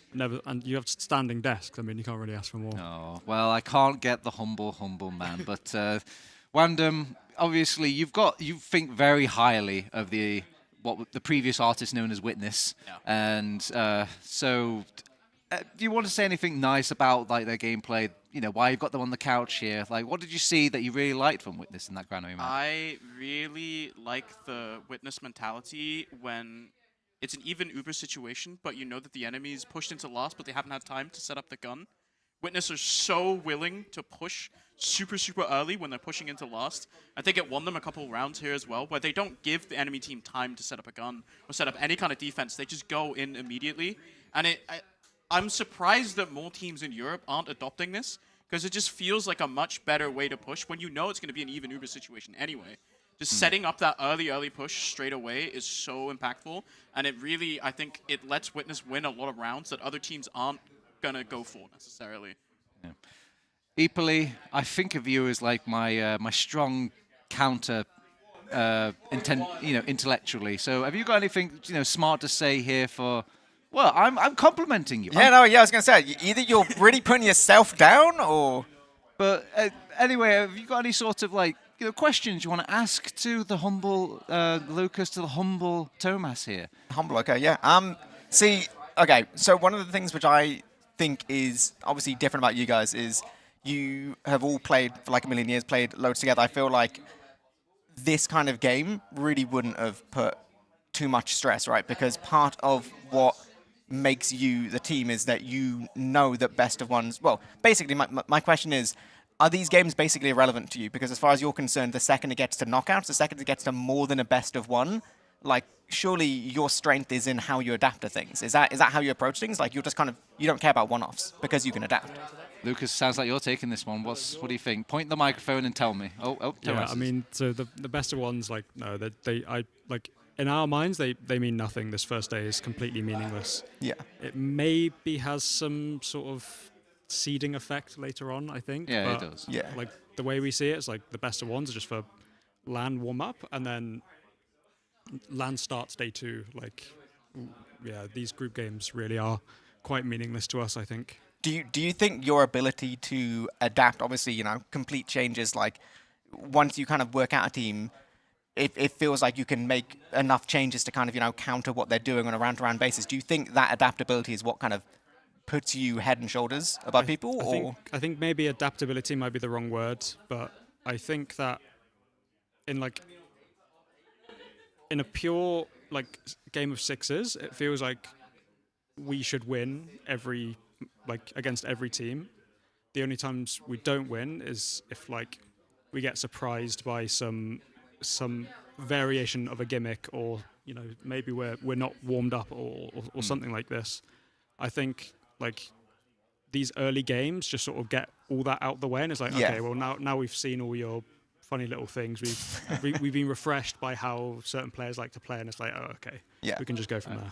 And you have standing desks. I mean, you can't really ask for more. Oh, well, I can't get the humble man, but Wandem, obviously you think very highly of what the previous artist known as Witness, and so. Do you want to say anything nice about like their gameplay? Why you've got them on the couch here. Like, what did you see that you really liked from Witness in that Granary match? I really like the Witness mentality when it's an even Uber situation, but you know that the enemy is pushed into last, but they haven't had time to set up the gun. Witness are so willing to push super early when they're pushing into last. I think it won them a couple rounds here as well, where they don't give the enemy team time to set up a gun or set up any kind of defense. They just go in immediately, and I'm surprised that more teams in Europe aren't adopting this, because it just feels like a much better way to push when you know it's going to be an even Uber situation anyway. Just setting up that early push straight away is so impactful, and it really, I think, it lets Witness win a lot of rounds that other teams aren't going to go for necessarily. Yeah. Ipoli, I think of you as like my strong counter intellectually. So have you got anything smart to say here for... Well, I'm complimenting you. Yeah, I was going to say, either you're really putting yourself down, or... But anyway, have you got any sort of like questions you want to ask to the humble Lucas, to the humble Thomas here? Humble, okay, yeah. Okay, so one of the things which I think is obviously different about you guys is you have all played for like a million years, played loads together. I feel like this kind of game really wouldn't have put too much stress, right? Because part of what makes you the team is that you know that best of ones. Well, basically, my question is, are these games basically irrelevant to you? Because as far as you're concerned, the second it gets to knockouts, the second it gets to more than a best of one, like surely your strength is in how you adapt to things. Is that how you approach things? Like you're just kind of, you don't care about one-offs because you can adapt. Lucas, sounds like you're taking this one. What do you think? Point the microphone and tell me. Yeah, I mean, so the best of ones, like, no, like, in our minds, they mean nothing. This first day is completely meaningless. Yeah. It maybe has some sort of seeding effect later on, I think. Yeah, but it does. Yeah. Like, the way we see it, it's like the best of ones are just for LAN warm-up, and then LAN starts day 2. Like, yeah, these group games really are quite meaningless to us, I think. Do you think your ability to adapt, obviously, you know, complete changes, like once you kind of work out a team, it feels like you can make enough changes to kind of, you know, counter what they're doing on a round-to-round basis. Do you think that adaptability is what kind of puts you head and shoulders above people? I think maybe adaptability might be the wrong word, but I think that in a pure like game of sixes, it feels like we should win against every team. The only times we don't win is if like we get surprised by some variation of a gimmick, or you know, maybe we're not warmed up or something like this. I think like these early games just sort of get all that out the way, and it's like, okay, well now we've seen all your funny little things. We've been refreshed by how certain players like to play, and it's like, oh, okay, we can just go from there.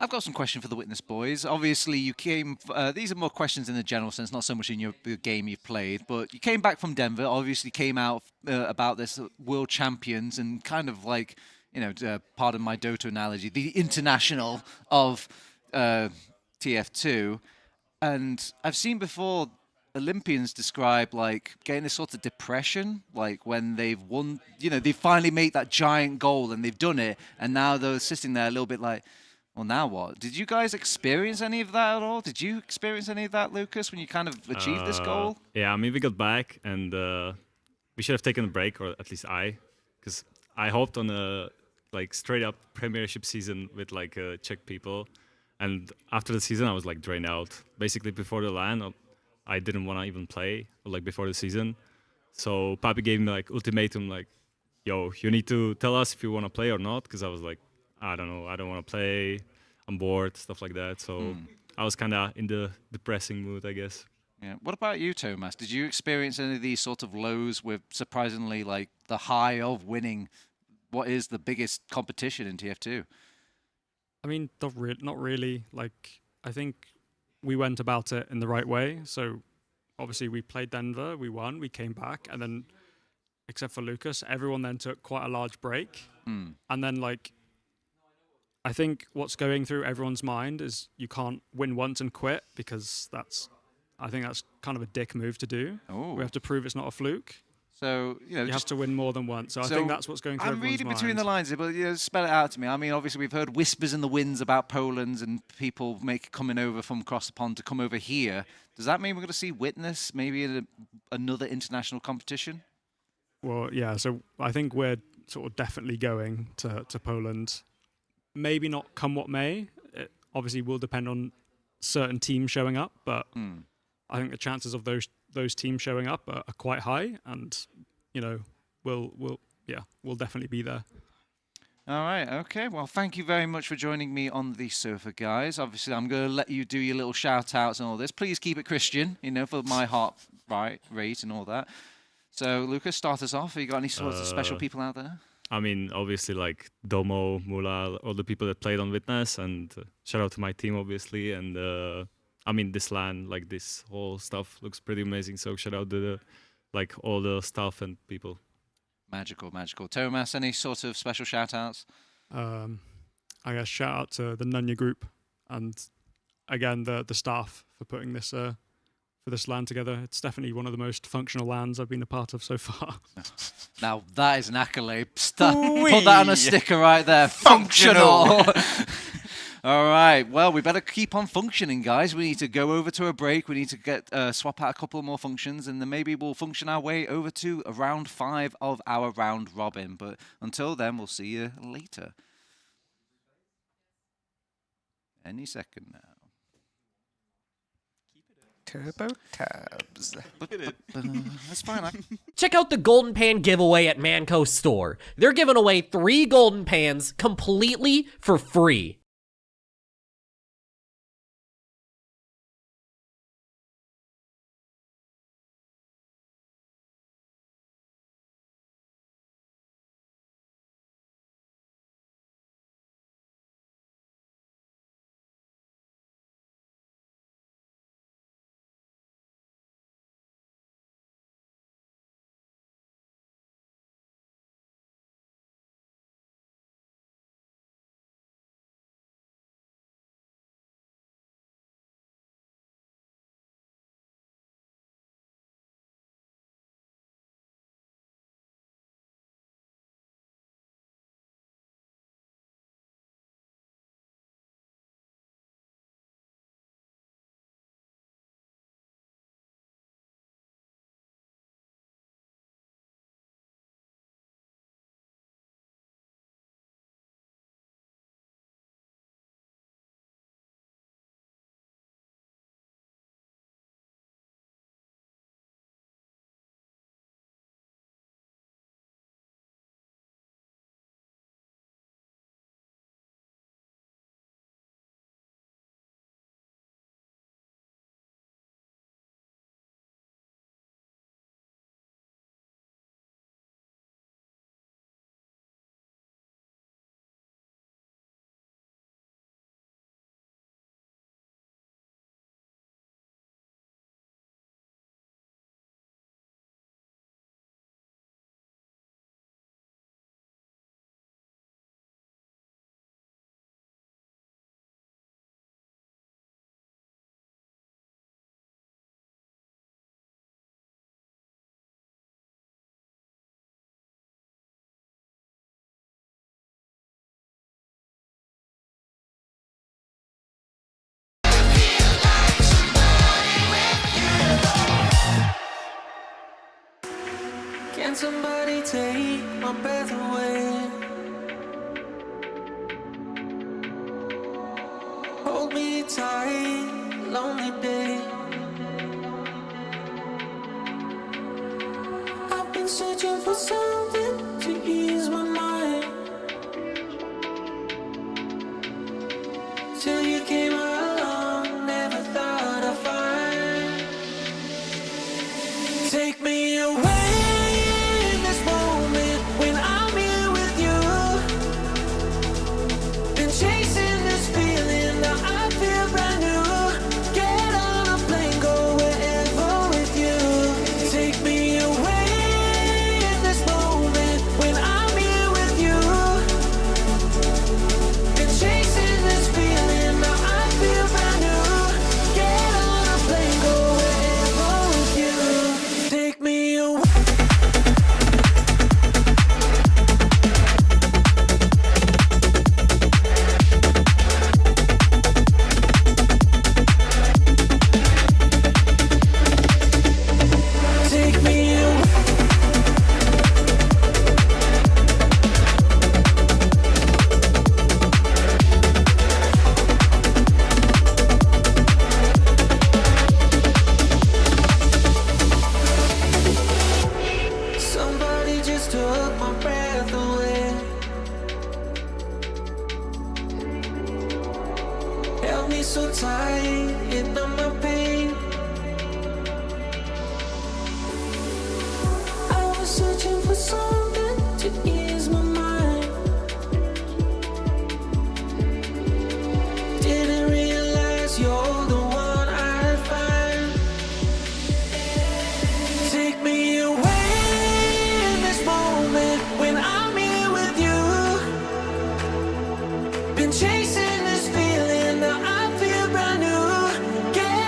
I've got some question for the Witness boys. Obviously, you came. These are more questions in the general sense, not so much in your game you've played. But you came back from Denver. Obviously, came out about this World Champions and kind of like, you know, pardon my Dota analogy, the international of TF2. And I've seen before Olympians describe like getting this sort of depression, like when they've won. You know, they finally made that giant goal and they've done it, and now they're sitting there a little bit like, well, now what? Did you guys experience any of that at all? Did you experience any of that, Lucas, when you kind of achieved this goal? Yeah, I mean, we got back, and we should have taken a break, or at least because I hoped on a like straight up Premiership season with like Czech people, and after the season I was like drained out. Basically, before the LAN, I didn't want to even play, or, like before the season. So Papi gave me like ultimatum, like, yo, you need to tell us if you want to play or not, because I was like, I don't know, I don't want to play, I'm bored, stuff like that. So I was kind of in the depressing mood, I guess. Yeah. What about you, Thomas? Did you experience any of these sort of lows with surprisingly like the high of winning what is the biggest competition in TF2? I mean, not really. Like, I think we went about it in the right way. So obviously we played Denver, we won, we came back, and then except for Lucas, everyone then took quite a large break. And then like, I think what's going through everyone's mind is you can't win once and quit, because I think that's kind of a dick move to do. We have to prove it's not a fluke. So, you know, you have to win more than once. So I think that's what's going through everyone's mind. I'm reading between the lines here, but spell it out to me. I mean, obviously we've heard whispers in the winds about Poland and people coming over from across the pond to come over here. Does that mean we're going to see Witness maybe in another international competition? Well, yeah. So I think we're sort of definitely going to Poland. Maybe not come what may. It obviously will depend on certain teams showing up, but I think the chances of those teams showing up are quite high, and you know, we'll definitely be there. All right, okay. Well, thank you very much for joining me on the sofa, guys. Obviously, I'm going to let you do your little shout-outs and all this. Please keep it Christian, you know, for my heart rate and all that. So, Lucas, start us off. Have you got any sorts of special people out there? I mean, obviously, like Domo, Mula, all the people that played on Witness, and shout out to my team, obviously. And I mean, this LAN, like this whole stuff looks pretty amazing. So shout out to all the staff and people. Magical. Thomas, any sort of special shout outs? I guess shout out to the Nunya group, and again the staff for putting this for this LAN together. It's definitely one of the most functional LANs I've been a part of so far. Now that is an accolade. Put that on a sticker right there. Functional. All right. Well, we better keep on functioning, guys. We need to go over to a break. We need to get swap out a couple more functions, and then maybe we'll function our way over to round 5 of our round robin. But until then, we'll see you later. any second now. Turbo tabs. That's fine. Check out the Golden Pan giveaway at Mannco.Store. They're giving away 3 Golden Pans completely for free. Can somebody take my breath away? Hold me tight, lonely day. I've been searching for something to ease my mind, till you came along, never thought I'd find. Take me away. So tight, you numb my pain. I was searching for something to ease my mind. Didn't realize you're the one I'd find. Take me away in this moment when I'm here with you. Been chasing this feeling, now I feel brand new. Get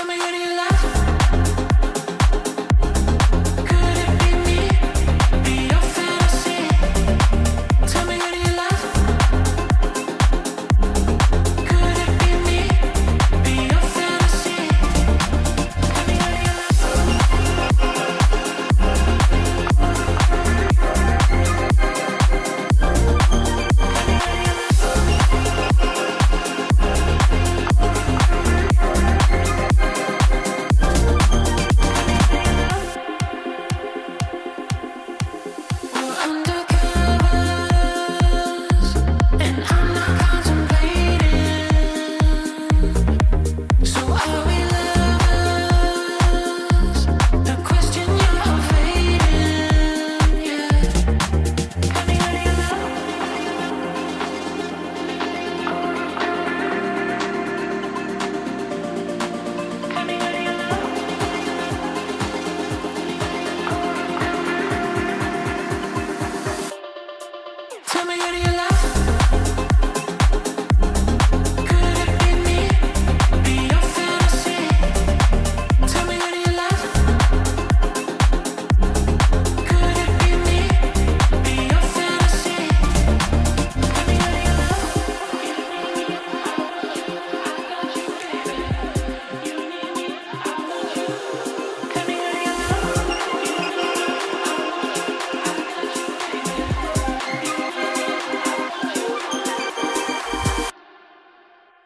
Tell me, who do you love? Could it be me? Be your fantasy? Tell me, who do you love? Could it be me? Be your fantasy?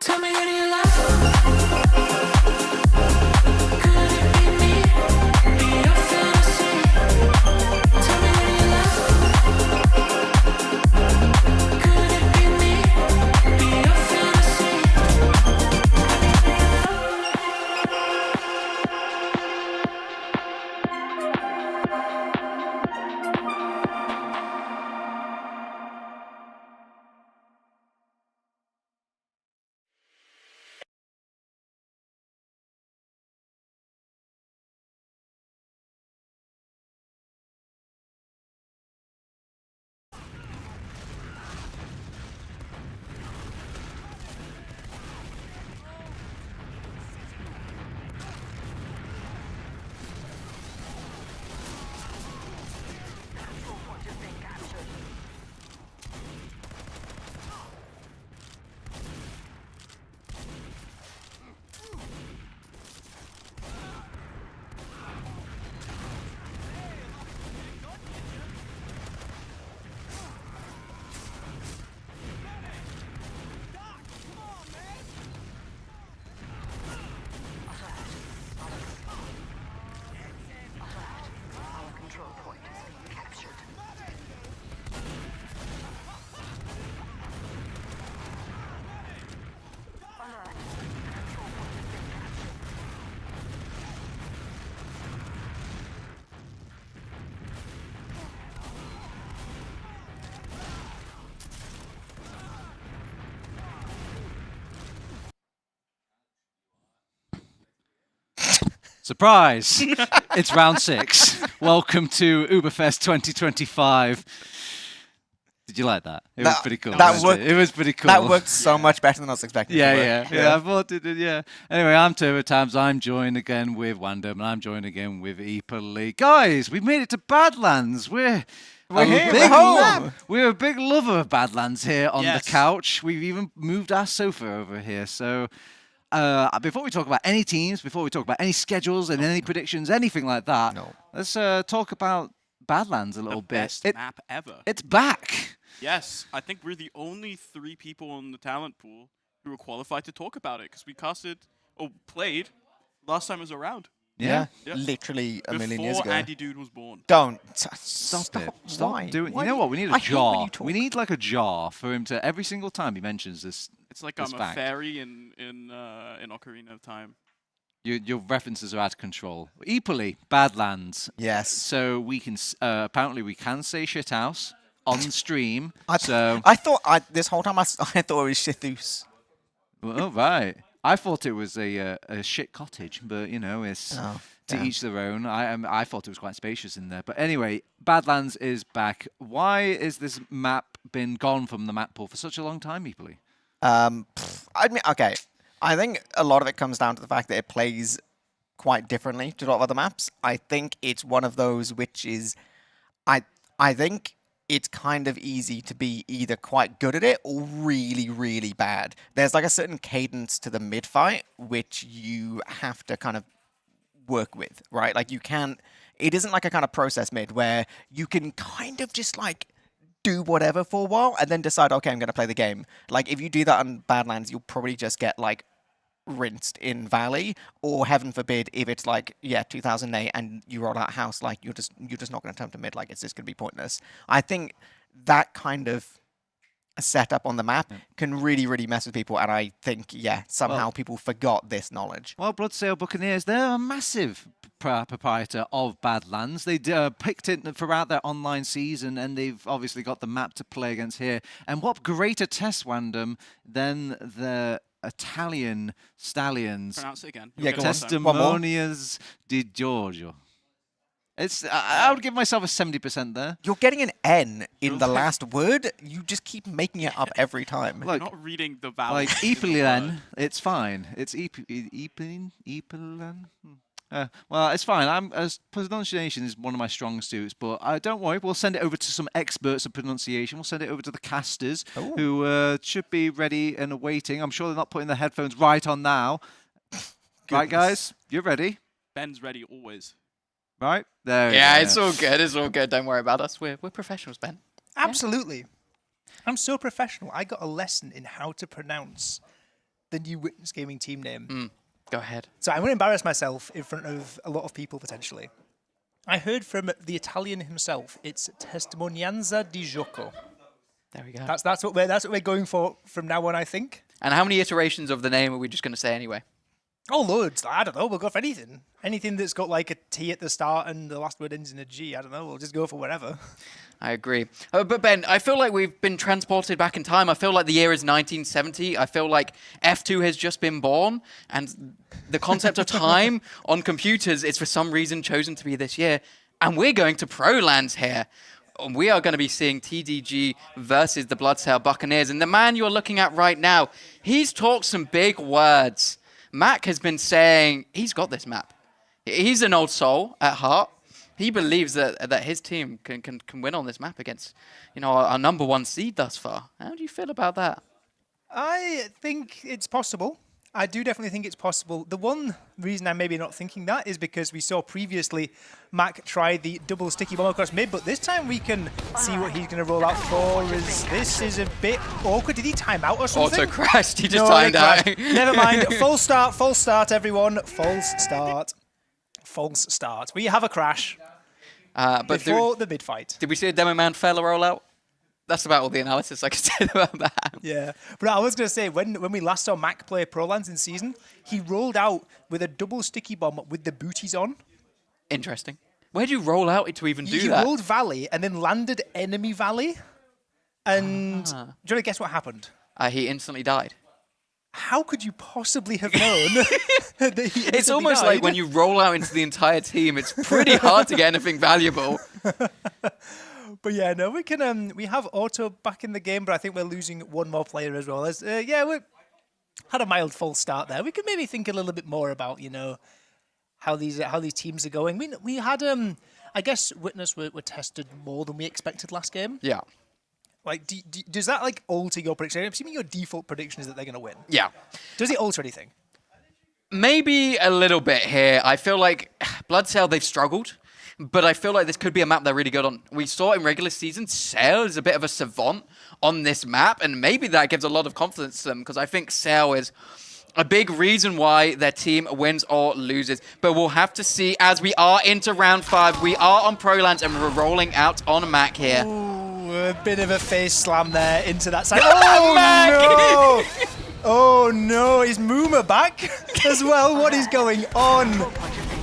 Tell me, who do you Surprise! It's round 6. Welcome to UBERFEST 2025. Did you like that? It was pretty cool. It was pretty cool. That worked so much better than I was expecting. Yeah, I thought it did, yeah. Anyway, I'm TurboTabs. I'm joined again with Wando, and I'm joined again with Eepily. Guys, we've made it to Badlands. We're here. We're home. We're a big lover of Badlands here on the couch. We've even moved our sofa over here. So before we talk about any teams, before we talk about any schedules and any predictions, anything like that, let's talk about Badlands a little bit. Best map ever. It's back. Yes, I think we're the only 3 people in the talent pool who are qualified to talk about it because we casted or played last time it was around. Yeah. Literally a million years ago. Before Andy Dude was born. Don't. Stop it. Why? Stop doing. You know what? We need a jar. We need like a jar for him to every single time he mentions this. It's like I'm a fairy in Ocarina of Time. Your references are out of control. Eepily, Badlands. Yes. So we can apparently we can say shithouse on stream. I thought this whole time I thought it was shithouse. Well, right. I thought it was a shit cottage, but you know, it's to each their own. I thought it was quite spacious in there. But anyway, Badlands is back. Why is this map been gone from the map pool for such a long time, Eepily? I think a lot of it comes down to the fact that it plays quite differently to a lot of other maps. I think it's one of those which is, I think it's kind of easy to be either quite good at it or really, really bad. There's like a certain cadence to the mid fight which you have to kind of work with, right? Like you can't, it isn't like a kind of process mid where you can kind of just like do whatever for a while and then decide, okay, I'm going to play the game. Like if you do that on Badlands, you'll probably just get like rinsed in Valley, or heaven forbid if it's like 2008 and you roll out house, like you're just not going to turn to mid, like it's just going to be pointless. I think that kind of setup on the map can really, really mess with people, and I think somehow people forgot this knowledge. Well, Bloodsail Buccaneers, they're a massive proprietor of Badlands. They picked it throughout their online season, and they've obviously got the map to play against here. And what greater test random than the Italian Stallions. Pronounce it again. Testimonias di Giorgio. It's. I would give myself a 70% there. You're getting an N in the last word. You just keep making it up every time. You're not reading the vowel. Like Epelen, it's fine. It's Epelen. Well, it's fine. Pronunciation is one of my strong suits, but don't worry. We'll send it over to some experts of pronunciation. We'll send it over to the casters, who should be ready and awaiting. I'm sure they're not putting their headphones right on now. Right, guys? You're ready? Ben's ready always. Right? There. It's all good. It's all good. Don't worry about us. We're professionals, Ben. Absolutely. I'm so professional. I got a lesson in how to pronounce the new Witness Gaming team name. Go ahead. So I'm going to embarrass myself in front of a lot of people, potentially. I heard from the Italian himself. It's Testimonianza di Gioco. There we go. That's what we're going for from now on, I think. And how many iterations of the name are we just going to say anyway? Oh, loads. I don't know. We'll go for anything. Anything that's got like a T at the start and the last word ends in a G. I don't know. We'll just go for whatever. I agree. But Ben, I feel like we've been transported back in time. I feel like the year is 1970. I feel like F2 has just been born. And the concept of time on computers is for some reason chosen to be this year. And we're going to Pro-Lands here. We are going to be seeing TDG versus the Bloodsail Buccaneers. And the man you're looking at right now, he's talked some big words. Mac has been saying he's got this map. He's an old soul at heart. He believes that his team can win on this map against, our number one seed thus far. How do you feel about that? I think it's possible. I do definitely think it's possible. The one reason I'm maybe not thinking that is because we saw previously Mac try the double sticky bomb across mid, but this time we can see what he's going to roll out for. This is a bit awkward. Did he time out or something? Auto crashed. He just timed out. Never mind. False start, everyone. False start. We have a crash before the mid fight. Did we see a demo man fail a rollout? That's about all the analysis I can say about that. Yeah, but I was going to say, when we last saw Mac play Pro-Lands in season, he rolled out with a double sticky bomb with the booties on. Interesting. Where do you roll out to even do that? He rolled Valley and then landed enemy Valley. And do you want to guess what happened? He instantly died. How could you possibly have known that he It's almost like when you roll out into the entire team, it's pretty hard to get anything valuable. But yeah, no, we can. We have Auto back in the game, but I think we're losing one more player as well. We had a mild false start there. We could maybe think a little bit more about how these teams are going. We had I guess Witness were tested more than we expected last game. Yeah. Like, does that like alter your prediction? I'm assuming your default prediction is that they're going to win. Yeah. Does it alter anything? Maybe a little bit here. I feel like Bloodsail, they've struggled. But I feel like this could be a map they're really good on. We saw in regular season, Sail is a bit of a savant on this map, and maybe that gives a lot of confidence to them, because I think Sail is a big reason why their team wins or loses. But we'll have to see as we are into round 5. We are on Pro-Lands, and we're rolling out on Mac here. Ooh, a bit of a face slam there into that side. Oh, no! Oh, no. Is Mooma back as well? What is going on?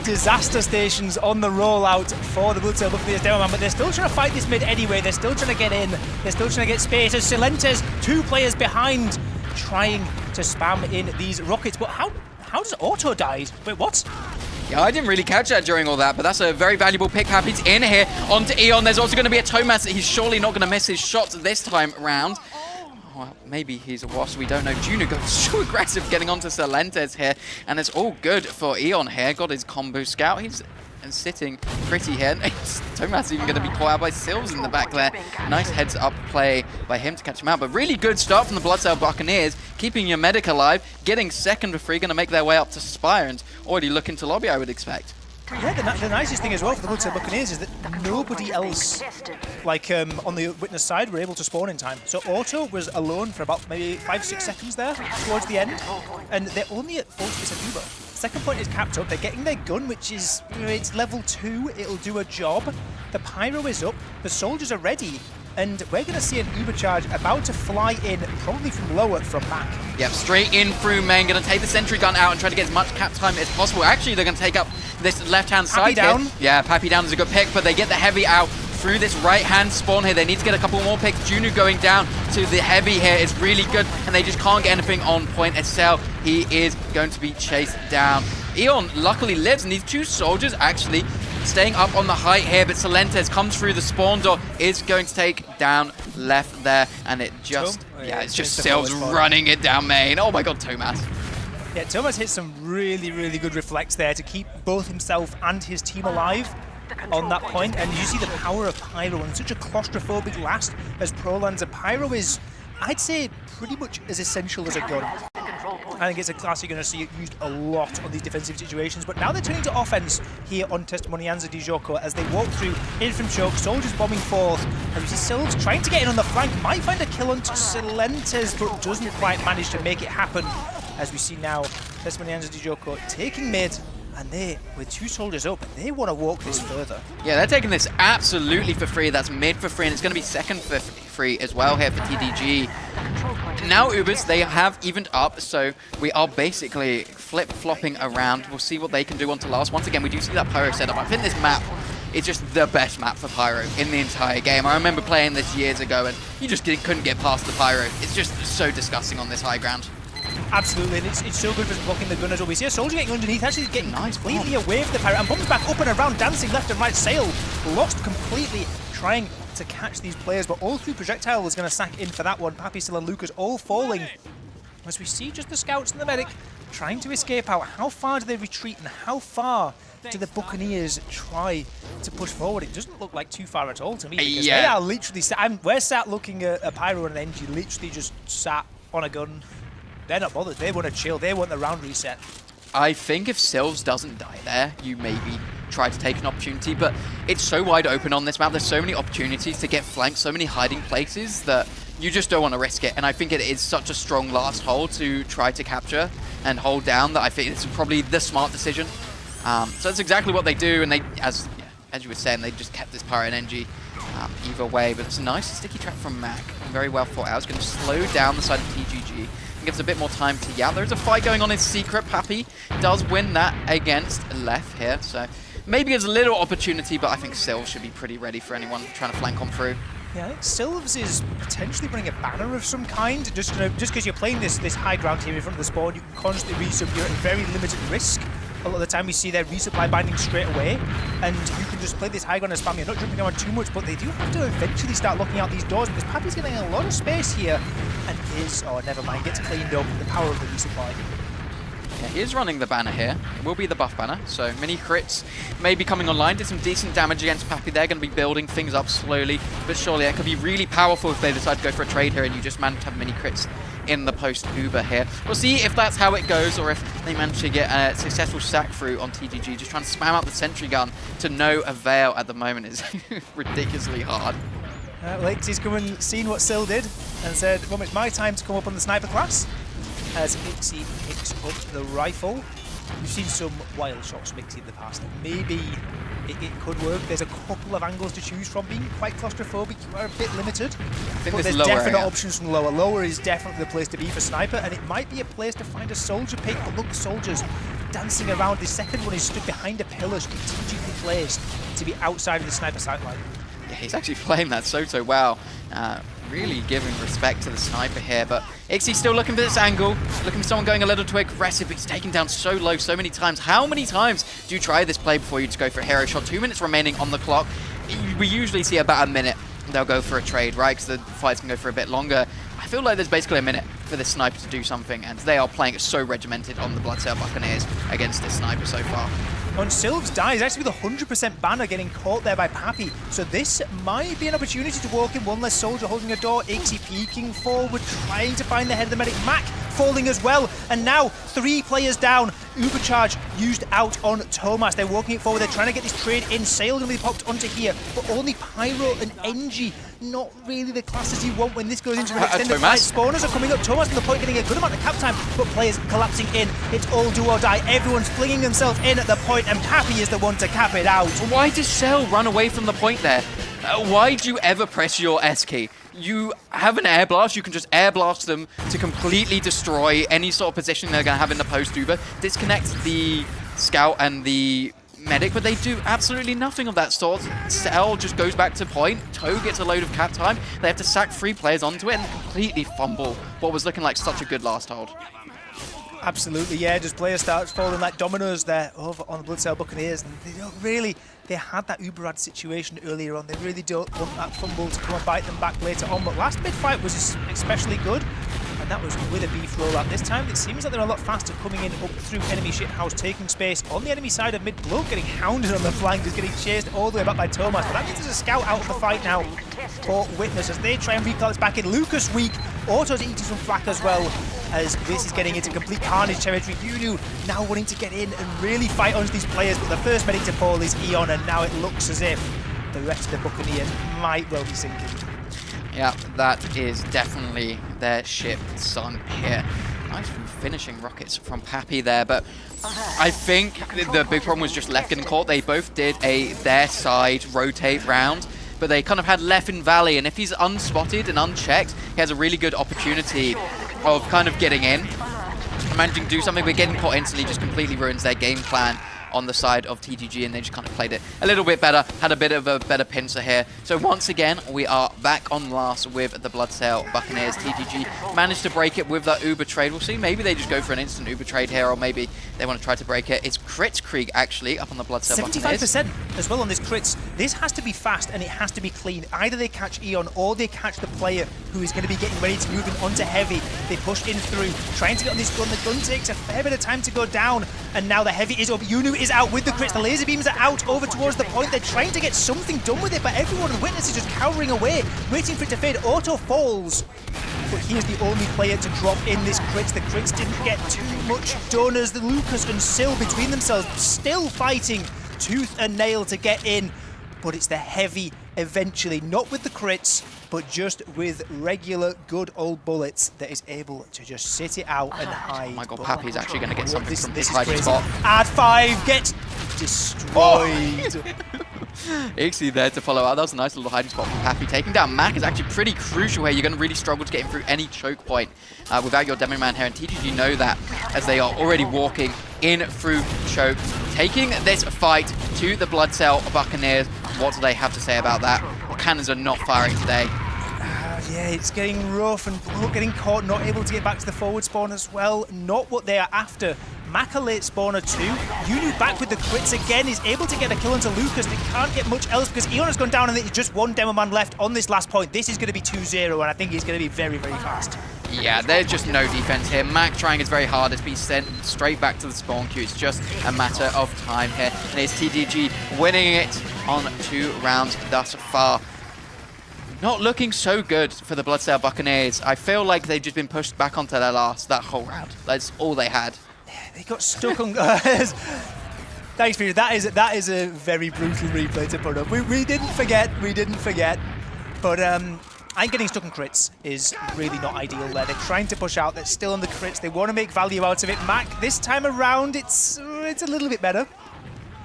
Disaster stations on the rollout for the Bloodsail Buccaneers demo man, but they're still trying to fight this mid anyway. They're still trying to get in. They're still trying to get space. As Silentes, 2 players behind, trying to spam in these rockets. But how does Auto die? Wait, what? Yeah, I didn't really catch that during all that, but that's a very valuable pick. Happy's in here onto Eon. There's also going to be a Tomas. He's surely not going to miss his shots this time around. well, maybe he's a wasp, we don't know. Juno goes so aggressive getting onto Celentes here, and it's all good for Eon here. Got his combo scout, he's sitting pretty here. Tomas even going to be caught out by Silves in the back there. Nice heads up play by him to catch him out, but really good start from the Bloodsail Buccaneers, keeping your medic alive, getting second for free, going to make their way up to Spire and already looking to lobby, I would expect. Yeah, the nicest thing as well for the Bloodsail Buccaneers is that nobody else, like on the Witness side, were able to spawn in time. So Auto was alone for about maybe 5-6 seconds there towards the end, and they're only at 40% Uber. Second point is capped up. They're getting their gun, which is, it's level 2. It'll do a job. The Pyro is up. The soldiers are ready. And we're going to see an Uber charge about to fly in, probably from lower, from back. Yep, straight in through main. Going to take the sentry gun out and try to get as much cap time as possible. Actually, they're going to take up this left-hand side down. here. Yeah, Pappy down is a good pick, but they get the heavy out through this right-hand spawn here. They need to get a couple more picks. Juno going down to the heavy here is really good, and they just can't get anything on point. Estelle, he is going to be chased down. Eon luckily lives, and these two soldiers actually staying up on the height here, but Celentes comes through the spawn door, is going to take down left there, and it just, it's just Silves running it down main. Oh my god, Tomas. Yeah, Tomas hit some really, really good reflects there to keep both himself and his team alive on that point, and you see the power of Pyro in such a claustrophobic last as Prolands. A Pyro is, I'd say, pretty much as essential as a gun. I think it's a class you're going to see it used a lot on these defensive situations, but now they're turning to offense here on Testimonianza di Gioco as they walk through in from choke, soldiers bombing forth, and we see Silves trying to get in on the flank, might find a kill onto Celentes, but doesn't quite manage to make it happen. As we see now, Testimonianza di Gioco taking mid, and they, with two soldiers up, they want to walk this further. Yeah, they're taking this absolutely for free. That's mid for free, and it's going to be second for free as well here for TDG. Now Ubers, they have evened up, so we are basically flip-flopping around. We'll see what they can do onto last. Once again, we do see that Pyro setup. I think this map is just the best map for Pyro in the entire game. I remember playing this years ago, and you just couldn't get past the Pyro. It's just so disgusting on this high ground. Absolutely, and it's so good for blocking the gun as well. We see a soldier getting underneath, actually getting completely away from the Pyro, and bombs back up and around, dancing left and right. Sail lost completely, trying to catch these players, but all through projectile is going to sack in for that one. Pappy still and Lucas all falling. As we see just the scouts and the medic trying to escape out. How far do they retreat, and how far do the Buccaneers try to push forward? It doesn't look like too far at all to me, because they are literally we're sat looking at a Pyro and an NG literally just sat on a gun. They're not bothered. They want to chill. They want the round reset. I think if Silves doesn't die there, you maybe try to take an opportunity, but it's so wide open on this map. There's so many opportunities to get flanked, so many hiding places that you just don't want to risk it. And I think it is such a strong last hold to try to capture and hold down that I think it's probably the smart decision. So that's exactly what they do, and they, as you were saying, they just kept this Pyro and NG either way. But it's a nice sticky trap from Mac, very well thought out. It's going to slow down the side of TGG. Gives a bit more time to Yap. There's a fight going on in secret. Pappy does win that against Left here, so maybe there's a little opportunity, but I think Silves should be pretty ready for anyone trying to flank on through. Yeah, I think Silves is potentially running a banner of some kind. Just because you're playing this high ground here in front of the spawn, you can constantly resub. You're at very limited risk. A lot of the time we see their resupply binding straight away, and you can just play this high ground and spam. You're not jumping around too much, but they do have to eventually start locking out these doors, because Pappy's getting a lot of space here, and never mind, gets cleaned up with the power of the resupply. Yeah, he is running the banner here. It will be the buff banner, so mini crits may be coming online. Did some decent damage against Pappy. They're going to be building things up slowly, but surely it could be really powerful if they decide to go for a trade here and you just manage to have mini crits in the post-Uber here. We'll see if that's how it goes, or if they manage to get a successful sack through on TGG. Just trying to spam out the sentry gun to no avail at the moment is ridiculously hard. Lexi's come and seen what Sil did and said, well, it's my time to come up on the sniper class. As Mixie picks up the rifle. We've seen some wild shots from Mixie in the past. Maybe it could work. There's a couple of angles to choose from. Being quite claustrophobic, you are a bit limited. But there's definite options from lower. Lower is definitely the place to be for sniper, and it might be a place to find a soldier pick. But look, soldiers dancing around. The second one is stood behind a pillar, strategically placed to be outside of the sniper sight line. Yeah, he's actually playing that so well. Really giving respect to the sniper here, but Ixie's still looking for this angle, looking for someone going a little too aggressive, but he's taken down so low so many times. How many times do you try this play before you just go for a hero shot? 2 minutes remaining on the clock. We usually see about a minute they'll go for a trade, right? Because the fights can go for a bit longer. I feel like there's basically a minute for this sniper to do something, and they are playing it so regimented on the Bloodsail Buccaneers against this sniper so far. On Sylv's dies, actually with a 100% banner getting caught there by Pappy. So this might be an opportunity to walk in. One less soldier holding a door. Ixie peeking forward, trying to find the head of the medic. Mac falling as well. And now 3 players down. Ubercharge used out on Thomas. They're walking it forward. They're trying to get this trade in. Sail going to be popped onto here. But only Pyro and NG. Not really the classes you want when this goes into an extended fight. Spawners are coming up. Thomas on the point getting a good amount of cap time, but players collapsing in. It's all do or die. Everyone's flinging themselves in at the point, and Pappy is the one to cap it out. Why does Cell run away from the point there? Why do you ever press your S key? You have an air blast, you can just air blast them to completely destroy any sort of position they're going to have in the post Uber. Disconnect the scout and the medic, but they do absolutely nothing of that sort. Cell just goes back to point. Toe gets a load of cap time. They have to sack 3 players onto it and completely fumble what was looking like such a good last hold. Absolutely, yeah. Just players start falling like dominoes there over on the Bloodsail Buccaneers, and they don't really. They had that Uberad situation earlier on. They really don't want that fumble to come and bite them back later on. But last mid-fight was especially good, and that was with a beef rollout. This time, it seems like they're a lot faster coming in up through enemy shithouse, taking space on the enemy side of mid. Bloke getting hounded on the flank, just getting chased all the way back by Thomas. But that means there's a scout out of the fight now for Witness as they try and recall this back in. Lucas weak. Auto's eating some flak as well, as this is getting into complete carnage territory. Yunu now wanting to get in and really fight onto these players, but the first medic to fall is Eon, and now it looks as if the rest of the Buccaneers might well be sinking. Yeah, that is definitely their ship sunk here. Nice finishing rockets from Pappy there, but I think the big problem was just Left getting caught. They both did a their side rotate round, but they kind of had Left in Valley, and if he's unspotted and unchecked, he has a really good opportunity of kind of getting in, managing to do something, but getting caught instantly just completely ruins their game plan on the side of TGG, and they just kind of played it a little bit better, had a bit of a better pincer here. So once again, we are back on last with the Bloodsail Buccaneers. TGG managed to break it with that Uber trade. We'll see, maybe they just go for an instant Uber trade here, or maybe they want to try to break it. It's Kritzkrieg actually up on the Bloodsail Buccaneers. 75% as well on this crits. This has to be fast and it has to be clean. Either they catch Eon or they catch the player who is going to be getting ready to move in onto Heavy. They push in through, trying to get on this gun. The gun takes a fair bit of time to go down, and now the Heavy is up. Yunu is out with the crits. The laser beams are out over towards the point. They're trying to get something done with it, but everyone in Witness is just cowering away, waiting for it to fade. Auto falls, but he is the only player to drop in this crits. The crits didn't get too much done as the Lucas and Sil between themselves still fighting tooth and nail to get in, but it's the Heavy eventually, not with the crits, but just with regular good old bullets, that is able to just sit it out and hide. Oh my god, Pappy's actually going to get something from this hiding spot. Ad 5 gets destroyed. Ixie there to follow out. That was a nice little hiding spot from Pappy. Taking down Mac is actually pretty crucial here. You're going to really struggle to get him through any choke point without your Demo Man here. And TGG know that, as they are already walking in through choke. Taking this fight to the Bloodsail Buccaneers. What do they have to say about that? The cannons are not firing today. Yeah, it's getting rough, and Bloke getting caught, not able to get back to the forward spawn as well. Not what they are after. Mac a late spawner too. Yunu back with the crits again, is able to get a kill onto Lucas. They can't get much else because Eon has gone down and there's just one demo man left on this last point. This is going to be 2-0, and I think he's going to be very, very fast. Yeah, there's just no defense here. Mac trying his very hardest, but he's sent straight back to the spawn queue. It's just a matter of time here. And it's TGG winning it on 2 rounds thus far. Not looking so good for the Bloodsail Buccaneers. I feel like they've just been pushed back onto their last, that whole round. That's all they had. They got stuck on... Thanks, Peter. That is a very brutal replay to put up. We didn't forget. But I'm getting stuck on crits is really not ideal there. They're trying to push out. They're still on the crits. They want to make value out of it. Mac, this time around, it's a little bit better.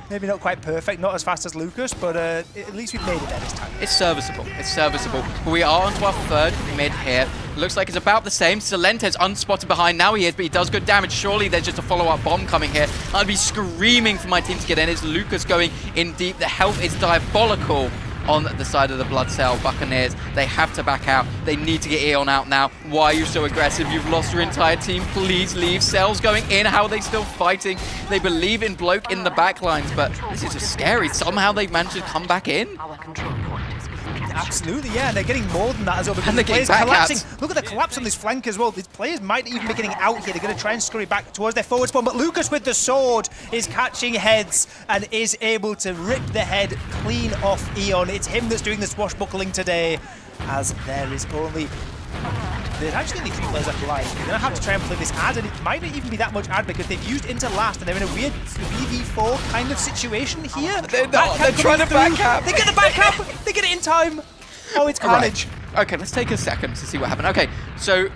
Maybe not quite perfect, not as fast as Lucas, but at least we've made it there this time. It's serviceable. It's serviceable. But we are onto our 3rd mid here. Looks like it's about the same. Silentez unspotted behind. Now he is, but he does good damage. Surely there's just a follow-up bomb coming here. I'd be screaming for my team to get in. It's Lucas going in deep. The health is diabolical on the side of the Bloodsail Buccaneers. They have to back out. They need to get Eon out now. Why are you so aggressive? You've lost your entire team. Please leave. Cell's going in. How are they still fighting? They believe in Bloke in the backlines, but this is just scary. Somehow they've managed to come back in. Absolutely, yeah, and they're getting more than that as well because And the they're getting players collapsing. backcapped. Look at the collapse on this flank as well. These players might even be getting out here. They're going to try and scurry back towards their forward spawn, but Lucas with the sword is catching heads and is able to rip the head clean off Eon. It's him that's doing the swashbuckling today, as there's actually only 3 players left alive. They're going to have to try and play this ad, and it might not even be that much ad because they've used Inter last and they're in a weird 3v4 kind of situation here. They're trying to back-cap. They get the back-cap. They get it in time. Oh, it's carnage. Right. Okay, let's take a second to see what happened. Okay, so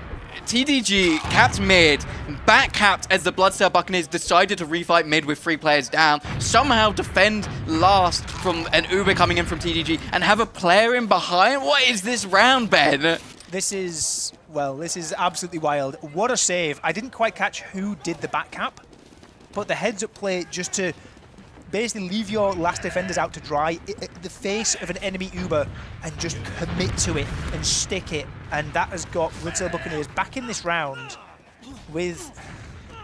TDG capped mid, back-capped as the Bloodsail Buccaneers decided to refight mid with 3 players down, somehow defend last from an Uber coming in from TDG, and have a player in behind? What is this round, Ben? This is absolutely wild. What a save. I didn't quite catch who did the back cap, but the heads-up play just to basically leave your last defenders out to dry the face of an enemy Uber and just commit to it and stick it. And that has got Bloodsail Buccaneers back in this round with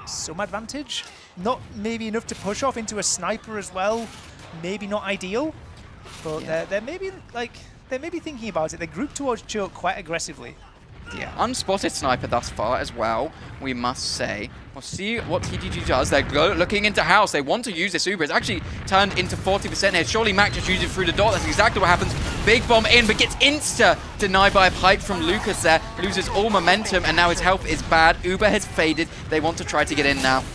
some advantage. Not maybe enough to push off into a sniper as well. Maybe not ideal, but they're maybe thinking about it. They group towards choke quite aggressively. Yeah, unspotted sniper thus far as well, we must say. We'll see what TDG does. They're looking into house. They want to use this Uber. It's actually turned into 40% here. Surely Mac just used it through the door. That's exactly what happens. Big bomb in, but gets insta-denied by a pipe from Lucas there. Loses all momentum, and now his health is bad. Uber has faded. They want to try to get in now.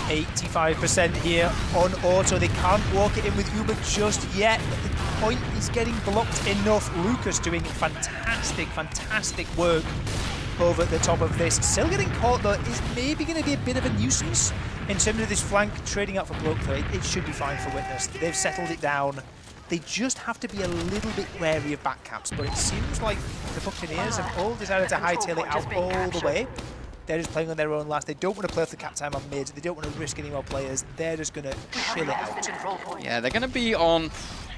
85% here on auto. They can't walk it in with Uber just yet. But the point is getting blocked enough. Lucas doing fantastic work over the top of this. Still getting caught though is maybe going to be a bit of a nuisance in terms of this flank trading out for block throw. It should be fine for Witness. They've settled it down. They just have to be a little bit wary of backcaps, but it seems like the Buccaneers have all decided to hightail it out all the way. They're just playing on their own last. They don't want to play off the cap time on mid. They don't want to risk any more players. They're just going to chill it out. Yeah, they're going to be on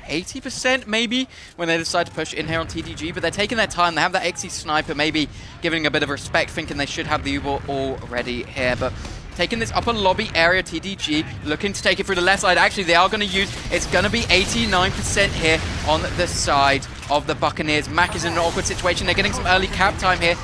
80% maybe when they decide to push in here on TDG, but they're taking their time. They have that XE sniper, maybe giving a bit of respect, thinking they should have the Uber already here, but taking this upper lobby area, TDG looking to take it through the left side. Actually, they are going to use, it's going to be 89% here on the side of the Buccaneers. Mac is in an awkward situation. They're getting some early cap time here.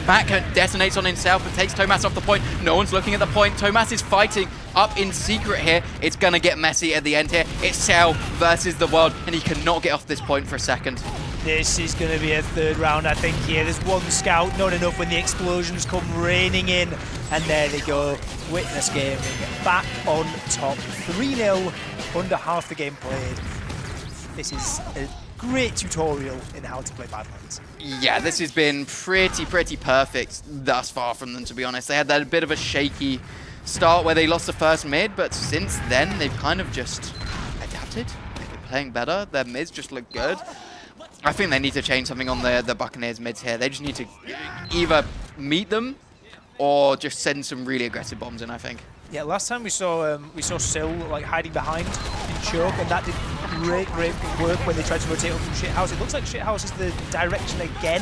Mac detonates on himself and takes Tomas off the point. No one's looking at the point. Tomas is fighting up in secret here. It's going to get messy at the end here. It's Cell versus the world, and he cannot get off this point for a second. This is going to be a third round, I think, here. There's one scout, not enough when the explosions come raining in. And there they go. Witness Gaming back on top. 3-0, under half the game played. This is a great tutorial in how to play Badlands. Yeah, this has been pretty perfect thus far from them, to be honest. They had that bit of a shaky start where they lost the first mid, but since then, they've kind of just adapted. They've been playing better. Their mids just look good. I think they need to change something on the Buccaneers mids here. They just need to either meet them or just send some really aggressive bombs in, I think. Yeah, last time we saw Sil like hiding behind in choke, and that did great work when they tried to rotate up from Shithouse. It looks like Shithouse is the direction again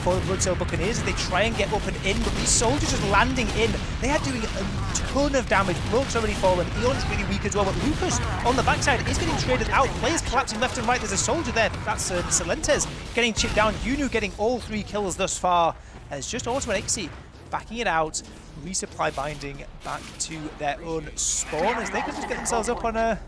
for the Bloodsail Buccaneers. They try and get up and in, but these soldiers just landing in. They are doing a ton of damage. Bloke's already fallen. Eon's really weak as well, but Lucas on the backside is getting traded out. Players collapsing left and right. There's a soldier there. That's Celentes getting chipped down. Yunu getting all 3 kills thus far. As just Auto and Xi backing it out. Resupply binding back to their own spawn as they can just get themselves up on an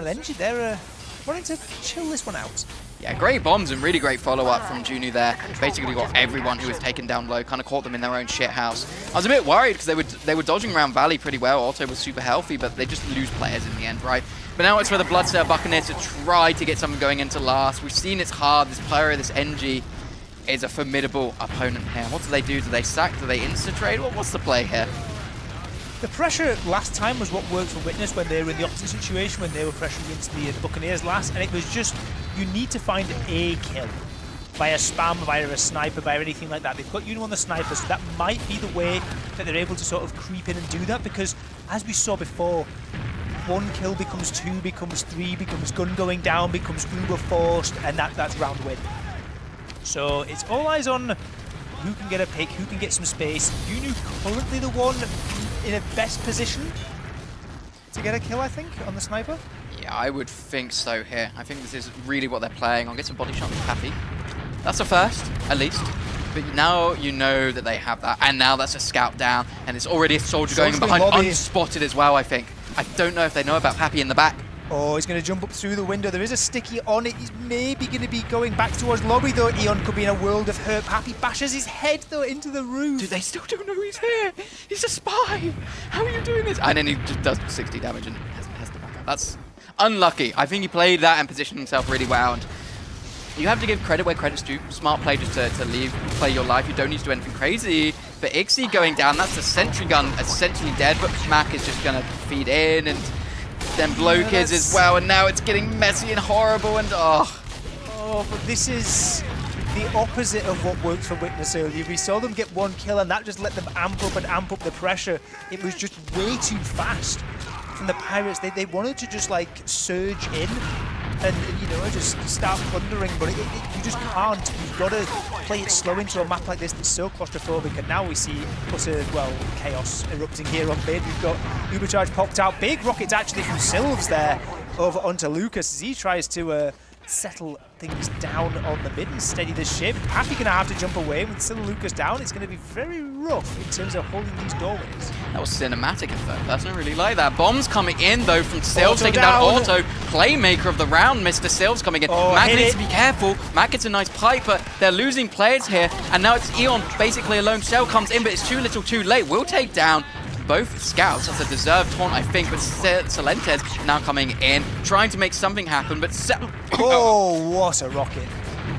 engine. They're wanting to chill this one out. Yeah, great bombs and really great follow-up from Junu there. Basically got everyone who was taken down low, kind of caught them in their own shit house. I was a bit worried because they were dodging around Valley pretty well. Auto was super healthy, but they just lose players in the end, right? But now it's for the Bloodsail Buccaneers to try to get something going into last. We've seen it's hard. This player, this NG, is a formidable opponent here. What do they do? Do they sack? Do they insta-trade? What's the play here? The pressure last time was what worked for Witness when they were in the opposite situation, when they were pressuring against the Buccaneers last, and it was just, you need to find a kill. Via spam, via a sniper, via anything like that. They've got Uno on the sniper, so that might be the way that they're able to sort of creep in and do that, because as we saw before, 1 kill becomes 2, becomes 3, becomes gun going down, becomes Uber forced, and that's round win. So it's all eyes on who can get a pick, who can get some space. Yunu currently the one in a best position to get a kill, I think, on the sniper. Yeah, I would think so here. I think this is really what they're playing on. Get some body shot from Happy. That's a first, at least. But now you know that they have that. And now that's a scout down. And it's already a soldier going behind, unspotted as well, I think. I don't know if they know about Happy in the back. Oh, he's going to jump up through the window. There is a sticky on it. He's maybe going to be going back towards lobby, though. Eon could be in a world of hurt. Happy bashes his head, though, into the roof. Dude, they still don't know he's here. He's a spy. How are you doing this? And then he just does 60 damage and has to back up. That's unlucky. I think he played that and positioned himself really well. And you have to give credit where credit's due. Smart play just to leave, play your life. You don't need to do anything crazy. But Ixie going down, that's the sentry gun essentially dead. But Mac is just going to feed in and then blow kids as well. And now it's getting messy and horrible and Oh, but this is the opposite of what worked for Witness earlier. We saw them get one kill and that just let them amp up the pressure. It was just way too fast from the Pirates. They wanted to just like surge in and, you know, just start plundering, but you just can't. You've got to play it slow into a map like this that's so claustrophobic, and now we see utter, well, chaos erupting here on mid. We've got Ubercharge popped out. Big rockets actually from Sylvs there over onto Lucas as he tries to settle things down on the mid and steady the ship. Happy gonna have to jump away with still Lucas down. It's gonna be very rough in terms of holding these doorways. That was cinematic in third person. I really like that. Bombs coming in though from Sylvs, taking down Auto. Playmaker of the round, Mr. Sylvs coming in. Mac needs to be careful. Mac gets a nice pipe, but they're losing players here. And now it's Eon basically alone. Cell comes in, but it's too little too late. We'll take down both scouts. That's a deserved taunt, I think, but Celentes now coming in, trying to make something happen, but oh, what a rocket.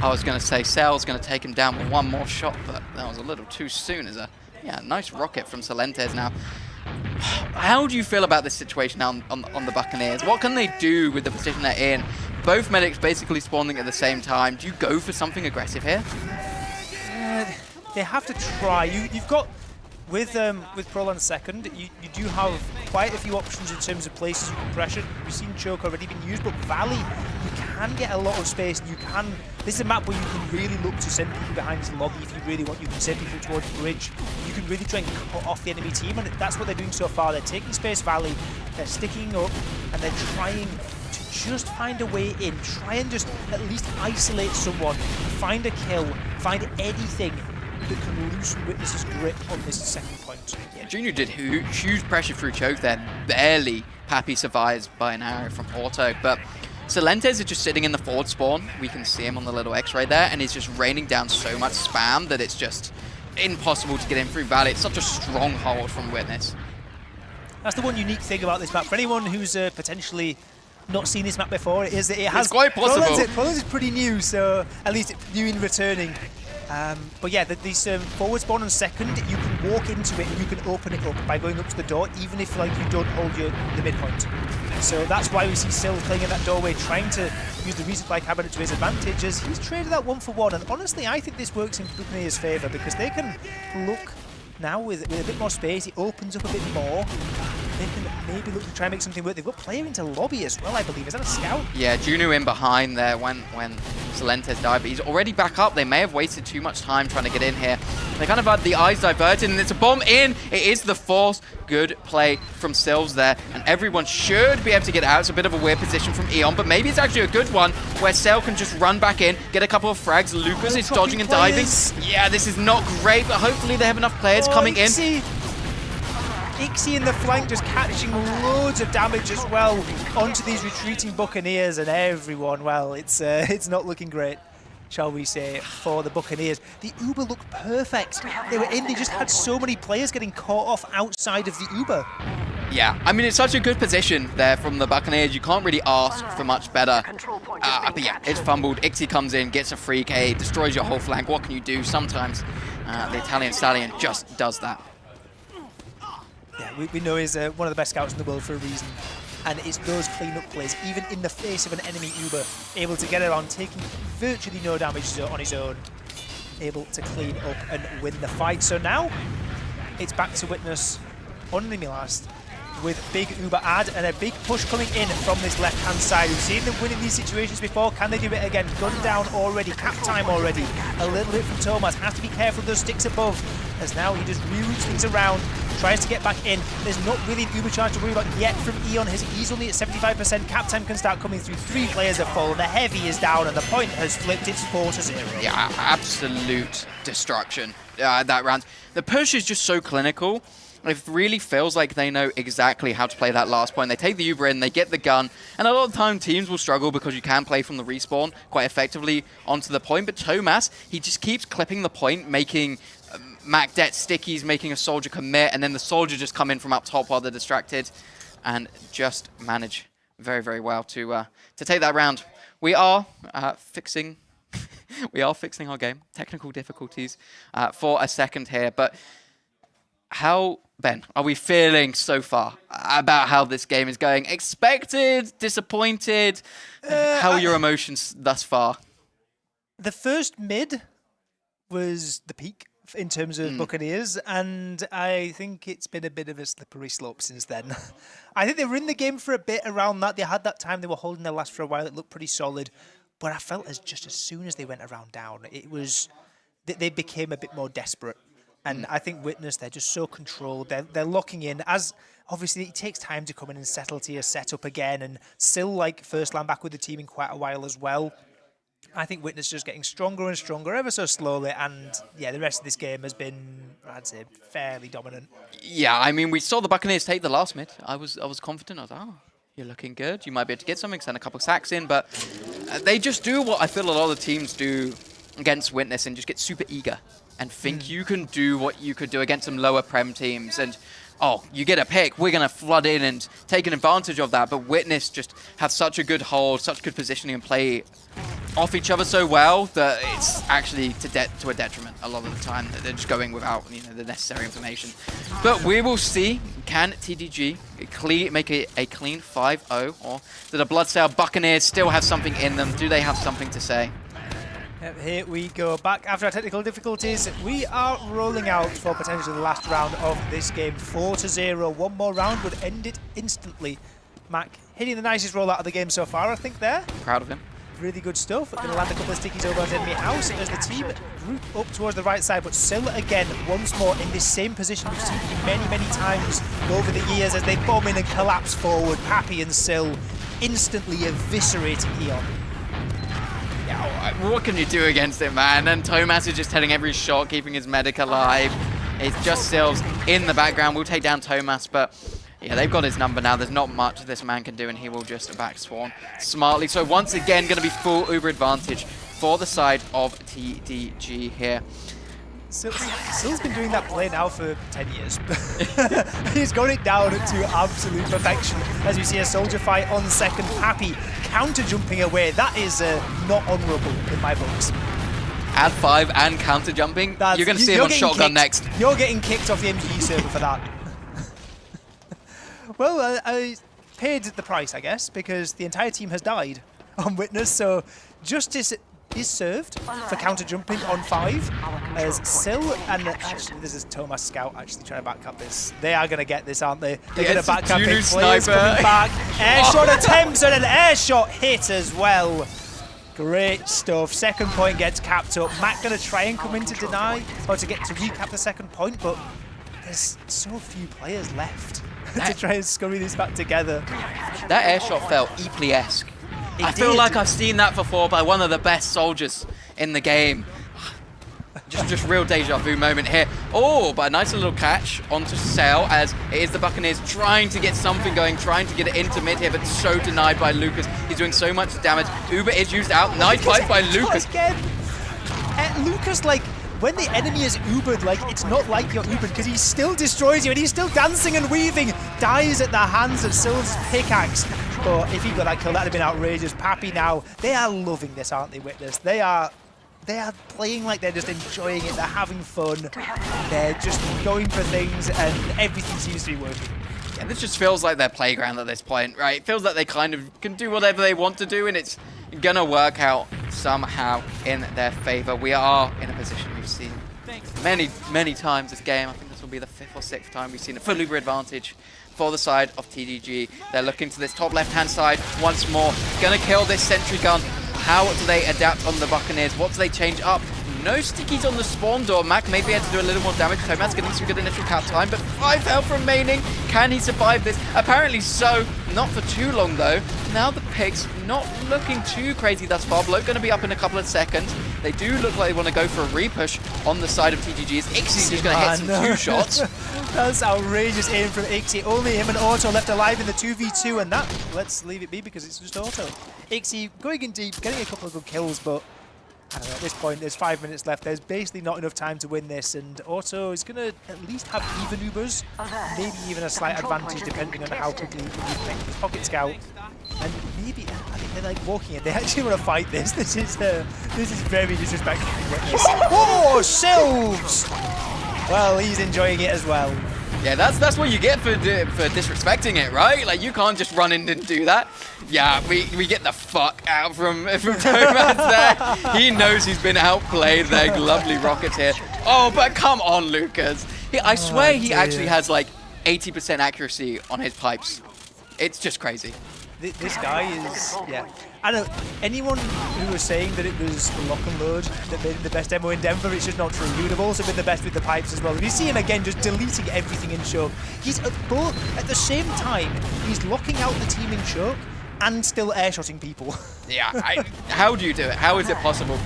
I was going to say Cell's going to take him down with one more shot, but that was a little too soon. As a nice rocket from Celentes now. How do you feel about this situation now on the Buccaneers? What can they do with the position they're in? Both medics basically spawning at the same time. Do you go for something aggressive here? They have to try. You've got with Prolan second, you do have quite a few options in terms of places you can pressure. We've seen Choke already been used, but Valley, you can get a lot of space. And you can. This is a map where you can really look to send people behind this lobby if you really want. You can send people towards the bridge. You can really try and cut off the enemy team, and that's what they're doing so far. They're taking Space Valley, they're sticking up, and they're trying to just find a way in. Try and just at least isolate someone, find a kill, find anything that can loosen Witness's grip on this second point. Yeah, Junior did huge pressure through Choke there. Barely Pappy survives by an arrow from Auto, but Celentes is just sitting in the forward spawn. We can see him on the little X-ray there, and he's just raining down so much spam that it's just impossible to get in through Valley. It's such a stronghold from Witness. That's the one unique thing about this map. For anyone who's potentially not seen this map before, it is that it has... It's quite possible. Prolans is pretty new, so at least it's new in returning. But yeah, these forward spawn on second, you can walk into it and you can open it up by going up to the door, even if like you don't hold the midpoint. So that's why we see Sil playing in that doorway, trying to use the resupply cabinet to his advantage, as he's traded that 1-for-1. And honestly, I think this works in Buccaneers' favour because they can look now with a bit more space. It opens up a bit more. They can maybe look to try and make something work. They've got player into lobby as well, I believe. Is that a scout? Yeah, Juno in behind there when Celentes died, but he's already back up. They may have wasted too much time trying to get in here. They kind of had the eyes diverted, and it's a bomb in. It is the force. Good play from Sylvs there, and everyone should be able to get out. It's a bit of a weird position from Eon, but maybe it's actually a good one where Cell can just run back in, get a couple of frags. Lucas is dodging and diving. Yeah, this is not great, but hopefully they have enough players coming in. Ixie in the flank just catching loads of damage as well onto these retreating Buccaneers, and everyone, well, it's not looking great, shall we say, for the Buccaneers. The Uber looked perfect. They were in, they just had so many players getting caught off outside of the Uber. Yeah, I mean, it's such a good position there from the Buccaneers. You can't really ask for much better. But yeah, it's fumbled. Ixie comes in, gets a free K, destroys your whole flank. What can you do? Sometimes the Italian Stallion just does that. Yeah, we know he's one of the best scouts in the world for a reason. And it's those clean-up plays, even in the face of an enemy Uber, able to get around, taking virtually no damage on his own, able to clean up and win the fight. So now, it's back to Witness on enemy last, with big Uber ad and a big push coming in from this left-hand side. We've seen them winning these situations before. Can they do it again? Gun down already, cap time already. A little bit from Thomas. Has to be careful of those sticks above, as now he just reroutes things around, tries to get back in. There's not really an Uber charge to worry about yet from Eon. He's only at 75%. Cap time can start coming through. 3 players have fallen. The heavy is down, and the point has flipped. It's 4-0. Yeah, absolute destruction that round. The push is just so clinical. It really feels like they know exactly how to play that last point. They take the Uber in, they get the gun, and a lot of the time teams will struggle because you can play from the respawn quite effectively onto the point. But Thomas, he just keeps clipping the point, making MacDet stickies, making a soldier commit, and then the soldier just come in from up top while they're distracted and just manage very, very well to take that round. We are fixing our game. Technical difficulties for a second here, but how, Ben, are we feeling so far about how this game is going? Expected? Disappointed? How are your emotions thus far? The first mid was the peak in terms of Buccaneers, and I think it's been a bit of a slippery slope since then. I think they were in the game for a bit around that. They had that time, they were holding their last for a while, it looked pretty solid, but I felt just as soon as they went around down, it was, they became a bit more desperate. And I think Witness, they're just so controlled. They're locking in. As obviously, it takes time to come in and settle to your setup again. And still, like, first land back with the team in quite a while as well. I think Witness just getting stronger and stronger ever so slowly. And yeah, the rest of this game has been, I'd say, fairly dominant. Yeah, I mean, we saw the Buccaneers take the last mid. I was confident. I was like, oh, you're looking good. You might be able to get something, send a couple of sacks in. But they just do what I feel a lot of the teams do against Witness and just get super eager and think you can do what you could do against some lower prem teams. And, oh, you get a pick, we're going to flood in and take an advantage of that. But Witness just have such a good hold, such good positioning and play off each other so well that it's actually to a detriment a lot of the time. They're just going without the necessary information. But we will see, can TDG make a clean 5-0, or do the Bloodsail Buccaneers still have something in them? Do they have something to say? Here we go back after our technical difficulties. We are rolling out for potentially the last round of this game. 4-0. One more round would end it instantly. Mac hitting the nicest roll out of the game so far, I think, there. Proud of him. Really good stuff. Going to land a couple of stickies over at enemy house as the team group up towards the right side, but still again, once more in this same position we've seen many, many times over the years as they bomb in and collapse forward. Pappy and Sil instantly eviscerating Eon. What can you do against it, man? And Thomas is just hitting every shot, keeping his medic alive. It's just Sills in the background. We'll take down Thomas, but yeah, they've got his number now. There's not much this man can do, and he will just back swarm smartly. So once again, going to be full Uber advantage for the side of TDG here. Sil's been doing that play now for 10 years. He's got it down to absolute perfection. As we see a soldier fight on second, Pappy counter jumping away. That is not honourable in my books. Add 5 and counter jumping. You're going to see him on shotgun next. You're getting kicked off the MG server for that. Well, I paid the price, I guess, because the entire team has died on Witness. So justice is served for counter jumping on 5 as Sil and actually this is Thomas Scout actually trying to back up this. They are going to get this, aren't they? They're going to back up it. Players coming back. Air shot attempts and an air shot hit as well. Great stuff. Second point gets capped up. Mac going to try and come in to deny or to get to recap the second point, but there's so few players left to try and scurry this back together. That air shot felt Epley-esque. I feel like I've seen that before by one of the best soldiers in the game. Just real deja vu moment here. Oh, but a nice little catch onto Sail as it is the Buccaneers trying to get something going, trying to get it into mid here, but so denied by Lucas. He's doing so much damage. Uber is used out. Nice fight by Lucas. Lucas, like, when the enemy is Ubered, like, it's not like you're Ubered because he still destroys you and he's still dancing and weaving. Dies at the hands of Sil's pickaxe. But if he got that kill, that'd have been outrageous. Pappy now, they are loving this, aren't they, Witness? They are playing like they're just enjoying it. They're having fun. They're just going for things and everything seems to be working. Yeah, this just feels like their playground at this point, right? It feels like they kind of can do whatever they want to do and it's gonna work out somehow in their favor. We are in a position we've seen many, many times this game. I think this will be the 5th or 6th time we've seen a full Uber advantage for the side of TDG. They're looking to this top left-hand side once more. Gonna kill this sentry gun. How do they adapt on the Buccaneers? What do they change up? No stickies on the spawn door. Mac may be able to do a little more damage. Tomad's getting some good initial cap time, but 5 health remaining. Can he survive this? Apparently so. Not for too long, though. Now the picks not looking too crazy thus far. Bloat going to be up in a couple of seconds. They do look like they want to go for a repush on the side of TGG. As Ixie's just going to hit some 2 shots. That's outrageous aim from Ixie. Only him and Auto left alive in the 2v2, and that, let's leave it be because it's just Auto. Ixie going in deep, getting a couple of good kills, but I don't know, at this point, there's 5 minutes left. There's basically not enough time to win this, and Auto is going to at least have even Ubers, maybe even a slight advantage depending on how quickly he can make his pocket scout. And maybe, I think they're like walking in. They actually want to fight this. This is very disrespectful to witness. Oh, Sylves! Well, he's enjoying it as well. Yeah, that's what you get for disrespecting it, right? Like, you can't just run in and do that. Yeah, we get the fuck out from Tomaz there. He knows he's been outplayed there. Lovely rockets here. Oh, but come on, Lucas. I swear he actually has like 80% accuracy on his pipes. It's just crazy. This guy is, yeah. I don't know, anyone who was saying that it was the lock and load that made him the best demo in Denver, it's just not true. He would have also been the best with the pipes as well. If you see him again just deleting everything in choke, he's at the same time, he's locking out the team in choke and still air-shotting people. Yeah, how do you do it? How is it possible?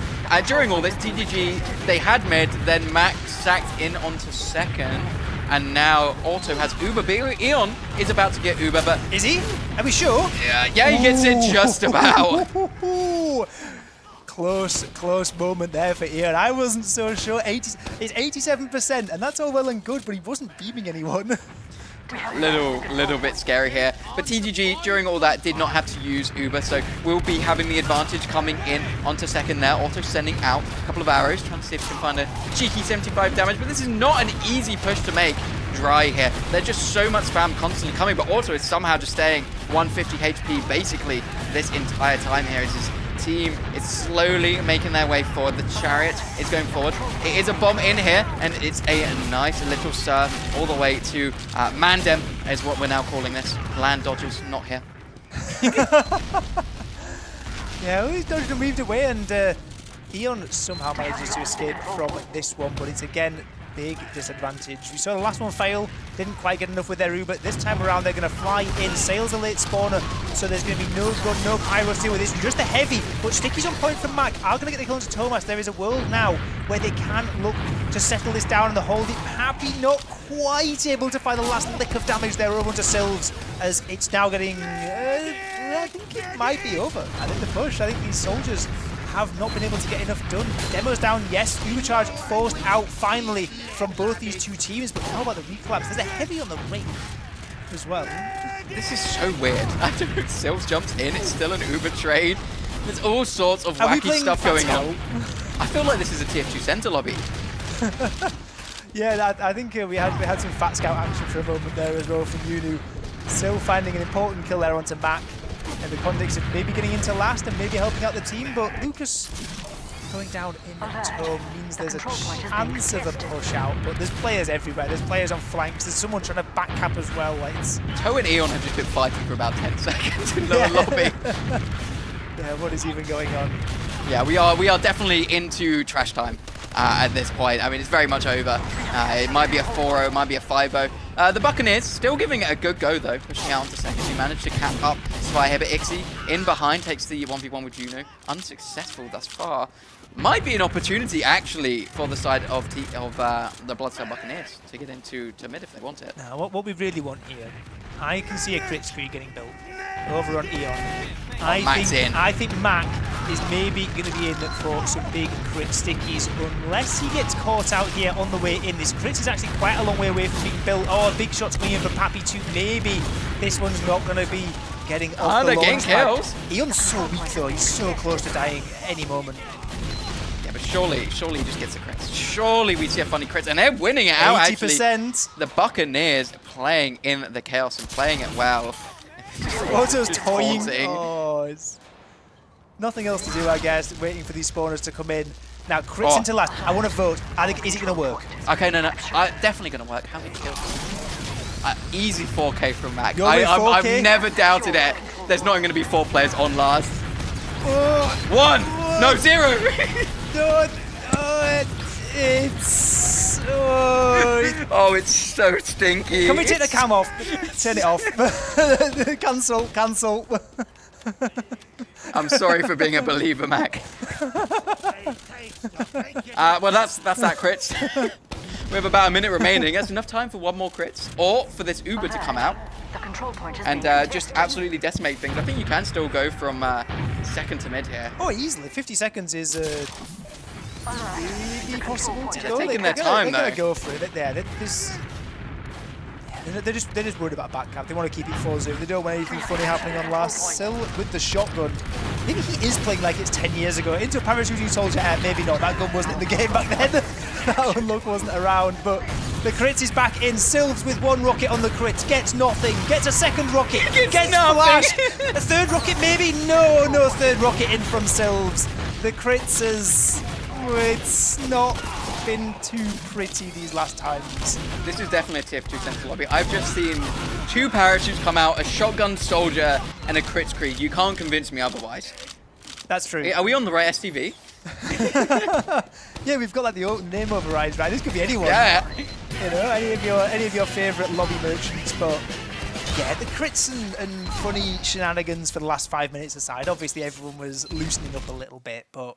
During all this, TGG, they had mid, then Mac sacked in onto second. And now Auto has Uber. Eon is about to get Uber, but... Is he? Are we sure? Yeah, he gets it just about. Close moment there for Eon. I wasn't so sure. It's 87%, and that's all well and good, but he wasn't beaming anyone. Little bit scary here. But TGG, during all that, did not have to use Uber, so we'll be having the advantage coming in onto second there. Auto sending out a couple of arrows, trying to see if he can find a cheeky 75 damage, but this is not an easy push to make. Dry here. There's just so much spam constantly coming, but Auto is somehow just staying 150 HP basically this entire time here. As his team is slowly making their way forward. The chariot is going forward. It is a bomb in here, and it's a nice little surf all the way to Mandem, is what we're now calling this. Land dodgers not here. Yeah, well, he's dodged and weaved away, and Eon somehow manages to escape from this one, but it's again big disadvantage. We saw the last one fail, didn't quite get enough with their Uber. This time around, they're going to fly in. Sail's a late spawner, so there's going to be no gun, no pyro to deal with this. Just a heavy, but Sticky's on point from Mac. Are going to get the kill into Tomas. There is a world now where they can look to settle this down and hold it. Happy not quite able to find the last lick of damage there over to Sylves, as it's now getting, I think it might be over. I think the push, I think these soldiers have not been able to get enough done. Demo's down, yes. Ubercharge forced out finally from both these two teams, but how about the recollapse? There's a heavy on the ring as well. This is so weird. After Sylves jumps in, it's still an Uber trade. There's all sorts of wacky stuff going on. I feel like this is a TF2 center lobby. Yeah, I think we had some Fat Scout action for a moment there as well from Yunu. Still finding an important kill there onto Mac. And the context of maybe getting into last and maybe helping out the team, but Lucas going down in tow means there's a chance of a push out, but there's players everywhere. There's players on flanks. There's someone trying to back cap as well. Like Toe and Eon have just been fighting for about 10 seconds in the lobby. Yeah, what is even going on? Yeah, we are definitely into trash time at this point. I mean, it's very much over. It might be a 4-0, it might be a 5-0. The Buccaneers still giving it a good go though, pushing out onto second. He managed to cap up Spy here, but Ixie in behind takes the 1v1 with Juno. Unsuccessful thus far. Might be an opportunity actually for the side of the Bloodcell Buccaneers to get into mid if they want it. Now, what we really want here, I can see a crit screen getting built over on Eon. I think Mac is maybe going to be in for some big crit stickies unless he gets caught out here on the way in. This crit is actually quite a long way away from being built. Oh, big shots coming in from Pappy too. Maybe this one's not going to be getting off the launch pad. Eon's so weak though. He's so close to dying at any moment. Yeah, but surely he just gets a crit. Surely we see a funny crit, and they're winning it out 80%. actually. The Buccaneers playing in the chaos and playing it well. Auto's toying. Oh, it's nothing else to do, I guess. Waiting for these spawners to come in. Now, crits into last. I want to vote. I think, is it going to work? Okay, no. Definitely going to work. How many kills? Easy 4K from Mac. I've never doubted it. There's not going to be 4 players on last. 1! No, 0! No, It's... Oh, it's so stinky. Can we take the cam off? Turn it off. Cancel. I'm sorry for being a believer, Mac. Well, that's that crits. We have about a minute remaining. That's enough time for one more crits, or for this Uber to come out and just absolutely decimate things. I think you can still go from second to mid here. Oh, easily. 50 seconds is maybe possible to go. They're taking their time, they're though. Go for it. They're just worried about back cap. They want to keep it 4-0. They don't want anything funny happening on last. Still with the shotgun. Maybe he is playing like it's 10 years ago. Into a parachuting soldier, maybe not. That gun wasn't in the game back then. That unlock wasn't around. But the crit is back in. Sylvs with one rocket on the crit. Gets nothing. Gets a second rocket. Gets flash. A third rocket maybe? No third rocket in from Sylvs. The crits is... It's not been too pretty these last times. This is definitely a TF2 central lobby. I've just seen 2 parachutes come out, a shotgun soldier, and a crit screen. You can't convince me otherwise. That's true. Are we on the right STV? Yeah, we've got like the old name overrides, right? This could be anyone. Yeah. You know, any of your favourite lobby merchants, but yeah, the crits and funny shenanigans for the last 5 minutes aside, obviously everyone was loosening up a little bit, but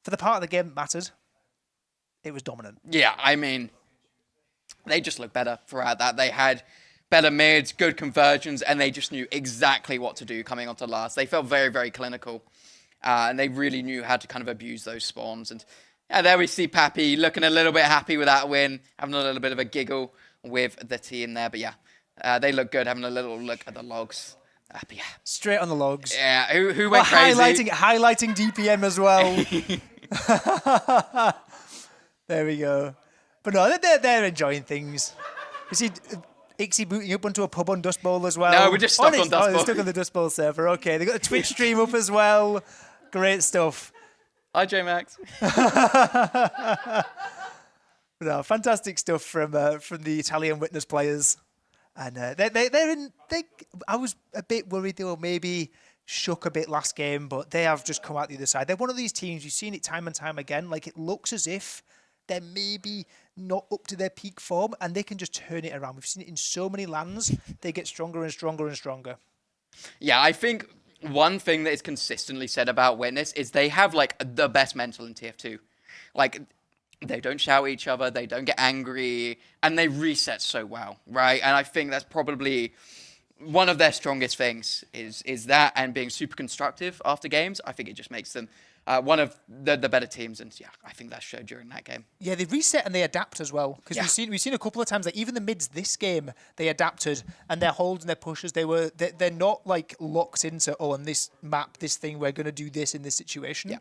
for the part of the game that mattered, it was dominant. Yeah, I mean, they just looked better throughout that. They had better mids, good conversions, and they just knew exactly what to do coming onto last. They felt very, very clinical, and they really knew how to kind of abuse those spawns. And yeah, there we see Pappy looking a little bit happy with that win, having a little bit of a giggle with the team there. But yeah, they look good, having a little look at the logs. But yeah. Straight on the logs. Yeah, who went crazy? Highlighting DPM as well. There we go. But no, they're enjoying things. You see Ixie booting up onto a pub on Dust Bowl as well. No, we're just stuck on Dust Bowl. They're stuck on the Dust Bowl server. Okay, they got a Twitch stream up as well. Great stuff. Hi, J-Max. No, fantastic stuff from the Italian Witness players. And I was a bit worried they were maybe shook a bit last game, but they have just come out the other side. They're one of these teams, you've seen it time and time again, like it looks as if they're maybe not up to their peak form, and they can just turn it around. We've seen it in so many lands. They get stronger and stronger and stronger. Yeah, I think one thing that is consistently said about Witness is they have like the best mental in TF2. Like, they don't shout at each other, they don't get angry, and they reset so well, right? And I think that's probably one of their strongest things is that, and being super constructive after games. I think it just makes them one of the better teams, and yeah, I think that showed during that game. Yeah, they reset and they adapt as well, because we've seen a couple of times that even the mids this game they adapted, and their holds and their pushes they're not like locked into on this map, this thing we're gonna do this in this situation. Yeah.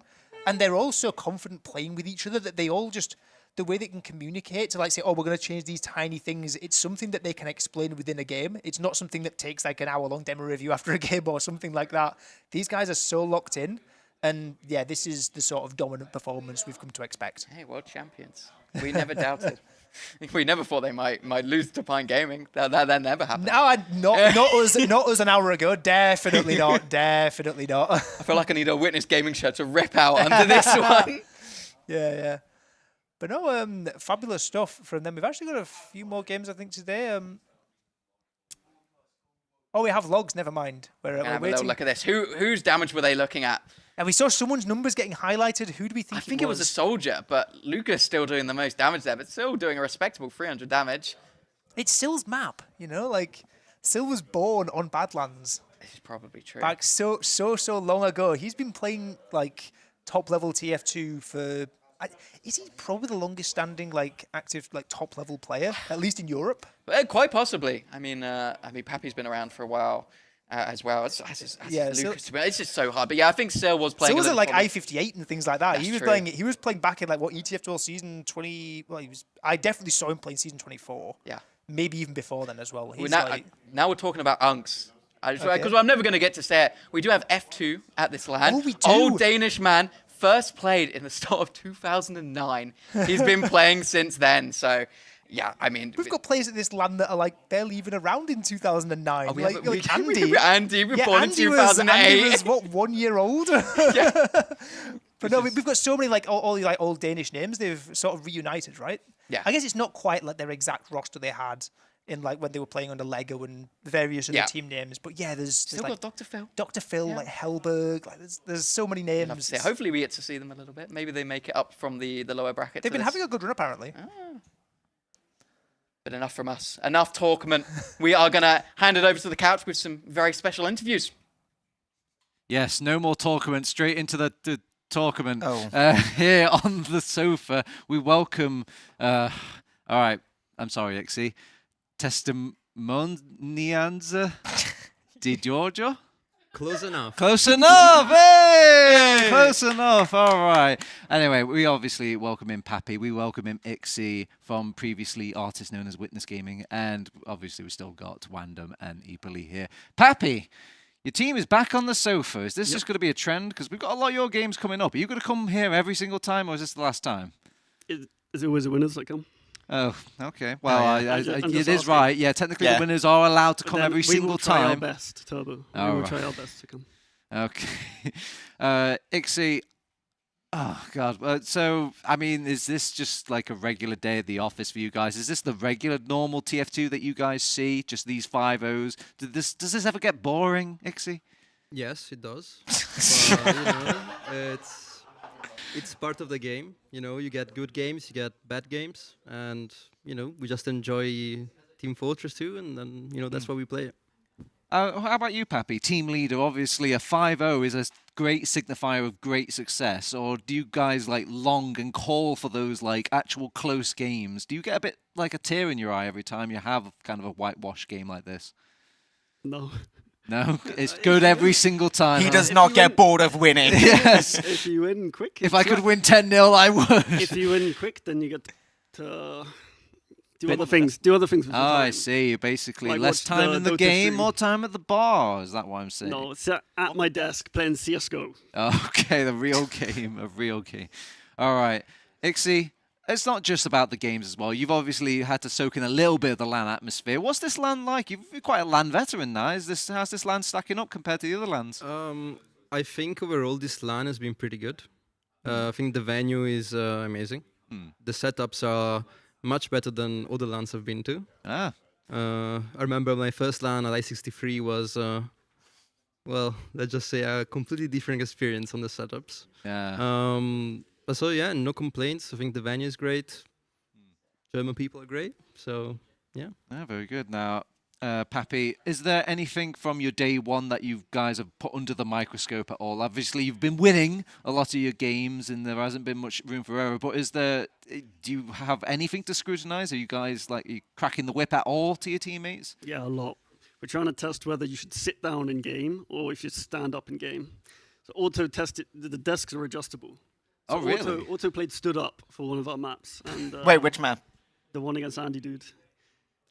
And they're also confident playing with each other that they all just, the way they can communicate to like say, oh, we're going to change these tiny things. It's something that they can explain within a game. It's not something that takes like an hour-long demo review after a game or something like that. These guys are so locked in. And yeah, this is the sort of dominant performance we've come to expect. Hey, world champions. We never doubted. We never thought they might lose to Pine Gaming. That never happened. No, not us an hour ago. Definitely not. Definitely not. I feel like I need a Witness Gaming shirt to rip out under this one. Yeah. But no, fabulous stuff from them. We've actually got a few more games, I think, today. Oh, we have logs. Never mind. We're have a little look at this. Whose damage were they looking at? And we saw someone's numbers getting highlighted. Who do we think I think it was a soldier, but Luca's still doing the most damage there, but still doing a respectable 300 damage. It's Sill's map, you know? Like, Sill was born on Badlands. This is probably true. Back so long ago. He's been playing, like, top-level TF2 for... Is he probably the longest-standing, like, active, like, top-level player, at least in Europe? Quite possibly. I mean, Pappy's been around for a while. As well, it's just so hard. But yeah, I think Sill was playing. Sill was at like I-58 and things like that. That's he was true. playing. He was playing back in like what ETF12 season 20. Well, he was. I definitely saw him playing season 24. Yeah, maybe even before then as well. He's now we're talking about Unks. Because I'm never going to get to say it. We do have F2 at this LAN. Oh, we do. Old Danish man, first played in the start of 2009. He's been playing since then. So. Yeah, I mean... We've got players at this LAN that are, like, barely even around in 2009. Oh, like Andy. Andy was born in 2008. Andy was, what, 1 year old? Yeah. But no, we've got so many like all the like old Danish names. They've sort of reunited, right? Yeah. I guess it's not quite like their exact roster they had in like when they were playing under Lego and various other team names. But yeah, there's Still like got Dr. Phil. Dr. Phil, like Hellberg. Like there's so many names. Yeah, hopefully we get to see them a little bit. Maybe they make it up from the lower bracket. They've been having a good run apparently. But enough from us. Enough talkment. We are going to hand it over to the couch with some very special interviews. Yes, no more talkament. Straight into the talkament. Oh. Here on the sofa, we welcome. All right, I'm sorry, Ixie. Testimonianza Di Giorgio. Close enough. Close enough. Hey! Close enough. All right. Anyway, we obviously welcome in Pappy. We welcome in Ixie from previously artist known as Witness Gaming, and obviously we still got Wandom and Ipali here. Pappy, your team is back on the sofa. Is this just going to be a trend? Because we've got a lot of your games coming up. Are you going to come here every single time, or is this the last time? Is it always the winners that come? Oh, okay. Well, it is right. Yeah, technically the winners are allowed to come every single time. We will try our best, Turbo. We will try our best to come. Okay. Ixie, oh, God. So, I mean, is this just like a regular day at the office for you guys? Is this the regular, normal TF2 that you guys see? Just these 5-0s? Does this ever get boring, Ixie? Yes, it does. But, you know, it's part of the game. You know, you get good games, you get bad games, and you know, we just enjoy Team Fortress 2, and then you know that's why we play it. How about you, Pappy? Team leader, obviously a 5-0 is a great signifier of great success. Or do you guys like long and call for those like actual close games? Do you get a bit like a tear in your eye every time you have kind of a whitewash game like this? No. No, it's good every single time. He does not get bored of winning. Yes. If you win quick. If I could win 10-0, I would. If you win quick, then you get to do other things. Do other things with Oh, the time. I see. Basically, Like less watch time the in the Dota game, stream. more time at the bar. Is that what I'm saying? No, it's at my desk playing CS:GO. Okay, the real game, a real game. All right, Ixie, it's not just about the games as well. You've obviously had to soak in a little bit of the LAN atmosphere. What's this LAN like? You're quite a LAN veteran now. How's this LAN stacking up compared to the other LANs? I think overall this LAN has been pretty good. I think the venue is amazing. The setups are much better than other LANs I've been to. I remember my first LAN at I-63 was, well, let's just say a completely different experience on the setups. Yeah. So yeah, no complaints. I think the venue is great. German people are great. So yeah. Very good. Now, Pappy, is there anything from your day one that you guys have put under the microscope at all? Obviously, you've been winning a lot of your games, and there hasn't been much room for error. But do you have anything to scrutinize? Are you guys you cracking the whip at all to your teammates? Yeah, a lot. We're trying to test whether you should sit down in game or if you should stand up in game. So auto test it. The desks are adjustable. So Oh, really? Auto played stood up for one of our maps. And, Wait, which map? The one against Andy Dude.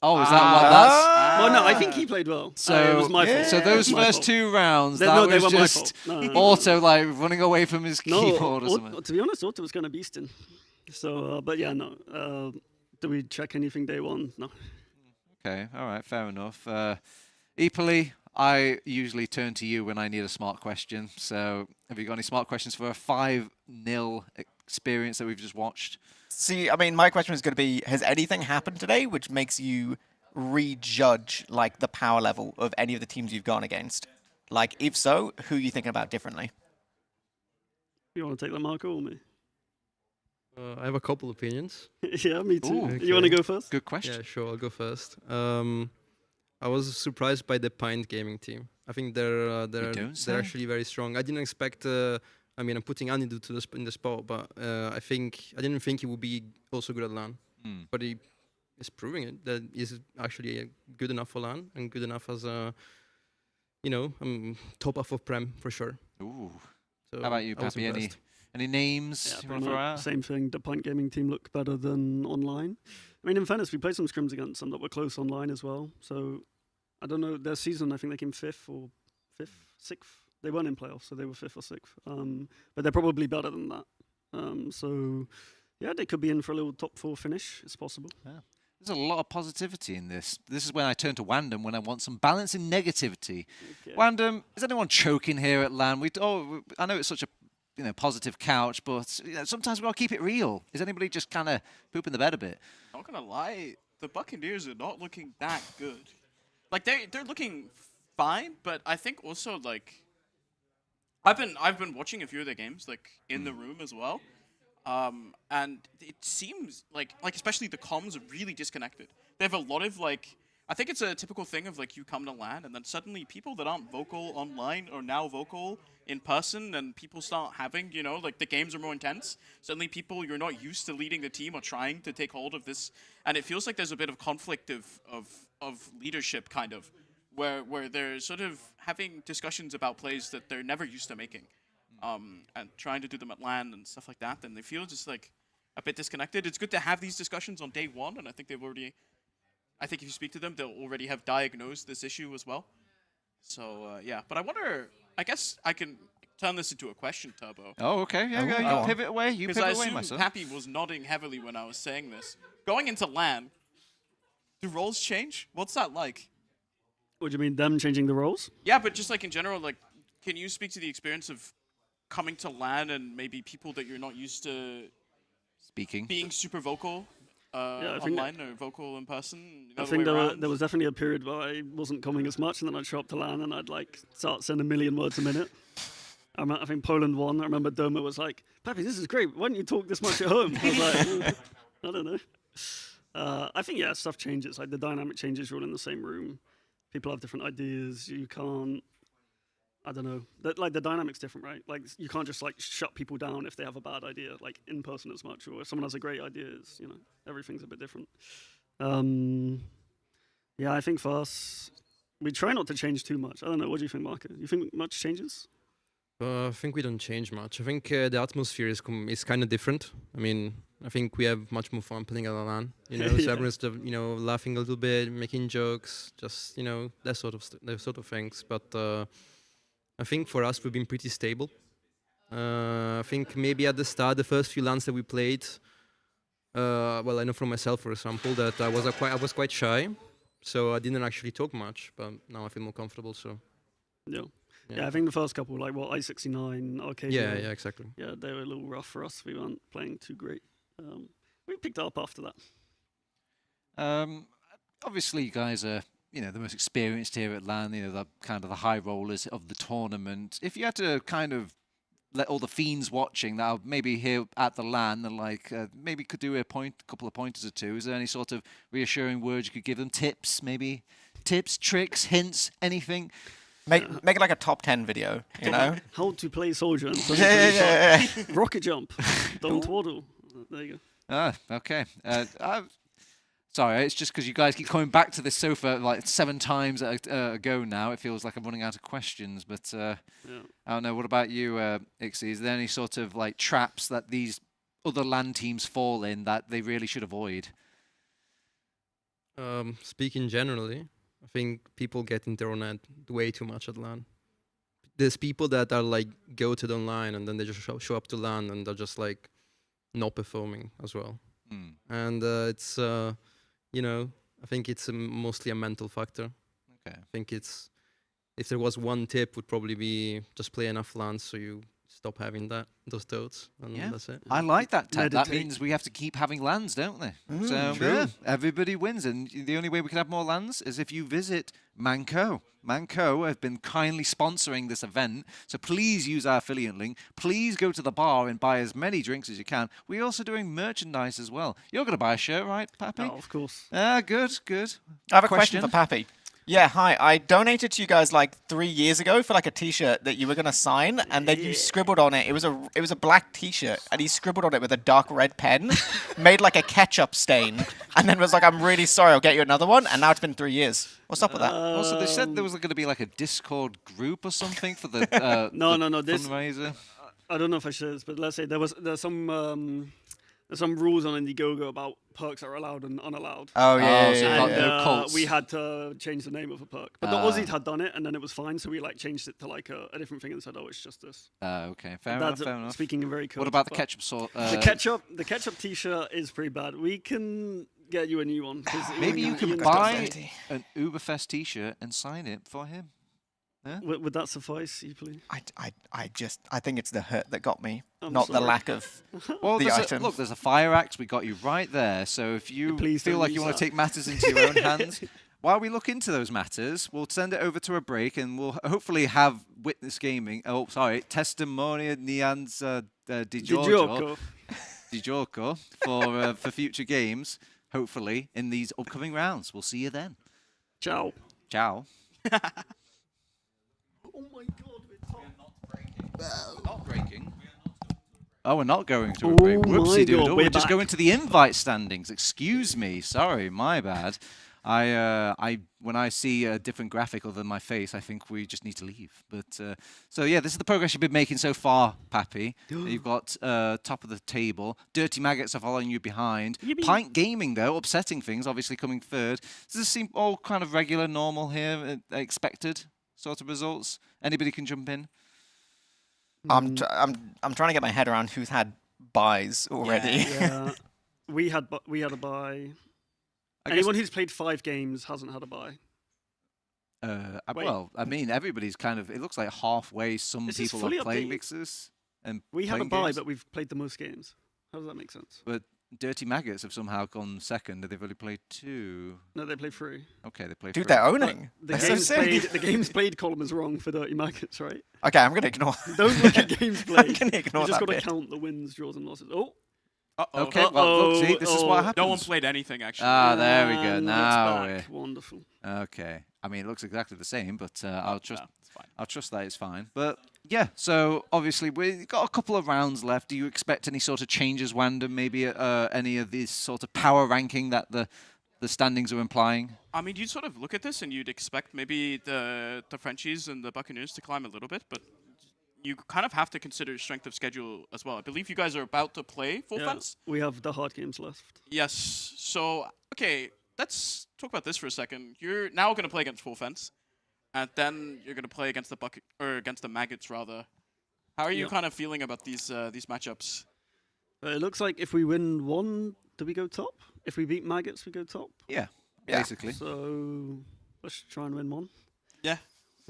Oh, is that what that's... Well, no, I think he played well. So it was my fault. So those It was my first fault. 2 rounds, They was were my just fault. No. Auto running away from his keyboard or something. To be honest, Auto was kind of beasting. So, but yeah, no. Do we check anything day one? No. Okay, all right, fair enough. Ipali, I usually turn to you when I need a smart question. So have you got any smart questions for a 5-0 experience that we've just watched? See, I mean, my question is going to be, has anything happened today which makes you rejudge like the power level of any of the teams you've gone against? Like, if so, who are you thinking about differently? You want to take that, Marco, or me? I have a couple opinions. Yeah, me too. Okay. You want to go first? Good question. Yeah, sure, I'll go first. I was surprised by the Pint Gaming team. I think they're actually very strong. I didn't expect. I mean, I'm putting Andy in the spot, but I didn't think he would be also good at LAN. But he is proving it that he's actually good enough for LAN and good enough as a, top half of Prem for sure. Ooh. So How about you, I was Pappy? impressed. Any names you want to throw out? Same thing. The Pint Gaming team look better than online. I mean, in fairness, we played some scrims against them that were close online as well. So I don't know. Their season, I think they came 5th or 6th. They weren't in playoffs, so they were 5th or 6th. But they're probably better than that. So yeah, they could be in for a little top 4 finish. It's possible. Yeah. There's a lot of positivity in this. This is when I turn to Wandom when I want some balance in negativity. Okay. Wandom, is anyone choking here at LAN? I know it's such a positive couch, but sometimes we got to keep it real. Is anybody just kind of pooping the bed a bit? Not gonna lie, the Buccaneers are not looking that good. Like they're looking fine, but I think also like I've been watching a few of their games like in the room as well, and it seems like especially the comms are really disconnected. They have a lot of like. I think it's a typical thing of like you come to LAN and then suddenly people that aren't vocal online are now vocal in person, and people start having, like the games are more intense. Suddenly people you're not used to leading the team are trying to take hold of this, and it feels like there's a bit of conflict of leadership kind of, where they're sort of having discussions about plays that they're never used to making, and trying to do them at LAN and stuff like that, and they feel just like a bit disconnected. It's good to have these discussions on day one, and I think I think if you speak to them, they'll already have diagnosed this issue as well. So, yeah. But I wonder, I guess I can turn this into a question, Turbo. Oh, okay. Yeah, you pivot away. You pivot away, my son. Pappy was nodding heavily when I was saying this. Going into LAN, do roles change? What's that like? What do you mean, them changing the roles? Yeah, but just like in general, like, can you speak to the experience of coming to LAN and maybe people that you're not used to being super vocal? Online or vocal in person? I think there was definitely a period where I wasn't coming as much, and then I'd show up to LAN and I'd like start sending 1 million words a minute. I think Poland won. I remember Doma was like, "Pappy, this is great. Why don't you talk this much at home?" I was like, I don't know. I think stuff changes. Like the dynamic changes. You're all in the same room. People have different ideas. You can't. I don't know. Like the dynamic's different, right? Like you can't just like shut people down if they have a bad idea, like in person as much, or if someone has a great idea. Everything's a bit different. Yeah, I think for us, we try not to change too much. I don't know. What do you think, Marco? You think much changes? I think we don't change much. I think the atmosphere is kind of different. I mean, I think we have much more fun playing at LAN. So everyone's laughing a little bit, making jokes, just that sort of things. But I think for us, we've been pretty stable. I think maybe at the start, the first few LANs that we played, well, I know from myself, for example, that I was quite shy, so I didn't actually talk much. But now I feel more comfortable. So. Yeah, I think the first couple, like I69, Arcade. Yeah, exactly. Yeah, they were a little rough for us. We weren't playing too great. We picked it up after that. Obviously, you guys are the most experienced here at LAN. The kind of the high rollers of the tournament. If you had to kind of let all the fiends watching that are maybe here at the LAN, and maybe could do a couple of pointers or two. Is there any sort of reassuring words you could give them? Tips, maybe tips, tricks, hints, anything. Make it like a top 10 video, How to play soldier. Yeah. Rocket jump. Don't twaddle. There you go. Okay. Sorry, it's just because you guys keep coming back to this sofa like 7 times ago now. It feels like I'm running out of questions, but I don't know. What about you, Ixie? Is there any sort of like traps that these other LAN teams fall in that they really should avoid? Speaking generally, I think people get in their own head way too much at LAN. There's people that are like go to the online and then they just show up to LAN and they're just like not performing as well. And it's I think it's mostly a mental factor. Okay. I think if there was one tip, would probably be just play enough LANs so you stop having those doubts, and that's it. I like that. That means we have to keep having LANs, don't they? So everybody wins, and the only way we can have more LANs is if you visit Mannco. Mannco have been kindly sponsoring this event, so please use our affiliate link. Please go to the bar and buy as many drinks as you can. We're also doing merchandise as well. You're going to buy a shirt, right, Pappy? Oh, of course. Good. I have a question for Pappy. Yeah, hi. I donated to you guys like 3 years ago for like a T-shirt that you were gonna sign, and then you scribbled on it. It was a black T-shirt, and he scribbled on it with a dark red pen, made like a ketchup stain, and then was like, "I'm really sorry, I'll get you another one." And now it's been 3 years. What's up with that? Also, they said there was going to be like a Discord group or something for the no. fundraiser. I don't know if I should, but let's say there's some rules on Indiegogo about perks that are allowed and unallowed. Oh, yeah. And we had to change the name of a perk. But the Aussies had done it, and then it was fine, so we like changed it to like a different thing and said, "Oh, it's just this." Okay, fair enough. Speaking in very code. What about the ketchup sauce? The ketchup T-shirt is pretty bad. We can get you a new one. Maybe you can buy an UBERFEST T-shirt and sign it for him. Yeah? Would that suffice, you please? I think it's the hurt that got me, I'm not the sorry. lack of Well, the item. look, there's a fire axe. We got you right there. So if you Please feel don't like you use want to that. take matters into your own hands, while we look into those matters, we'll send it over to a break, and we'll hopefully have Witness Gaming. Oh, sorry, Testimonia Nians Di Giorgio for future games. Hopefully in these upcoming rounds. We'll see you then. Ciao. Ciao. Oh my god, we're not breaking. Oh, we're not going to a break. Whoopsie doodle. We're just going to the invite standings. Excuse me. Sorry, my bad. When I see a different graphic other than my face, I think we just need to leave. But so yeah, this is the progress you've been making so far, Pappy. You've got top of the table. Dirty Maggots are following you behind. Yippee. Pint Gaming though, upsetting things, obviously coming third. Does this seem all kind of regular, normal here, expected sort of results? Anybody can jump in. I'm trying to get my head around who's had buys already. Yeah. we had a buy. Anyone who's played 5 games hasn't had a buy. Well, I mean, everybody's kind of. It looks like halfway. Some people are playing mixers and we had a playing buy, games. but we've played the most games. How does that make sense? But Dirty Maggots have somehow gone second. They've only played 2. No, they played 3. Okay, they played. Dude, 3. they're owning. The That's games so sick. played. The games played column is wrong for Dirty Maggots, right? Okay, I'm gonna ignore. Don't look at games played. I'm gonna ignore You just that got to bit. count the wins, draws, and losses. Oh. Okay, well, look, see, this is what happens. No one played anything, actually. Ah, there we go. And Now it's back. Wonderful. Okay. I mean, it looks exactly the same, but I'll trust. I'll trust that it's fine. But yeah, so obviously we've got a couple of rounds left. Do you expect any sort of changes, Wanda? Maybe any of these sort of power ranking that the standings are implying? I mean, you'd sort of look at this and you'd expect maybe the Frenchies and the Buccaneers to climb a little bit, but you kind of have to consider strength of schedule as well. I believe you guys are about to play full fence. We have the hard games left. Yes. So, okay, let's talk about this for a second. You're now going to play against full fence, and then you're going to play against against the Maggots rather. How are you kind of feeling about these matchups? It looks like if we win one, do we go top? If we beat Maggots, we go top. Yeah, basically. So let's try and win one. Yeah.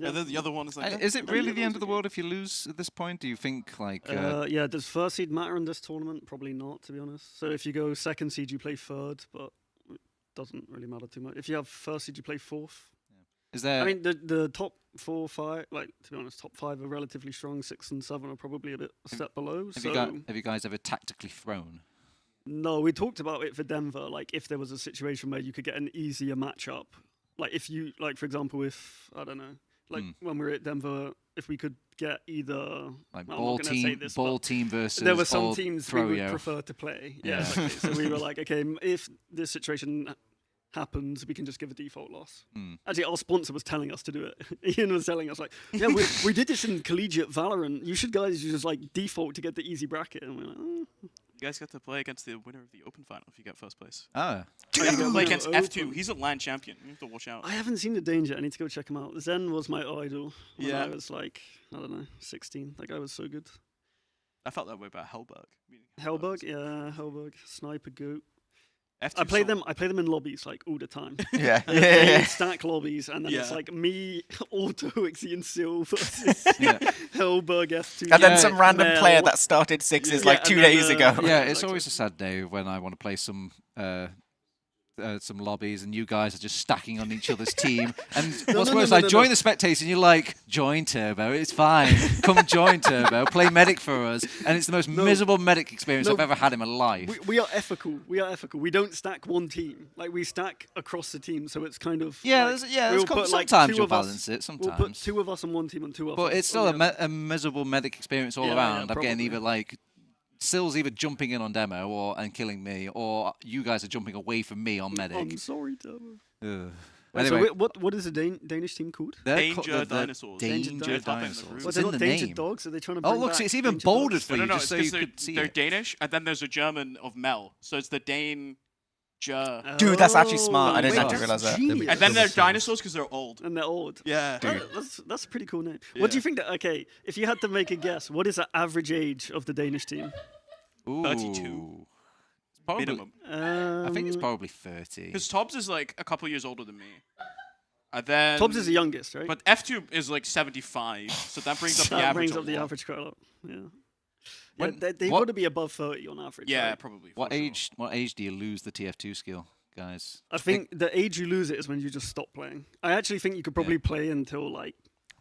Yeah, the other one is like. Is it really the end of the world if you lose at this point? Do you think like? Yeah, does first seed matter in this tournament? Probably not, to be honest. So if you go second seed, you play third, but it doesn't really matter too much. If you have first seed, you play fourth. Is there? I mean, the top 4, 5, like to be honest, top 5 are relatively strong. 6 and 7 are probably a step below. Have So you guys ever tactically thrown? no, we talked about it for Denver. Like if there was a situation where you could get an easier matchup, like if you, like for example, if I don't know. Like when we were at Denver, if we could get either like well, ball team versus there were some or teams we would throw-yo. prefer to play. Yeah. Exactly. So we were like, okay, if this situation happens, we can just give a default loss. Actually, our sponsor was telling us to do it. Ian was telling us like, yeah, we did this in collegiate Valorant. You should guys just like default to get the easy bracket. And we're like, You guys get to play against the winner of the Open Final if you get first place. Ah. You have to play against Open. F2. He's a LAN champion. You have to watch out. I haven't seen the danger. I need to go check him out. Zen was my idol when Yeah. I was like, I don't know, 16. That guy was so good. I felt that way about Hellberg. Hellberg, yeah, Hellberg, Sniper Goat. F2 I play them in lobbies like all the time. Yeah. And Yeah, yeah. Stack lobbies, and then it's Yeah. like me, Auto, Ixie, and Sil versus Hellberg F2. And then some random Mel. player that started sixes like and 2 then, days ago. Yeah, it's always a sad day when I want to play some lobbies and you guys are just stacking on each other's team. And what's worse, I join the spectators and you're like, join Turbo, it's fine. Come join Turbo, play medic for us. And it's the most miserable medic experience I've ever had in my life. We are ethical. We are ethical. We don't stack one team. Like we stack across the team, so it's kind of Yeah, like, there's we'll put, like, sometimes 2 you'll of us- balance it, We'll put sometimes. 2 of us on one team and 2 of us. But it's still a miserable medic experience all Yeah, around. yeah, I'm getting probably. either like Sil's either jumping in on demo and killing me, or you guys are jumping away from me on medic. I'm sorry, Turbo. Ugh. Wait, Anyway, so what is the Danish team called? they're called Danger the Dinosaurs. Danger Dinosaurs. Dinosaurs. What, It's they're in not the Danger name. Dogs? Are they trying to Oh, bring look, back it's even Danger bolded Dogs? for you, No, just so you they're, could see they're it. Danish, and then there's a German of Mel. So it's the Dane. Dude, that's actually smart. I didn't wait, actually that's realize that. genius. And then they're dinosaurs because they're old. And they're old. Yeah. Dude. That's a pretty cool name. What do you Yeah. think that? Okay, if you had to make a guess, what is the average age of the Danish team? 32. Probably, Minimum. I think it's probably 30. Because Tobbs is like a couple years older than me. Then Tobbs is the youngest, right? But F2 is like 75, so that brings up the That average. brings a up the lot. average quite a lot. Yeah. When- They've what- got to be above 30 on average. Yeah, right? probably. What age do you lose the TF2 skill, guys? I think the age you lose it is when you just stop playing. I actually think you could probably play until like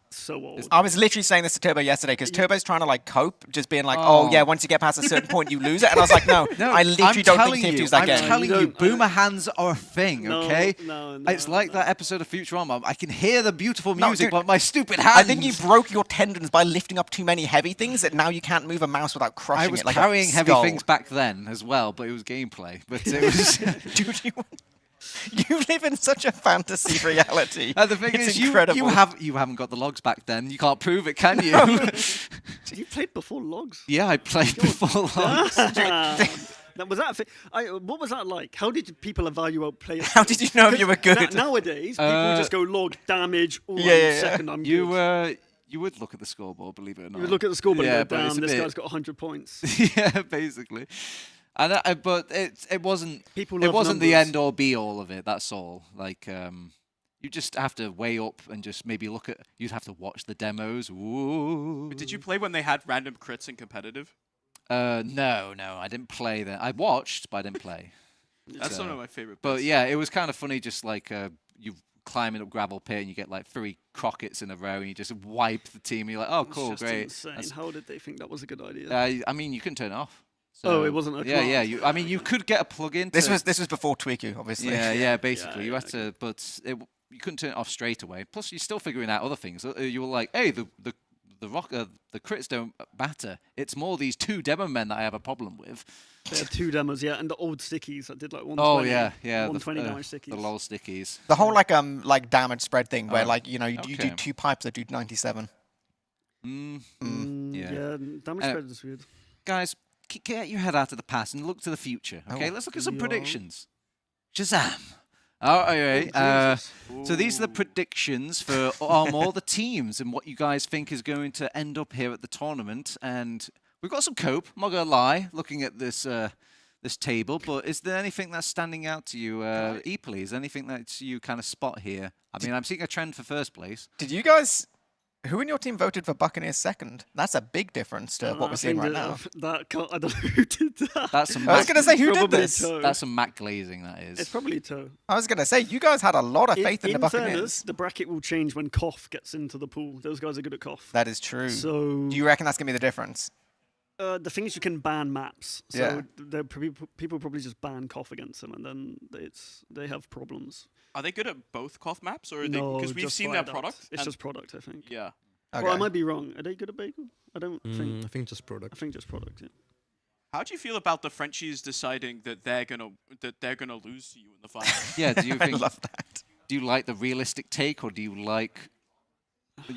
so old. I was literally saying this to Turbo yesterday because Turbo's trying to like cope, just being like, "Oh yeah, once you get past a certain point, you lose it." And I was like, "No, I literally don't think TF2's that game." I'm telling you, boomer hands are a thing, No, okay? no, It's like that episode of Futurama. I can hear the beautiful No, music, dude, but my stupid hands. I think you broke your tendons by lifting up too many heavy things that now you can't move a mouse without crushing I was it like carrying a heavy skull. things back then as well, but it was gameplay. But it was. Dude, you live in such a fantasy reality. The thing It's is, incredible. you haven't got the logs back then. You can't prove it, can you? You played before logs? Yeah, I played before logs. Was that? What was that like? How did people evaluate players? How did you know you were good? Nowadays, people just go log damage. Oh, Yeah. second, I'm You good. you would look at the scoreboard, believe it or not. You would look at the scoreboard Yeah, and but go, it's damn, a this bit- guy's got 100 points. Yeah, basically. And but it wasn't People it love wasn't the numbers. end or be all of it. That's all. Like you just have to weigh up and just maybe look at. You'd have to watch the demos. Ooh. But did you play when they had random crits in competitive? No, I didn't play that. I watched, but I didn't play. That's one of my favorite But bits. yeah, it was kind of funny. Just like you climbing up gravel pit and you get like 3 Crockets in a row and you just wipe the team. And you're like, oh, It's cool, just great. insane. How did they think that was a good idea? I mean, you can turn it off. Oh, it wasn't a Yeah, command. yeah. I mean, you could get a plug-in. This was before Tweaku, obviously. Yeah, basically. You had to, but you couldn't turn it off straight away. Plus, you're still figuring out other things. You were like, hey, the crits don't matter. It's more these 2 demo men that I have a problem with. They had 2 demos, yeah, and the old stickies that did like 120. Oh yeah, 120 damage stickies. The lol stickies. The whole like damage spread thing where like you do okay. 2 pipes that do 97. Yeah, damage spread is weird. Guys, get your head out of the past and look to the future. Okay, let's look at some yeah. predictions. Shazam! All right. So these are the predictions for all the teams and what you guys think is going to end up here at the tournament. And we've got some cope. I'm not gonna lie, looking at this this table. But is there anything that's standing out to you, Eeply? Is there anything that you kind of spot here? I mean, I'm seeing a trend for first place. Did you guys? Who in your team voted for Buccaneers second? That's a big difference to what we're seeing right now. I don't know who did that. That's some I was going to say, who did Probably this? Toe. That's some Matt glazing, that is. It's probably Toe. I was going to say, you guys had a lot of faith in the Buccaneers. Fairness, the bracket will change when Koff gets into the pool. Those guys are good at Koff. That is true. So do you reckon that's going to be the difference? the thing is, you can ban maps. So Yeah. people probably just ban Koff against them, and then they have problems. Are they good at both Koth maps, or are they? No, Because we've just seen their Viaduct. product. It's and- just product, I think. Yeah. Or I might be wrong. Are they good at Bagel? I don't think. I think just product. I think just product. Yeah. How do you feel about the Frenchies deciding that they're gonna lose to you in the final? Yeah, do you I think? love that. Do you like the realistic take, or do you like?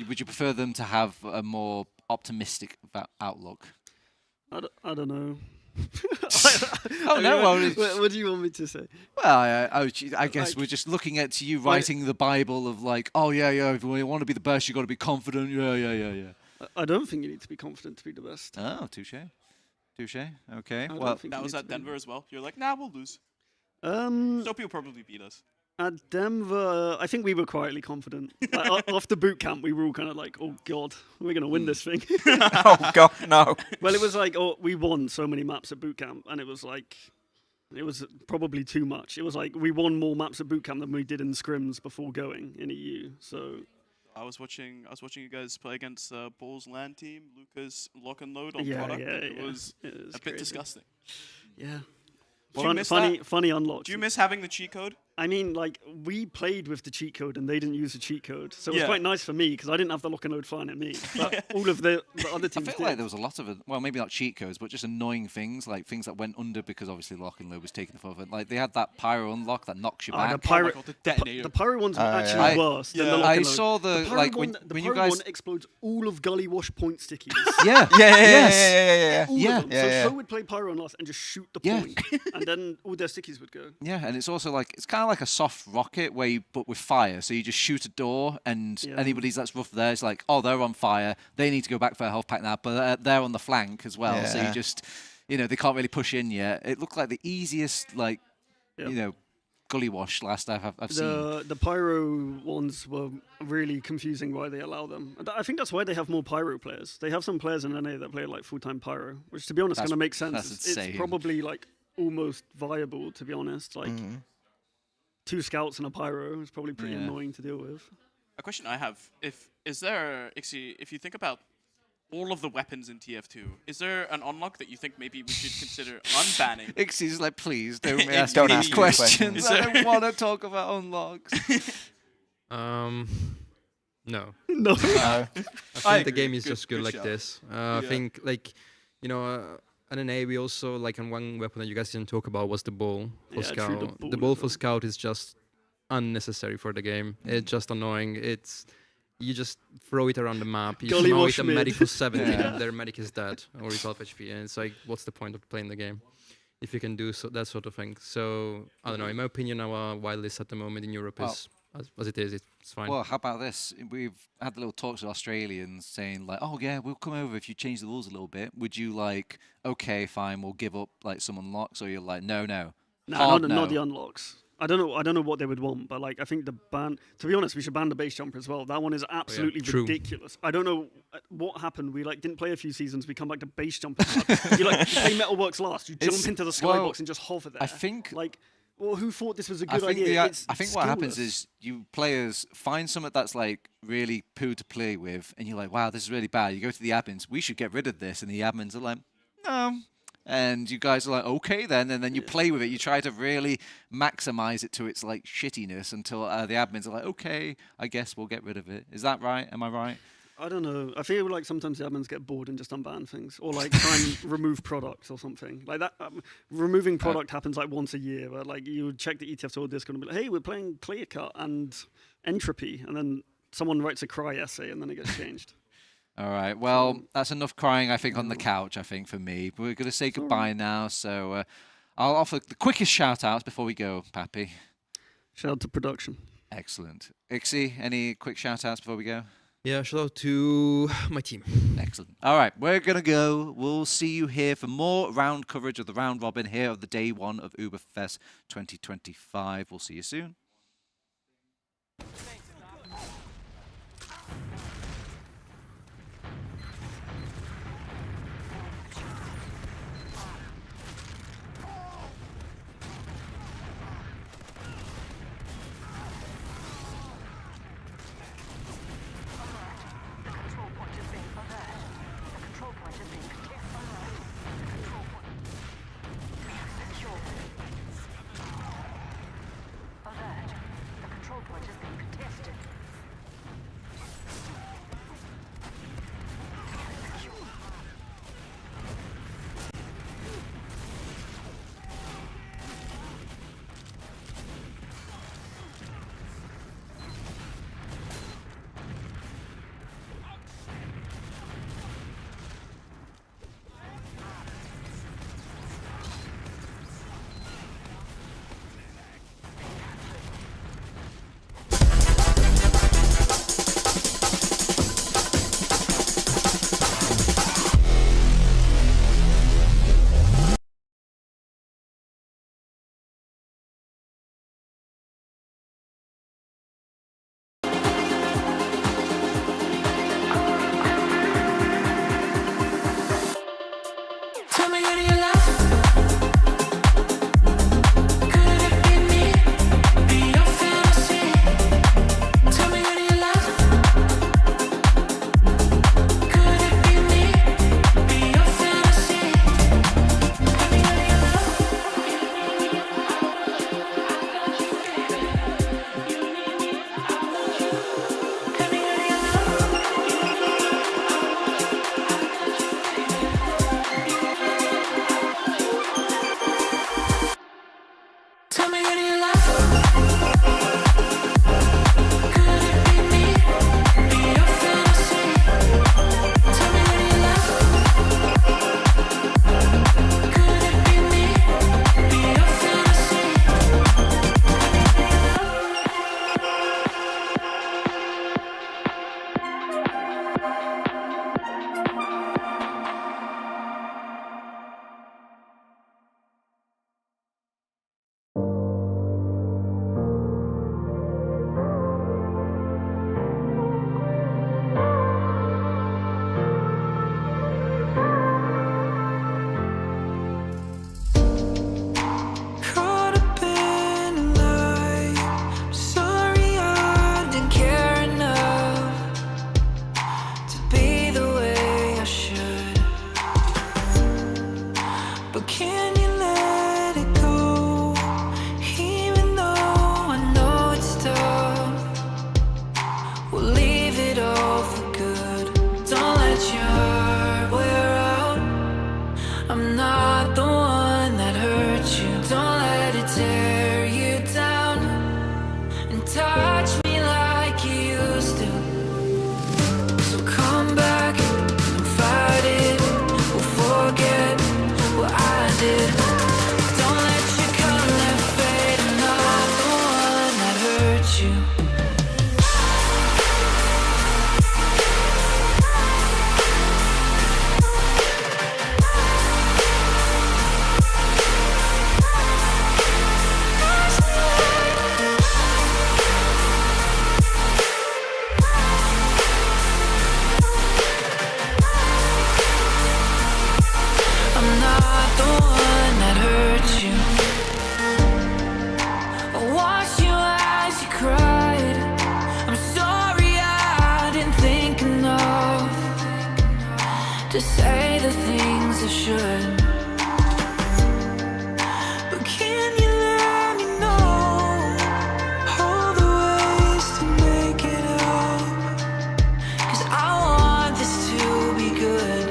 Would you prefer them to have a more optimistic outlook? I don't know. Oh no! Well, what do you want me to say? well, I guess Like- we're just looking at you writing the Bible of like, oh yeah, if you want to be the best, you got to be confident. Yeah. I don't think you need to be confident to be the best. Oh, touche. Okay. don't Well, think That you was need at to be. Denver as well. You're like, nah, we'll lose. Soapy will probably beat us. At Denver, I think we were quietly confident. Like, after boot camp, we were all kind of like, "Oh God, we're gonna win this thing." Oh God, no. Well, it was like, we won so many maps at boot camp, and it was like, it was probably too much. It was like we won more maps at boot camp than we did in scrims before going in EU. So I was watching you guys play against Bull's LAN team, Lucas Lock and Load on Yeah, product. yeah, and it yeah. was It was a bit crazy. disgusting. yeah, Do you miss funny unlock. Do you miss having the cheat code? I mean, like, we played with the cheat code and they didn't use the cheat code. So it was Yeah. quite nice for me because I didn't have the lock and load flying at me. But all of the other I teams feel did. like there was a lot of it. Well, maybe not cheat codes, but just annoying things, like things that went under because obviously lock and load was taken off of it. Like they had that pyro unlock that knocks you back. The pyro, the detonator. the pyro one's actually yeah. worse than Yeah. the lock I and load. saw the pyro like one, when the you pyro guys. one explodes all of Gully Wash point stickies. Yeah. Yeah. All Yeah. of them. So Flo would play pyro on last and just shoot the Yeah. point, and then all their stickies would go. Yeah, and it's also like it's kind of like a soft rocket where you but with fire. So you just shoot a door, and Yeah. anybody that's rough there is like, oh, they're on fire. They need to go back for a health pack now, but they're on the flank as well. So Yeah. you just, they can't really push in yet. It looked like the easiest, like, Yeah. gully wash last I've seen. The pyro ones were really confusing why they allow them. I think that's why they have more pyro players. They have some players in NA that play like full-time pyro, which to be honest kind of makes sense. It's probably like almost viable, to be honest. Like 2 scouts and a pyro is probably pretty annoying to deal with. A question I have: if you think about all of the weapons in TF2, is there an unlock that you think maybe we should consider unbanning? Ixie's like, please don't ask me these questions. I don't want to talk about unlocks. No. No. I think the game is just good like this. I think, like, you know, at NA we also, like, on one weapon that you guys didn't talk about was the ball for Scout. The ball for Scout is just unnecessary for the game. It's just annoying. You just throw it around the map. You throw it a medic for 70 and their medic is dead or is half HP. And it's like, what's the point of playing the game if you can do that sort of thing? So, I don't know. In my opinion, our wild list at the moment in Europe is, as it is, it's fine. Well, how about this? We've had the little talks with Australians saying like, oh yeah, we'll come over if you change the rules a little bit. Would you like, okay, fine, we'll give up like some unlocks? Or you're like, no. No, not the unlocks. I don't know what they would want, but like I think the ban. To be honest, we should ban the base jumper as well. That one is absolutely ridiculous. I don't know what happened. We like didn't play a few seasons. We come back to base jumper. You play Metalworks last. You jump into the skybox and just hover there. I think like. Well, who thought this was a good idea? I think what happens is you players find something that's like really poo to play with, and you're like, wow, this is really bad. You go to the admins, we should get rid of this, and the admins are like, no. And you guys are like, okay then, and then you play with it. You try to really maximize it to its like shittiness until the admins are like, okay, I guess we'll get rid of it. Is that right? Am I right? I don't know. I feel like sometimes the admins get bored and just unban things, or like try and remove products or something like that. Removing product happens like once a year, where like you would check the ETF Store Discord and be like, hey, we're playing Clear Cut and Entropy, and then someone writes a cry essay and then it gets changed. All right. Well, that's enough crying, I think, on the couch, I think, for me. We're going to say goodbye now. So I'll offer the quickest shout-outs before we go, Pappy. Shout out to production. Excellent. Ixie, any quick shout-outs before we go? Yeah, shout out to my team. Excellent. All right, we're going to go. We'll see you here for more round coverage of the round robin here of the day 1 of UBERFEST 2025. We'll see you soon. Alert. The control point is being contested. to say the things I should. But can you let me know all the ways to make it up? 'Cause I want this to be good.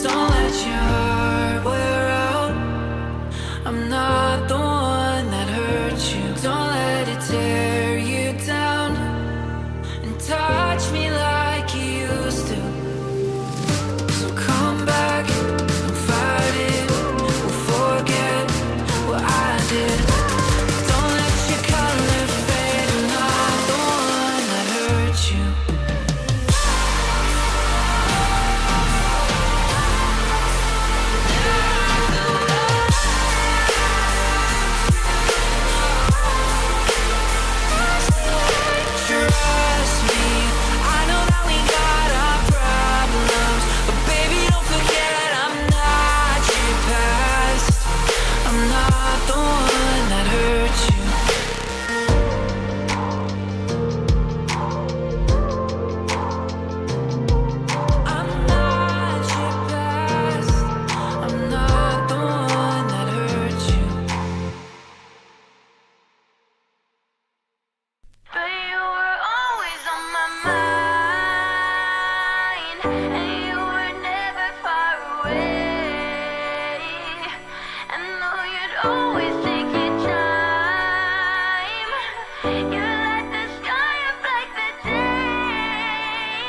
Don't let your heart wear out. I'm not the one that hurt you. Don't let it tear you down and touch me like you used to. So come back and fight it. We'll forget what I did. Don't let your color fade. I'm not the one that hurt you. Trust me, I know that we got our problems, but baby, don't forget I'm not your past. I'm not the one that hurt you. I'm not your past. I'm not the one that hurt you. But you were always on my mind, and you were never far away. And though you'd always take your time, you let the sky up like the day.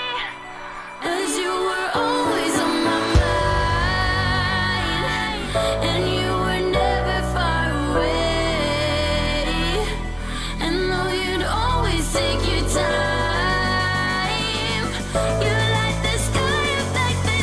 'Cause you were always on my mind, and you were never far away. And though you'd always take your time, you light the sky up like the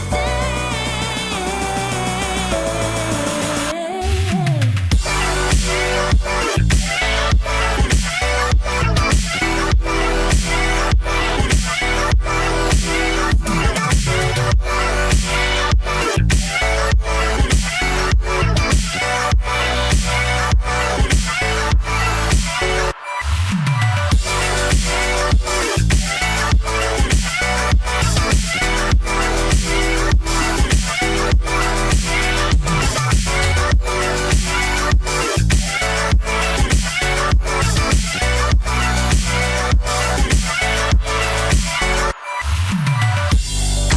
I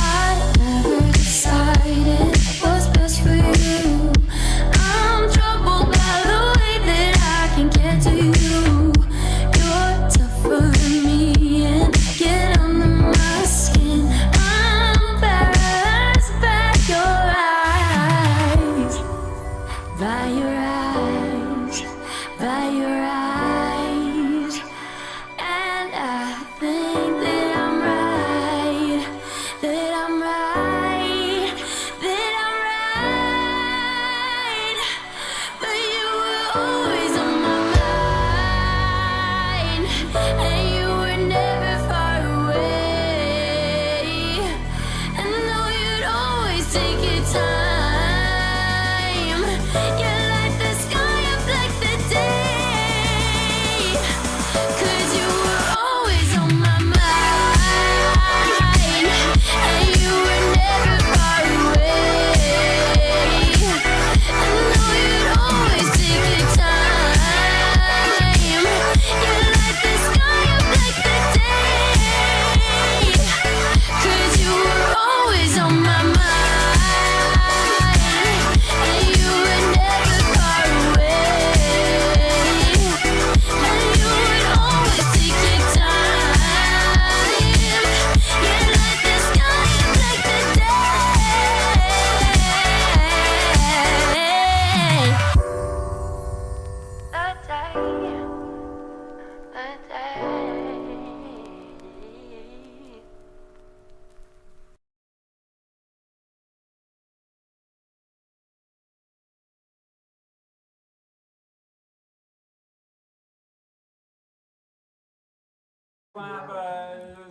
never decided what's best for you. I'm troubled by the way that I can get to you. You're tougher than me and get under my skin. I'm paralyzed by your eyes, by your eyes, by your eyes. And I think that I'm right, that I'm right, that I'm right. But you were always on my mind, and you were never far away. And though you'd always take your time, you light the sky up like the day. 'Cause you were always on my mind, and you were never far away. And though you'd always take your time, you light the sky up like the day. 'Cause you were always on my mind, and you were never far away. And you would always take your time. You light the sky up like the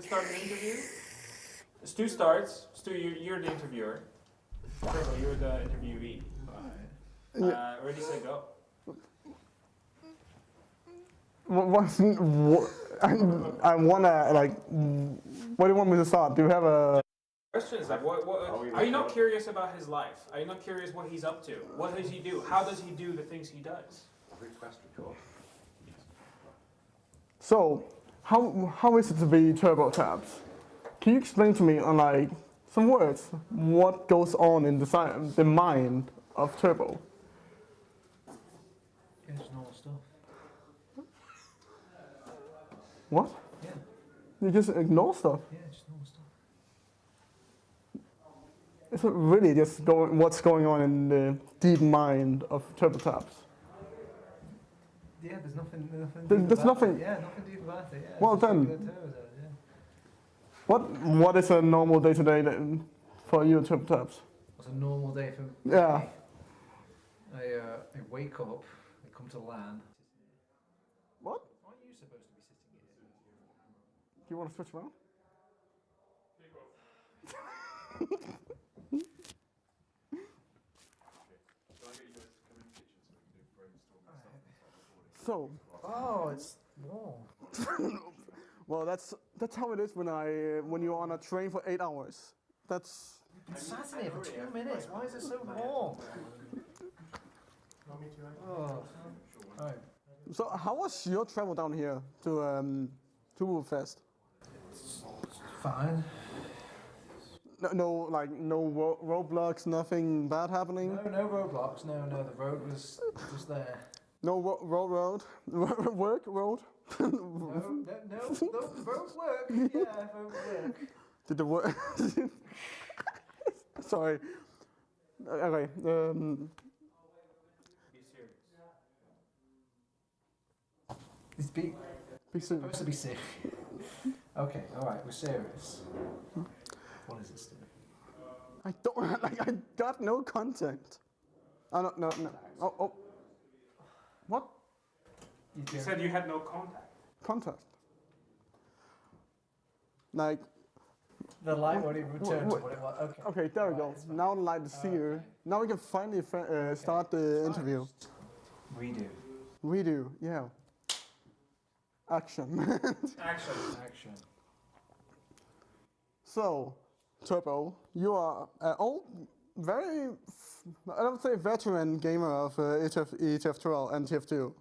Start an interview. Stu starts. Stu, you're the interviewer. Trevor, you're the interviewee. Ready, set, go. I want to, like, what do you want me to start? Do you have a... Questions like are you not curious about his life? Are you not curious what he's up to? What does he do? How does he do the things he does? So, how is it to be Turbo Tabs? Can you explain to me on like some words what goes on in the mind of Turbo? Yeah, just normal stuff. What? Yeah. You just ignore stuff? Yeah, just normal stuff. Is it really just what's going on in the deep mind of Turbo Tabs? Yeah, there's nothing. There's nothing. Yeah, nothing deep about it. Yeah. Well then, what is a normal day to day for you, Turbo Tabs? What's a normal day for me? Yeah. I wake up. I come to LAN. What? Aren't you supposed to be sitting here? Do you want to switch around? So. Oh, it's warm. Well, that's how it is when you're on a train for 8 hours. That's. We've been sat in here for 2 minutes. Why is it so warm? Oh. Alright. So, how was your travel down here to UBERFEST? Fine. No roadblocks, nothing bad happening. No roadblocks. No, the road was just there. No road. Work road. No, the road work. Yeah, road work. Did the work? Sorry. Okay. Be supposed to be serious. Okay, all right, we're serious. What is this? I don't I got no content. Oh no. Oh. What? You said you had no contact. Contact. Like. The light already returned to what it was. Okay. Okay, there we go. Now the light is here. Now we can finally start the interview. Redo, yeah. Action. Action. So, Turbo, you are an old, I don't say veteran gamer of ETF12 and TF2.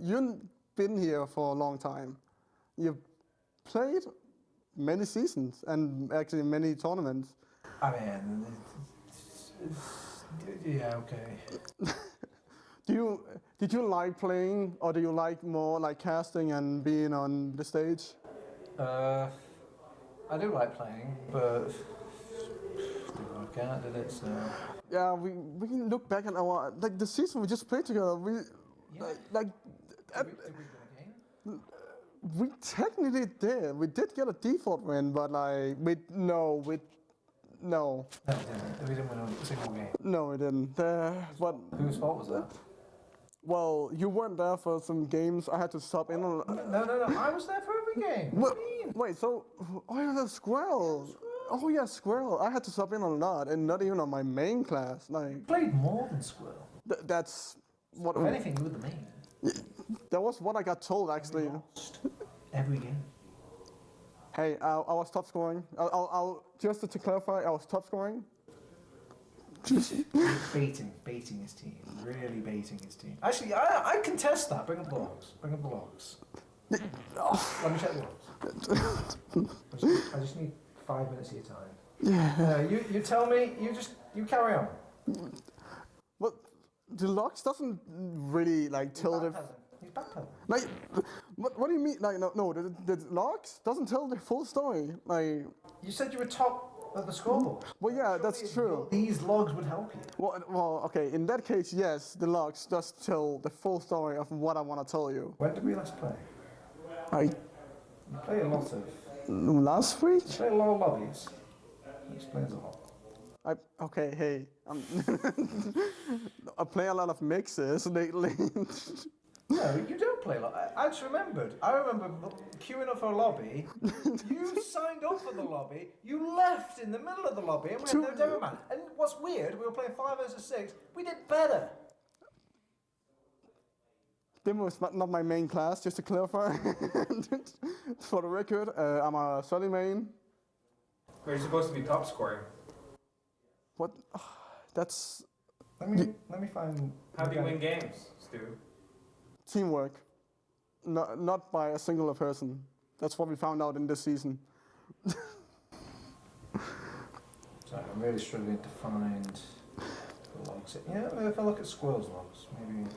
You've been here for a long time. You've played many seasons and actually many tournaments. I mean, yeah, okay. Did you like playing, or do you like more like casting and being on the stage? I do like playing, but didn't work out, did it? So. Yeah, we can look back at our the season we just played together. Did we win a game? We technically did. We did get a default win, but like no. We didn't win a single game. No, we didn't. But whose fault was that? Well, you weren't there for some games. I had to sub in on. No. I was there for every game. What do you mean? Wait, so yeah, Squirrel. Oh yeah, Squirrel. I had to sub in on a lot, and not even on my main class. Like you played more than Squirrel. That's what. If anything, you were the main. That was what I got told actually. Every game. Hey, I was top scoring. I'll just to clarify, I was top scoring. baiting his team. Really baiting his team. Actually, I contest that. Bring up the logs. Let me check the logs. I just need 5 minutes of your time. Yeah. You tell me. You carry on. But the logs doesn't really like tell the. He's backpedaling. Like, what do you mean? Like, no, the logs doesn't tell the full story. Like, you said you were top of the scoreboard. Well, yeah, that's true. These logs would help you. Well, okay. In that case, yes, the logs does tell the full story of what I want to tell you. When did we last play? You play a lot of. Last week. You play a lot of lobbies. That explains a lot. Okay, hey, I play a lot of mixes lately. No, you don't play a lot. I just remembered. I remember queuing up for a lobby. You signed up for the lobby. You left in the middle of the lobby, and we had no demo man. And what's weird, we were playing 5 versus 6. We did better. Demo is not my main class, just to clarify. For the record, I'm a Sully main. But you're supposed to be top scoring. What? That's Let me find. How do you win games, Stu? teamwork. Not by a singular person. That's what we found out in this season. Sorry, I'm really struggling to find the logs. Yeah, if I look at Squirrel's logs, maybe.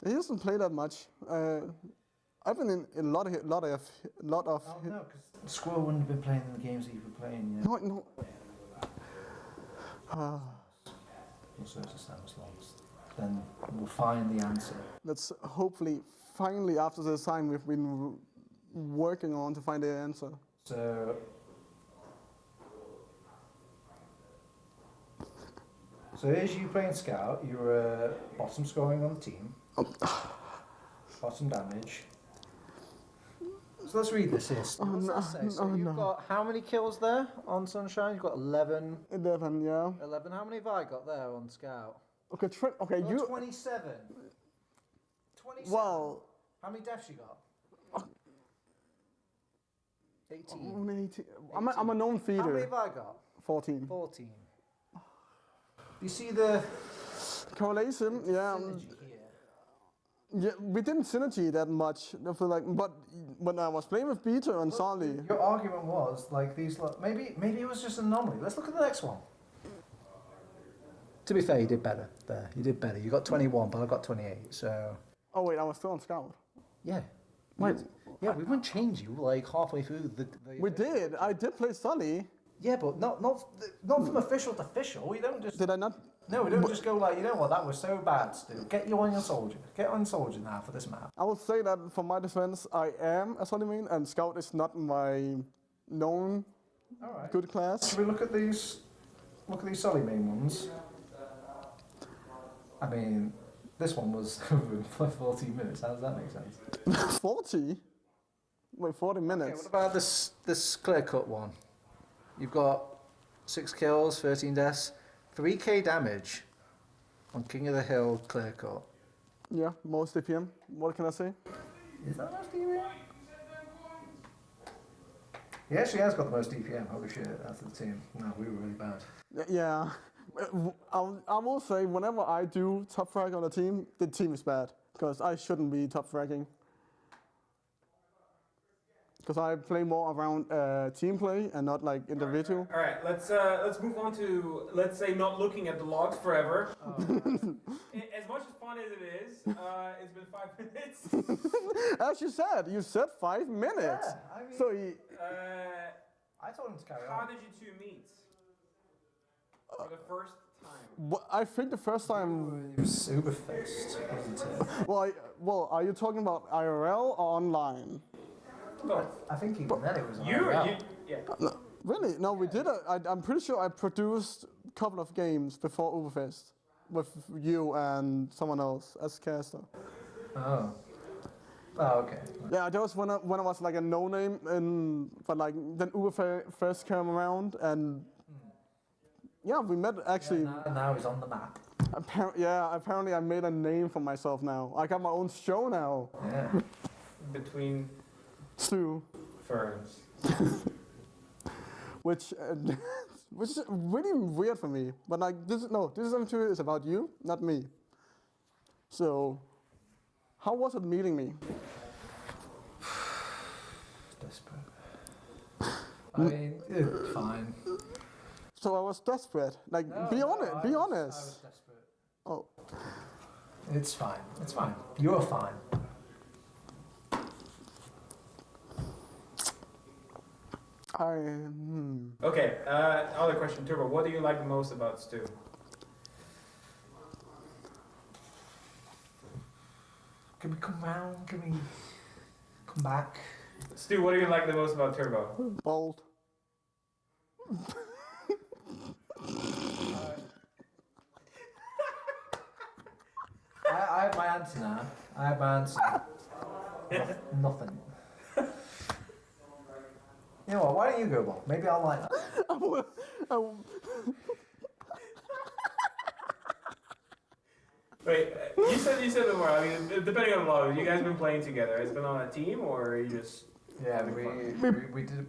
He doesn't play that much. I've been in a lot of. Oh no, because Squirrel wouldn't have been playing in the games that you've been playing. Yeah. No. We'll search the Sam's logs. Then we'll find the answer. Let's hopefully, finally, after the time we've been working on to find the answer. So here's you playing Scout. You're bottom scoring on the team. Bottom damage. So let's read this here. What's that say? So you've got how many kills there on Sunshine? You've got 11. 11, yeah. 11. How many have I got there on Scout? Okay, I've got 27. 27. Well. How many deaths you got? 18. 18. I'm a known feeder. How many have I got? 14. 14. You see the correlation? Yeah. Yeah, we didn't synergy that much. I feel like, but when I was playing with Peter and Sally, your argument was like these. Maybe it was just an anomaly. Let's look at the next one. To be fair, you did better there. You did better. You got 21, but I got 28. So. Oh wait, I was still on Scout. Yeah. Wait. Yeah, we wouldn't change you like halfway through the we did. I did play Sully. Yeah, but not from official to official. You don't just. Did I not? No, we don't just go like, you know what, that was so bad, Stu. Get you on your soldier. Get on soldier now for this map. I would say that for my defense, I am a Sully main, and Scout is not my known good class. Should we look at these? Look at these Sully main ones. I mean, this one was for 14 minutes. How does that make sense? 40? Wait, 40 minutes. Okay, what about this clear cut one? You've got 6 kills, 13 deaths, 3k damage on King of the Hill clear cut. Yeah, most DPM. What can I say? Is that most DPM? He actually has got the most DPM. Holy shit, after the team. No, we were really bad. Yeah. I will say, whenever I do top frag on a team, the team is bad. Because I shouldn't be top fragging. Because I play more around team play and not like individual. All right, let's move on to, let's say, not looking at the logs forever. As much as fun as it is, it's been 5 minutes. As you said 5 minutes. Yeah, I mean, so I told him to carry on. How did you two meet? For the first time? I think the first time. It was UBERFEST, wasn't it? Well, are you talking about IRL or online? Both. I think even then it was yeah. No, really? No, we did. I'm pretty sure I produced a couple of games before UBERFEST with you and someone else as caster. Oh. Oh, okay. Yeah, that was when I was like a no-name, but like then UBERFEST came around and yeah, we met actually. Yeah, now he's on the map. Apparently I made a name for myself now. I got my own show now. Yeah. Between Stu. Ferns. Which is really weird for me. But like this is about you, not me. So, how was it meeting me? Desperate. I mean, fine. So I was desperate. Like, be honest. I was desperate. Oh. It's fine. It's fine. You're fine. Okay, other question, Turbo. What do you like the most about Stu? Can we come round? Can we come back? Stu, what do you like the most about Turbo? Bold. I have my answer now. I have my answer. Nothing. You know what? Why don't you go, Bob? Maybe I'll like that. Wait, you said before. I mean, depending on the log, you guys been playing together. It's been on a team, or you just? Yeah, we did.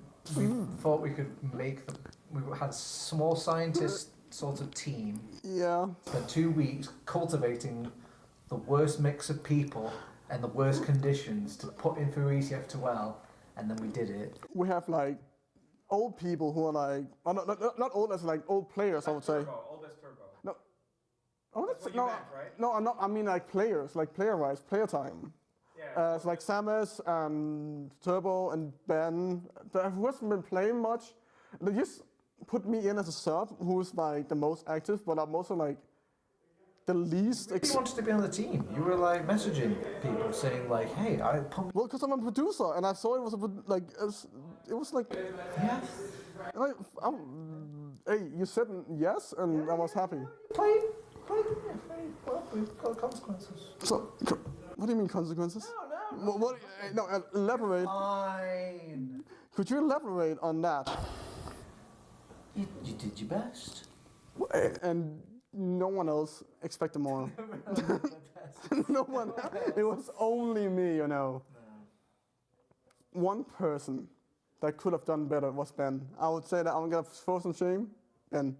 thought we could make the. We had a small scientist sort of team. Yeah. Spent 2 weeks cultivating the worst mix of people and the worst conditions to put in through ETF2L, and then we did it. We have like old people who are like, oh, not old as like old players, I would say. Oldest Turbo. No. Oh, That's what you meant, right? No, I'm not. I mean like players, like player-wise, player time. Yeah. It's like Samus and Turbo and Ben, who hasn't been playing much. They just put me in as a sub, who's like the most active, but I'm also like the least. You wanted to be on the team. You were like messaging people saying like, "Hey, I pumped." Well, because I'm a producer, and I saw it was like it was like. Yes. Like, hey, you said yes, and I was happy. Play. Well, we've got consequences. So, what do you mean consequences? No, elaborate. Fine. Could you elaborate on that? You did your best. And no one else expected more. No one. It was only me, you know. One person that could have done better was Ben. I would say that I'm gonna throw some shame, Ben.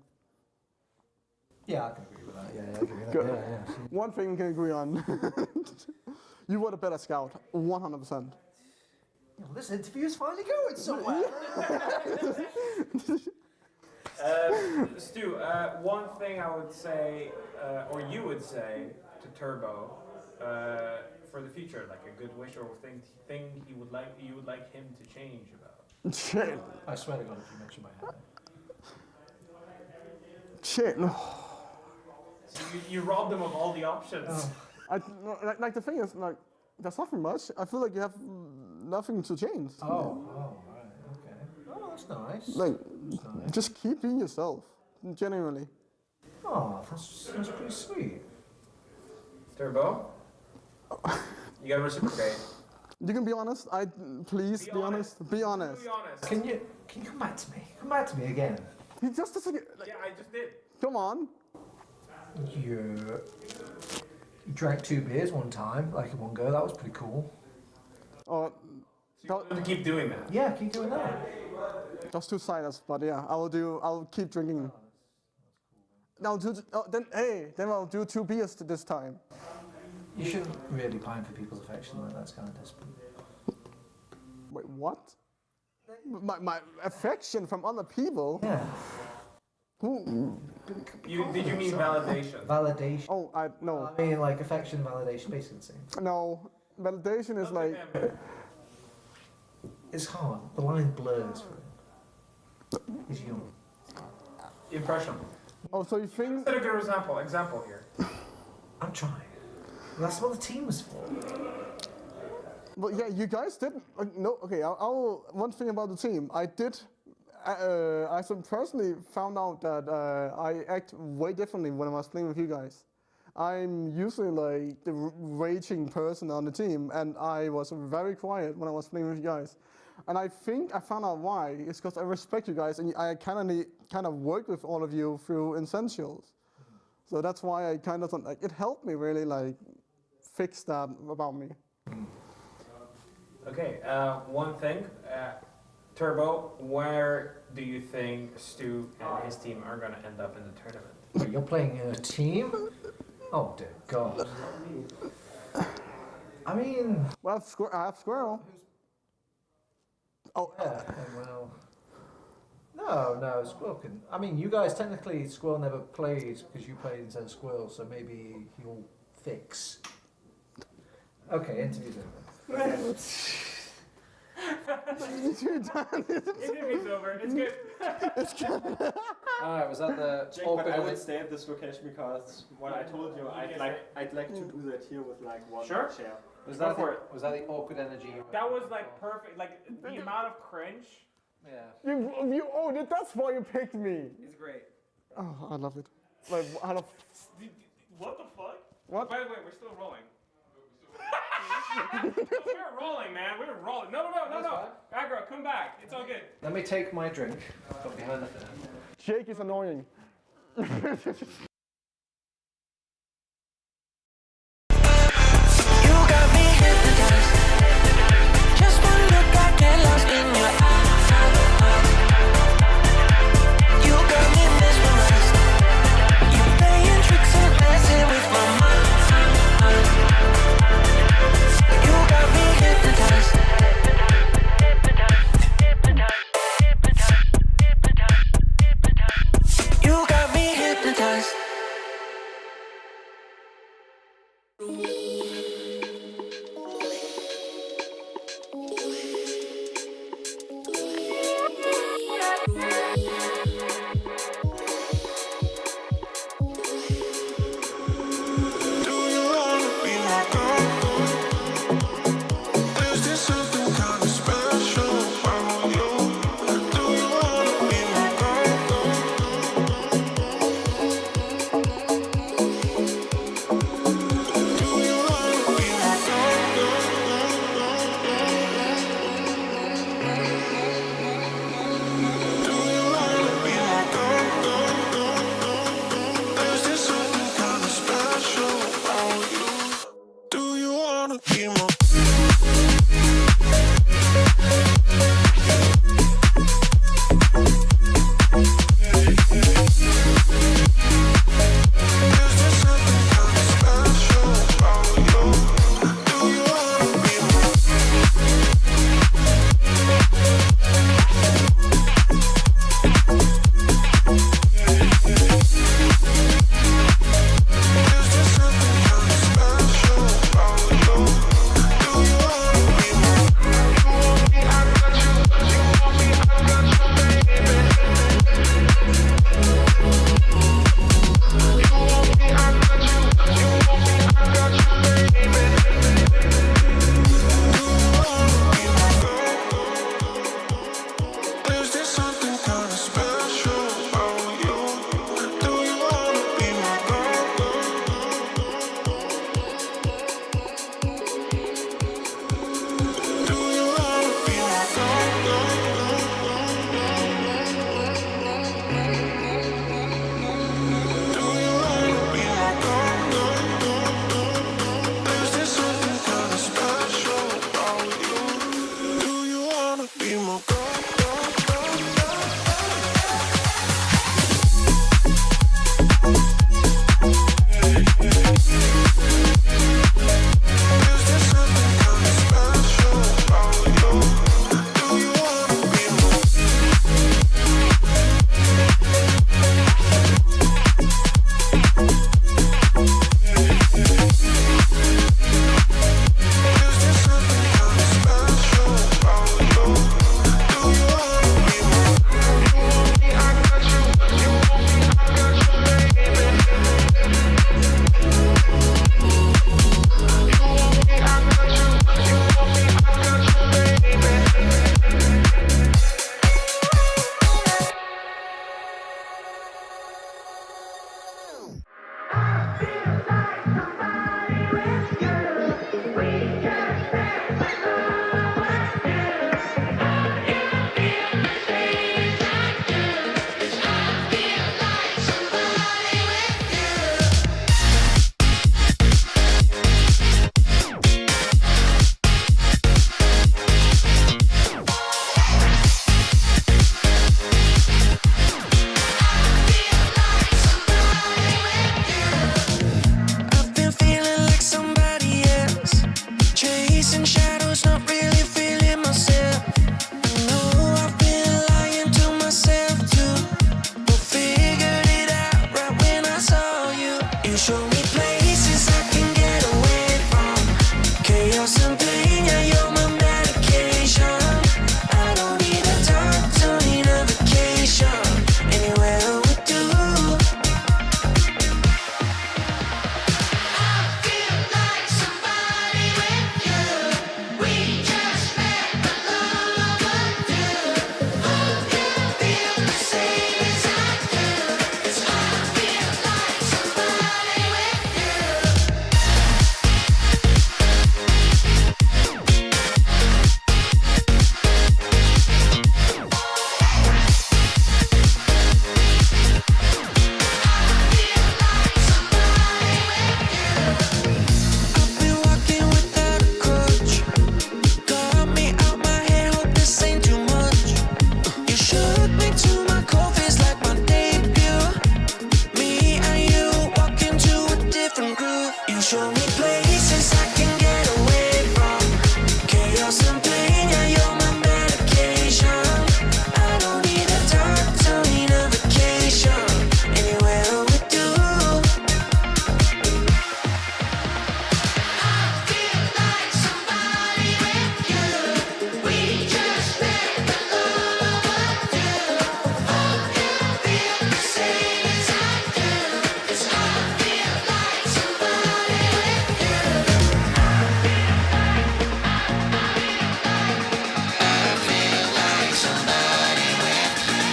Yeah, I can agree with that. Yeah, I agree with that. Good. Yeah. One thing we can agree on. You were the better scout, 100%. This interview's finally going somewhere. Stu, one thing I would say, or you would say to Turbo, for the future, like a good wish or thing you would like him to change about. Shit. I swear to God, if you mention my hat. Shit. No. So you robbed him of all the options. Like the thing is, like, there's nothing much. I feel like you have nothing to change. Oh, right, okay. Oh, that's nice. Like, just keep being yourself, genuinely. Oh, that's pretty sweet. Turbo, you gotta reciprocate. You can be honest. Please be honest. Be honest. Be honest. Can you come back to me? Come back to me again. He just doesn't. Yeah, I just did. Come on. You drank 2 beers one time, like in one go. That was pretty cool. So you want to keep doing that? Yeah, keep doing that. Just 2 ciders, but yeah, I'll keep drinking. Then I'll do 2 beers this time. You shouldn't really pine for people's affection, like that's kind of desperate. Wait, what? My affection from other people? Yeah. Who? Did you mean validation? Validation. Oh, no. I mean, like affection, validation, basically the same. No, validation is like. It's hard. The line blurs for him. He's young. Impressionable. Oh, so you think? Consider a good example here. I'm trying. That's what the team was for. But yeah, you guys didn't. No, okay. I'll. One thing about the team, I did. I personally found out that I act way differently when I was playing with you guys. I'm usually like the raging person on the team, and I was very quiet when I was playing with you guys. And I think I found out why. It's because I respect you guys, and I kind of worked with all of you through Essentials. So that's why I kind of like it helped me really like fix that about me. Okay, one thing. Turbo, where do you think Stu and his team are going to end up in the tournament? Wait, you're playing in a team? Oh, dear God. I mean... Well, I have Squirrel. Oh. Yeah, well... No, Squirrel can... I mean, you guys, technically, Squirrel never plays because you played instead of Squirrel, so maybe he'll fix. Okay, interview's over. Interview's over. It's good. It's good. Alright, was that the Jake, but I would stay at this location because what I told you, I'd like to do that here with like one chair. Was that the awkward energy? That was like perfect. Like the amount of cringe. Yeah. That's why you picked me. It's great. Oh, I love it. Like, What the fuck? What? Wait, we're still rolling. We're rolling, man. We're rolling. No. Aggro, come back. It's all good. Let me take my drink from behind the fan. Jake is annoying. Just one look, I get lost in your eyes. show me places I can get away from chaos and pain. Yeah, you're my medication. I don't need a doctor, need a vacation. Anywhere with you. I feel like somebody with you. We just met, but love overdue. Hope you feel the same as I do. 'Cause I feel like somebody with you. I've been walking without a crutch. Got me out my head, hope this ain't too much. You shook me to my core, feels like my debut. Me and you walk into a different groove. You show me places I can get away from chaos and pain. Yeah, you're my medication. I don't need a doctor, need a vacation. Anywhere with you. I feel like somebody with you. We just met, but love overdue. Hope you feel the same as I do. 'Cause I feel like somebody with you. I feel like somebody with you.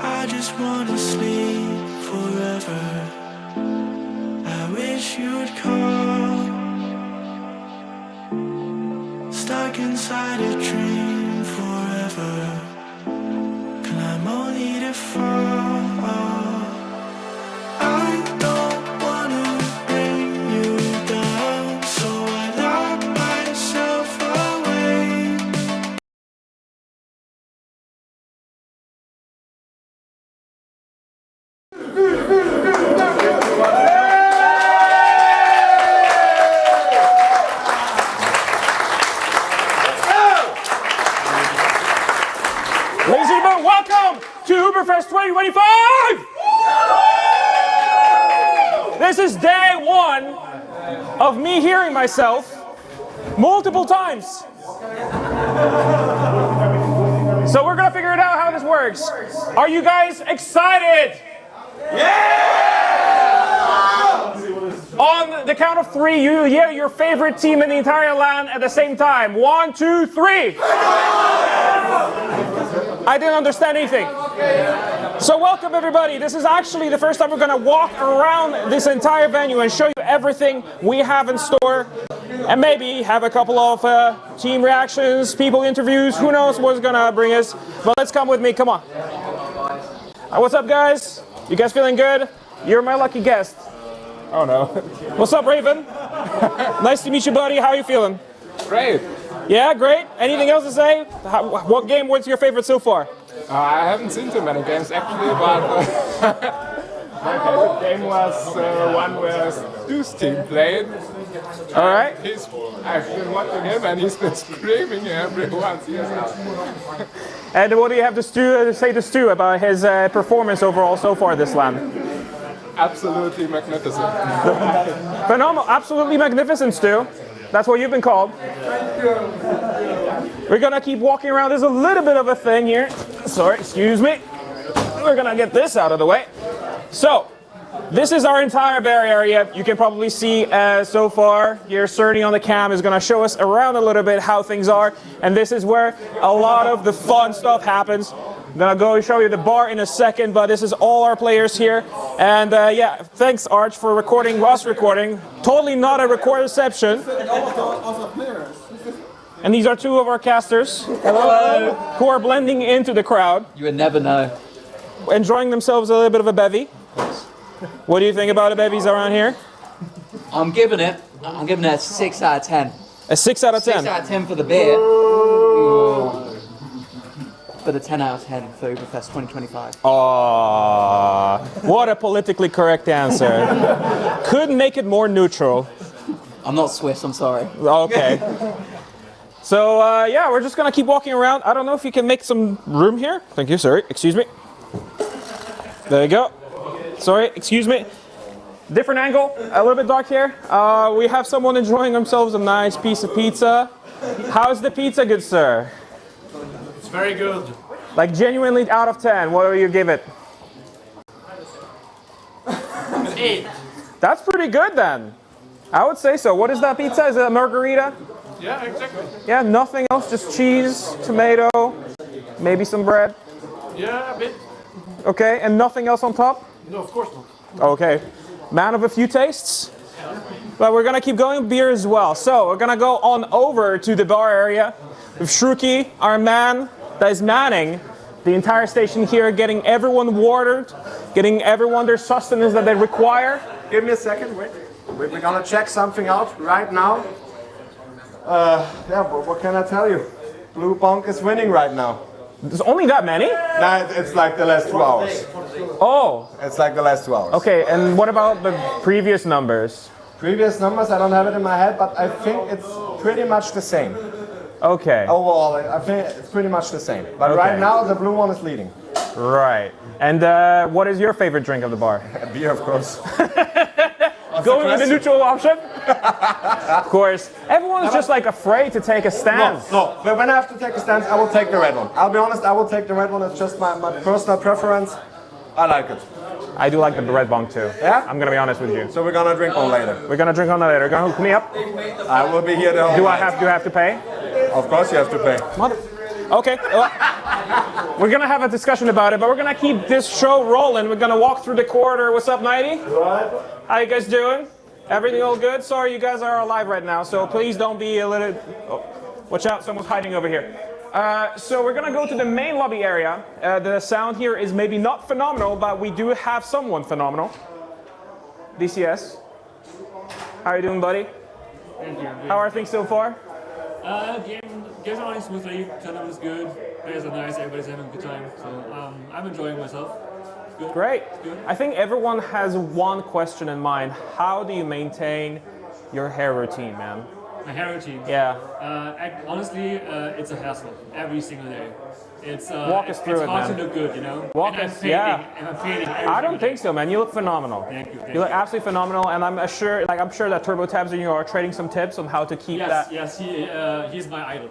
I just wanna sleep forever. I wish you'd call. Stuck inside a dream forever. Climb only to fall. I don't wanna bring you down, so I lock myself away. Ladies and gentlemen, welcome to UBERFEST 2025! This is day one of me hearing myself multiple times. So we're gonna figure it out how this works. Are you guys excited? On the count of three, you yell your favorite team in the entire land at the same time. 1, 2, 3. I didn't understand anything. So welcome everybody. This is actually the first time we're going to walk around this entire venue and show you everything we have in store. And maybe have a couple of team reactions, people interviews, who knows what's going to bring us. But let's come with me, come on. What's up guys? You guys feeling good? You're my lucky guest. Oh no. What's up Raven? Nice to meet you buddy, how are you feeling? Great. Yeah, great. Anything else to say? What game was your favorite so far? I haven't seen too many games actually, but my favorite game was one where Stu's team played. All right. I've been watching him and he's been screaming everyone. And what do you have to say to Stu about his performance overall so far this LAN? Absolutely magnificent. Phenomenal. Absolutely magnificent, Stu. That's what you've been called. We're gonna keep walking around. There's a little bit of a thing here. Sorry, excuse me. We're gonna get this out of the way. So, this is our entire bar area. You can probably see so far here, Cerny on the cam is gonna show us around a little bit how things are. And this is where a lot of the fun stuff happens. I'm gonna go show you the bar in a second, but this is all our players here. And yeah, thanks Arch for recording us recording. Totally not a record reception. And these are two of our casters. Hello. Who are blending into the crowd. You would never know. Enjoying themselves a little bit of a bevy. What do you think about the bevies around here? I'm giving it a 6 out of 10. A 6 out of 10? 6 out of 10 for the beer. But a 10 out of 10 for UBERFEST 2025. Aww, what a politically correct answer. Couldn't make it more neutral. I'm not Swiss, I'm sorry. Okay. So, yeah, we're just gonna keep walking around. I don't know if you can make some room here. Thank you, sorry, excuse me. There you go. Sorry, excuse me. Different angle, a little bit dark here. We have someone enjoying themselves a nice piece of pizza. How's the pizza, good sir? It's very good. Like genuinely out of 10, what do you give it? 8. That's pretty good then. I would say so. What is that pizza? Is it a margarita? Yeah, exactly. Yeah, nothing else, just cheese, tomato, maybe some bread. Yeah, a bit. Okay, and nothing else on top? No, of course not. Okay. Man of a few tastes? But we're gonna keep going, beer as well. So we're gonna go on over to the bar area with Shruki, our man that is manning the entire station here, getting everyone watered, getting everyone their sustenance that they require. Give me a second, wait. We're gonna check something out right now. Yeah, what can I tell you? Blue Bonk is winning right now. There's only that many? No, it's like the last 2 hours. Oh. It's like the last 2 hours. Okay, and what about the previous numbers? Previous numbers, I don't have it in my head, but I think it's pretty much the same. Okay. Overall, I think it's pretty much the same. But Okay. right now, the blue one is leading. Right. And what is your favorite drink of the bar? Beer, of course. Going with the neutral option? Of course. Everyone's just like afraid to take a stance. No, but when I have to take a stance, I will take the red one. I'll be honest, I will take the red one. It's just my personal preference. I like it. I do like the red bong too. Yeah? I'm gonna be honest with you. So we're gonna drink on later. We're gonna drink on that later. Gonna hook me up? I will be here the whole Do night. I have to pay? Of course you have to pay. Okay. Well, we're gonna have a discussion about it, but we're gonna keep this show rolling. We're gonna walk through the corridor. What's up, Nighty? How you guys doing? Everything all good? Sorry, you guys are alive right now, so please don't be a little... Oh, watch out, someone's hiding over here. So we're gonna go to the main lobby area. The sound here is maybe not phenomenal, but we do have someone phenomenal. DCS. How are you doing, buddy? Thank you. How are things so far? Games are running smoothly, tournament is good, players are nice, everybody's having a good time, so I'm enjoying myself. It's good. Great. It's good. I think everyone has one question in mind. How do you maintain your hair routine, man? My hair routine? Yeah. Honestly, it's a hassle every single day. It's Walk us through it's it, hard man. to look good, you know? Walk and us, I'm fading, yeah. And I'm fading every I don't single think so, man. You look phenomenal. Thank you. You look absolutely phenomenal, and I'm sure that Turbo Tabs and you are trading some tips on how to keep that. Yes, he's my idol.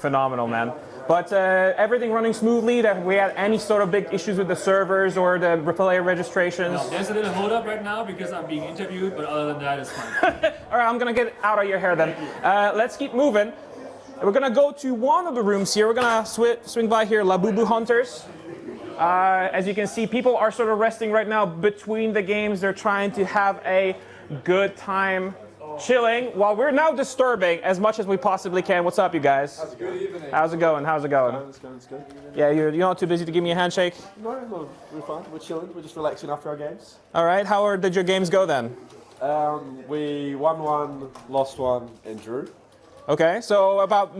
Phenomenal, man. But everything running smoothly, that we had any sort of big issues with the servers or the player registrations? No, there's a little hold up right now because I'm being interviewed, but other than that, it's fine. All right, I'm gonna get out of your hair then. Let's keep moving. We're gonna go to one of the rooms here. We're gonna swing by here, Labubu Hunters. As you can see, people are sort of resting right now between the games. They're trying to have a good time chilling while we're now disturbing as much as we possibly can. What's up, you guys? Good evening. How's it going? How's it going? It's good. Yeah, you're not too busy to give me a handshake? No, we're fine. We're chilling. We're just relaxing after our games. All right, did your games go then? We won one, lost one, and drew. Okay, so about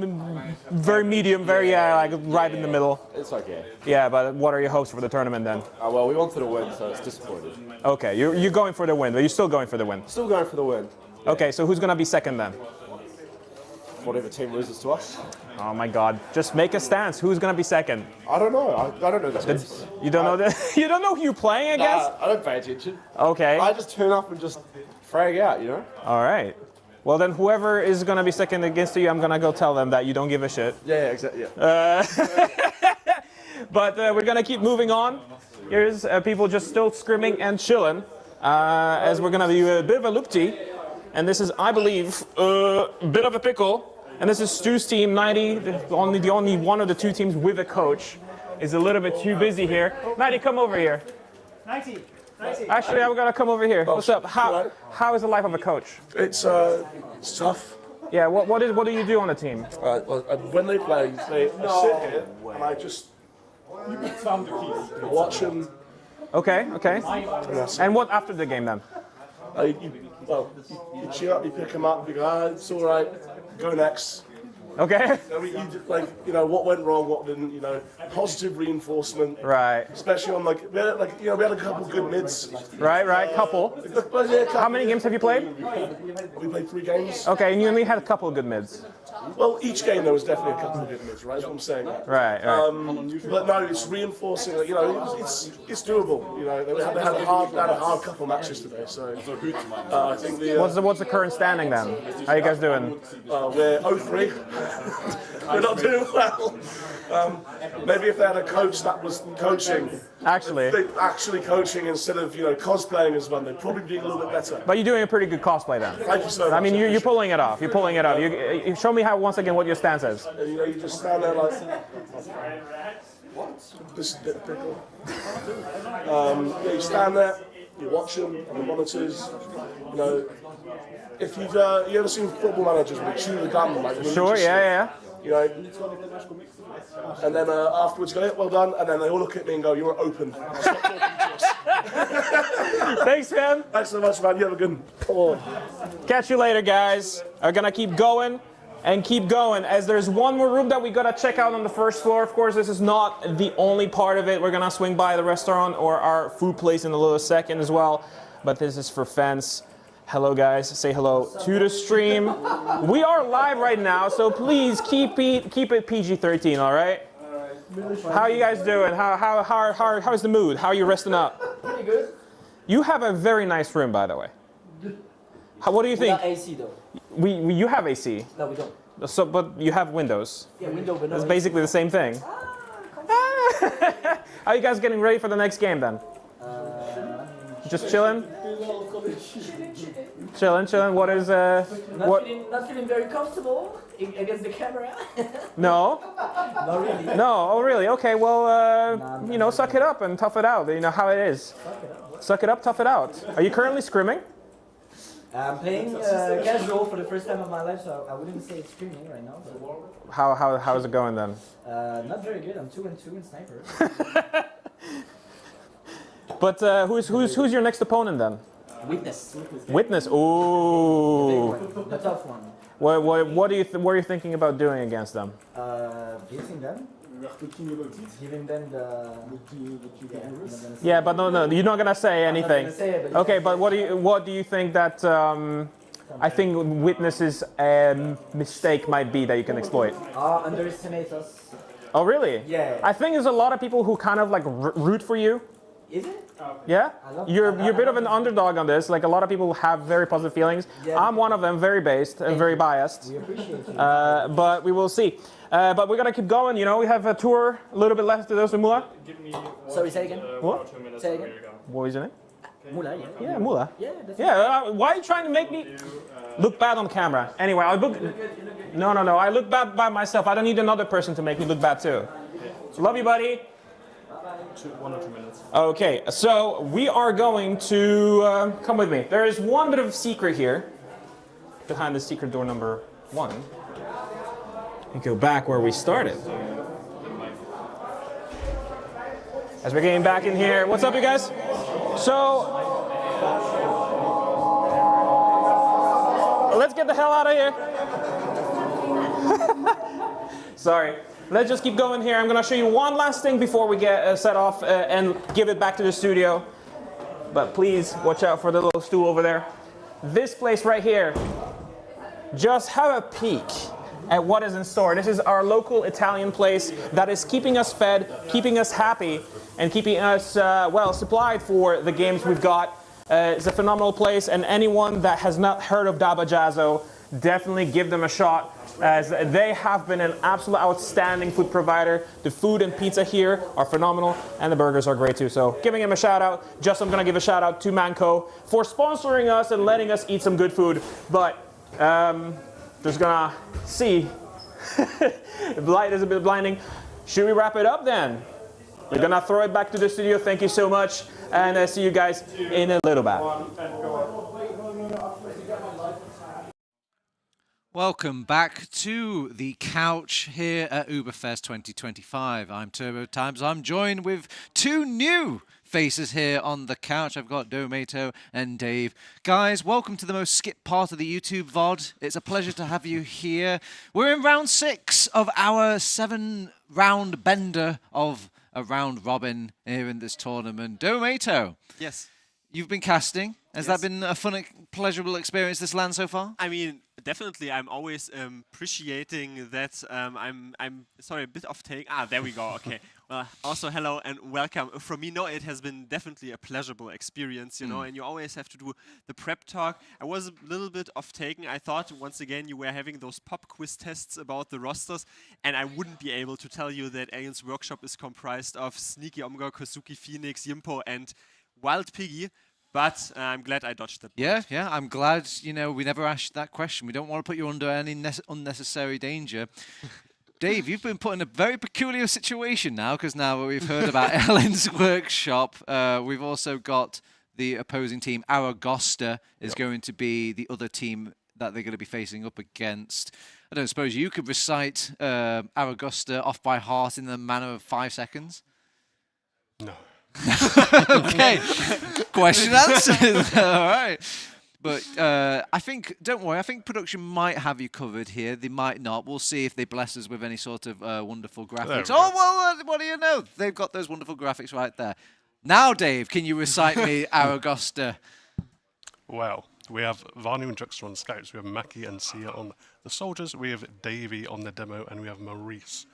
very medium, like right in the middle. It's okay. Yeah, but what are your hopes for the tournament then? Well, we wanted to win, so it's disappointed. Okay, you're going for the win, but you're still going for the win? Still going for the win. Okay, so who's going to be second then? Whatever team loses to us. Oh my God, just make a stance. Who's going to be second? I don't know. I don't know the teams. You don't know you don't know who you're playing against? I don't pay attention. Okay. I just turn up and just frag out, you know? All right. Well, then whoever is going to be second against you, I'm going to go tell them that you don't give a shit. Yeah, exactly. Yeah. But we're going to keep moving on. Here's people just still scrimming and chilling as we're going to do a bit of a loop-tee. And this is, I believe, a bit of a pickle. And this is Stu's team, 90, the only one of the two teams with a coach. Is a little bit too busy here. 90, come over here. 90. Actually, I'm gonna come over here. What's up? How is the life of a coach? It's tough. Yeah, what do you do on the team? Well, when they play, I sit here and I just watch them. Okay. And what after the game then? You cheer up, you pick them up, you go, it's all right, go next. Okay. What went wrong, what didn't, positive reinforcement. Right. Especially on we had a couple good mids. Right, couple. How many games have you played? We played 3 games. Okay, and you only had a couple of good mids. Well, each game there was definitely a couple of good mids, right? That's what I'm saying. Right. But no, it's reinforcing. It's doable. They had a hard couple matches today. So I think what's the current standing then? How are you guys doing? We're 0-3. We're not doing well. Maybe if they had a coach that was coaching. Actually coaching instead of cosplaying as well, they'd probably be a little bit better. But you're doing a pretty good cosplay then. Thank you so much. I mean, you're pulling it off. You show me once again what your stance is. You just stand there like. This is pickle. You stand there, you watch them on the monitors. If you ever seen football managers when they chew the gum, like sure, yeah. And then afterwards go, well done, and then they all look at me and go, you're open. Stop talking to us. Thanks, man. Thanks so much, man. You have a good Catch you later, guys. We're gonna keep going and keep going, as there's one more room that we gotta check out on the first floor. Of course, this is not the only part of it. We're gonna swing by the restaurant or our food place in a little second as well, but this is for fans. Hello guys, say hello to the stream. We are live right now, so please keep it PG-13, all right? How are you guys doing? How's the mood? How are you resting up? Pretty good. You have a very nice room, by the way. What do you think? Without AC though. You have AC. No, we don't. So, but you have windows. Yeah, window, but no That's AC. basically the same thing. How are you guys getting ready for the next game then? Just chilling? Chilling. What is Not feeling very comfortable against the camera. No. Not really. No. Oh, really? Okay. Well, suck it up and tough it out. You know how it is. Suck it up, tough it out. Are you currently scrimming? I'm playing casual for the first time of my life, so I wouldn't say it's screaming right now. But How's it going then? not very good. I'm 2-2 in sniper. But who's your next opponent then? Witness. Ooh. The tough one. What are you thinking about doing against them? Beating them. Giving them the. Yeah, but no, you're not gonna say anything. Okay, but what do you think that I think Witness's mistake might be that you can exploit? Underestimate us. Oh really? Yeah. I think there's a lot of people who kind of like root for you. Is it? Yeah? You're a bit of an underdog on this. Like a lot of people have very positive feelings. Yeah. I'm one of them, very based and very biased. We appreciate it. But we will see. But we're gonna keep going. We have a tour, a little bit left to those with Mula. Sorry, say again. What? Say again. What was your name? Mula, yeah. Yeah, Mula. Yeah, that's Why are you trying to make me look bad on camera? Anyway, No. I look bad by myself. I don't need another person to make me look bad too. Love you, buddy. 1 or 2 minutes. Okay, so we are going to come with me. There is one bit of secret here behind the secret door number 1. And go back where we started. As we're getting back in here, what's up, you guys? So let's get the hell out of here. Sorry. Let's just keep going here. I'm going to show you one last thing before we get set off and give it back to the studio. But please watch out for the little stool over there. This place right here, just have a peek at what is in store. This is our local Italian place that is keeping us fed, keeping us happy, and keeping us, supplied for the games we've got. It's a phenomenal place, and anyone that has not heard of Dabba Jazzo, definitely give them a shot, as they have been an absolute outstanding food provider. The food and pizza here are phenomenal, and the burgers are great too. So giving him a shout out. Just I'm gonna give a shout out to Mannco for sponsoring us and letting us eat some good food. But just gonna see, the light is a bit blinding. Should we wrap it up then? We're gonna throw it back to the studio. Thank you so much, and see you guys in a little bit. Welcome back to the couch here at UBERFEST 2025. I'm Turbo Times. I'm joined with two new faces here on the couch. I've got Domato and Dave. Guys, welcome to the most skipped part of the YouTube VOD. It's a pleasure to have you here. We're in round 6 of our 7-round bender of a round robin here in this tournament. Domato. Yes. You've been casting. Has that been a fun, pleasurable experience this LAN so far? I mean, definitely. I'm always appreciating that. I'm sorry, a bit off take. There we go. Okay. Well, also hello and welcome. From me, no, it has been definitely a pleasurable experience, you know. And you always have to do the prep talk. I was a little bit off taken. I thought once again you were having those pop quiz tests about the rosters, and I wouldn't be able to tell you that Alien's Workshop is comprised of Sneaky Omega, Kosuki Phoenix, Yimpo, and Wild Piggy. But I'm glad I dodged that. Yeah, I'm glad, you know, we never asked that question. We don't want to put you under any unnecessary danger. Dave, you've been put in a very peculiar situation now, because now we've heard about Ellen's Workshop. We've also got the opposing team, Aragosta, is going to be the other team that they're going to be facing up against. I don't suppose you could recite Aragosta off by heart in the manner of 5 seconds? No. Okay. Question answered. All right. But I think, don't worry, I think production might have you covered here. They might not. We'll see if they bless us with any sort of wonderful graphics. Oh, well, what do you know? They've got those wonderful graphics right there. Now, Dave, can you recite me Aragosta? Well, we have Vanu and Juxter on the scouts. We have Maki and Sia on the soldiers. We have Davey on the demo, and we have Maurice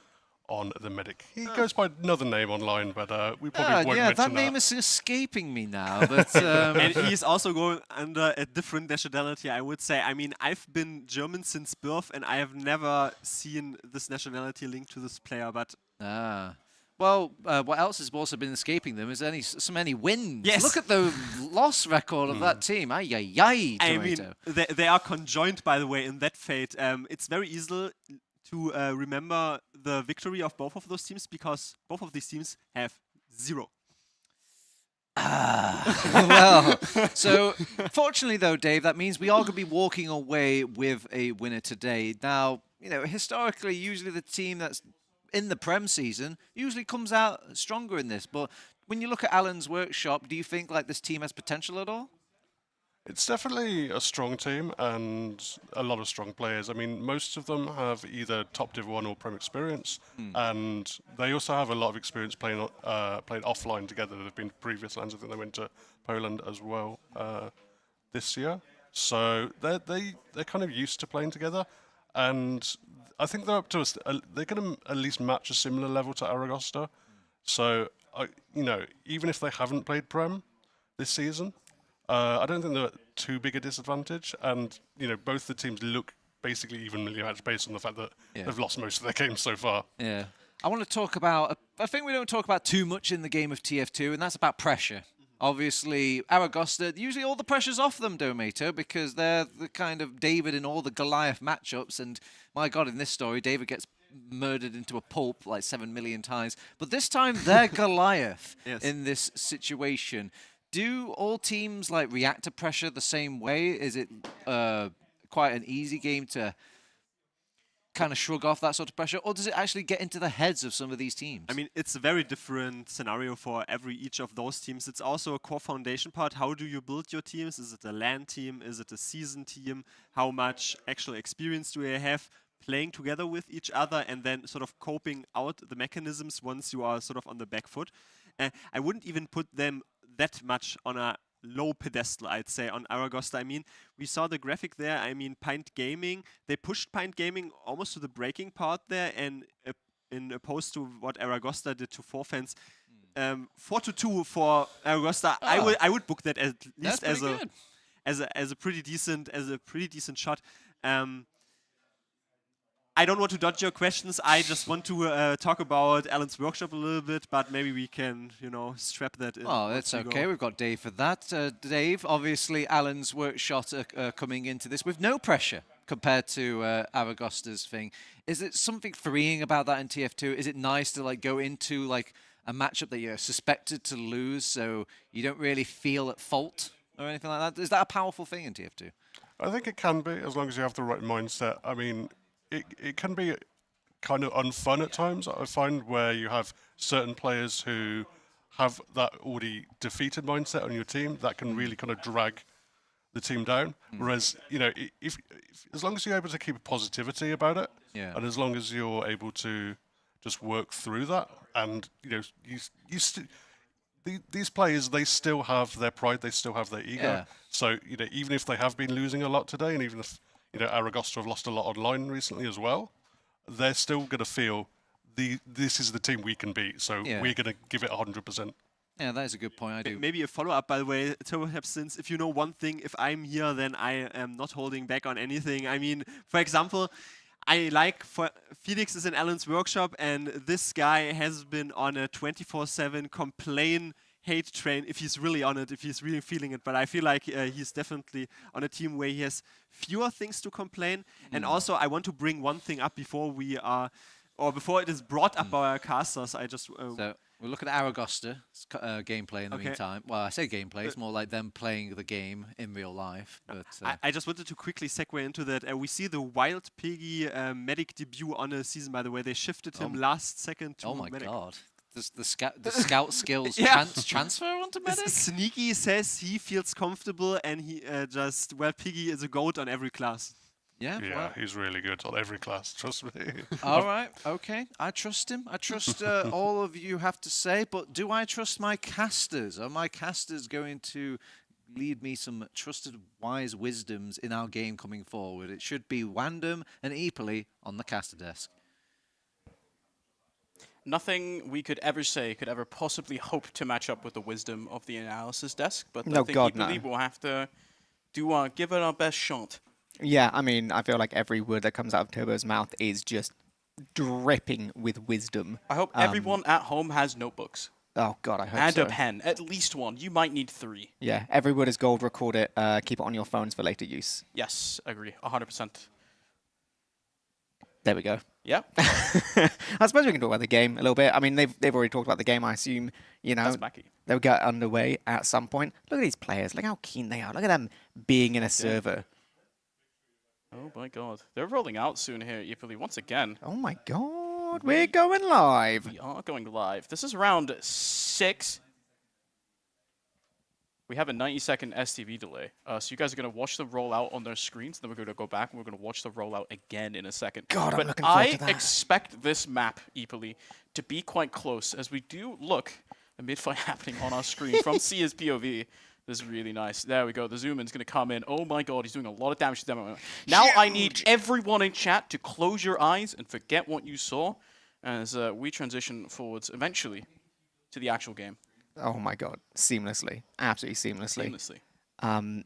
on the medic. He goes by another name online, but we probably won't mention that name is escaping me now. But and he's also going under a different nationality, I would say. I mean, I've been German since birth, and I have never seen this nationality linked to this player. But well, what else has also been escaping them is so many wins. Yes. Look at the loss record of that team. Ay, ay, ay, I mean, they are conjoined, by the way, in that fate. It's very easy to remember the victory of both of those teams, because both of these teams have 0. Well, so fortunately though, Dave, that means we are going to be walking away with a winner today. Now, you know, historically, usually the team that's in the Prem season usually comes out stronger in this. But when you look at Alan's Workshop, do you think like this team has potential at all? It's definitely a strong team and a lot of strong players. I mean, most of them have either top Div 1 or Prem experience, and they also have a lot of experience playing offline together. They've been to previous lands. I think they went to Poland as well this year. So they're kind of used to playing together, and I think they're up to they're going to at least match a similar level to Aragosta. So you know, even if they haven't played Prem this season, I don't think they're too big a disadvantage, and you know, both the teams look basically evenly matched based on the fact that they've lost most of their games so far. Yeah, I want to talk about a thing we don't talk about too much in the game of TF2, and that's about pressure. Obviously, Aragosta, usually all the pressure's off them, Domato, because they're the kind of David in all the Goliath matchups, and my God, in this story, David gets murdered into a pulp like 7 million times, but this time they're Goliath in this situation. Do all teams like react to pressure the same way? Is it quite an easy game to kind of shrug off that sort of pressure, or does it actually get into the heads of some of these teams? I mean, it's a very different scenario for each of those teams. It's also a core foundation part. How do you build your teams? Is it a LAN team? Is it a season team? How much actual experience do you have playing together with each other, and then sort of coping out the mechanisms once you are sort of on the back foot? I wouldn't even put them that much on a low pedestal, I'd say, on Aragosta. I mean, we saw the graphic there. I mean, Pint Gaming, they pushed Pint Gaming almost to the breaking part there, and in opposed to what Aragosta did to Forfans, 4-2 for Aragosta. I would book that at least as a pretty decent shot. I don't want to dodge your questions. I just want to talk about Alan's Workshop a little bit, but maybe we can, you know, strap that in. Oh, that's okay. We've got Dave for that. Dave, obviously, Alan's Workshop coming into this with no pressure compared to Aragosta's thing. Is it something freeing about that in TF2? Is it nice to like go into like a matchup that you're suspected to lose, so you don't really feel at fault or anything like that? Is that a powerful thing in TF2? I think it can be, as long as you have the right mindset. I mean, it can be kind of unfun at times, I find, where you have certain players who have that already defeated mindset on your team that can really kind of drag the team down. Whereas, you know, if as long as you're able to keep positivity about it, and as long as you're able to just work through that, and, you know, these players, they still have their pride, they still have their ego. Yeah. So, you know, even if they have been losing a lot today, and even if, you know, Aragosta have lost a lot online recently as well, they're still going to feel this is the team we can beat, so we're going to give it 100%. Yeah, that is a good point. I do. Maybe a follow-up, by the way, perhaps, since if you know one thing, if I'm here, then I am not holding back on anything. I mean, for example, I like Felix is in Alan's workshop, and this guy has been on a 24/7 complain hate train, if he's really on it, if he's really feeling it. But I feel like he's definitely on a team where he has fewer things to complain. And also, I want to bring one thing up before we are, or before it is brought up by our casters. I just so we'll look at Aragosta's gameplay in the meantime. Well, I say gameplay; it's more like them playing the game in real life. But I just wanted to quickly segue into that. We see the Wild Piggy medic debut on a season. By the way, they shifted him last second to medic. Oh my god! The scout skills transfer onto medic? Sneaky says he feels comfortable, and he Piggy is a goat on every class. Yeah, he's really good on every class, trust me. All right, okay. I trust him. I trust all of you have to say, but do I trust my casters? Are my casters going to lead me some trusted, wise wisdoms in our game coming forward? It should be Wandom and Eepily on the caster desk. Nothing we could ever say could ever possibly hope to match up with the wisdom of the analysis desk, but I think Eepily will have to give it our best shot. Yeah, I mean, I feel like every word that comes out of Turbo's mouth is just dripping with wisdom. I hope everyone at home has notebooks. Oh, God, I hope and so. And a pen, at least one. You might need 3. Yeah, every word is gold, record it, keep it on your phones for later use. Yes, I agree, 100%. There we go. Yep. I suppose we can talk about the game a little bit. I mean, they've already talked about the game, I assume, you know. They'll get underway at some point. Look at these players, look how keen they are. Look at them being in a server. Oh my god. They're rolling out soon here, Eepily, once again. Oh my god, we're going live. We are going live. This is round 6. We have a 90-second STV delay. So you guys are going to watch the rollout on their screens, then we're going to go back and we're going to watch the rollout again in a second. God, but I'm looking forward to that. I expect this map, Eepily, to be quite close, as we do look a mid-fight happening on our screen from Sia's POV. This is really nice. There we go. The zoom-in's going to come in. Oh my god, he's doing a lot of damage to them. Now I need everyone in chat to close your eyes and forget what you saw as we transition forwards eventually to the actual game. Oh my god, seamlessly. Absolutely seamlessly.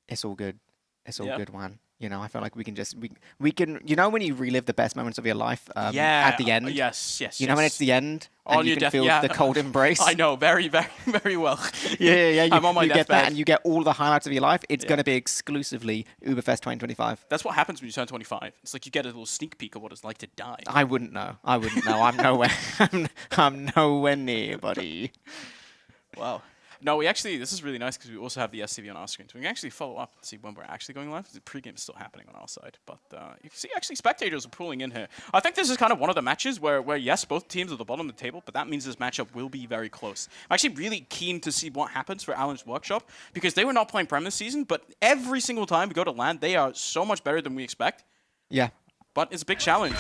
It's all good. It's all good, man. You know, I feel like we can just, we can, you know when you relive the best moments of your life at the end? Yes. You know when it's the end and you can feel the cold embrace? I know, very, very, very well. Yeah. I'm on my you get deathbed. that and you get all the highlights of your life. It's going to be exclusively UBERFEST 2025. That's what happens when you turn 25. It's like you get a little sneak peek of what it's like to die. I wouldn't know. I'm nowhere. I'm nowhere near, buddy. Wow. No, this is really nice because we also have the SCV on our screen. So we can actually follow up and see when we're actually going live. The pregame is still happening on our side. But you can see actually spectators are pulling in here. I think this is kind of one of the matches where yes, both teams are at the bottom of the table, but that means this matchup will be very close. I'm actually really keen to see what happens for Alan's Workshop because they were not playing Prem this season, but every single time we go to LAN, they are so much better than we expect. Yeah. But it's a big challenge.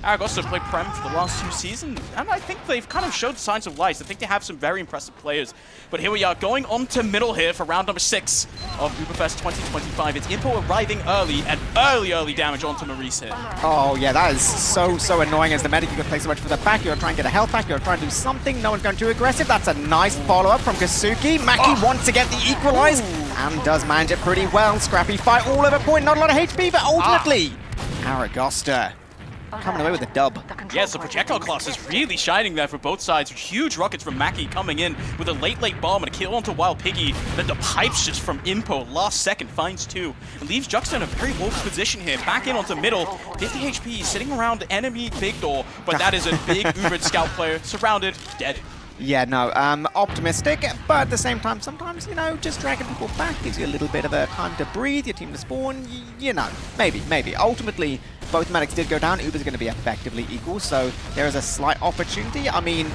Aragosta played Prem for the last 2 seasons, and I think they've kind of showed signs of life. I think they have some very impressive players. But here we are, going on to middle here for round number 6 of UBERFEST 2025. It's Impo arriving early, and early damage onto Maurice here. Oh yeah, that is so annoying as the medic. You can play so much for the back, you're trying to get a health back, you're trying to do something, no one's going too aggressive. That's a nice follow-up from Kasuki. Maki wants to get the equalize, and does manage it pretty well. Scrappy fight all over point, not a lot of HP, but ultimately, Aragosta coming away with a dub. Yes, the projectile class is really shining there for both sides. Huge rockets from Maki coming in with a late bomb and a kill onto Wild Piggy. Then the pipes just from Impo, last second, finds 2. And leaves Juxta in a very woke position here. Back in onto middle. 50 HP, sitting around enemy big door. But that is a big Ubered scout player. Surrounded, dead. Yeah, no, optimistic, but at the same time, sometimes, you know, just dragging people back gives you a little bit of a time to breathe, your team to spawn, you know, maybe. Ultimately, both medics did go down. Uber's going to be effectively equal, so there is a slight opportunity. I mean,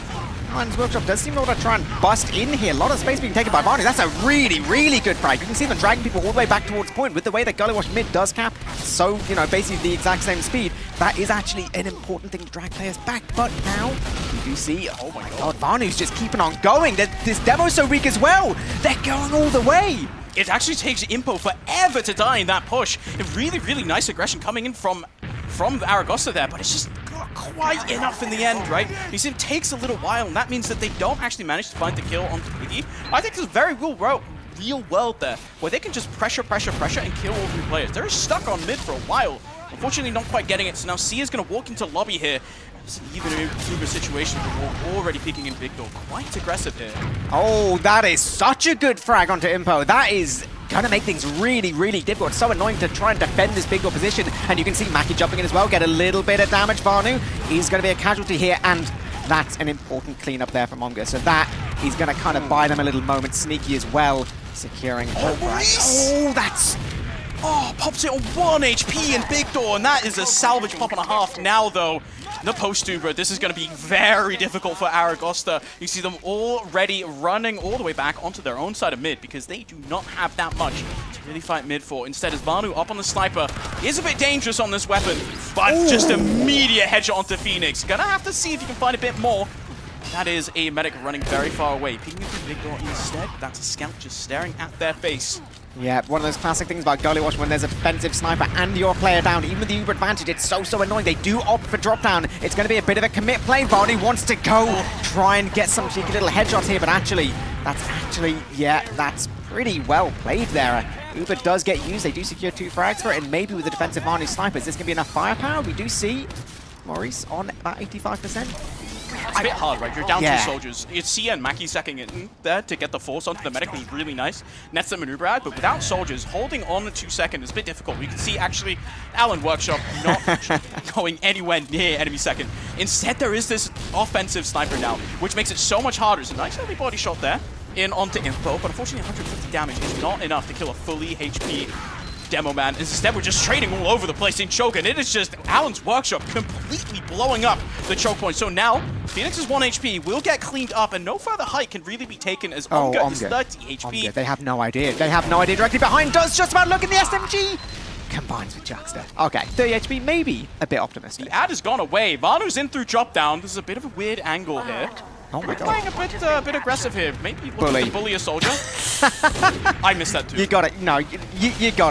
Alan's Workshop does seem to want to try and bust in here. A lot of space being taken by Barney. That's a really good frag. You can see them dragging people all the way back towards point with the way that Gullywash mid does cap. So, you know, basically the exact same speed. That is actually an important thing to drag players back. But now, you do see, oh my god, Barney's just keeping on going. This demo's so weak as well. They're going all the way. It actually takes Impo forever to die in that push. A really nice aggression coming in from Aragosta there, but it's just not quite enough in the end, right? You see, it takes a little while, and that means that they don't actually manage to find the kill onto Piggy. I think there's a very real world there, where they can just pressure, and kill all 3 players. They're stuck on mid for a while. Unfortunately, not quite getting it, so now Sia's going to walk into lobby here. It's an even Uber situation, but we're already peeking in Big Door. Quite aggressive here. Oh, that is such a good frag onto Impo. That is going to make things really difficult. It's so annoying to try and defend this big door position. And you can see Mackie jumping in as well, get a little bit of damage. Vanu is going to be a casualty here, and that's an important cleanup there from Omga. So that is going to kind of buy them a little moment. Sneaky as well, securing. Oh, that's... Oh, pops it on 1 HP in Big Door, and that is a salvage pop and a half. Now, though, the post-Uber, this is going to be very difficult for Aragosta. You see them already running all the way back onto their own side of mid because they do not have that much to really fight mid for. Instead, as Vanu up on the sniper, is a bit dangerous on this weapon, but just immediate headshot onto Phoenix. Gonna have to see if you can find a bit more. That is a medic running very far away. Peeking into Big Door instead, that's a scout just staring at their face. Yeah, one of those classic things about Gullywash when there's a defensive sniper and your player down, even with the Uber advantage, it's so annoying. They do opt for drop down. It's going to be a bit of a commit play. Barney wants to go try and get some cheeky little headshots here, but that's pretty well played there. Uber does get used. They do secure 2 frags for it, and maybe with the defensive Barney snipers, this can be enough firepower. We do see Maurice on about 85%. It's a bit hard, right? You're down 2 soldiers. You see and Mackie second in there to get the force onto the medic, was really nice. Nets the maneuver out, but without soldiers, holding on to 2 seconds is a bit difficult. You can see actually Alan Workshop not going anywhere near enemy second. Instead, there is this offensive sniper now, which makes it so much harder. It's a nice early body shot there in onto Info, but unfortunately 150 damage is not enough to kill a fully HP Demo Man. Instead, we're just trading all over the place in choke, and it is just Alan's Workshop completely blowing up the choke point. So now, Phoenix is 1 HP, will get cleaned up, and no further height can really be taken as Omga is 30 HP. Omga, they have no idea. Directly behind, does just about look in the SMG. Combines with Juxta. Okay, 30 HP, maybe a bit optimistic. The ad has gone away. Vanu's in through drop down. This is a bit of a weird angle here. Oh my god. Playing a bit aggressive here. Maybe looking to bully a soldier. I missed that too. You gotta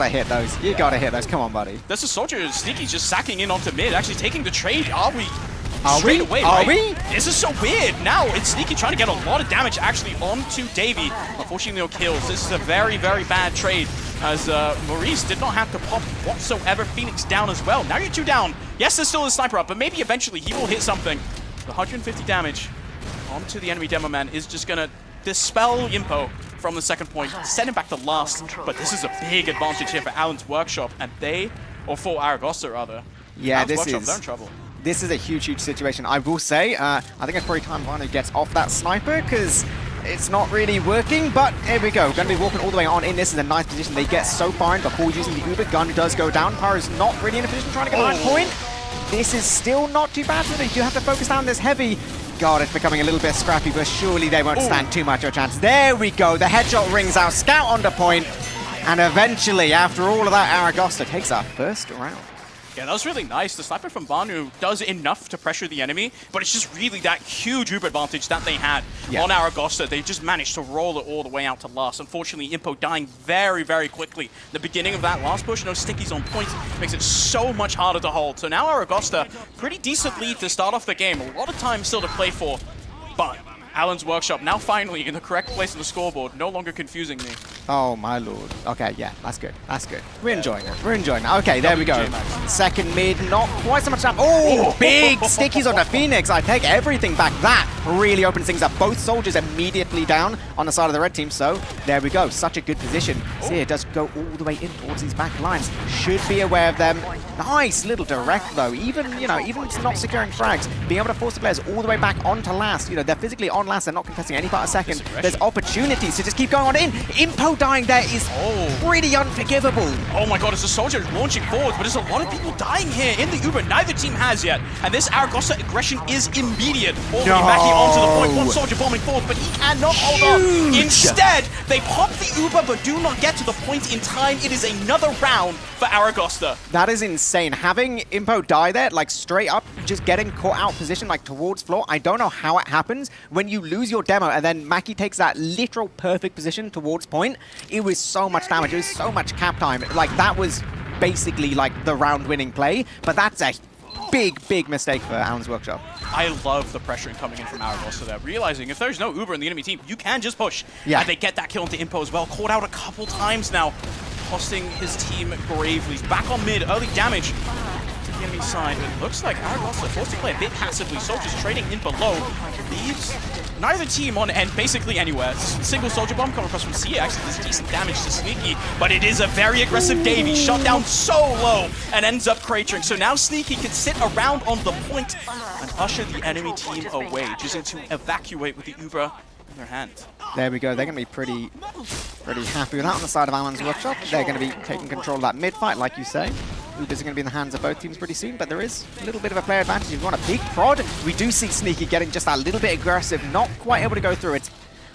hit those. You gotta hit those. Come on, buddy. There's a soldier. Sneaky's just sacking in onto mid, actually taking the trade. Are we? Away, right? we? This is so weird. Now it's Sneaky trying to get a lot of damage actually onto Davey. Unfortunately, no kills. This is a very bad trade, as Maurice did not have to pop whatsoever. Phoenix down as well. Now you're 2 down. Yes, there's still a sniper up, but maybe eventually he will hit something. The 150 damage onto the enemy Demo Man is just gonna dispel Impo from the second point, send him back to last. But this is a big advantage here for Alan's Workshop, and for Aragosta rather. Yeah, Alan's Workshop, they're in trouble. This is a huge situation. I will say, I think it's probably time Vanu gets off that sniper, because it's not really working, but here we go. Going to be walking all the way on in. This is a nice position. They get so far in before using the Uber. Gun does go down. Pyro's not really in a position trying to get a high point. This is still not too bad for them. You do have to focus down this heavy. God, it's becoming a little bit scrappy, but surely they won't stand too much of a chance. There we go. The headshot rings out. Scout onto point. And eventually, after all of that, Aragosta takes our first round. Yeah, that was really nice. The sniper from Vanu does enough to pressure the enemy, but it's just really that huge Uber advantage that they had on Aragosta. They just managed to roll it all the way out to last. Unfortunately, Impo dying very quickly. The beginning of that last push, no stickies on point, makes it so much harder to hold. So now Aragosta, pretty decent lead to start off the game. A lot of time still to play for, but Alan's Workshop now finally in the correct place on the scoreboard, no longer confusing me. Oh my lord. Okay, yeah, that's good. We're enjoying it. Okay, there we go. Second mid, not quite so much time. Oh, big stickies onto Phoenix. I take everything back. That really opens things up. Both soldiers immediately down on the side of the red team, so there we go. Such a good position. See, it does go all the way in towards these back lines. Should be aware of them. Nice little direct though. Even not securing frags, being able to force the players all the way back onto last. They're physically on on last. They're not contesting any part of second. There's opportunities to just keep going on in. Impo dying there is pretty unforgivable. Oh my god, it's a soldier launching forward, but there's a lot of people dying here in the Uber. Neither team has yet. And this Aragosta aggression is immediate. Already Mannco onto the point. One soldier bombing forward, but he cannot hold on. Instead, they pop the Uber, but do not get to the point in time. It is another round for Aragosta. That is insane. Having Impo die there, like straight up, just getting caught out position, like towards floor. I don't know how it happens. When you lose your demo and then Mackie takes that literal perfect position towards point, it was so much damage. It was so much cap time. Like, that was basically like the round-winning play, but that's a big mistake for Alan's Workshop. I love the pressure coming in from Aragosta there, realizing if there's no Uber in the enemy team, you can just push. Yeah. And they get that kill into Impo as well. Caught out a couple times now, costing his team gravely. He's back on mid, early damage to the enemy side. It looks like Aragosta forced to play a bit passively. Soldiers trading in below. Leaves neither team on end basically anywhere. Single soldier bomb coming across from Sia. Actually, there's decent damage to Sneaky, but it is a very aggressive Davey. Shot down so low and ends up cratering. So now Sneaky can sit around on the point and usher the enemy team away, choosing to evacuate with the Uber in their hand. There we go. They're going to be pretty happy with that on the side of Alan's Workshop. They're going to be taking control of that mid-fight, like you say. Ubers are going to be in the hands of both teams pretty soon, but there is a little bit of a player advantage. You've got a big prod. We do see Sneaky getting just a little bit aggressive, not quite able to go through it.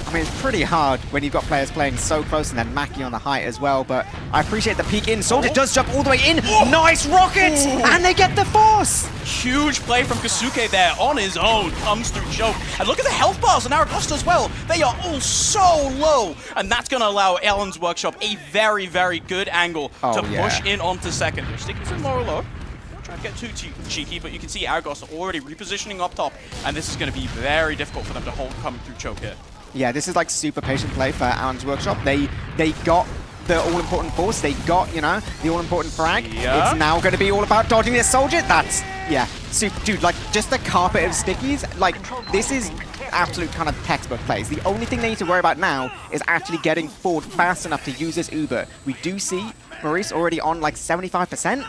I mean, it's pretty hard when you've got players playing so close and then Mackie on the height as well, but I appreciate the peek in. Soldier does jump all the way in. Nice rocket! And they get the force! Huge play from Kasuke there on his own. Comes through choke. And look at the health bars on Aragosta as well. They are all so low. And that's going to allow Alan's Workshop a very good angle to push in onto second. They're sticking some lower low. Try to get too cheeky, but you can see Aragosta already repositioning up top. And this is going to be very difficult for them to hold coming through choke here. Yeah, this is like super patient play for Alan's Workshop. They got the all-important force. They got, you know, the all-important frag. Yeah. It's now going to be all about dodging this soldier. That's, yeah, super, dude, like just the carpet of stickies. Like, this is absolute kind of textbook plays. The only thing they need to worry about now is actually getting forward fast enough to use this Uber. We do see Maurice already on like 75%.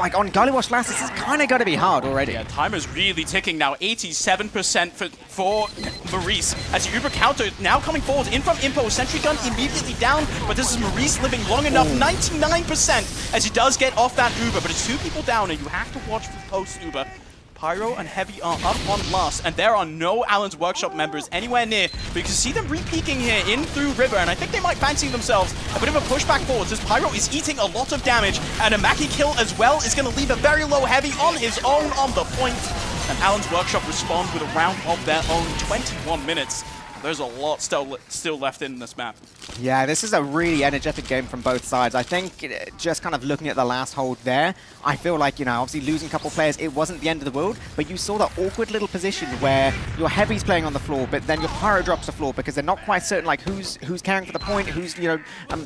Like on Gullywash last, this is kind of going to be hard already. Yeah, timer's really ticking now. 87% for Maurice. As the Uber counter now coming forward in from Impo. Sentry gun immediately down, but this is Maurice living long enough. 99% as he does get off that Uber, but it's two people down and you have to watch for post Uber. Pyro and Heavy are up on last, and there are no Alan's Workshop members anywhere near, but you can see them re-peeking here in through River, and I think they might fancy themselves a bit of a pushback forwards as Pyro is eating a lot of damage, and a Mackie kill as well is going to leave a very low Heavy on his own on the point, and Alan's Workshop respond with a round of their own. 21 minutes. There's a lot still left in this map. Yeah, this is a really energetic game from both sides. I think just kind of looking at the last hold there, I feel like, you know, obviously losing a couple players, it wasn't the end of the world, but you saw that awkward little position where your Heavy's playing on the floor, but then your Pyro drops the floor because they're not quite certain, like, who's carrying for the point, who's, you know,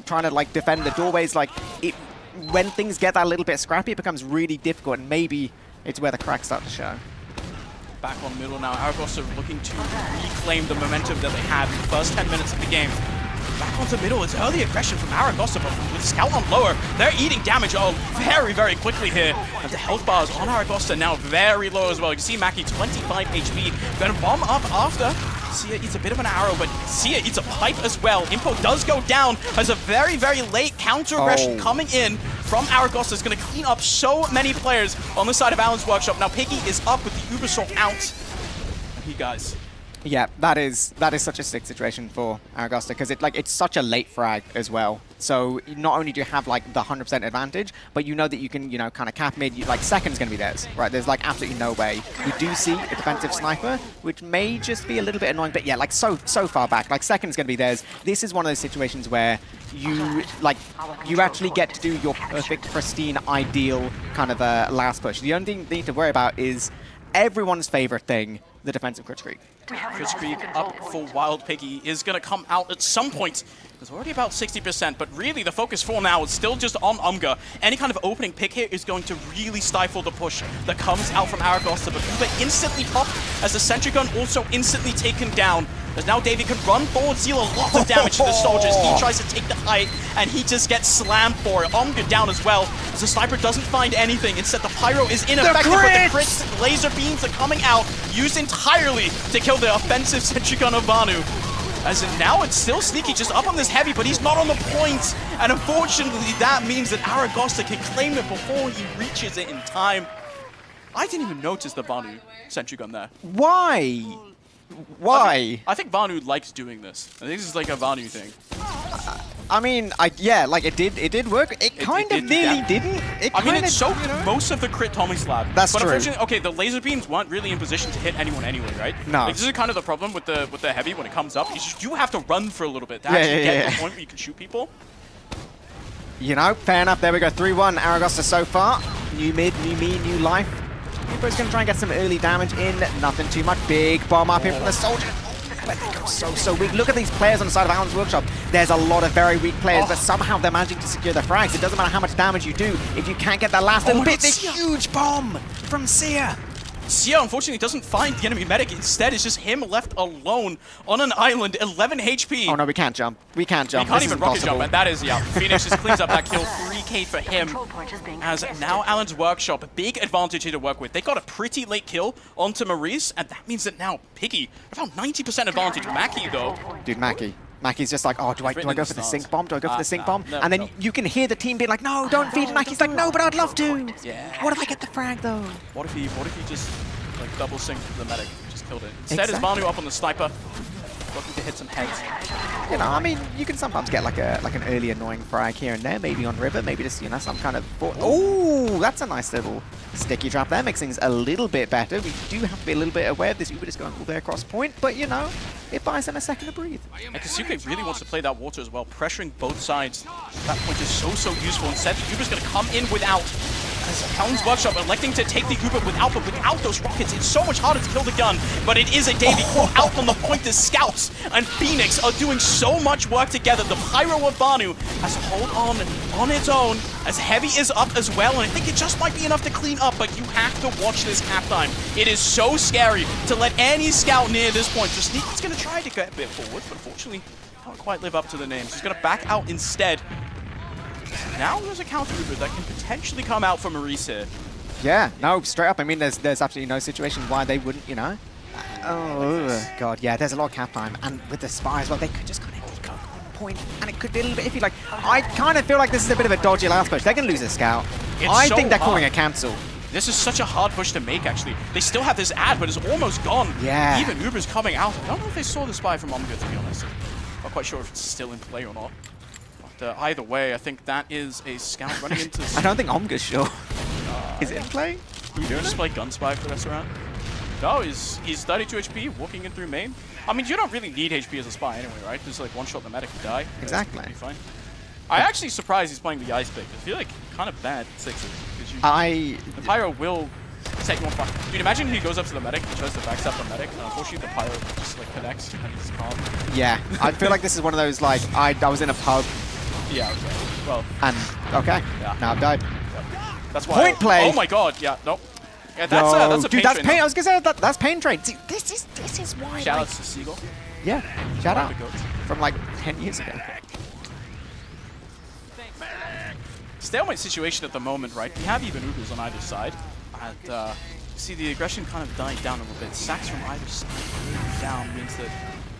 trying to, like, defend the doorways. Like, when things get that little bit scrappy, it becomes really difficult, and maybe it's where the cracks start to show. Back on middle now. Aragosta looking to reclaim the momentum that they had in the first 10 minutes of the game. Back onto middle. It's early aggression from Aragosta, but with Scout on lower, they're eating damage very quickly here. And the health bars on Aragosta now very low as well. You can see Mackie 25 HP. Gonna bomb up after. Sia eats a bit of an arrow, but Sia eats a pipe as well. Impo does go down. Has a very late counter aggression coming in from Aragosta. Is going to clean up so many players on the side of Alan's Workshop. Now Piggy is up with the Uber Soul out. And he guys. Yeah, that is such a sick situation for Aragosta because it's such a late frag as well. So not only do you have like the 100% advantage, but you know that you can, you know, kind of cap mid. Like second's going to be theirs, right? There's like absolutely no way. We do see a defensive sniper, which may just be a little bit annoying, but yeah, like so far back. Like second's going to be theirs. This is one of those situations where you actually get to do your perfect, pristine, ideal kind of last push. The only thing they need to worry about is everyone's favorite thing, the defensive crit streak. Crit streak up for Wild Piggy is going to come out at some point. It's already about 60%, but really the focus for now is still just on Umga. Any kind of opening pick here is going to really stifle the push that comes out from Aragosta, but Uber instantly popped as the sentry gun also instantly taken down. As now Davey can run forward, deal a lot of damage to the soldiers. He tries to take the height, and he just gets slammed for it. Omga down as well, as the sniper doesn't find anything. Instead, the pyro is ineffective, but the crits, laser beams are coming out, used entirely to kill the offensive sentry gun of Vanu. As in now it's still Sneaky just up on this heavy, but he's not on the point. And unfortunately, that means that Aragosta can claim it before he reaches it in time. I didn't even notice the Vanu sentry gun there. Why? Why? I think Vanu likes doing this. I think this is like a Vanu thing. I mean, yeah, like it did work. It kind of nearly didn't. I mean, it soaked most of the crit Tommy slab. That's but true. Unfortunately, okay, the laser beams weren't really in position to hit anyone anyway, right? No. Like, this is kind of the problem with the heavy when it comes up. You have to run for a little bit to actually get to the point where you can shoot people. You know, fair enough. There we go. 3-1 Aragosta so far. New mid, new me, new life. Uber's going to try and get some early damage in. Nothing too much. Big bomb up here from the soldier. But they go so weak. Look at these players on the side of Alan's Workshop. There's a lot of very weak players, but somehow they're managing to secure the frags. It doesn't matter how much damage you do. If you can't get that last little bit, this huge bomb from Sia. Sia, unfortunately, doesn't find the enemy medic. Instead, it's just him left alone on an island, 11 HP. Oh, no, we can't jump. We can't jump. He can't even rocket jump, and that is, Phoenix just cleans up that kill. 3K for him. As now Alan's Workshop, a big advantage here to work with. They got a pretty late kill onto Maurice, and that means that now Piggy, about 90% advantage. Mackie, though. Dude, Mackie's just like, oh, do I go for the sync bomb? Do I go for the sync bomb? And then you can hear the team being like, no, don't feed. Mackie's like, no, but I'd love to. Yeah. What if I get the frag, though? What if he just like double synced the medic, just killed it? Instead, is Vanu up on the sniper, looking to hit some heads. You know, I mean, you can sometimes get like an early annoying frag here and there, maybe on River, maybe just, you know, some kind of... Oh, that's a nice little sticky trap there. Makes things a little bit better. We do have to be a little bit aware of this Uber just going all the way across point, but, you know, it buys them a second to breathe. And Kasuke really wants to play that water as well, pressuring both sides. That point is so useful. Instead, the Uber's going to come in without. As Alan's Workshop electing to take the Uber without, but without those rockets, it's so much harder to kill the gun. But it is a Davey caught out on the point. The Scouts and Phoenix are doing so much work together. The Pyro of Vanu has to hold on its own, as Heavy is up as well, and I think it just might be enough to clean up, but you have to watch this halftime. It is so scary to let any Scout near this point. So Sneaky's going to try to get a bit forward, but unfortunately can't quite live up to the name. So he's going to back out instead. Now there's a counter Uber that can potentially come out for Maurice here. Yeah, no, straight up. I mean, there's absolutely no situation why they wouldn't, you know. Oh, God, yeah, there's a lot of cap time. And with the Spy as well, they could just kind of decock on point, and it could be a little bit iffy. Like, I kind of feel like this is a bit of a dodgy last push. They're going to lose a Scout. I think they're calling a cancel. This is such a hard push to make, actually. They still have this ad, but it's almost gone. Yeah. Even Uber's coming out. I don't know if they saw the Spy from Omga, to be honest. Not quite sure if it's still in play or not. Either way, I think that is a Scout running into... I don't think Omga's sure. Is it in play? You just play Gun Spy for the rest of the round? No, he's 32 HP, walking in through main. I mean, you don't really need HP as a Spy anyway, right? Just like one-shot the medic to die. Exactly. That's fine. I'm actually surprised he's playing the Ice Pick. I feel like kind of bad sixes. The Pyro will set you on fire. Dude, imagine he goes up to the medic and tries to backstab the medic, and unfortunately the Pyro just like connects and he's calm. Yeah, I feel like this is one of those, like, I was in a pub. Yeah, okay. Well. And, okay, now I've died. Yep. That's why. Point play! Oh my god, yeah, nope. Yeah, that's a dude, pain that's train, pain. though. I was gonna say that's pain trade. See, this is why. Shout outs to Seagull. Yeah, shout out. From like 10 years ago. Stalemate situation at the moment, right? We have even Ubers on either side. And see the aggression kind of dying down a little bit. Sacks from either side down means that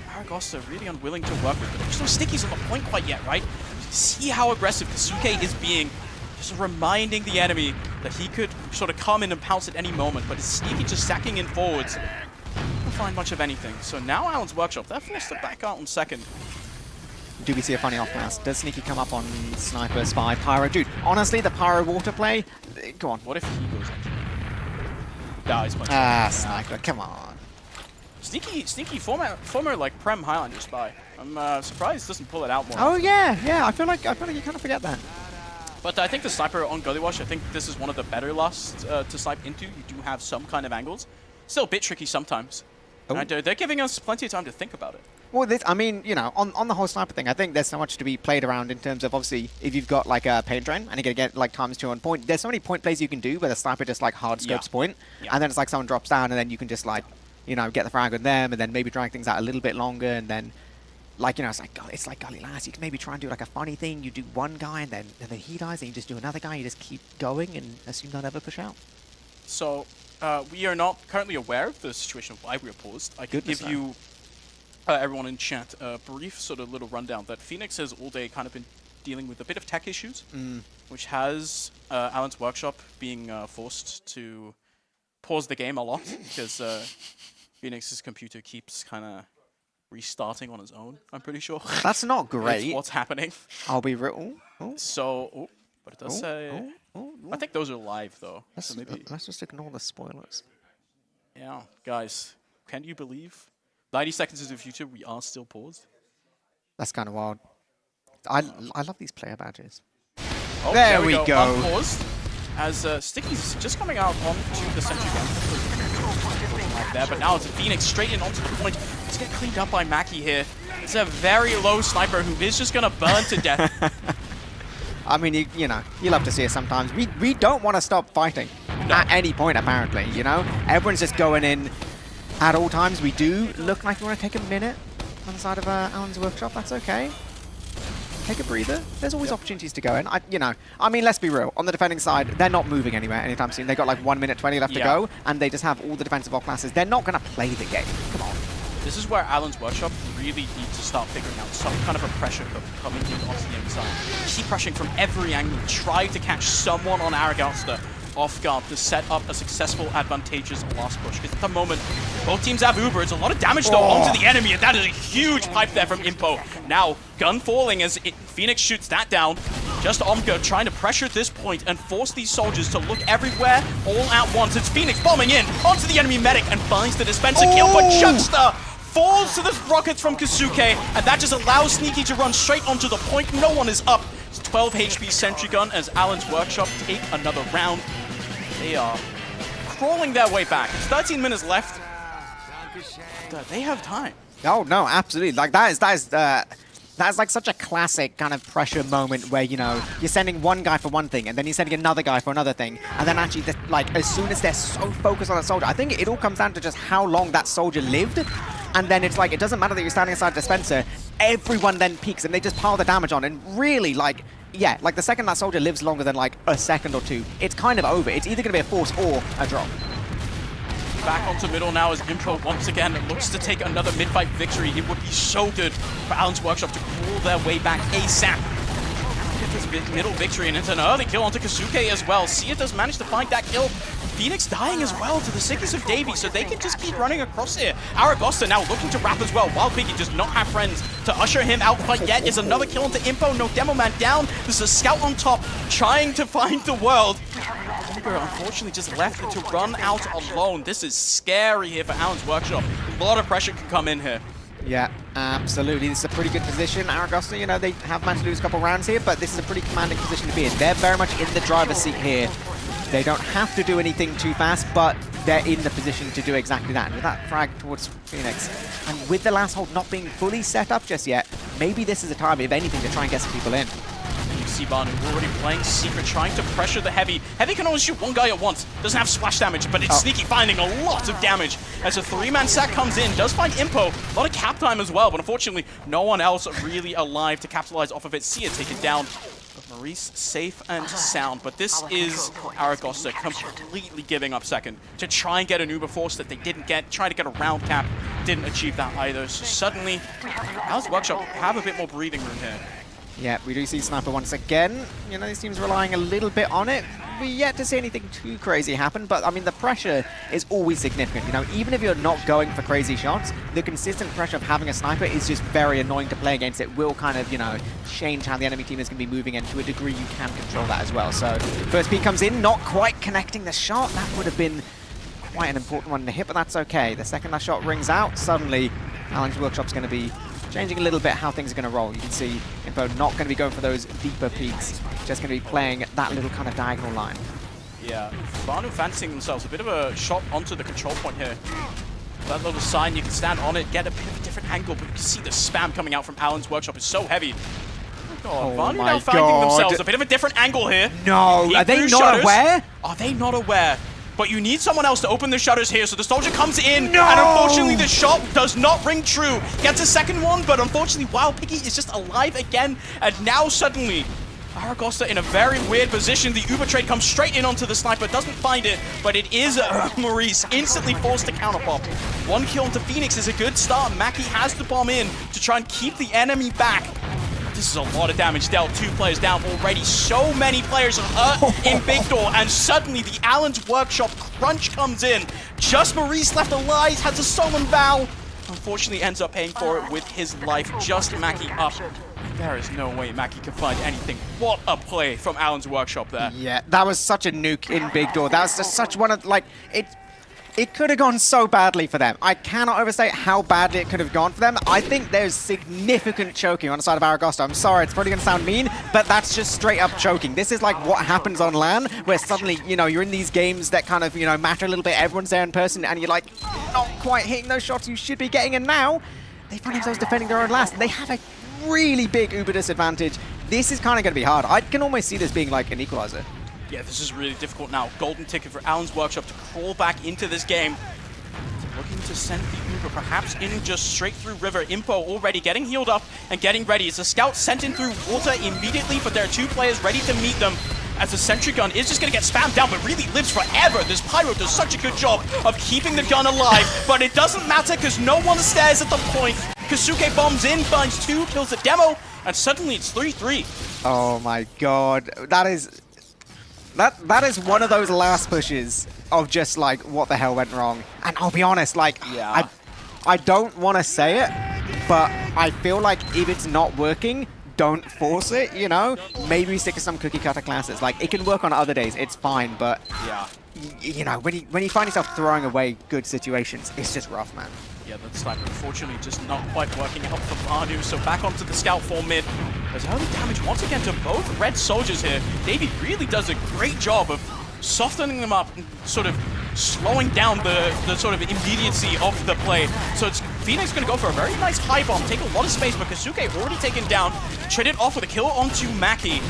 Aragosta really unwilling to work with it. There's no stickies on the point quite yet, right? See how aggressive Kasuke is being. Just reminding the enemy that he could sort of come in and pounce at any moment, but it's Sneaky just sacking in forwards. Don't find much of anything. So now Alan's Workshop, they're forced to back out on second. Do we see a funny off pass? Does Sneaky come up on Sniper, Spy, Pyro? Dude, honestly, the Pyro water play, go on. What if he goes in? Nah, he's punching. Sniper, come on. Sneaky former like Prem Highlander Spy. I'm surprised he doesn't pull it out more. Oh yeah, I feel like you kind of forget that. But I think the Sniper on Gullywash, I think this is one of the better lasts to snipe into. You do have some kind of angles. Still a bit tricky sometimes. Oh. And they're giving us plenty of time to think about it. Well, I mean, you know, on the whole sniper thing, I think there's so much to be played around in terms of, obviously, if you've got like a pain train and you're going to get like ×2 on point, there's so many point plays you can do where the sniper just like hard scopes point, and then it's like someone drops down and then you can just like, you know, get the frag on them, and then maybe drag things out a little bit longer, and then, like, you know, it's like Gully Lass. You can maybe try and do like a funny thing. You do one guy, and then he dies, and you just do another guy. You just keep going and assume they'll never push out. So we are not currently aware of the situation of why we are paused. I can give you, everyone in chat, a brief sort of little rundown that Phoenix has all day kind of been dealing with a bit of tech issues, which has Alan's Workshop being forced to pause the game a lot because Phoenix's computer keeps kind of restarting on its own, I'm pretty sure. That's not great. It's what's happening. I'll be real. So, but it does say... I think those are live, though. Let's just ignore the spoilers. Yeah, guys, can you believe 90 seconds into the future, we are still paused? That's kind of wild. I love these player badges. Oh, there we go. Unpaused, as Sticky's just coming out onto the sentry gun. Like there, but now it's Phoenix straight in onto the point. Let's get cleaned up by Mackie here. It's a very low sniper who is just going to burn to death. I mean, you know, you love to see it sometimes. We don't want to stop fighting at any point, apparently, you know? Everyone's just going in at all times. We do look like we want to take a minute on the side of Alan's Workshop. That's okay. Take a breather. There's always opportunities to go in. I mean, let's be real. On the defending side, they're not moving anywhere anytime soon. They've got like 1 minute 20 left to go, and they just have all the defensive off classes. They're not going to play the game. Come on. This is where Alan's Workshop really needs to start figuring out some kind of a pressure coming in onto the inside. Keep pressuring from every angle. Try to catch someone on Aragasta off guard to set up a successful, advantageous last push. Because at the moment, both teams have Uber. It's a lot of damage, though, onto the enemy, and that is a huge pipe there from Impo. Now, gun falling as Phoenix shoots that down. Just Omga trying to pressure at this point and force these soldiers to look everywhere all at once. It's Phoenix bombing in onto the enemy medic and finds the dispenser kill, but Chuckster falls to the rockets from Kasuke, and that just allows Sneaky to run straight onto the point. No one is up. It's 12 HP sentry gun as Alan's Workshop take another round. They are crawling their way back. 13 minutes left. They have time. Oh no, absolutely. Like that's like such a classic kind of pressure moment where, you know, you're sending one guy for one thing and then you're sending another guy for another thing, and then actually, like, as soon as they're so focused on a soldier, I think it all comes down to just how long that soldier lived. And then it's like, it doesn't matter that you're standing inside the dispenser, everyone then peeks and they just pile the damage on. And really, like, yeah, like the second that soldier lives longer than like a second or two, it's kind of over. It's either going to be a force or a drop. Back onto middle now as Impo once again looks to take another mid-fight victory. It would be so good for Alan's Workshop to crawl their way back ASAP. Get this middle victory, and it's an early kill onto Kasuke as well. Sia does manage to find that kill. Phoenix dying as well to the sickness of Davey, so they can just keep running across here. Aragosta now looking to wrap as well. Wild Piggy does not have friends to usher him out quite yet. Is another kill onto Impo. No Demo Man down. There's a scout on top trying to find the world. Omega unfortunately just left to run out alone. This is scary here for Alan's Workshop. A lot of pressure can come in here. Yeah, absolutely. This is a pretty good position. Aragosta, you know, they have managed to lose a couple rounds here, but this is a pretty commanding position to be in. They're very much in the driver's seat here. They don't have to do anything too fast, but they're in the position to do exactly that. And with that frag towards Phoenix, and with the last hold not being fully set up just yet, maybe this is a time, if anything, to try and get some people in. You see Banu already playing Secret, trying to pressure the Heavy. Heavy can only shoot one guy at once. Doesn't have splash damage, but it's Sneaky finding a lot of damage as a three-man sack comes in. Does find Impo. A lot of cap time as well, but unfortunately, no one else really alive to capitalize off of it. Sia taken down. But Maurice safe and sound, but this is Aragosta completely giving up second to try and get an Uber Force that they didn't get, try to get a round cap, didn't achieve that either. So suddenly, Alan's Workshop have a bit more breathing room here. Yeah, we do see Sniper once again. You know, this team's relying a little bit on it. We're yet to see anything too crazy happen, but I mean, the pressure is always significant. You know, even if you're not going for crazy shots, the consistent pressure of having a sniper is just very annoying to play against. It will kind of, you know, change how the enemy team is going to be moving, and to a degree you can control that as well. So, first peek comes in, not quite connecting the shot. That would have been quite an important one to hit, but that's okay. The second that shot rings out, suddenly Alan's Workshop's going to be changing a little bit how things are going to roll. You can see Impo not going to be going for those deeper peaks, just going to be playing that little kind of diagonal line. Yeah, Banu fancying themselves a bit of a shot onto the control point here. That little sign, you can stand on it, get a bit of a different angle, but you can see the spam coming out from Alan's Workshop is so heavy. Oh, Banu now finding themselves a bit of a different angle here. No, are they not aware? Are they not aware? but you need someone else to open the shutters here. So the soldier comes in, and unfortunately the shot does not ring true. Gets a second one, but unfortunately Wild Piggy is just alive again, and now suddenly Aragosta in a very weird position. The Uber trade comes straight in onto the sniper, doesn't find it, but it is Maurice instantly forced to counterpop. 1 kill into Phoenix is a good start. Mackie has the bomb in to try and keep the enemy back. This is a lot of damage dealt. 2 players down already. So many players are hurt in Big Door, and suddenly the Allen's Workshop crunch comes in. Just Maurice left alive, has a Solemn Vow. Unfortunately ends up paying for it with his life. Just Mackie up. There is no way Mackie can find anything. What a play from Allen's Workshop there. Yeah, that was such a nuke in Big Door. That was just such one of, like, it could have gone so badly for them. I cannot overstate how badly it could have gone for them. I think there's significant choking on the side of Aragosta. I'm sorry, it's probably going to sound mean, but that's just straight up choking. This is like what happens on LAN, where suddenly, you know, you're in these games that kind of, you know, matter a little bit. Everyone's there in person, and you're like, not quite hitting those shots you should be getting. And now, they find themselves defending their own last. And they have a really big Uber disadvantage. This is kind of going to be hard. I can almost see this being like an equalizer. Yeah, this is really difficult now. Golden ticket for Allen's Workshop to crawl back into this game. Looking to send the Uber perhaps in just straight through River. Impo already getting healed up and getting ready. It's a scout sent in through water immediately, but there are 2 players ready to meet them. As the sentry gun is just going to get spammed down, but really lives forever. This Pyro does such a good job of keeping the gun alive, but it doesn't matter because no one stares at the point. Kasuke bombs in, finds 2, kills the demo, and suddenly it's 3-3. Oh my god. That is one of those last pushes of just like, what the hell went wrong? And I'll be honest, like, yeah. I don't want to say it, but I feel like if it's not working, don't force it, you know? Maybe stick to some cookie cutter classes. Like, it can work on other days, it's fine, but yeah, you know, when you find yourself throwing away good situations, it's just rough, man. Yeah, that sniper unfortunately just not quite working out for Manu, so back onto the scout for mid. There's early damage once again to both red soldiers here. Davey really does a great job of softening them up and sort of slowing down the sort of immediacy of the play. So it's Phoenix going to go for a very nice high bomb, take a lot of space, but Kasuke already taken down, traded off with a kill onto Mackie.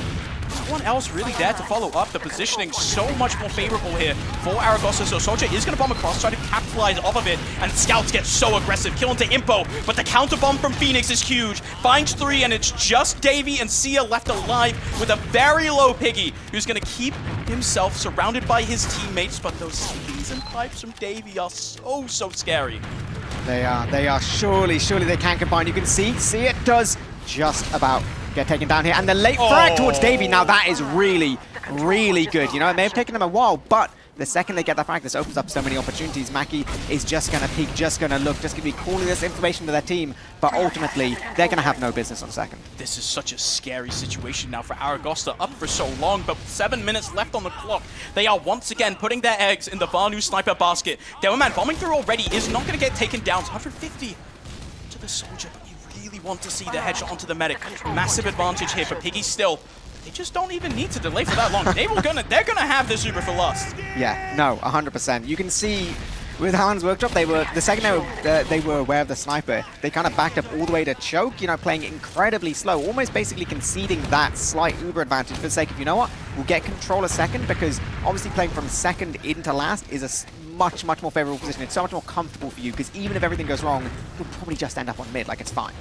No one else really there to follow up. The positioning so much more favorable here for Aragosta. So Soldier is going to bomb across, try to capitalize off of it, and Scouts get so aggressive. Kill into Impo, but the counter bomb from Phoenix is huge. Finds 3, and it's just Davey and Sia left alive with a very low Piggy, who's going to keep himself surrounded by his teammates. But those CPs and pipes from Davey are so scary. They are. Surely they can combine. You can see it does just about get taken down here. And the late frag towards Davey, now that is really, really good. You know, it may have taken them a while, but the second they get that frag, this opens up so many opportunities. Mackie is just going to peek, just going to look, just going to be calling this information to their team, but ultimately, they're going to have no business on second. This is such a scary situation now for Aragosta, up for so long, but with 7 minutes left on the clock, they are once again putting their eggs in the Vanu sniper basket. Demoman bombing through already is not going to get taken down. It's 150 to the Soldier, but you really want to see the headshot onto the medic. Massive advantage here for Piggy still. They just don't even need to delay for that long. They're gonna have this Uber for lust. Yeah, no, 100%. You can see with Allen's Workshop, the second they were aware of the sniper, they kind of backed up all the way to choke, you know, playing incredibly slow, almost basically conceding that slight Uber advantage for the sake of, you know what, we'll get control a second, because obviously playing from second into last is a much more favorable position. It's so much more comfortable for you, because even if everything goes wrong, you'll probably just end up on mid, like it's fine.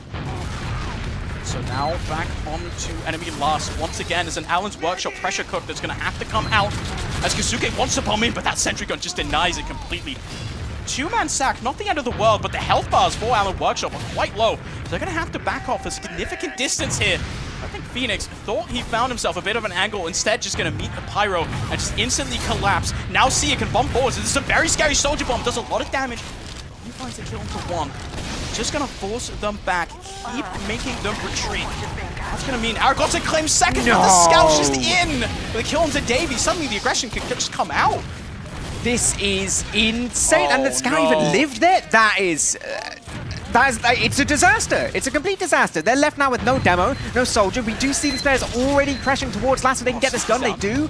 So now back onto enemy last. Once again, is an Allen's Workshop pressure cook that's going to have to come out as Kasuke wants to bomb in, but that sentry gun just denies it completely. 2-man sack, not the end of the world, but the health bars for Allen Workshop are quite low. So they're going to have to back off a significant distance here. I think Phoenix thought he found himself a bit of an angle, instead just going to meet the Pyro and just instantly collapse. Now Sia can bomb forwards. This is a very scary Soldier bomb, does a lot of damage. He finds a kill into 1. Just gonna force them back, keep making them retreat. That's gonna mean Aragosta claims second, but the Scout's just in! With a kill into Davey, suddenly the aggression can just come out. This is insane, and the Scout even lived there? It's a disaster. It's a complete disaster. They're left now with no demo, no Soldier. We do see these players already pressing towards last so they can get this gun. They do.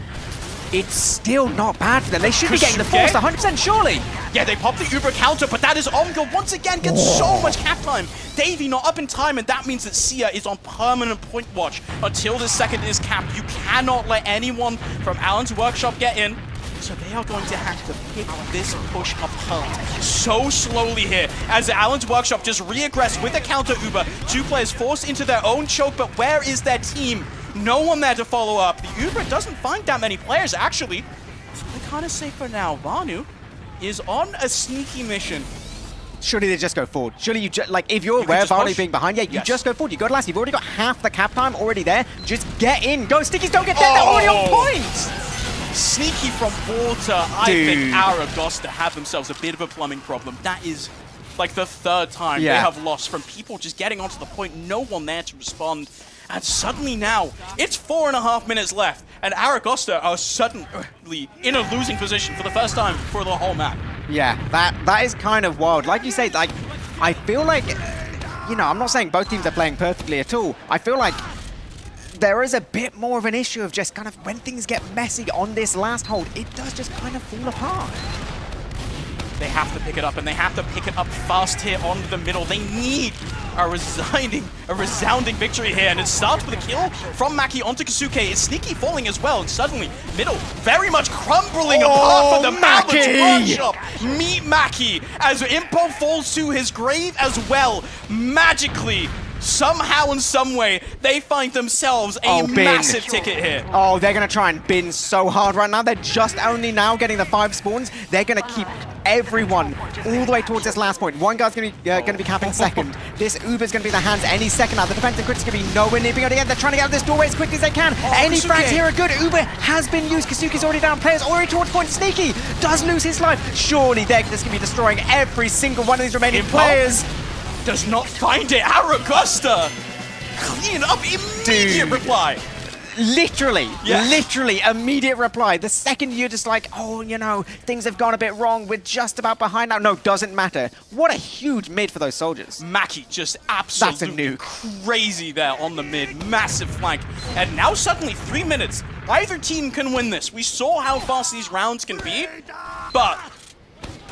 It's still not bad for them. They should be getting the force 100% surely. Yeah, they pop the Uber counter, but that is Omgil once again gets so much cap time. Davey not up in time, and that means that Sia is on permanent point watch until this second is capped. You cannot let anyone from Allen's Workshop get in. So they are going to have to pick this push apart so slowly here as Alan's Workshop just re-aggress with a counter Uber. 2 players forced into their own choke, but where is their team? No one there to follow up. The Uber doesn't find that many players, actually. So they're kind of safe for now. Vanu is on a sneaky mission. Surely they just go forward. Surely you like if you're aware of Vanu being behind, you just go forward. You go to last. You've already got half the cap time already there. Just get in. Go Stickies, don't get dead. They're already on point. Sneaky from water. I think Aragosta have themselves a bit of a plumbing problem. That is like the 3rd time they have lost from people just getting onto the point. No one there to respond. And suddenly now, it's 4.5 minutes left. And Aragosta are suddenly in a losing position for the first time for the whole map. Yeah, that is kind of wild. Like you say, like I feel like, you know, I'm not saying both teams are playing perfectly at all. I feel like there is a bit more of an issue of just kind of when things get messy on this last hold, it does just kind of fall apart. They have to pick it up, and they have to pick it up fast here on the middle. They need a resounding victory here, and it starts with a kill from Maki onto Kasuke. It's Sneaky falling as well, and suddenly middle very much crumbling apart for the Mallets Workshop. Meet Maki as Impo falls to his grave as well. Magically, somehow and some way, they find themselves a massive ticket here. Oh, they're going to try and bin so hard right now. They're just only now getting the 5 spawns. They're going to keep everyone all the way towards this last point. One guy's going to be capping second. This Uber's going to be in the hands any second now. The defensive crits going to be nowhere near being able to get. They're trying to get out of this doorway as quickly as they can. Any frags here are good. Uber has been used. Kasuke's already down. Players already towards point. Sneaky does lose his life. Surely they're just going to be destroying every single one of these remaining players. Does not find it. Aragosta clean up, immediate reply. Literally immediate reply. The second you're just like, oh, you know, things have gone a bit wrong. We're just about behind now. No, doesn't matter. What a huge mid for those soldiers. Maki just absolutely crazy there on the mid. Massive flank. And now suddenly 3 minutes. Either team can win this. We saw how fast these rounds can be, but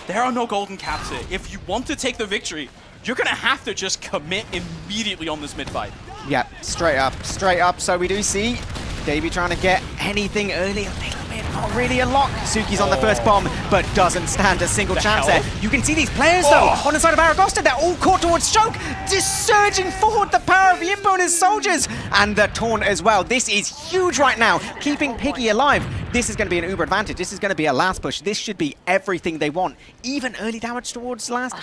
there are no golden caps here. If you want to take the victory, you're going to have to just commit immediately on this mid-fight. Yeah, straight up. So we do see Davey trying to get anything early, a little bit, not really a lot. Suki's on the first bomb, but doesn't stand a single chance there. You can see these players, though, on the side of Aragosta. They're all caught towards choke, just surging forward. The power of Impo and his soldiers, and the taunt as well. This is huge right now, keeping Piggy alive. This is going to be an Uber advantage. This is going to be a last push. This should be everything they want. Even early damage towards last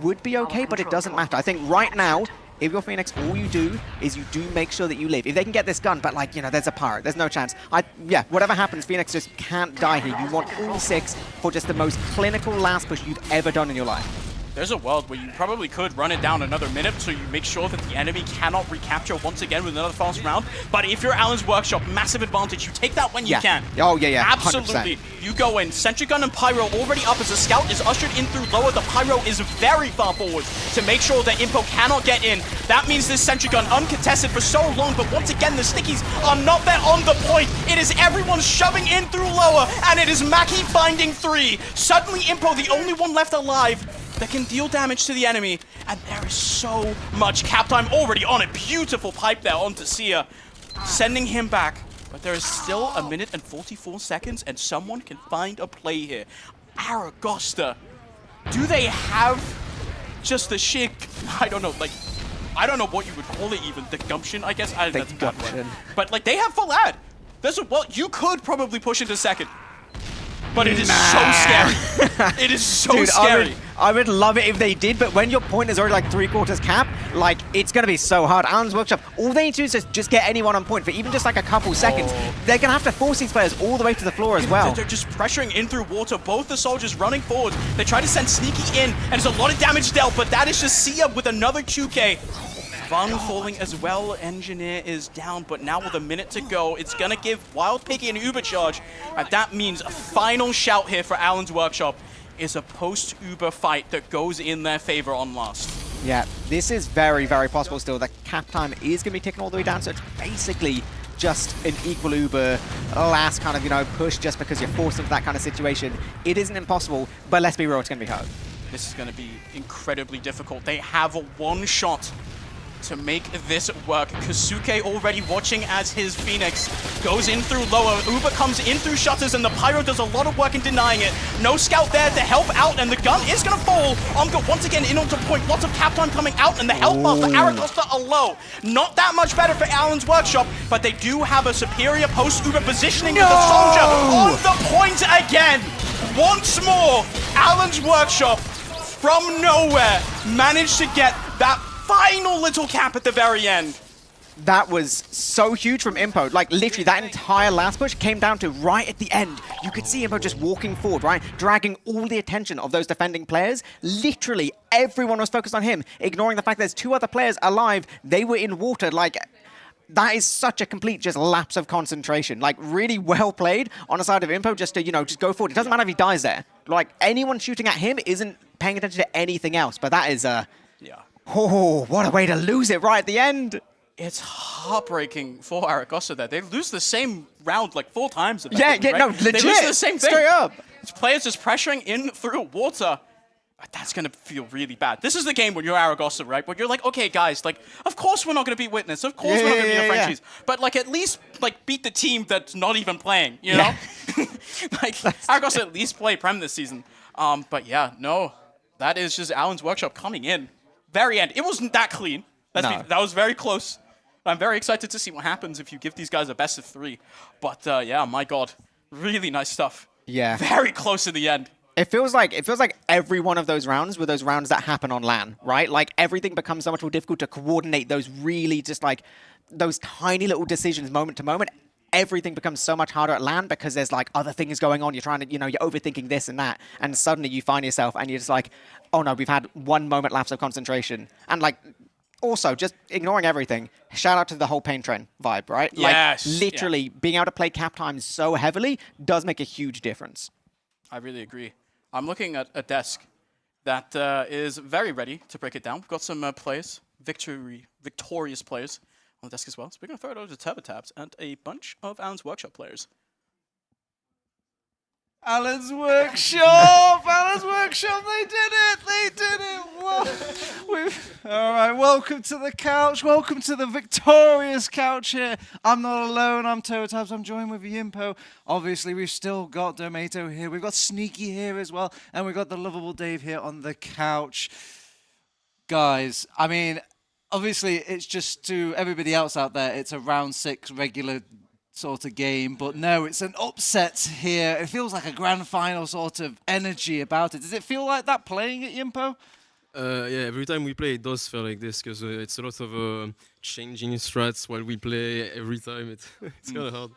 would be okay, but it doesn't matter. I think right now, if you're Phoenix, all you do is you do make sure that you live. If they can get this gun, but like, you know, there's a pirate. There's no chance. Yeah, whatever happens, Phoenix just can't die here. You want all 6 for just the most clinical last push you've ever done in your life. There's a world where you probably could run it down another minute so you make sure that the enemy cannot recapture once again with another fast round. But if you're Alan's Workshop, massive advantage. You take that when you can. Oh, yeah. Absolutely. 100%. You go in. Sentry Gun and Pyro already up as a scout is ushered in through lower. The Pyro is very far forward to make sure that Impo cannot get in. That means this Sentry Gun uncontested for so long, but once again, the Stickies are not there on the point. It is everyone shoving in through lower, and it is Maki finding 3. Suddenly, Impo, the only one left alive that can deal damage to the enemy, and there is so much cap time already on a beautiful pipe there onto Sia, sending him back. But there is still 1 minute and 44 seconds, and someone can find a play here. Aragosta, do they have just the sheer, I don't know what you would call it even, the gumption, I guess? That's a bad word. But like, they have full ad. Well, you could probably push into second. But it is so scary. It is so scary. I would love it if they did, but when your point is already like 3/4 cap, like, it's going to be so hard. Alan's Workshop, all they need to do is just get anyone on point for even just like a couple seconds. They're going to have to force these players all the way to the floor as well. They're just pressuring in through water. Both the soldiers running forward. They try to send Sneaky in, and there's a lot of damage dealt, but that is just Sia with another 2K. Vung falling as well. Engineer is down, but now with a minute to go, it's going to give Wild Piggy an Uber charge. And that means a final shout here for Alan's Workshop is a post-Uber fight that goes in their favor on last. Yeah, this is very, very possible still. The cap time is going to be ticking all the way down, so it's basically just an equal Uber last kind of, you know, push just because you're forced into that kind of situation. It isn't impossible, but let's be real, it's going to be hard. This is going to be incredibly difficult. They have a one shot to make this work. Kasuke already watching as his Phoenix goes in through lower. Uber comes in through shutters, and the Pyro does a lot of work in denying it. No scout there to help out, and the gun is going to fall. Omga once again in onto point. Lots of cap time coming out, and the health bar for Aragosta are low. Not that much better for Alan's Workshop, but they do have a superior post-Uber positioning with the Soldier on the point again. Once more, Alan's Workshop from nowhere managed to get that final little cap at the very end. That was so huge from Impo. Like, literally, that entire last push came down to right at the end. You could see Impo just walking forward, right? Dragging all the attention of those defending players. Literally, everyone was focused on him, ignoring the fact there's 2 other players alive. They were in water. Like, that is such a complete just lapse of concentration. Like, really well played on the side of Impo just to, just go forward. It doesn't matter if he dies there. Like, anyone shooting at him isn't paying attention to anything else. But that is, oh, what a way to lose it right at the end. It's heartbreaking for Aragosta there. They lose the same round like 4 times. Yeah, no, legit. They lose the same thing. Straight up. It's players just pressuring in through water. That's going to feel really bad. This is the game when you're Aragosta, right? Where you're like, okay, guys, like, of course we're not going to beat Witness. Of course we're not going to beat the Frenchies. But, like, at least, like, beat the team that's not even playing, you know? Like, Aragosta at least play Prem this season. But, yeah, no. That is just Alan's Workshop coming in. Very end. It wasn't that clean. That was very close. I'm very excited to see what happens if you give these guys a best of 3. But, yeah, my God. Really nice stuff. Yeah. Very close in the end. It feels like every one of those rounds were those rounds that happen on LAN, right? Like, everything becomes so much more difficult to coordinate those really just like those tiny little decisions moment to moment. Everything becomes so much harder at LAN because there's like other things going on. You're trying to, you're overthinking this and that. And suddenly you find yourself and you're just like, oh no, we've had 1 moment lapse of concentration. And like, also, just ignoring everything, shout out to the whole Pain Trend vibe, right? Yes. Like, literally, being able to play cap times so heavily does make a huge difference. I really agree. I'm looking at a desk that is very ready to break it down. We've got some players, victorious players on the desk as well. So we're going to throw it over to TurboTabs and a bunch of Alan's Workshop players. Alan's Workshop! Alan's Workshop, they did it! They did it! All right, welcome to the couch. Welcome to the victorious couch here. I'm not alone. I'm TurboTabs. I'm joined with Yimpo. Obviously, we've still got Domato here. We've got Sneaky here as well. And we've got the lovable Dave here on the couch. Guys, I mean, obviously, it's just to everybody else out there, it's a round 6 regular sort of game, but no, it's an upset here. It feels like a grand final sort of energy about it. Does it feel like that playing at Yimpo? Yeah, every time we play, it does feel like this because it's a lot of changing strats while we play every time. It's kind of hard,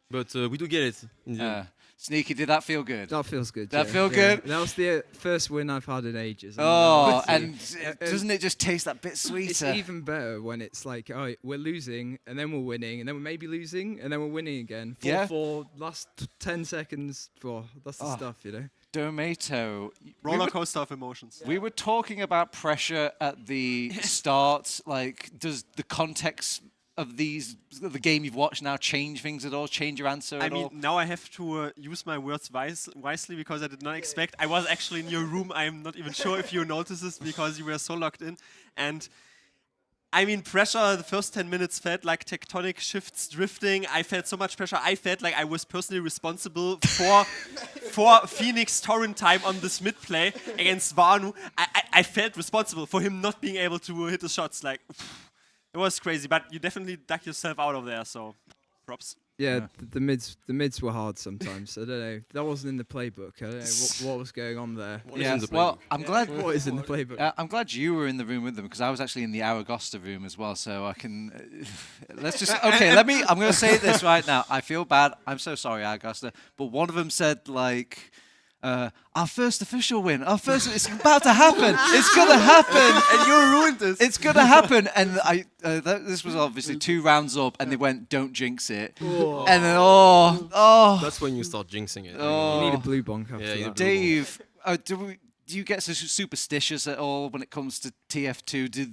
but we do get it. Sneaky, did that feel good? That feels good. That feel good? That was the first win I've had in ages. Oh, and doesn't it just taste that bit sweeter? It's even better when it's like, oh, we're losing, and then we're winning, and then we're maybe losing, and then we're winning again. 4-4, last 10 seconds. That's the stuff, you know. Domato. Roller coaster of emotions. We were talking about pressure at the start. Like, does the context of the game you've watched now change things at all? Change your answer at all? I mean, now I have to use my words wisely because I did not expect. I was actually in your room. I'm not even sure if you noticed this because you were so locked in. And I mean, pressure, the first 10 minutes felt like tectonic shifts drifting. I felt so much pressure. I felt like I was personally responsible for Phoenix torrent time on this mid play against Vanu. I felt responsible for him not being able to hit the shots. Like, it was crazy, but you definitely dug yourself out of there, so props. Yeah, the mids were hard sometimes. I don't know. That wasn't in the playbook. I don't know what was going on there. Well, I'm glad. What is in the playbook? I'm glad you were in the room with them because I was actually in the Aragosta room as well. So I can. Let's just. Okay, I'm going to say this right now. I feel bad. I'm so sorry, Aragosta. But one of them said like. Our first official win. It's about to happen. It's gonna happen. And you ruined this. It's gonna happen. And this was obviously 2 rounds up, and they went, "Don't jinx it." Oh. And then That's when you start jinxing it. You need a blue bonk after that. Dave, do you get superstitious at all when it comes to TF2?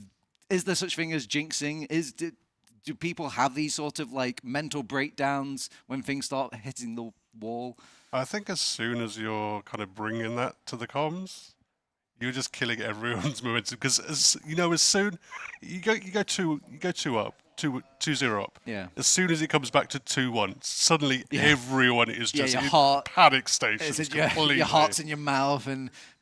Is there such thing as jinxing? Do people have these sort of like mental breakdowns when things start hitting the wall? I think as soon as you're kind of bringing that to the comms, you're just killing everyone's momentum because as soon you go 2-0 up. Yeah. As soon as it comes back to 2-1, suddenly everyone is just your in heart panic stations. your heart's in your mouth,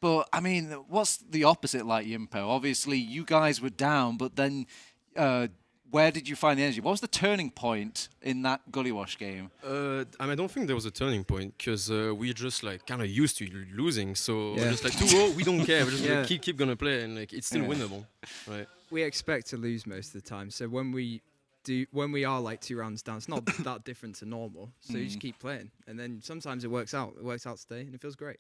but I mean, what's the opposite like, Yimpo? Obviously, you guys were down, but then where did you find the energy? What was the turning point in that Gully Wash game? I don't think there was a turning point because we just kind of used to losing, so we're just 2-0, we don't care, we're just gonna keep gonna play, and it's still winnable, right? We expect to lose most of the time, so when we are 2 rounds down, it's not that different to normal. So you just keep playing, and then sometimes it works out. It works out today, and it feels great.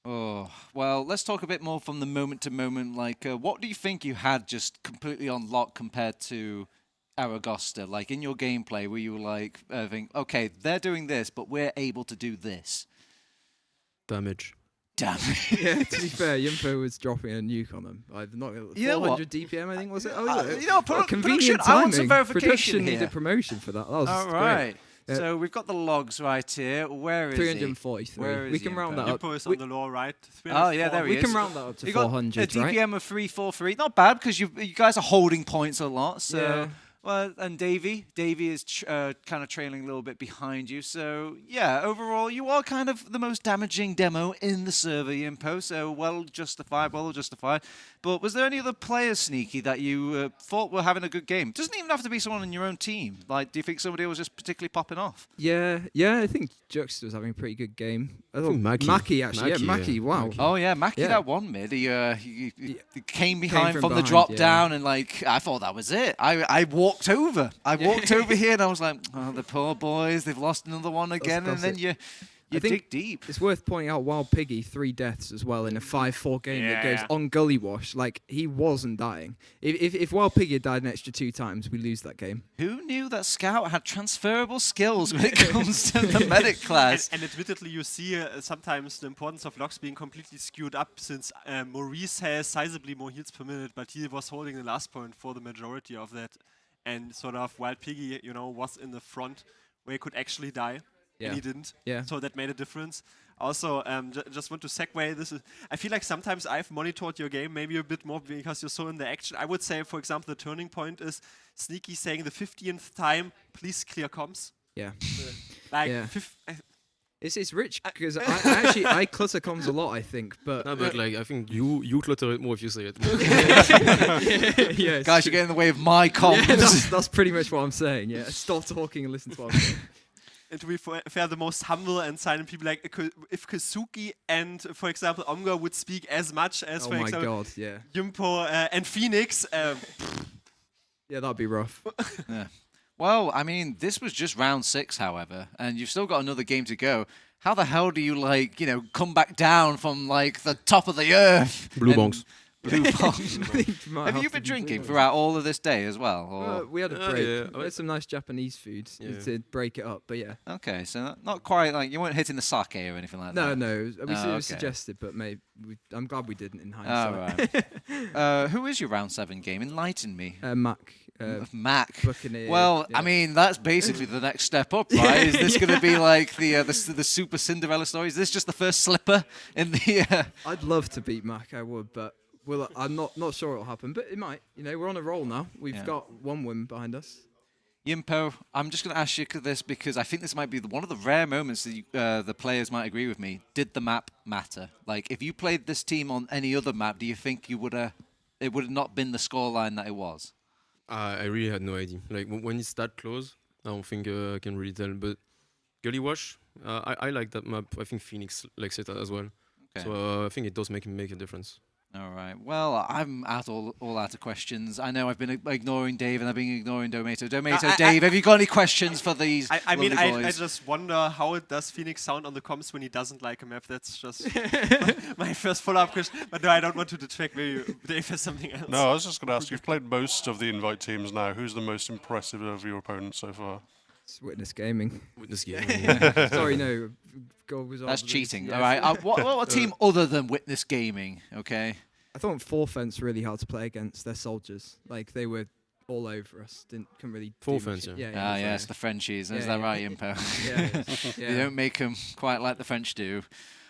Oh, well, let's talk a bit more from the moment to moment. What do you think you had just completely on lock compared to Aragosta? Like, in your gameplay, where you were think, okay, they're doing this, but we're able to do this? Damage. Yeah, to be fair, Yimpo was dropping a nuke on them. I've not 400 DPM, I think, was it? Oh, yeah. Convenient timing. I want some verification Production here. needed promotion for that. That was all right. Great. So we've got the logs right here. Where is 343. Where is we can round that up. Yimpo is on the lower right. Oh, yeah, there he is. We can round that up to 400, got a DPM of 343. Not bad, because you guys are holding points a lot. So. Yeah. Well, and Davey is kind of trailing a little bit behind you. So, yeah, overall, you are kind of the most damaging demo in the server, Yimpo. So, well justified. But was there any other players, Sneaky, that you thought were having a good game? Doesn't even have to be someone in your own team. Do you think somebody was just particularly popping off? Yeah, I think Juxta was having a pretty good game. I thought Mackie, actually. Mackie, wow. Oh, yeah, Mackie, that one mid. He came behind from the drop down, and, I thought that was it. I walked over here, and I was like, oh, the poor boys, they've lost another one again, and then you dig deep. It's worth pointing out Wild Piggy 3 deaths as well in a 5-4 game that goes on Gully Wash. He wasn't dying. If Wild Piggy had died an extra 2 times, we lose that game. Who knew that Scout had transferable skills when it comes to the medic class? And admittedly, you see sometimes the importance of logs being completely skewed up, since Maurice has sizably more heals per minute, but he was holding the last point for the majority of that. And sort of Wild Piggy, was in the front where he could actually die. And he didn't. Yeah. So that made a difference. Also, just want to segue. I feel like sometimes I've monitored your game maybe a bit more because you're so in the action. I would say, for example, the turning point is Sneaky saying the 50th time, please clear comms. Yeah. It's rich because I clutter comms a lot, I think, but I think you clutter it more if you say it. Yes. Guys, you're getting in the way of my comms. Yeah, that's pretty much what I'm saying. Yeah, stop talking and listen to what I'm saying. And to be fair, the most humble and silent people, if Kazuki and, for example, Omga would speak as much as, for example, Yimpo and Phoenix. Yeah, that'd be rough. Yeah. Well, I mean, this was just round 6, however, and you've still got another game to go. How the hell do you, come back down from, the top of the earth? Blue bongs. Blue bongs. Have you been drinking throughout all of this day as well? Or? We had a break. We had some nice Japanese food to break it up, but yeah. Okay, so not quite you weren't hitting the sake or anything like that? No. It was suggested, but I'm glad we didn't in hindsight. Oh, right. Who is your round 7 game? Enlighten me. Mac. Mac. Buccaneer. Well, I mean, that's basically the next step up, right? Is this going to be the Super Cinderella story? Is this just the first slipper in the... I'd love to beat Mac, I would, but I'm not sure it'll happen, but it might. We're on a roll now. We've got 1 win behind us. Yimpo, I'm just going to ask you this because I think this might be one of the rare moments that the players might agree with me. Did the map matter? If you played this team on any other map, do you think it would have not been the scoreline that it was? I really had no idea. When it's that close, I don't think I can really tell. But Gully Wash, I like that map. I think Phoenix likes it as well. Okay. So I think it does make a difference. All right. Well, I'm all out of questions. I know I've been ignoring Dave and I've been ignoring Domato. Dave, have you got any questions for these lovely boys? I just wonder how does Phoenix sound on the comms when he doesn't like a map. That's just my first follow-up question. But no, I don't want to detract. Maybe Dave has something else. No, I was just going to ask. You've played most of the invite teams now. Who's the most impressive of your opponents so far? It's Witness Gaming. Witness Gaming. Sorry, no. That's cheating. All right. What team other than Witness Gaming? Okay. I thought 4Fence really hard to play against their soldiers. They were all over us. Couldn't really. 4Fence, yeah. It's the Frenchies. Is that right, Yimpo? Yeah. They don't make them quite like the French do.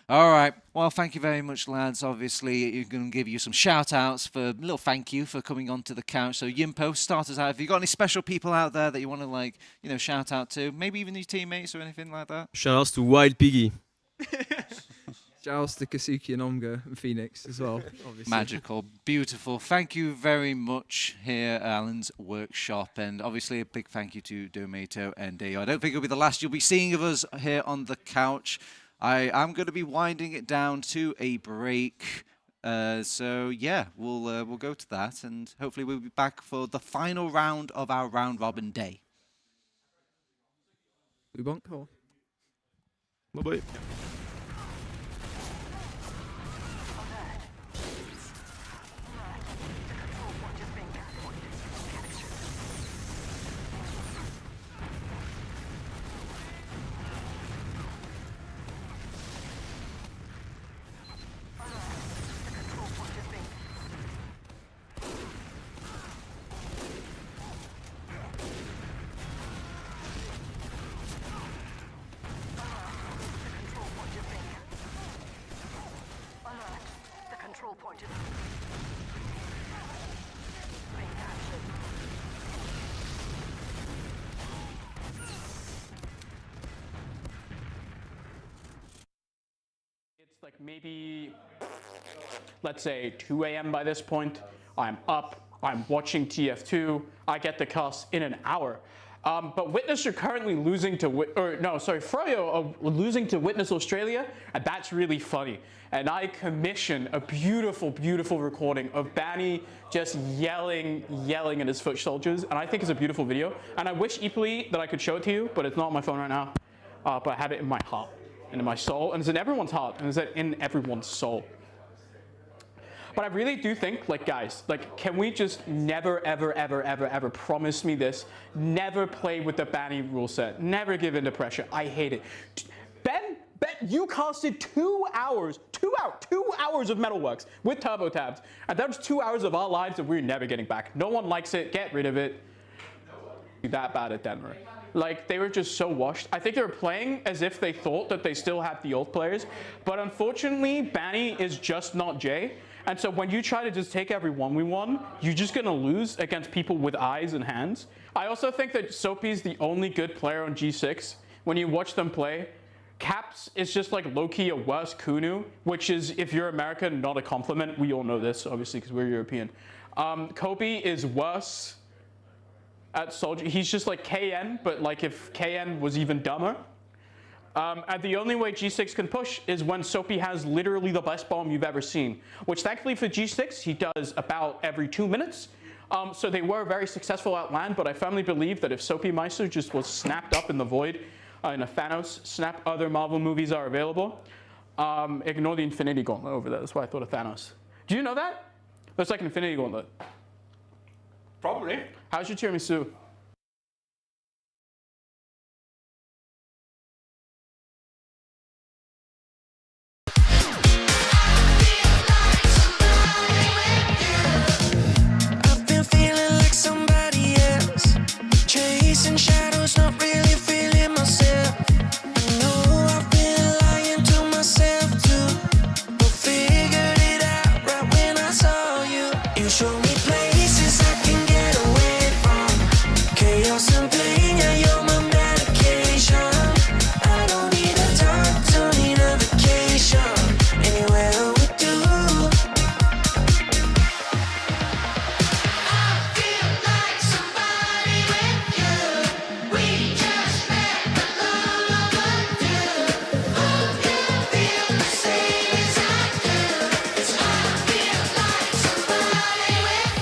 All right. Well, thank you very much, lads. Obviously, you're going to give you some shout-outs for a little thank you for coming onto the couch. So, Yimpo, start us out. Have you got any special people out there that you want to, like, you know, shout out to? Maybe even your teammates or anything like that? Shout-outs to Wild Piggy. Shout-outs to Kasuki and Omga and Phoenix as well, obviously. Magical. Beautiful. Thank you very much here at Alan's workshop. And obviously, a big thank you to Domato and Deo. I don't think it'll be the last you'll be seeing of us here on the couch. I am going to be winding it down to a break. So yeah, we'll go to that, and hopefully we'll be back for the final round of our round robin day. We won't call. Bye-bye. It's like maybe, let's say 2 a.m. by this point. I'm up, I'm watching TF2, I get the cast in an hour. But Witness are currently losing to, Froyo are losing to Witness Australia, and that's really funny. And I commission a beautiful, beautiful recording of Banny just yelling at his foot soldiers, and I think it's a beautiful video. And I wish equally that I could show it to you, but it's not on my phone right now. But I have it in my heart, and in my soul, and it's in everyone's heart, and it's in everyone's soul. But I really do think, like, guys, like, can we just never, ever, ever, ever, ever promise me this? Never play with the Banny rule set. Never give in to pressure. I hate it. Ben, you casted 2 hours of Metalworks with Turbo Tabs. And that was 2 hours of our lives that we're never getting back. No one likes it. Get rid of it. That bad at Denver. Like, they were just so washed. I think they were playing as if they thought that they still had the old players. But unfortunately, Banny is just not Jay. And so when you try to just take every 1v1, you're just going to lose against people with eyes and hands. I also think that Soapy's the only good player on G6. When you watch them play, Caps is just like low-key a worse Kunu, which is, if you're American, not a compliment. We all know this, obviously, because we're European. Kobe is worse at Soldier. He's just like KN, but like if KN was even dumber. And the only way G6 can push is when Soapy has literally the best bomb you've ever seen, which thankfully for G6, he does about every 2 minutes. So they were very successful at land, but I firmly believe that if Soapy Meister just was snapped up in the void, in a Thanos snap, other Marvel movies are available. Ignore the Infinity Gauntlet over there. That's why I thought of Thanos. Do you know that? That's like an Infinity Gauntlet. Probably. How's your tiramisu? Chasing shadows, not really feeling myself. I know I've been lying to myself too, but figured it out right when I saw you. You show me places I can get away from chaos and pain. Yeah, you're my medication. I don't need a doctor, need a vacation. Anywhere with you. I feel like somebody with you. We just met, but love overdue. Hope you feel the same as I do. 'Cause I feel like somebody with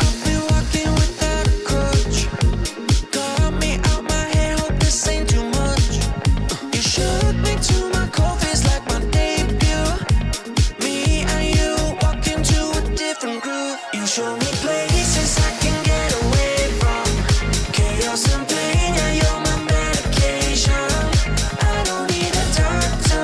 I've been walking without a crutch. Got me out my hair, hope this ain't too much. You shook me to my core, feels like my debut. Me and you walk into a different groove. You show me places I can get away from chaos and pain. Yeah, you're my medication. I don't need a doctor,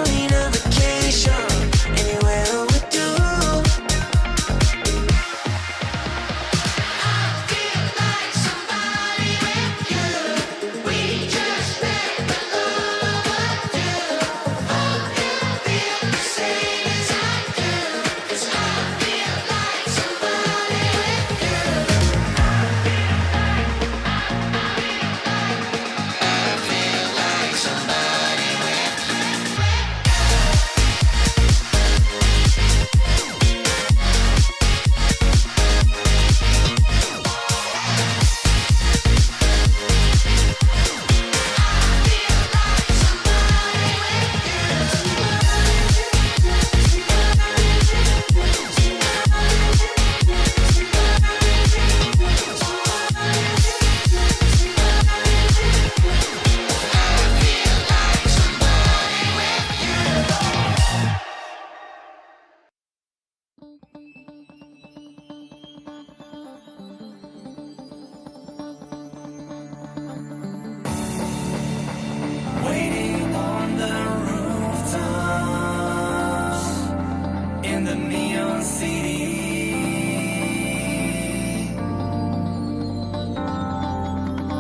the neon city.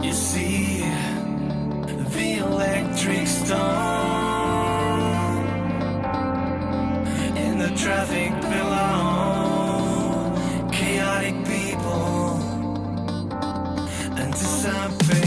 You see the electric storm in the traffic below, chaotic people anticipating.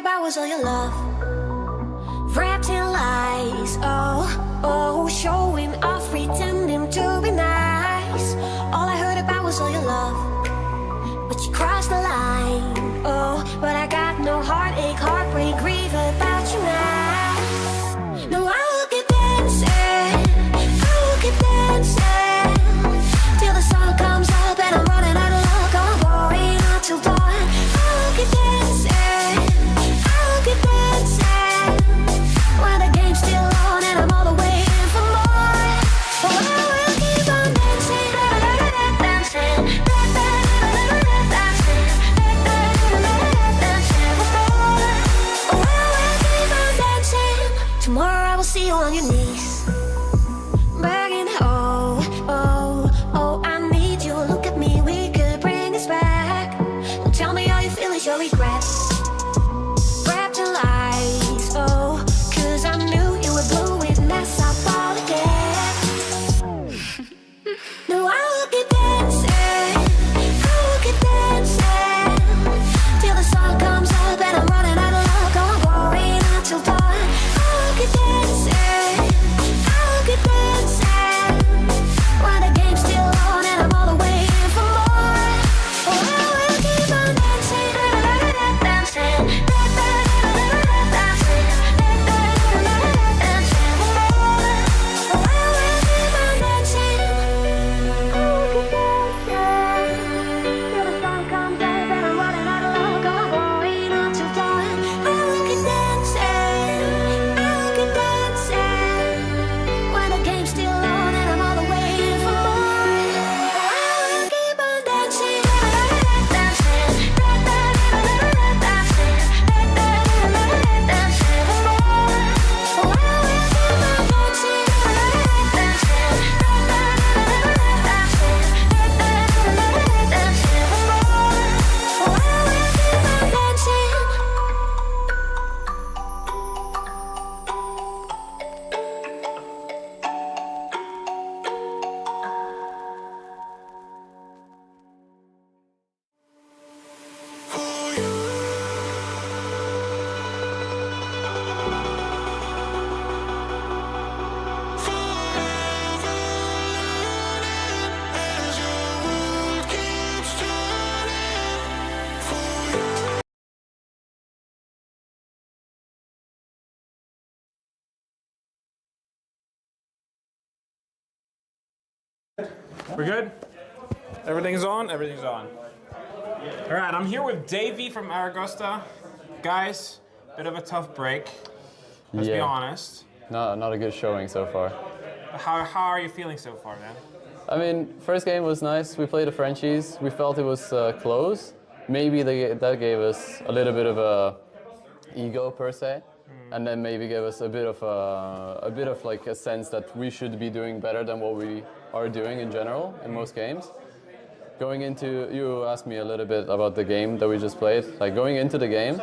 about was all your love, wrapped in lies. Oh, oh, showing off, pretending to be nice. All I heard about was all your love, but you crossed the line. Oh, but I got no heartache, heartbreak, grief about you now. No, I will keep dancing, I will keep dancing till the sun comes up and I'm running out of luck. I'm going out till dawn. I will keep dancing, I will keep dancing when the game's still on and I'm all the way in for more. Oh, I will keep on dancing, dancing, tomorrow I will see you on your knees, begging, oh, oh, oh, I need you, look at me, we could bring this back. Don't tell me all you feel is your regrets, wrapped in lies, oh, cause I knew you were blue unless I fall again. No, I will keep dancing, I will keep dancing till the sun comes up and I'm running out of luck. I'm going out till dawn. Keep dancing, I'll keep dancing when the game's still on and I'm all the way in for more. Oh, I will keep on dancing, dancing, dancing for more. Oh, I will keep on dancing, I'll keep dancing till the sun comes up and I'm running out of luck. I'm going out till dawn. I will keep dancing, when the game's still on and I'm all the way in for more. I will keep on dancing, dancing, dancing for more. I will keep on dancing, dancing, dancing for more. I will keep on dancing. We're good? Everything's on? Everything's on. All right, I'm here with Davey from Aragosta. Guys, bit of a tough break. Let's be honest. Not a good showing so far. How are you feeling so far, man? I mean, first game was nice. We played the Frenchies. We felt it was close. Maybe that gave us a little bit of a ego per se, and then maybe gave us a bit of like a sense that we should be doing better than what we are doing in general in most games. Going into, you asked me a little bit about the game that we just played. Like going into the game,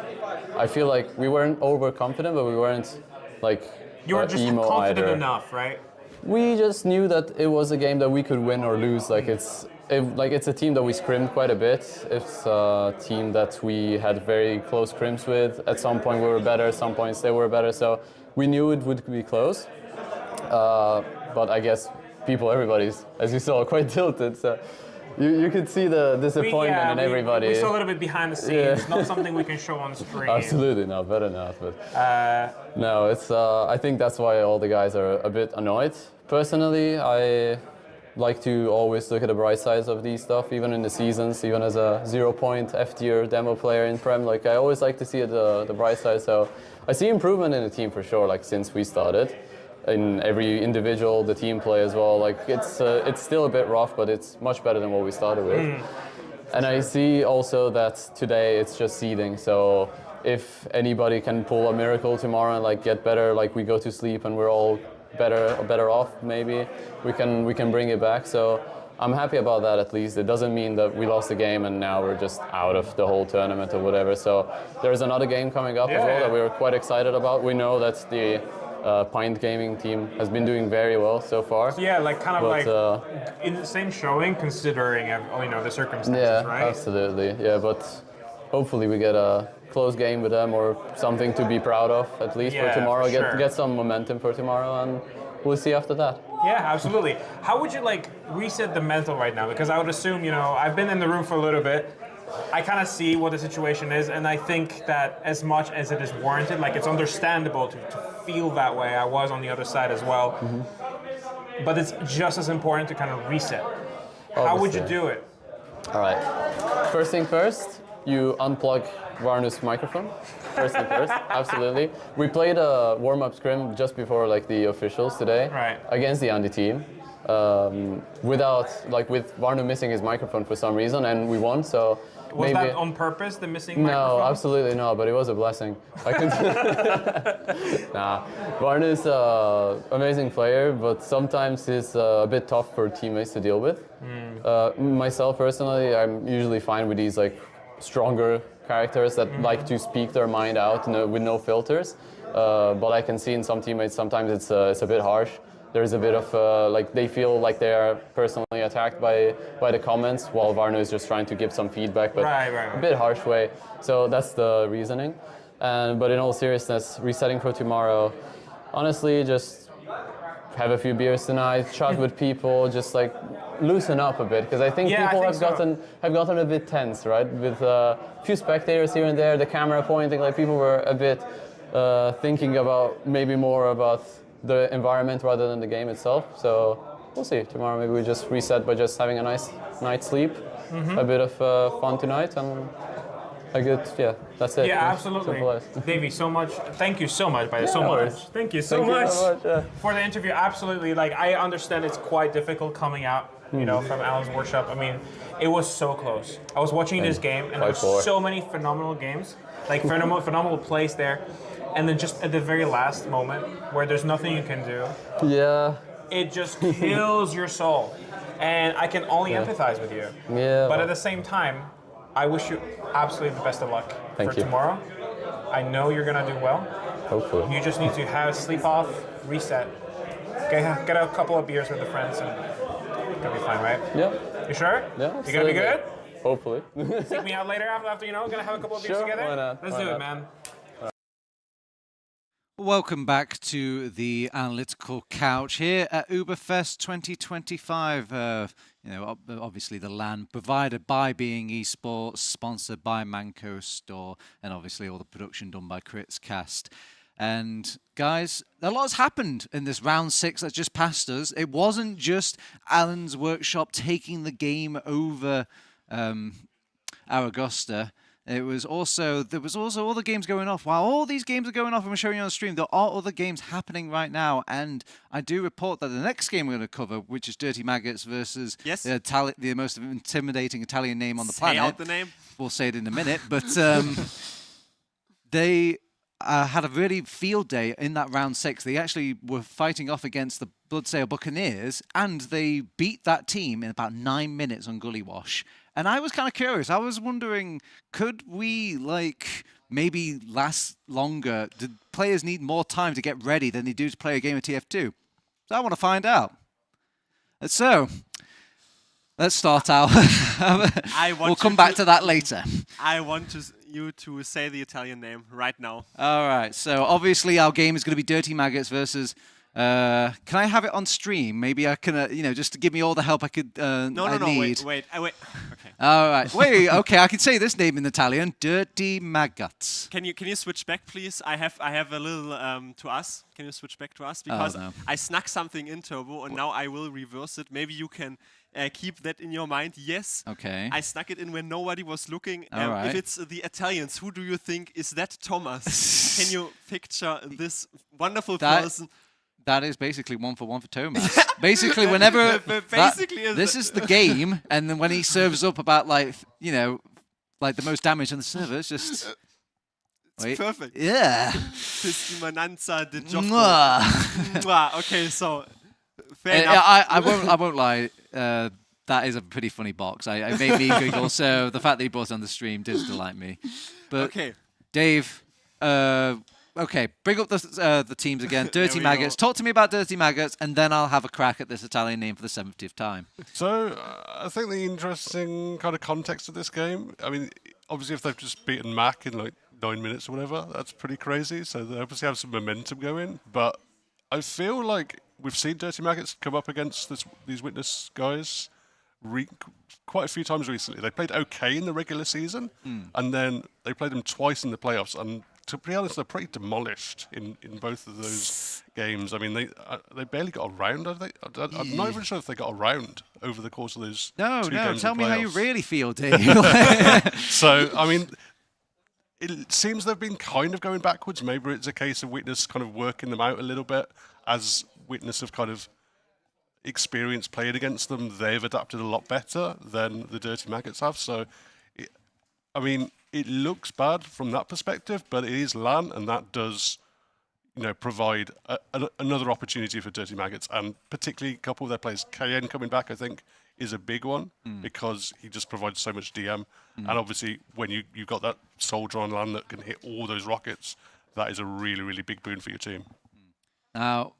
I feel like we weren't overconfident, but we weren't like you were just emo confident either. enough, right? We just knew that it was a game that we could win or lose. Like it's a team that we scrimmed quite a bit. It's a team that we had very close scrims with. At some point we were better, at some points they were better. So we knew it would be close. But I guess everybody's, as you saw, quite tilted. So you could see the disappointment in everybody. We saw a little bit behind the scenes, not something we can show on screen. Absolutely, no, better not. But no, it's. I think that's why all the guys are a bit annoyed. Personally, I like to always look at the bright sides of these stuff, even in the seasons, even as a 0-point F-tier demo player in Prem. Like I always like to see the bright side. So I see improvement in the team for sure. Like since we started. In every individual, the team play as well. Like it's still a bit rough, but it's much better than what we started with. And I see also that today it's just seeding. So if anybody can pull a miracle tomorrow and like get better, like we go to sleep and we're all better off, maybe we can bring it back. So I'm happy about that at least. It doesn't mean that we lost the game and now we're just out of the whole tournament or whatever. So there's another game coming up as well that we're quite excited about. We know that the Pint Gaming team has been doing very well so far. Yeah, like kind of like in the same showing, considering the circumstances, yeah, right? Absolutely. Yeah, but hopefully we get a close game with them or something to be proud of at least for tomorrow. Get some momentum for tomorrow, and we'll see after that. Yeah, absolutely. How would you like reset the mental right now? Because I would assume, you know, I've been in the room for a little bit. I kind of see what the situation is, and I think that as much as it is warranted, like it's understandable to feel that way. I was on the other side as well. But it's just as important to kind of reset. How would you do it? All right. First thing first, you unplug Varnus' microphone. First thing first, absolutely. We played a warm-up scrim just before like the officials today against the Andy team. With Varnu missing his microphone for some reason, and we won. So was that on purpose, the missing microphone? No, absolutely not. But it was a blessing. Nah, Varnu's an amazing player, but sometimes he's a bit tough for teammates to deal with. Myself personally, I'm usually fine with these like stronger characters that like to speak their mind out with no filters. But I can see in some teammates sometimes it's a bit harsh. There's a bit of like they feel like they are personally attacked by the comments, while Varnu is just trying to give some feedback, but a bit harsh way. So that's the reasoning. But in all seriousness, resetting for tomorrow, honestly, just have a few beers tonight, chat with people, just like loosen up a bit, because I think people have gotten a bit tense, right? With a few spectators here and there, the camera pointing, like people were a bit thinking about maybe more about the environment rather than the game itself. So we'll see. Tomorrow maybe we just reset by just having a nice night's sleep, a bit of fun tonight, and a good, that's it. Yeah, absolutely. Davey, thank you so much, Thank you so much for the interview. Absolutely. Like, I understand it's quite difficult coming out, you know, from Alan's workshop. I mean, it was so close. I was watching this game, and there were so many phenomenal games, like phenomenal plays there. And then just at the very last moment, where there's nothing you can do, it just kills your soul. And I can only empathize with you. But at the same time, I wish you absolutely the best of luck for tomorrow. I know you're gonna do well. Hopefully. You just need to sleep off, reset, get a couple of beers with the friends, and it's gonna be fine, right? Yeah. You sure? Yeah. You gonna be good? Hopefully. Take me out later after gonna have a couple of beers together? Why not? Let's do it, man. Welcome back to the analytical couch here at UBERFEST 2025. Obviously the LAN provided by Being Esports, sponsored by Mannco.Store, and obviously all the production done by Critscast. And guys, a lot's happened in this round 6 that just passed us. It wasn't just Alan's workshop taking the game over Augusta. There was also all the games going off. While all these games are going off and we're showing you on the stream, there are other games happening right now. And I do report that the next game we're going to cover, which is Dirty Maggots versus the most intimidating Italian name on the planet. Say out the name. We'll say it in a minute. But they had a really field day in that round 6. They actually were fighting off against the Bloodsail Buccaneers, and they beat that team in about 9 minutes on Gully Wash. And I was kind of curious. I was wondering, could we, maybe last longer? Do players need more time to get ready than they do to play a game of TF2? So I want to find out. And so, let's start out. We'll come back to that later. I want you to say the Italian name right now. All right. So, obviously, our game is going to be Dirty Maggots versus... can I have it on stream? Maybe I can, just to give me all the help I could. No, need. wait. Okay. All right, wait. Okay, I can say this name in Italian: Dirty Maggots. Can you switch back, please? I have a little to us. Can you switch back to us because I snuck something in Turbo and now I will reverse it. Maybe you can keep that in your mind. Yes. Okay. I snuck it in when nobody was looking. All right. If it's the Italians, who do you think is that? Thomas? Can you picture this wonderful person? That is basically 1 for 1 for Thomas. Basically, whenever this is the game, and then when he serves up about the most damage on the server, it's just it's perfect. Yeah. Testimonianza di gioco. Okay, so fair enough. I won't lie. That is a pretty funny box. It made me giggle. So the fact that he brought it on the stream does delight me. But okay, Dave. Okay, bring up the teams again. Dirty Maggots. Talk to me about Dirty Maggots, and then I'll have a crack at this Italian name for the 70th time. So, I think the interesting kind of context of this game, I mean, obviously if they've just beaten Mac in like 9 minutes or whatever, that's pretty crazy. So they obviously have some momentum going. But I feel like we've seen Dirty Maggots come up against these Witness guys quite a few times recently. They played okay in the regular season, and then they played them twice in the playoffs. And to be honest, they're pretty demolished in both of those games. I mean, they barely got a round. I'm not even sure if they got a round over the course of those two games. No, tell me how you really feel, Dave. So, I mean, it seems they've been kind of going backwards. Maybe it's a case of Witness kind of working them out a little bit as Witness have kind of experience played against them. They've adapted a lot better than the Dirty Maggots have. So, I mean, it looks bad from that perspective, but it is LAN, and that does, provide another opportunity for Dirty Maggots, and particularly a couple of their players. KN coming back, I think, is a big one because he just provides so much DM. And obviously, when you've got that soldier on LAN that can hit all those rockets, that is a really, really big boon for your team. Now,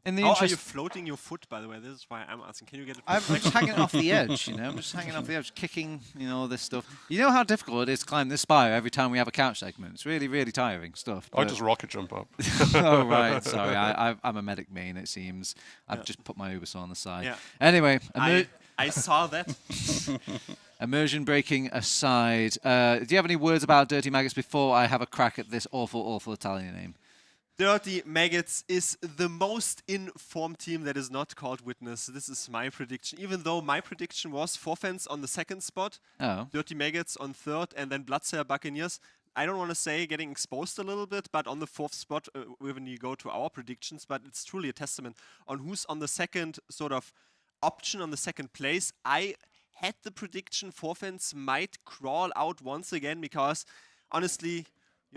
in the How interest, are you floating your foot, by the way? This is why I'm asking. Can you get it? I'm just hanging off the edge, I'm just hanging off the edge, kicking, this stuff. You know how difficult it is to climb this spire every time we have a couch segment? It's really, really tiring stuff. I just rocket jump up. Oh, right. Sorry. I'm a medic main, it seems. I've just put my Ubersaw on the side. Yeah. Anyway. I saw that. Immersion breaking aside, do you have any words about Dirty Maggots before I have a crack at this awful, awful Italian name? Dirty Maggots is the most informed team that is not called Witness. This is my prediction. Even though my prediction was Forfans on the second spot, Dirty Maggots on third, and then Bloodsail Buccaneers. I don't want to say getting exposed a little bit, but on the fourth spot when you go to our predictions, but it's truly a testament on who's on the second sort of option, on the second place. I had the prediction Forfans might crawl out once again because, honestly,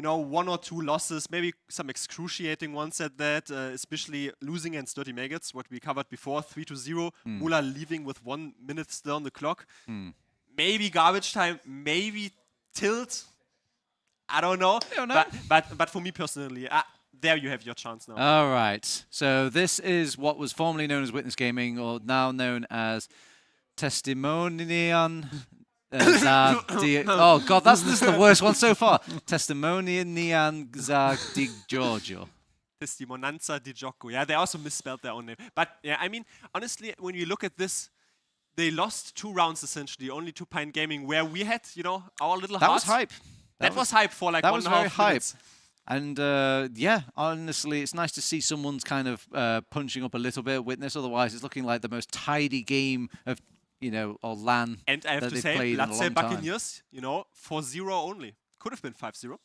one or two losses, maybe some excruciating ones at that, especially losing against Dirty Maggots, what we covered before, 3-0. Mula leaving with 1 minute still on the clock. Maybe garbage time, maybe tilt. I don't know. But for me personally, there you have your chance now. All right. So this is what was formerly known as Witness Gaming, or now known as Testimonian. Oh God, this is the worst one so far. Testimonianza di Giorgio. Testimonanza di Gioco. Yeah, they also misspelled their own name. But yeah, I mean, honestly, when you look at this, they lost 2 rounds essentially, only to Pine Gaming, where we had, our little That hearts. was hype. That was hype for like that 1.5 was very hype. minutes. And yeah, honestly, it's nice to see someone's kind of punching up a little bit. Witness, otherwise, it's looking like the most tidy game of or LAN. And I have that to they've say, played in a Bloodsail long time. Buccaneers, 4-0 only. Could have been 5-0.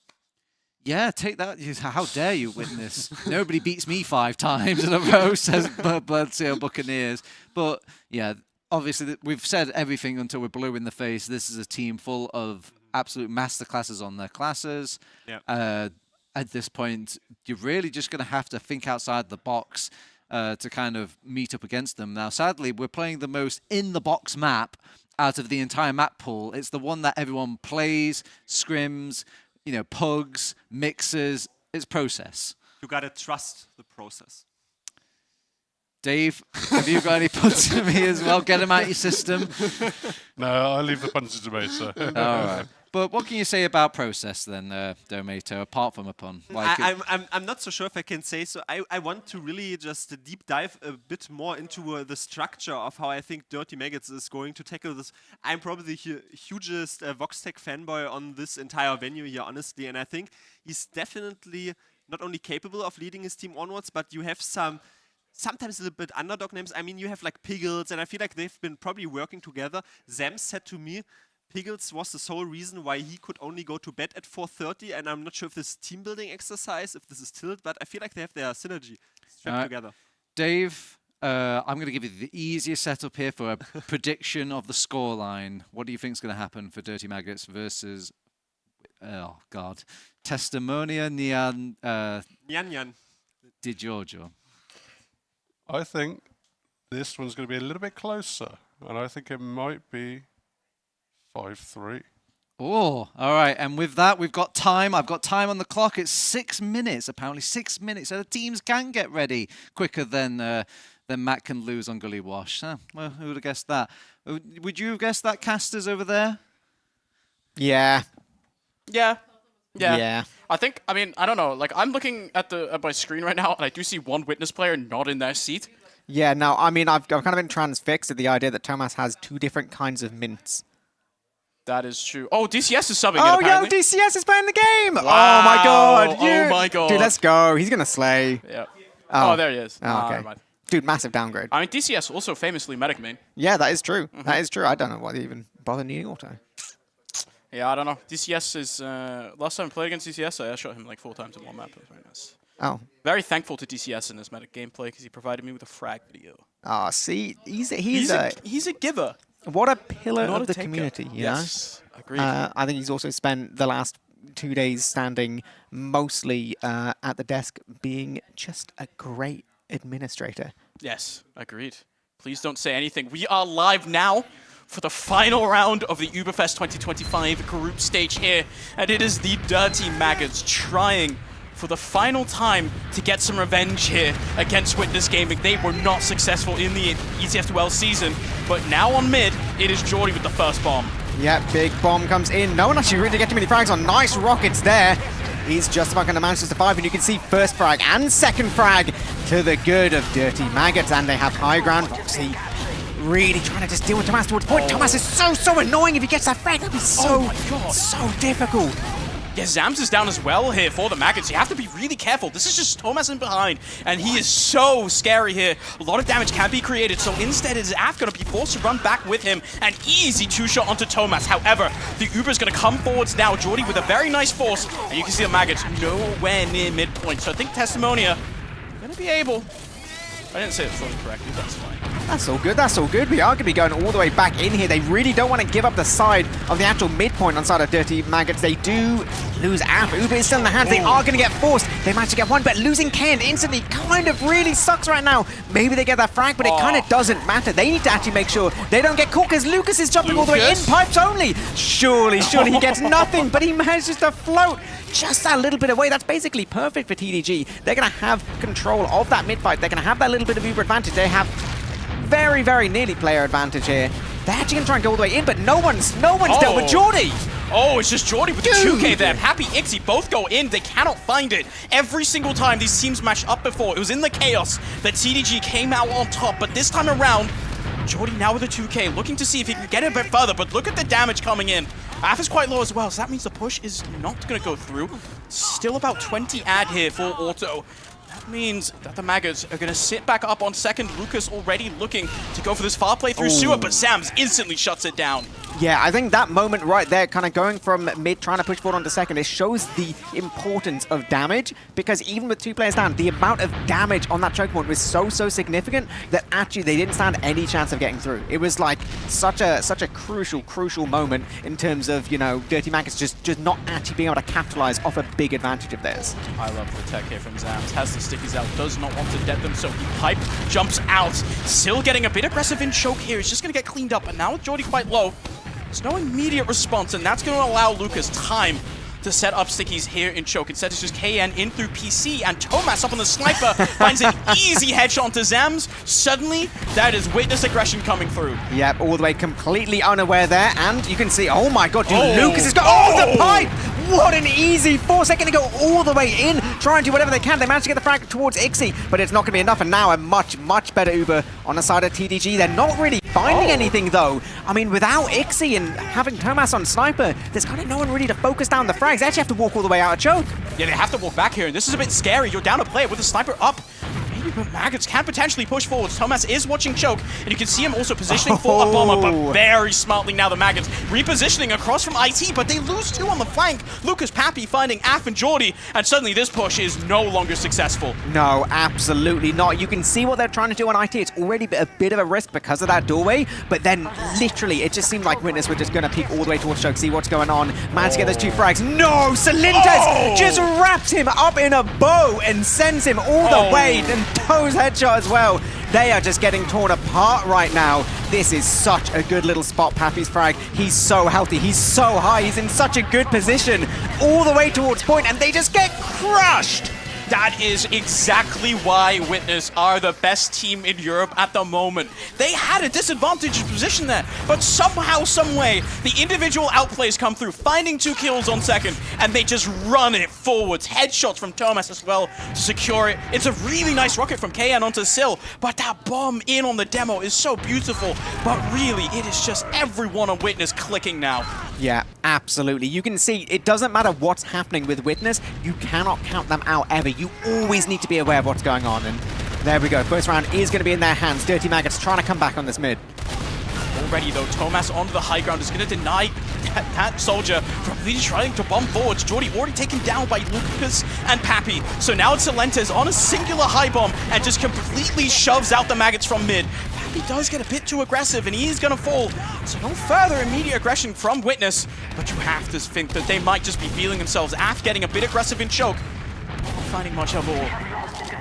Yeah, take that. How dare you, Witness? Nobody beats me 5 times in a row, says Bloodsail Buccaneers. But yeah, obviously, we've said everything until we're blue in the face. This is a team full of absolute masterclasses on their classes. Yeah. At this point, you're really just going to have to think outside the box to kind of meet up against them. Now, sadly, we're playing the most in-the-box map out of the entire map pool. It's the one that everyone plays, scrims, pugs, mixes. It's process. You got to trust the process. Dave, have you got any punts for me as well? Get them out your system. No, I'll leave the punts to me. So. All right. But what can you say about process then, Domato, apart from a pun? Like I'm not so sure if I can say so. I want to really just deep dive a bit more into the structure of how I think Dirty Maggots is going to tackle this. I'm probably the hugest VoxTech fanboy on this entire venue here, honestly, and I think he's definitely not only capable of leading his team onwards, but you have sometimes a little bit underdog names. I mean, you have like Piggles, and I feel like they've been probably working together. Zem said to me, Piggles was the sole reason why he could only go to bed at 4:30, and I'm not sure if this is team building exercise, if this is tilt, but I feel like they have their synergy strapped together. Dave, I'm going to give you the easiest setup here for a prediction of the scoreline. What do you think is going to happen for Dirty Maggots versus, oh God, Testimonia Nyan Di Giorgio? I think this one's going to be a little bit closer, and I think it might be 5-3. Oh, all right. And with that, we've got time. I've got time on the clock. It's 6 minutes, apparently 6 minutes. So the teams can get ready quicker than Matt can lose on Gully Wash. Well, who would have guessed that? Would you have guessed that, casters over there? Yeah. Yeah. Yeah. I mean, I don't know. Like, I'm looking at my screen right now, and I do see one Witness player not in their seat. Yeah, no, I mean, I've kind of been transfixed at the idea that Thomas has 2 different kinds of mints. That is true. Oh, DCS is subbing Oh, it, apparently. yo, DCS is playing the game! Wow. Oh, my God. Oh, my God. Dude, let's go. He's going to slay. Yeah. Oh, there he is. Oh, okay. Never mind. Dude, massive downgrade. I mean, DCS also famously medic main. Yeah, that is true. That is true. I don't know why they even bother needing auto. Yeah, I don't know. DCS is... last time I played against DCS, I shot him like 4 times in one map. It was very nice. Oh. Very thankful to DCS in this medic gameplay because he provided me with a frag video. Ah, see, he's a giver. What a pillar Not of a the taker. community, you Yes, know? agreed. I think he's also spent the last 2 days standing mostly at the desk being just a great administrator. Yes, agreed. Please don't say anything. We are live now for the final round of the UBERFEST 2025 group stage here, and it is the Dirty Maggots trying for the final time to get some revenge here against Witness Gaming. They were not successful in the ETF2L season, but now on mid, it is Jordy with the first bomb. Yeah, big bomb comes in. No one actually really get too many frags on. Nice rockets there. He's just about going to manage to survive, and you can see first frag and second frag to the good of Dirty Maggots, and they have high ground. Foxy really trying to just deal with Thomas towards point. Thomas is so annoying if he gets that frag. That'd be so difficult. Yeah, Zams is down as well here for the Maggots. You have to be really careful. This is just Thomas in behind, and he is so scary here. A lot of damage can be created, so instead is Af going to be forced to run back with him. An easy 2-shot onto Thomas. However, the Uber is going to come forwards now. Jordy with a very nice force, and you can see the Maggots nowhere near midpoint. So I think Testimonia going to be able... I didn't say it fully correctly, that's fine. That's all good, that's all good. We are going to be going all the way back in here. They really don't want to give up the side of the actual midpoint on side of Dirty Maggots. They do lose Af. Uber is still in the hands. They are going to get forced. They managed to get one, but losing Ken instantly kind of really sucks right now. Maybe they get that frag, but it kind of doesn't matter. They need to actually make sure they don't get caught because Lucas is jumping all the way in. Pipes only. Surely he gets nothing, but he manages to float just a little bit away. That's basically perfect for TDG. They're going to have control of that mid-fight. They're going to have that little bit of Uber advantage. They have very nearly player advantage here. They're actually going to try and go all the way in, but no one's dealt with Jordy. Oh, it's just Jordy with the 2K there. Happy Ixie both go in. They cannot find it. Every single time these teams matched up before, it was in the chaos that TDG came out on top. But this time around, Jordy now with a 2K, looking to see if he can get it a bit further. But look at the damage coming in. Af is quite low as well, so that means the push is not going to go through. Still about 20 ad here for Auto. That means that the Maggots are going to sit back up on second. Lucas already looking to go for this far play through sewer, but Zams instantly shuts it down. Yeah, I think that moment right there, kind of going from mid, trying to push forward onto second, it shows the importance of damage, because even with 2 players down, the amount of damage on that choke point was so significant that actually they didn't stand any chance of getting through. It was like such a crucial moment in terms of, you know, Dirty Maggots just not actually being able to capitalize off a big advantage of theirs. I love the tech here from Zams. Has the stickies out, does not want to dead them, so he pipe jumps out. Still getting a bit aggressive in choke here. He's just going to get cleaned up, and now with Jordy quite low, there's no immediate response, and that's going to allow Lucas time to set up stickies here in choke. Instead, it's just KN in through PC, and Thomas up on the sniper finds an easy headshot onto Zams. Suddenly, that is Witness aggression coming through. Yep, all the way completely unaware there, and you can see, oh my god, dude, Lucas has got, the pipe! What an easy 4-second to go all the way in, try and do whatever they can. They managed to get the frag towards Ixie, but it's not going to be enough, and now a much better Uber on the side of TDG. They're not really finding anything, though. I mean, without Ixie and having Thomas on sniper, there's kind of no one really to focus down the frags. They actually have to walk all the way out of choke. Yeah, they have to walk back here, and this is a bit scary. You're down a player with the sniper up. But Maggots can potentially push forward. Thomas is watching choke, and you can see him also positioning for a bomber, but very smartly now the Maggots repositioning across from IT, but they lose 2 on the flank. Lucas Pappy finding Af and Jordy, and suddenly this push is no longer successful. No, absolutely not. You can see what they're trying to do on IT. It's already a bit of a risk because of that doorway, but then literally it just seemed like Witness were just going to peek all the way towards choke, see what's going on. Managed to get those 2 frags. No! Salintez just wraps him up in a bow and sends him all the way, and Toe's headshot as well. They are just getting torn apart right now. This is such a good little spot, Pappy's frag. He's so healthy, he's so high, he's in such a good position all the way towards point, and they just get crushed. That is exactly why Witness are the best team in Europe at the moment. They had a disadvantaged position there, but somehow, someway, the individual outplays come through, finding 2 kills on second, and they just run it forwards. Headshots from Thomas as well to secure it. It's a really nice rocket from KN onto Sil, but that bomb in on the demo is so beautiful. But really, it is just everyone on Witness clicking now. Yeah, absolutely. You can see it doesn't matter what's happening with Witness, you cannot count them out ever. You always need to be aware of what's going on, and there we go. First round is going to be in their hands. Dirty Maggots trying to come back on this mid. Already though, Thomas onto the high ground is going to deny that soldier from really trying to bomb forwards. Jordy already taken down by Lucas and Pappy. So now it's Celentes on a singular high bomb and just completely shoves out the Maggots from mid. Pappy does get a bit too aggressive and he's going to fall. So no further immediate aggression from Witness, but you have to think that they might just be feeling themselves. Af getting a bit aggressive in choke. Not finding much of all.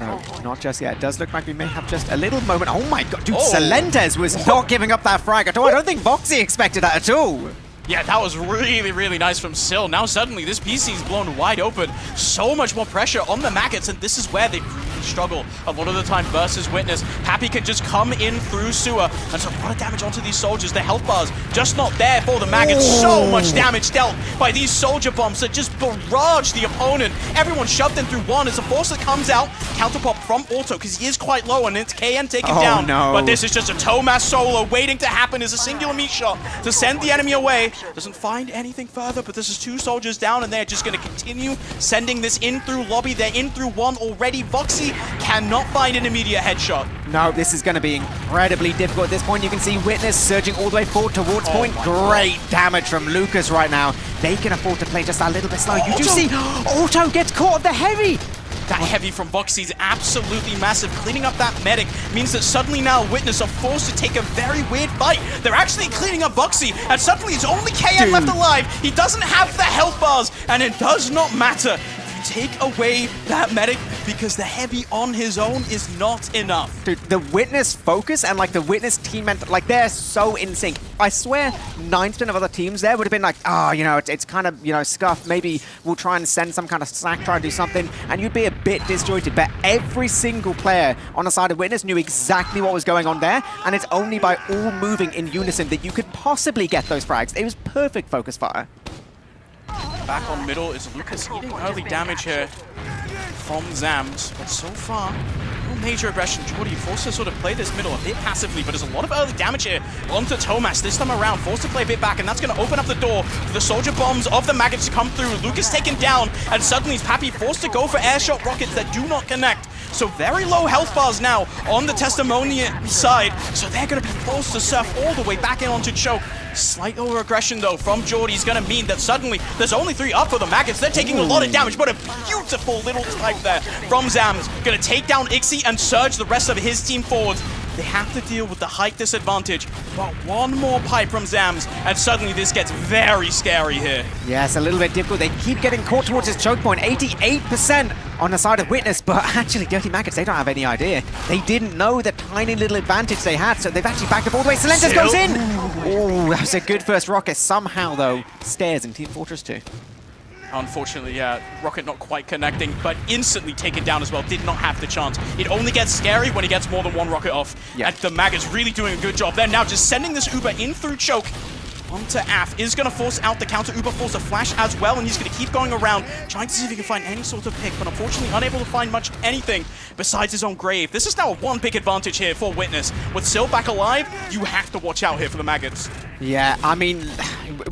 No, not just yet. It does look like we may have just a little moment. Oh my god, dude, Celentes was not giving up that frag at all. I don't think Voxy expected that at all. Yeah, that was really, really nice from Sil. Now suddenly this PC is blown wide open. So much more pressure on the Maggots, and this is where they really struggle a lot of the time versus Witness. Pappy can just come in through sewer, and so a lot of damage onto these soldiers. The health bars just not there for the Maggots. So much damage dealt by these soldier bombs that just barrage the opponent. Everyone shoved in through one as a force that comes out. Counterpop from Auto, because he is quite low, and it's KN taken down. No. But this is just a Tomas solo waiting to happen as a singular meat shot to send the enemy away. Doesn't find anything further, but this is 2 soldiers down, and they're just going to continue sending this in through lobby. They're in through 1 already. Voxy cannot find an immediate headshot. No, this is going to be incredibly difficult at this point. You can see Witness surging all the way forward towards point. Great damage from Lucas right now. They can afford to play just a little bit slow. You do see Auto gets caught at the heavy. That heavy from Voxy is absolutely massive. Cleaning up that medic means that suddenly now Witness are forced to take a very weird fight. They're actually cleaning up Voxy, and suddenly it's only KN left alive. He doesn't have the health bars, and it does not matter. Take away that medic because the heavy on his own is not enough. Dude, the Witness focus and like the Witness team, like they're so in sync. I swear 9% of other teams there would have been like, oh, you know, it's kind of, you know, scuffed. Maybe we'll try and send some kind of slack, try and do something, and you'd be a bit disjointed. But every single player on the side of Witness knew exactly what was going on there, and it's only by all moving in unison that you could possibly get those frags. It was perfect focus fire. Back on middle is Lucas eating early damage here from Zams, but so far, no major aggression. Jordy forced to sort of play this middle a bit passively, but there's a lot of early damage here onto Tomas this time around, forced to play a bit back, and that's going to open up the door for the soldier bombs of the Maggots to come through. Lucas taken down, and suddenly Pappy forced to go for airshot rockets that do not connect. So very low health bars now on the Testimonian side, so they're going to be forced to surf all the way back in onto choke. Slight over aggression though from Jordy is going to mean that suddenly there's only 3 up for the Maggots. They're taking a lot of damage, but a beautiful little type there from Zams. Going to take down Ixie and surge the rest of his team forwards. They have to deal with the height disadvantage, but one more pipe from Zams, and suddenly this gets very scary here. Yes, a little bit difficult. They keep getting caught towards his choke point. 88% on the side of Witness, but actually Dirty Maggots, they don't have any idea. They didn't know the tiny little advantage they had, so they've actually backed up all the way. Celentes goes in! Oh, that was a good first rocket. Somehow, though, stares in Team Fortress 2. Unfortunately, yeah, rocket not quite connecting, but instantly taken down as well. Did not have the chance. It only gets scary when he gets more than 1 rocket off. Yeah. And the Maggots really doing a good job there. Now just sending this Uber in through choke onto Af is going to force out the counter. Uber force a flash as well, and he's going to keep going around, trying to see if he can find any sort of pick, but unfortunately unable to find much anything besides his own grave. This is now a 1-pick advantage here for Witness. With Sil back alive, you have to watch out here for the Maggots. Yeah, I mean,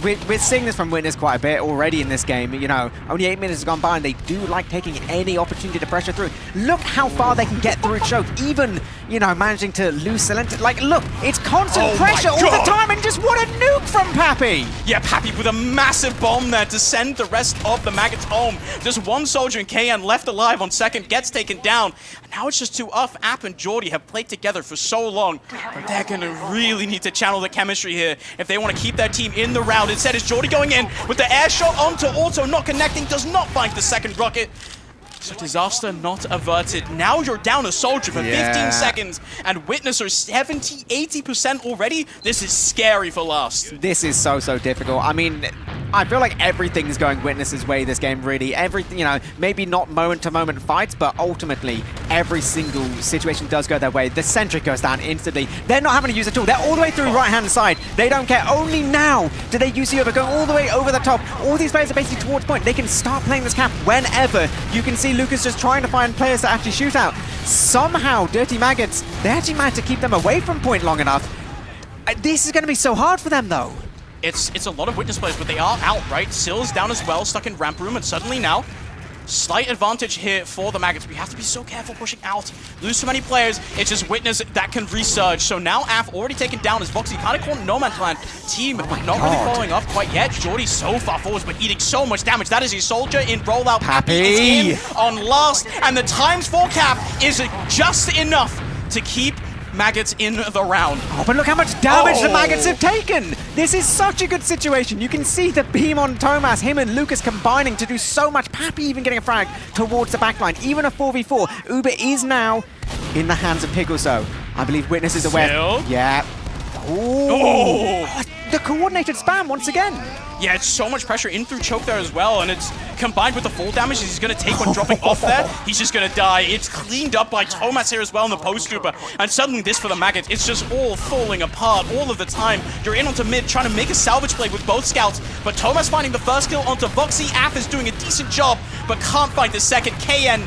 we're seeing this from Witness quite a bit already in this game. You know, only 8 minutes has gone by, and they do like taking any opportunity to pressure through. Look how far they can get through choke, even, you know, managing to lose Celentes. Like, look, it's constant pressure all the time, and just what a nuke from Pappy! Yeah, Pappy with a massive bomb there to send the rest of the Maggots home. Just 1 soldier in KN left alive on second, gets taken down. And now it's just 2 off. App and Jordy have played together for so long, but they're going to really need to channel the chemistry here if they want to keep their team in the round. Instead, it's Jordy going in with the air shot onto Auto, not connecting, does not find the second rocket. So disaster not averted. Now you're down a soldier for 15 seconds, and Witness are 70-80% already. This is scary for last. This is so difficult. I mean, I feel like everything's going Witness's way this game, really. Everything, you know, maybe not moment-to-moment fights, but ultimately every single situation does go their way. The sentry goes down instantly. They're not having to use it at all. They're all the way through right-hand side. They don't care. Only now do they use the Uber going all the way over the top. All these players are basically towards point. They can start playing this cap whenever. You can see Lucas just trying to find players to actually shoot out. Somehow, Dirty Maggots, they actually managed to keep them away from point long enough. This is going to be so hard for them, though. It's a lot of Witness players, but they are out, right? Sill's down as well, stuck in ramp room, and suddenly now, slight advantage here for the Maggots. We have to be so careful pushing out. Lose so many players, it's just Witness that can resurge. So now AF already taken down as Voxy kind of caught in no man's land. Team not really following up quite yet. Jordy so far forward, but eating so much damage. That is a soldier in rollout. Pappy is in on last, and the times 4 cap is just enough to keep Maggots in the round. Oh, but look how much damage the Maggots have taken! This is such a good situation. You can see the beam on Thomas, him and Lucas combining to do so much. Pappy even getting a frag towards the backline. Even a 4v4. Uber is now in the hands of Pigglesole. I believe Witness is aware. Yeah. Ooh. The coordinated spam once again. Yeah, it's so much pressure in through choke there as well, and it's combined with the fall damage. He's going to take one dropping off there. He's just going to die. It's cleaned up by Thomas here as well in the post trooper, and suddenly this for the Maggots. It's just all falling apart all of the time. You're in onto mid, trying to make a salvage play with both scouts, but Thomas finding the first kill onto Voxy. AF is doing a decent job, but can't find the second. KN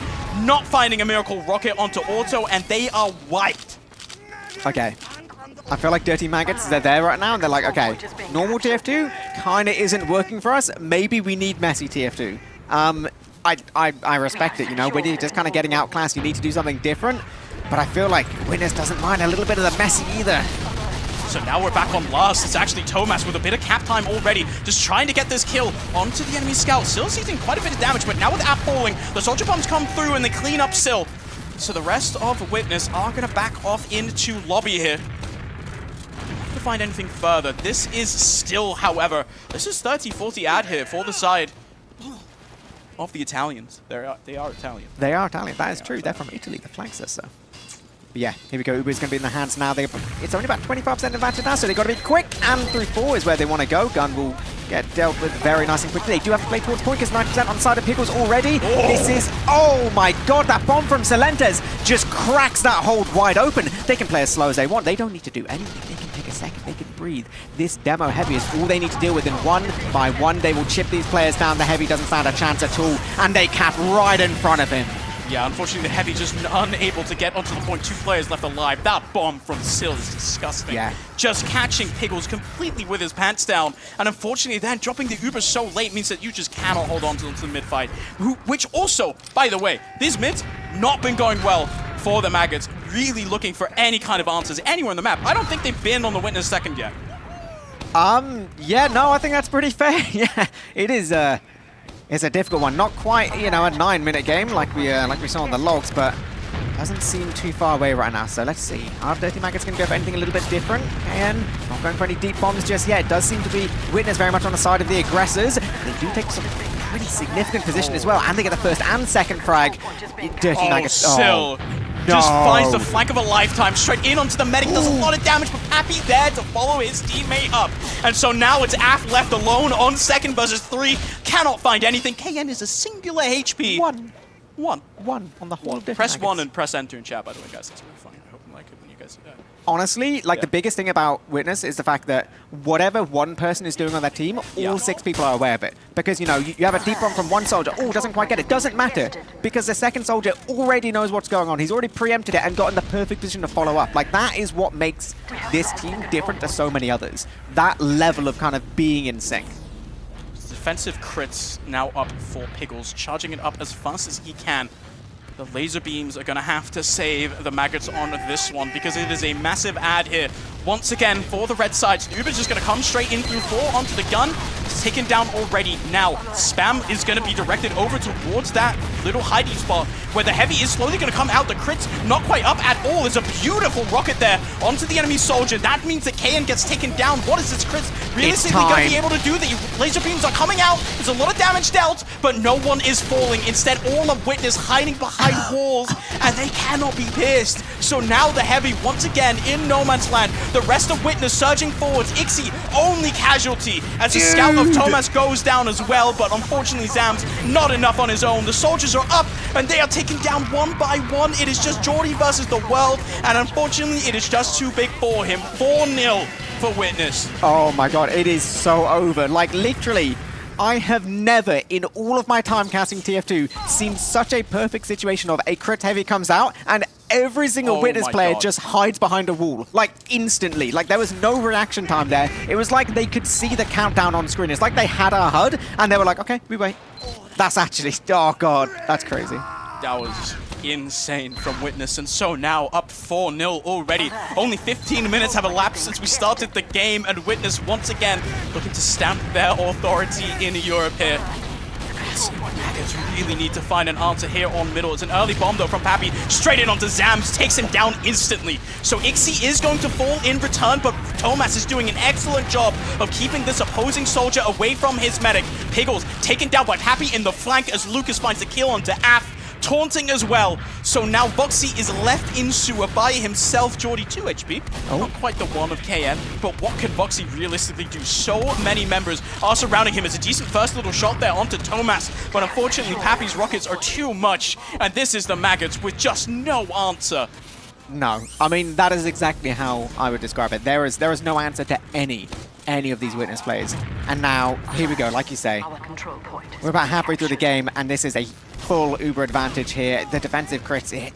not finding a miracle rocket onto Auto, and they are wiped. Okay. I feel like Dirty Maggots, they're there right now, and they're like, okay, normal TF2 kind of isn't working for us. Maybe we need messy TF2. I respect it, you know, when you're just kind of getting outclassed, you need to do something different. But I feel like Witness doesn't mind a little bit of the messy either. So now we're back on last. It's actually Thomas with a bit of cap time already, just trying to get this kill onto the enemy scout. Still eating quite a bit of damage, but now with AF falling, the soldier bombs come through and they clean up Sill. So the rest of Witness are going to back off into lobby here. To find anything further. This is still, however, this is 30-40 ad here for the side of the Italians. They are Italian. They are Italian, that is true. They're from Italy, the flag says so. But yeah, here we go. Uber is going to be in the hands now. It's only about 25% advantage now, so they've got to be quick, and through 4 is where they want to go. Gun will get dealt with very nice and quickly. They do have to play towards point because 90% on the side of Pickles already. This is, oh my god, that bomb from Celentes just cracks that hold wide open. They can play as slow as they want. They don't need to do anything. They can take a second. They can breathe. This demo heavy is all they need to deal with, and one by one they will chip these players down. The heavy doesn't stand a chance at all, and they cap right in front of him. Yeah, unfortunately, the heavy just unable to get onto the point. 2 players left alive. That bomb from Sill is disgusting. Yeah. Just catching Piggles completely with his pants down. And unfortunately, then dropping the Uber so late means that you just cannot hold on to the mid-fight. Which also, by the way, these mids not been going well for the Maggots. Really looking for any kind of answers anywhere on the map. I don't think they've been on the Witness second yet. Yeah, no, I think that's pretty fair. Yeah, it is, it's a difficult one. Not quite, you know, a 9-minute game like we saw on the logs, but doesn't seem too far away right now. So let's see. Are Dirty Maggots going to go for anything a little bit different? KN not going for any deep bombs just yet. It does seem to be Witness very much on the side of the aggressors. They do take some pretty significant position as well, and they get the first and second frag. Dirty Maggots. Sill just finds the flank of a lifetime straight in onto the medic. Does a lot of damage, but Pappy there to follow his teammate up. And so now it's AF left alone on second versus 3. Cannot find anything. KN is a singular HP. One on the whole. Press 1 and press enter in chat, by the way, guys. That's really funny. I hope you like it when you guys do that. Honestly, like the biggest thing about Witness is the fact that whatever one person is doing on that team, all 6 people are aware of it. Because, you know, you have a deep bomb from one soldier, doesn't quite get it. Doesn't matter, because the second soldier already knows what's going on. He's already preempted it and got in the perfect position to follow up. Like, that is what makes this team different to so many others. That level of kind of being in sync. Defensive crits now up for Piggles, charging it up as fast as he can. The laser beams are going to have to save the Maggots on this one because it is a massive ad here. Once again, for the red side, Uber's just going to come straight in through 4 onto the gun. It's taken down already. Now, spam is going to be directed over towards that little hiding spot where the heavy is slowly going to come out. The crit's not quite up at all. There's a beautiful rocket there onto the enemy soldier. That means that KN gets taken down. What is this crit realistically going to be able to do? The laser beams are coming out. There's a lot of damage dealt, but no one is falling. Instead, all of Witness hiding behind fortified walls, and they cannot be pierced. So now the Heavy, once again, in no man's land. The rest of Witness surging forwards. Ixie, only casualty, as the scout of Thomas goes down as well, but unfortunately Zams, not enough on his own. The soldiers are up, and they are taken down one by one. It is just Jordy versus the world, and unfortunately, it is just too big for him. 4-0 for Witness. Oh my god, it is so over. Like, literally, I have never, in all of my time casting TF2, seen such a perfect situation of a crit heavy comes out, and every single Witness player just hides behind a wall, like, instantly. Like, there was no reaction time there. It was like they could see the countdown on screen. It's like they had our HUD, and they were like, okay, we wait. That's actually, oh god, that's crazy. That was insane from Witness, and so now up 4-0 already. Only 15 minutes have elapsed since we started the game, and Witness once again looking to stamp their authority in Europe here. Maggots really need to find an answer here on middle. It's an early bomb though from Pappy, straight in onto Zams, takes him down instantly. So Ixie is going to fall in return, but Thomas is doing an excellent job of keeping this opposing soldier away from his medic. Piggles taken down by Pappy in the flank as Lucas finds the kill onto Af. Taunting as well. So now Voxy is left in sewer by himself. Jordy 2 HP. Not quite the one of KN, but what can Voxy realistically do? So many members are surrounding him. It's a decent first little shot there onto Thomas, but unfortunately Pappy's rockets are too much, and this is the Maggots with just no answer. No, I mean, that is exactly how I would describe it. There is no answer to any of these Witness plays. And now, here we go, like you say. We're about halfway through the game, and this is a full Uber advantage here. The defensive crits, it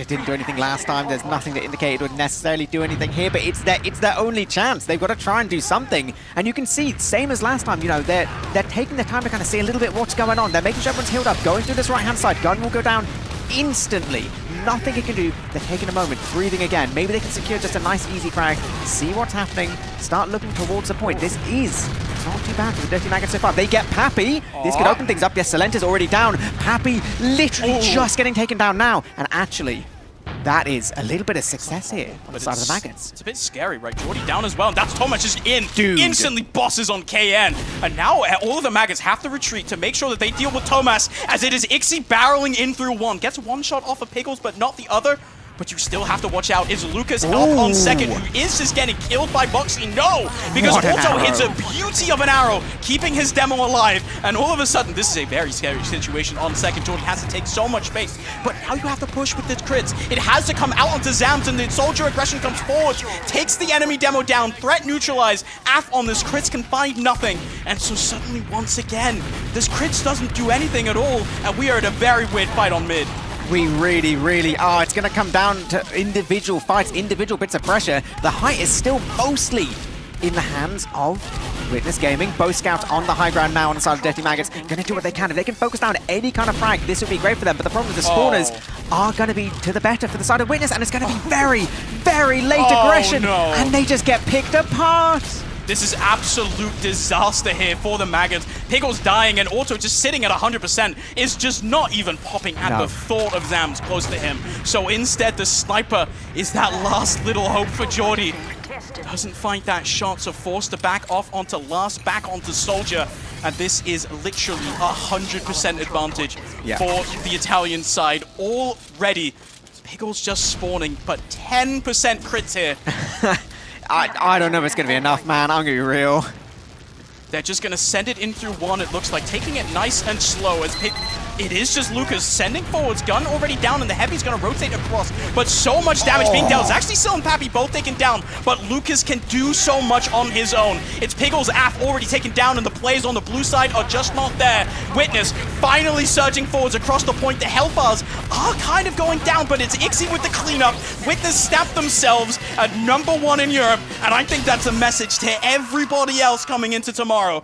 didn't do anything last time. There's nothing to indicate it would necessarily do anything here, but it's their only chance. They've got to try and do something. And you can see, same as last time, they're taking the time to kind of see a little bit what's going on. They're making sure everyone's healed up, going through this right-hand side. Gun will go down instantly. Nothing it can do. They're taking a moment, breathing again. Maybe they can secure just a nice, easy frag. See what's happening. Start looking towards the point. This is not too bad for the Dirty Maggots so far. They get Pappy. This could open things up. Yes, Salenta's already down. Pappy literally just getting taken down now. And actually, that is a little bit of success here on the side of the Maggots. It's a bit scary, right? Jordy down as well, and that's Thomas just in. Dude. Instantly bosses on KN. And now all of the Maggots have to retreat to make sure that they deal with Thomas, as it is Ixie barreling in through one. Gets one shot off of Piggles, but not the other. But you still have to watch out. Is Lucas up on second, who is just getting killed by Boxy? No! Because Auto hits a beauty of an arrow, keeping his demo alive. And all of a sudden, this is a very scary situation on second. Jordy has to take so much space. But now you have to push with the crits. It has to come out onto Zams, and the soldier aggression comes forward. Takes the enemy demo down. Threat neutralized. Af on this crits can find nothing. And so suddenly, once again, this crits doesn't do anything at all. And we are at a very weird fight on mid. We really, really are. It's going to come down to individual fights, individual bits of pressure. The height is still mostly in the hands of Witness Gaming. Both scouts on the high ground now on the side of Dirty Maggots. Going to do what they can. If they can focus down any kind of frag, this would be great for them. But the problem is the spawners are going to be to the better for the side of Witness, and it's going to be very, very late aggression. And they just get picked apart. This is absolute disaster here for the Maggots. Piggles dying and Auto just sitting at 100% is just not even popping at the thought of Zams close to him. So instead, the sniper is that last little hope for Jordy. Doesn't find that shot, so forced to back off onto Last, back onto Soldier. And this is literally 100% advantage for the Italian side already. Piggles just spawning, but 10% crits here. I don't know if it's going to be enough, man. I'm going to be real. They're just going to send it in through one, it looks like. Taking it nice and slow as it is just Lucas sending forwards. Gun already down, and the Heavy's going to rotate across. But so much damage being dealt. It's actually still and Pappy both taken down, but Lucas can do so much on his own. It's Piggles Af already taken down, and the plays on the blue side are just not there. Witness finally surging forwards across the point. The health bars are kind of going down, but it's Ixie with the cleanup. Witness snapped themselves at #1 in Europe, and I think that's a message to everybody else coming into tomorrow.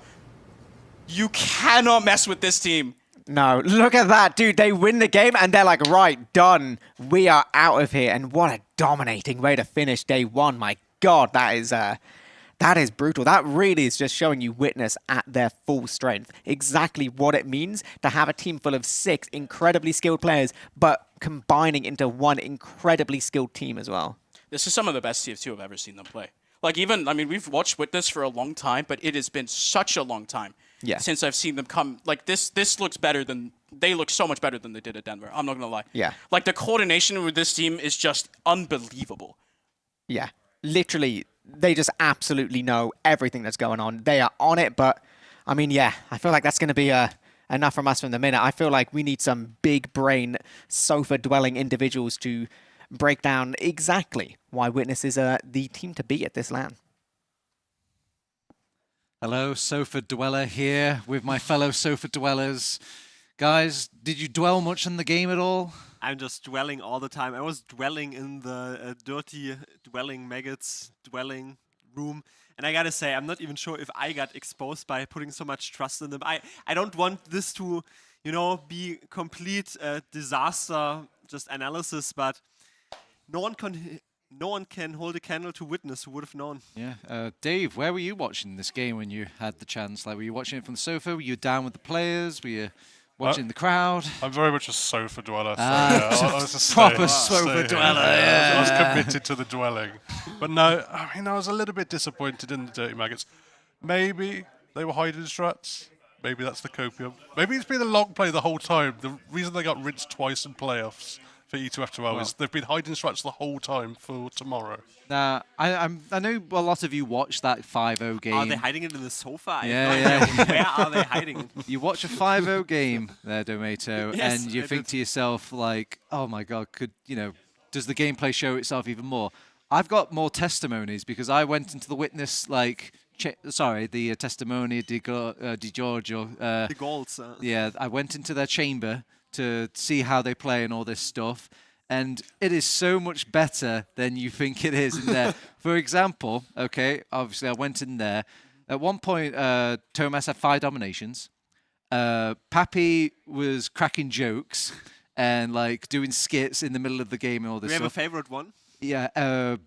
You cannot mess with this team. No, look at that, dude. They win the game and they're like, right, done. We are out of here. And what a dominating way to finish day one. My God, that is brutal. That really is just showing you Witness at their full strength. Exactly what it means to have a team full of 6 incredibly skilled players, but combining into one incredibly skilled team as well. This is some of the best TF2 I've ever seen them play. Like we've watched Witness for a long time, but it has been such a long time since I've seen them come. Like this looks better than they look so much better than they did at Denver. I'm not gonna lie. Yeah. Like the coordination with this team is just unbelievable. Yeah, literally, they just absolutely know everything that's going on. They are on it, but I mean, yeah, I feel like that's going to be enough from us from the minute. I feel like we need some big brain, sofa-dwelling individuals to break down exactly why Witness is the team to beat at this LAN. Hello, Sofa Dweller here with my fellow Sofa Dwellers. Guys, did you dwell much in the game at all? I'm just dwelling all the time. I was dwelling in the dirty dwelling maggots dwelling room. And I gotta say, I'm not even sure if I got exposed by putting so much trust in them. I don't want this to, you know, be complete disaster, just analysis, but no one can hold a candle to Witness who would have known. Yeah. Dave, where were you watching this game when you had the chance? Like, were you watching it from the sofa? Were you down with the players? Were you watching the crowd? I'm very much a sofa dweller. So yeah, I was just proper sofa dweller. Yeah. I was committed to the dwelling. But no, I mean, I was a little bit disappointed in the Dirty Maggots. Maybe they were hiding strats. Maybe that's the copium. Maybe it's been a long play the whole time. The reason they got rinsed twice in playoffs for E2F2L is they've been hiding strats the whole time for tomorrow. Now, I know a lot of you watched that 5-0 game. Are they hiding it in the sofa? Yeah. Where are they hiding it? You watch a 5-0 game there, Domato, Yes, and you think to yourself, like, oh my God, does the gameplay show itself even more? I've got more testimonies because I went into the Witness, like, the testimony di Giorgio. The goals. Yeah, I went into their chamber to see how they play and all this stuff. And it is so much better than you think it is in there. For example, okay, obviously I went in there. At one point, Thomas had 5 dominations. Pappy was cracking jokes and like doing skits in the middle of the game and all this Do you stuff. have a favorite one? Yeah,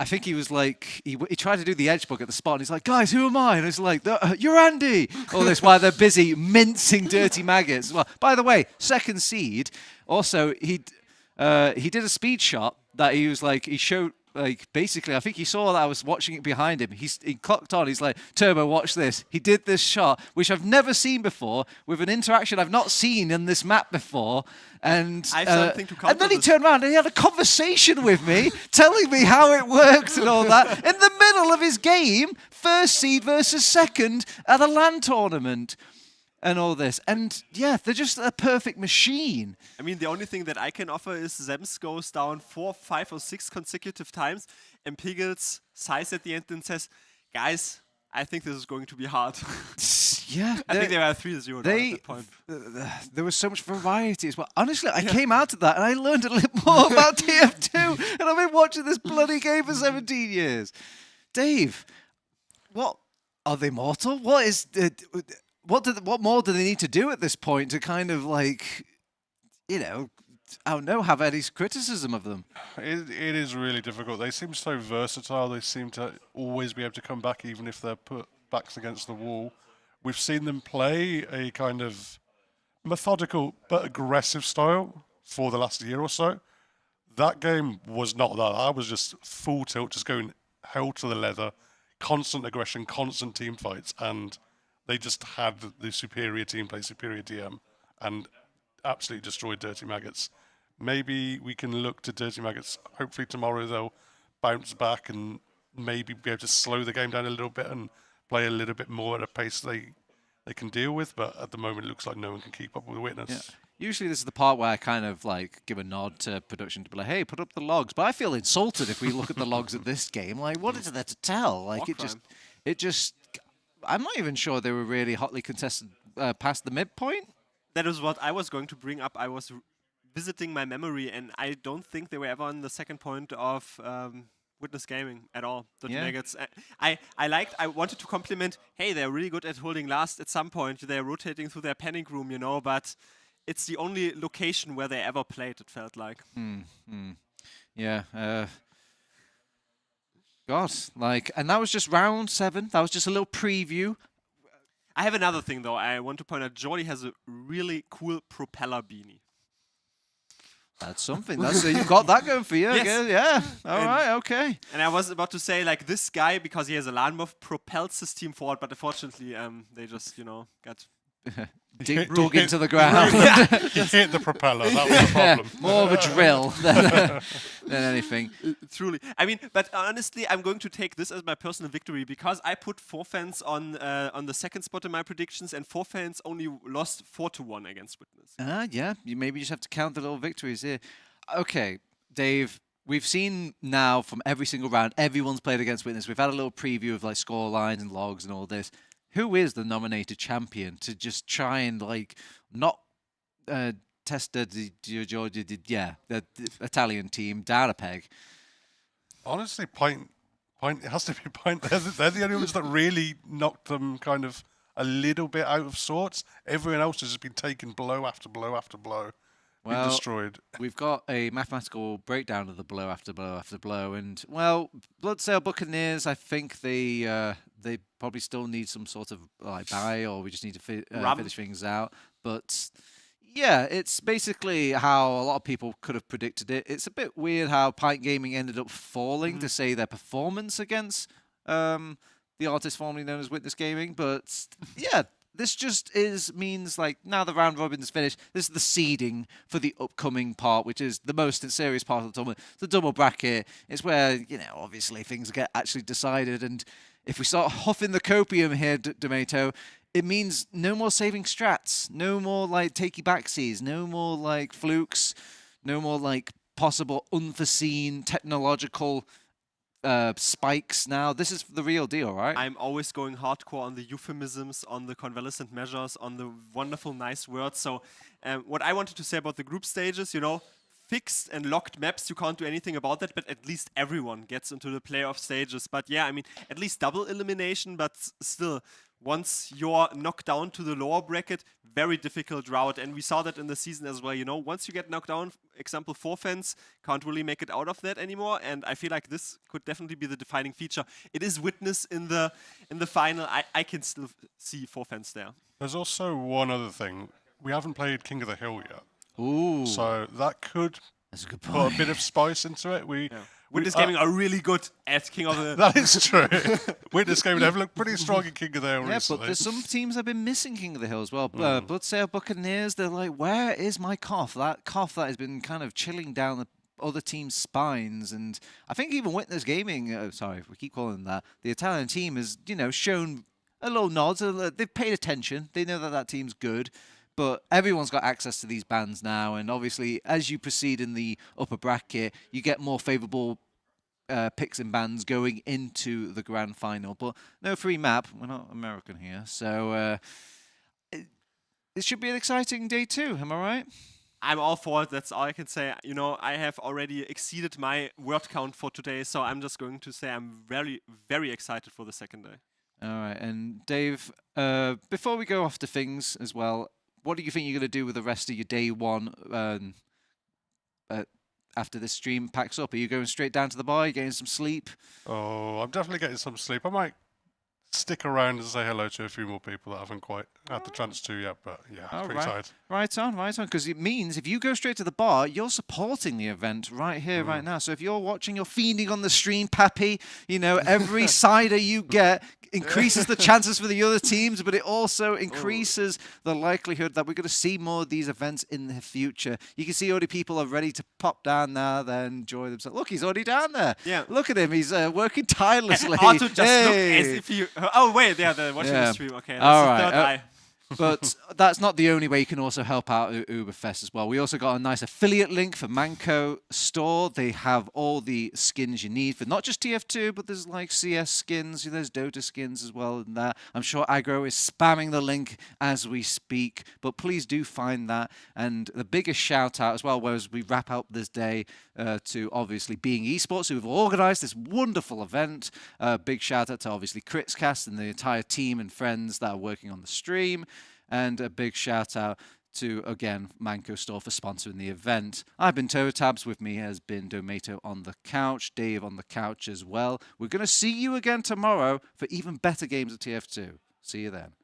I think he was like, he tried to do the edge book at the spot, and he's like, guys, who am I? And it's like, you're Andy! All this while they're busy mincing Dirty Maggots. Well, by the way, second seed, also, he did a speed shot that he was like, he showed, like, basically, I think he saw that I was watching it behind him. He clocked on, he's like, Turbo, watch this. He did this shot, which I've never seen before, with an interaction I've not seen in this map before. And, I have something to and then he turned around and he had a conversation with me, telling me how it worked and all that, in the middle of his game, first seed versus second at a LAN tournament. And all this. And yeah, they're just a perfect machine. I mean, the only thing that I can offer is Zems goes down 4, 5, or 6 consecutive times, and Piggles sighs at the end and says, guys, I think this is going to be hard. Yeah. I think they were 3-0 at that point. There was so much variety as well. Honestly, I came out of that and I learned a little more about TF2, and I've been watching this bloody game for 17 years. Dave, what are they mortal? What is... What more do they need to do at this point to kind of like, you know, I don't know, have any criticism of them? It is really difficult. They seem so versatile. They seem to always be able to come back even if they're put backs against the wall. We've seen them play a kind of methodical but aggressive style for the last year or so. That game was not that. I was just full tilt, just going hell to the leather, constant aggression, constant team fights, and they just had the superior team play, superior DM, and absolutely destroyed Dirty Maggots. Maybe we can look to Dirty Maggots. Hopefully tomorrow they'll bounce back and maybe be able to slow the game down a little bit and play a little bit more at a pace they can deal with. But at the moment, it looks like no one can keep up with Witness. Yeah. Usually this is the part where I kind of like give a nod to production to be like, hey, put up the logs. But I feel insulted if we look at the logs of this game. Like, what is there to tell? Like, it just... I'm not even sure they were really hotly contested past the midpoint. That is what I was going to bring up. I was visiting my memory, and I don't think they were ever on the second point of Witness Gaming at all. The Maggots. I wanted to compliment, hey, they're really good at holding last at some point. They're rotating through their panic room, you know, but it's the only location where they ever played, it felt like. Yeah. God, like, and that was just round 7. That was just a little preview. I have another thing, though. I want to point out Jordy has a really cool propeller beanie. That's something. You've got that going for you. Yes. Yes. Yeah. All right. Okay. And I was about to say, like, this guy, because he has a land buff, propels his team forward, but unfortunately, they just, got dug into the ground. He hit the propeller. That was the problem. More of a drill than anything. Truly. I mean, but honestly, I'm going to take this as my personal victory because I put Forfans on the second spot in my predictions, and Forfans only lost 4-1 against Witness. Yeah. You maybe just have to count the little victories here. Okay, Dave. We've seen now from every single round, everyone's played against Witness. We've had a little preview of like score lines and logs and all this. Who is the nominated champion to just try and like not Testa the Italian team down a peg? Honestly, Point. It has to be Point. They're the only ones that really knocked them kind of a little bit out of sorts. Everyone else has just been taking blow after blow after blow. Well, destroyed. We've got a mathematical breakdown of the blow after blow after blow, and well, Bloodsail Buccaneers, I think they probably still need some sort of like buy, or we just need to finish things out. But yeah, it's basically how a lot of people could have predicted it. It's a bit weird how Pint Gaming ended up falling to say their performance against the artist formerly known as Witness Gaming, but yeah. This just means like now the round robin is finished. This is the seeding for the upcoming part, which is the most serious part of the tournament. The double bracket. It's where, obviously things get actually decided. And if we start huffing the copium here, Domato, it means no more saving strats, no more like takey backsies, no more like flukes, no more like possible unforeseen technological spikes now. This is the real deal, right? I'm always going hardcore on the euphemisms, on the convalescent measures, on the wonderful, nice words. So what I wanted to say about the group stages, fixed and locked maps, you can't do anything about that, but at least everyone gets into the playoff stages. But yeah, I mean, at least double elimination, but still, once you're knocked down to the lower bracket, very difficult route. And we saw that in the season as well. Once you get knocked down, example, Forfans can't really make it out of that anymore. And I feel like this could definitely be the defining feature. It is Witness in the final. I can still see Forfans there. There's also one other thing. We haven't played King of the Hill yet. Ooh. So that could That's a good put a bit of spice into it. Witness Gaming are really good at King of the... That is true. Witness Gaming have looked pretty strong in King of the Hill recently. But there's some teams have been missing King of the Hill as well. Bloodsail Buccaneers, they're like, where is my cough? That cough that has been kind of chilling down the other teams' spines. And I think even Witness Gaming, sorry, we keep calling them that, the Italian team has, shown a little nod. They've paid attention. They know that team's good. But everyone's got access to these bans now, and obviously, as you proceed in the upper bracket, you get more favourable picks and bans going into the grand final. But no free map. We're not American here, so it should be an exciting day too. Am I right? I'm all for it. That's all I can say. I have already exceeded my word count for today, so I'm just going to say I'm very, very excited for the second day. All right, and Dave, before we go off to things as well, what do you think you're going to do with the rest of your day one after this stream packs up? Are you going straight down to the bar? Are you getting some sleep? Oh, I'm definitely getting some sleep. I might stick around and say hello to a few more people that I haven't quite had the chance to yet, but yeah, pretty tired. Right on, because it means if you go straight to the bar, you're supporting the event right here, right now. So if you're watching, you're feeding on the stream, Pappy, every cider you get increases the chances for the other teams, but it also increases the likelihood that we're going to see more of these events in the future. You can see already people are ready to pop down now, then enjoy themselves. Look, he's already down there. Yeah. Look at him. He's working tirelessly. Arthur just looked as if you... Oh, wait, they're watching the stream. Okay, that's all right. The third eye. But that's not the only way you can also help out UBERFEST as well. We also got a nice affiliate link for Mannco.Store. They have all the skins you need for not just TF2, but there's like CS skins, there's Dota skins as well. And that I'm sure Aggro is spamming the link as we speak. But please do find that. And the biggest shout out as well, whereas we wrap up this day to obviously Being Esports, who have organised this wonderful event. Big shout out to obviously Critscast and the entire team and friends that are working on the stream. And a big shout out to, again, Mannco.Store for sponsoring the event. I've been ToeTabs. With me has been Domato on the couch, Dave on the couch as well. We're going to see you again tomorrow for even better games at TF2. See you then.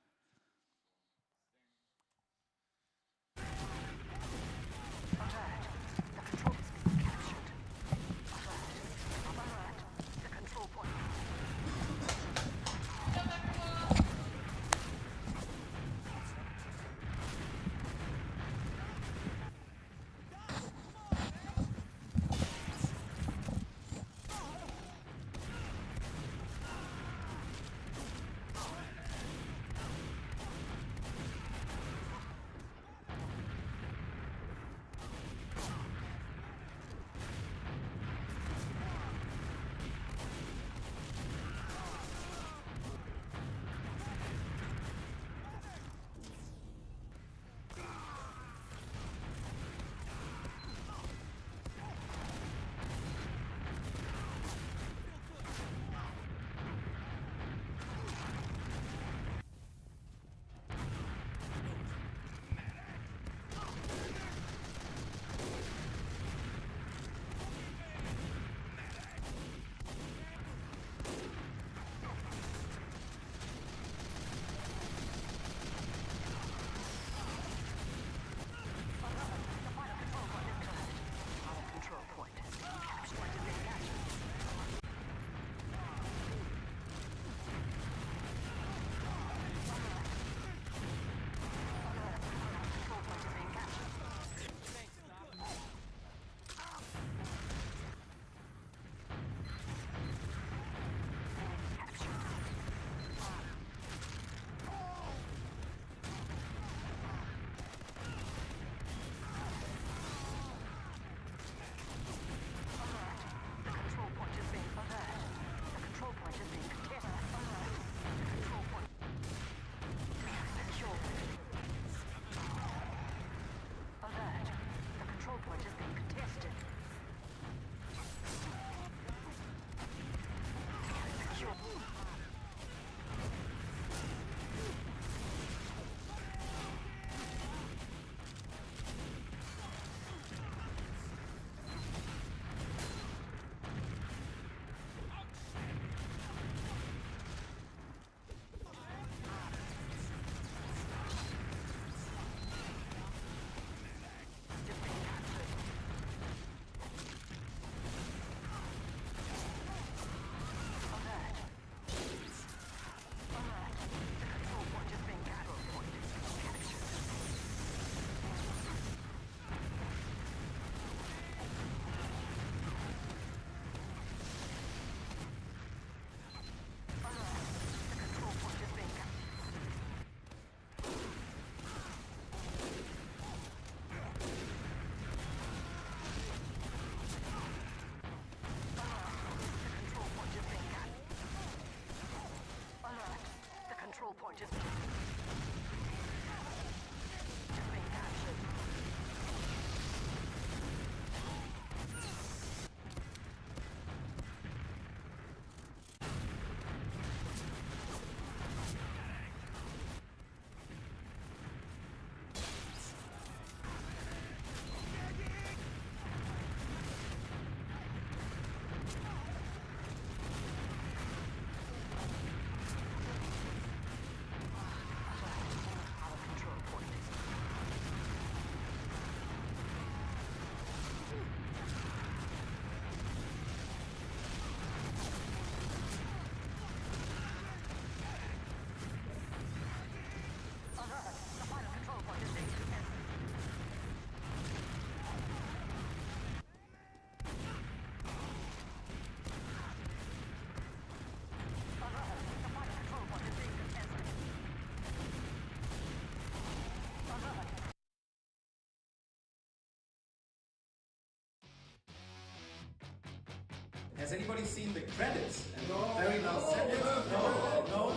Has anybody seen the credits? And the very last sentence? No.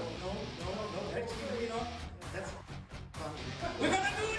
Actually, not. That's fun. We're gonna do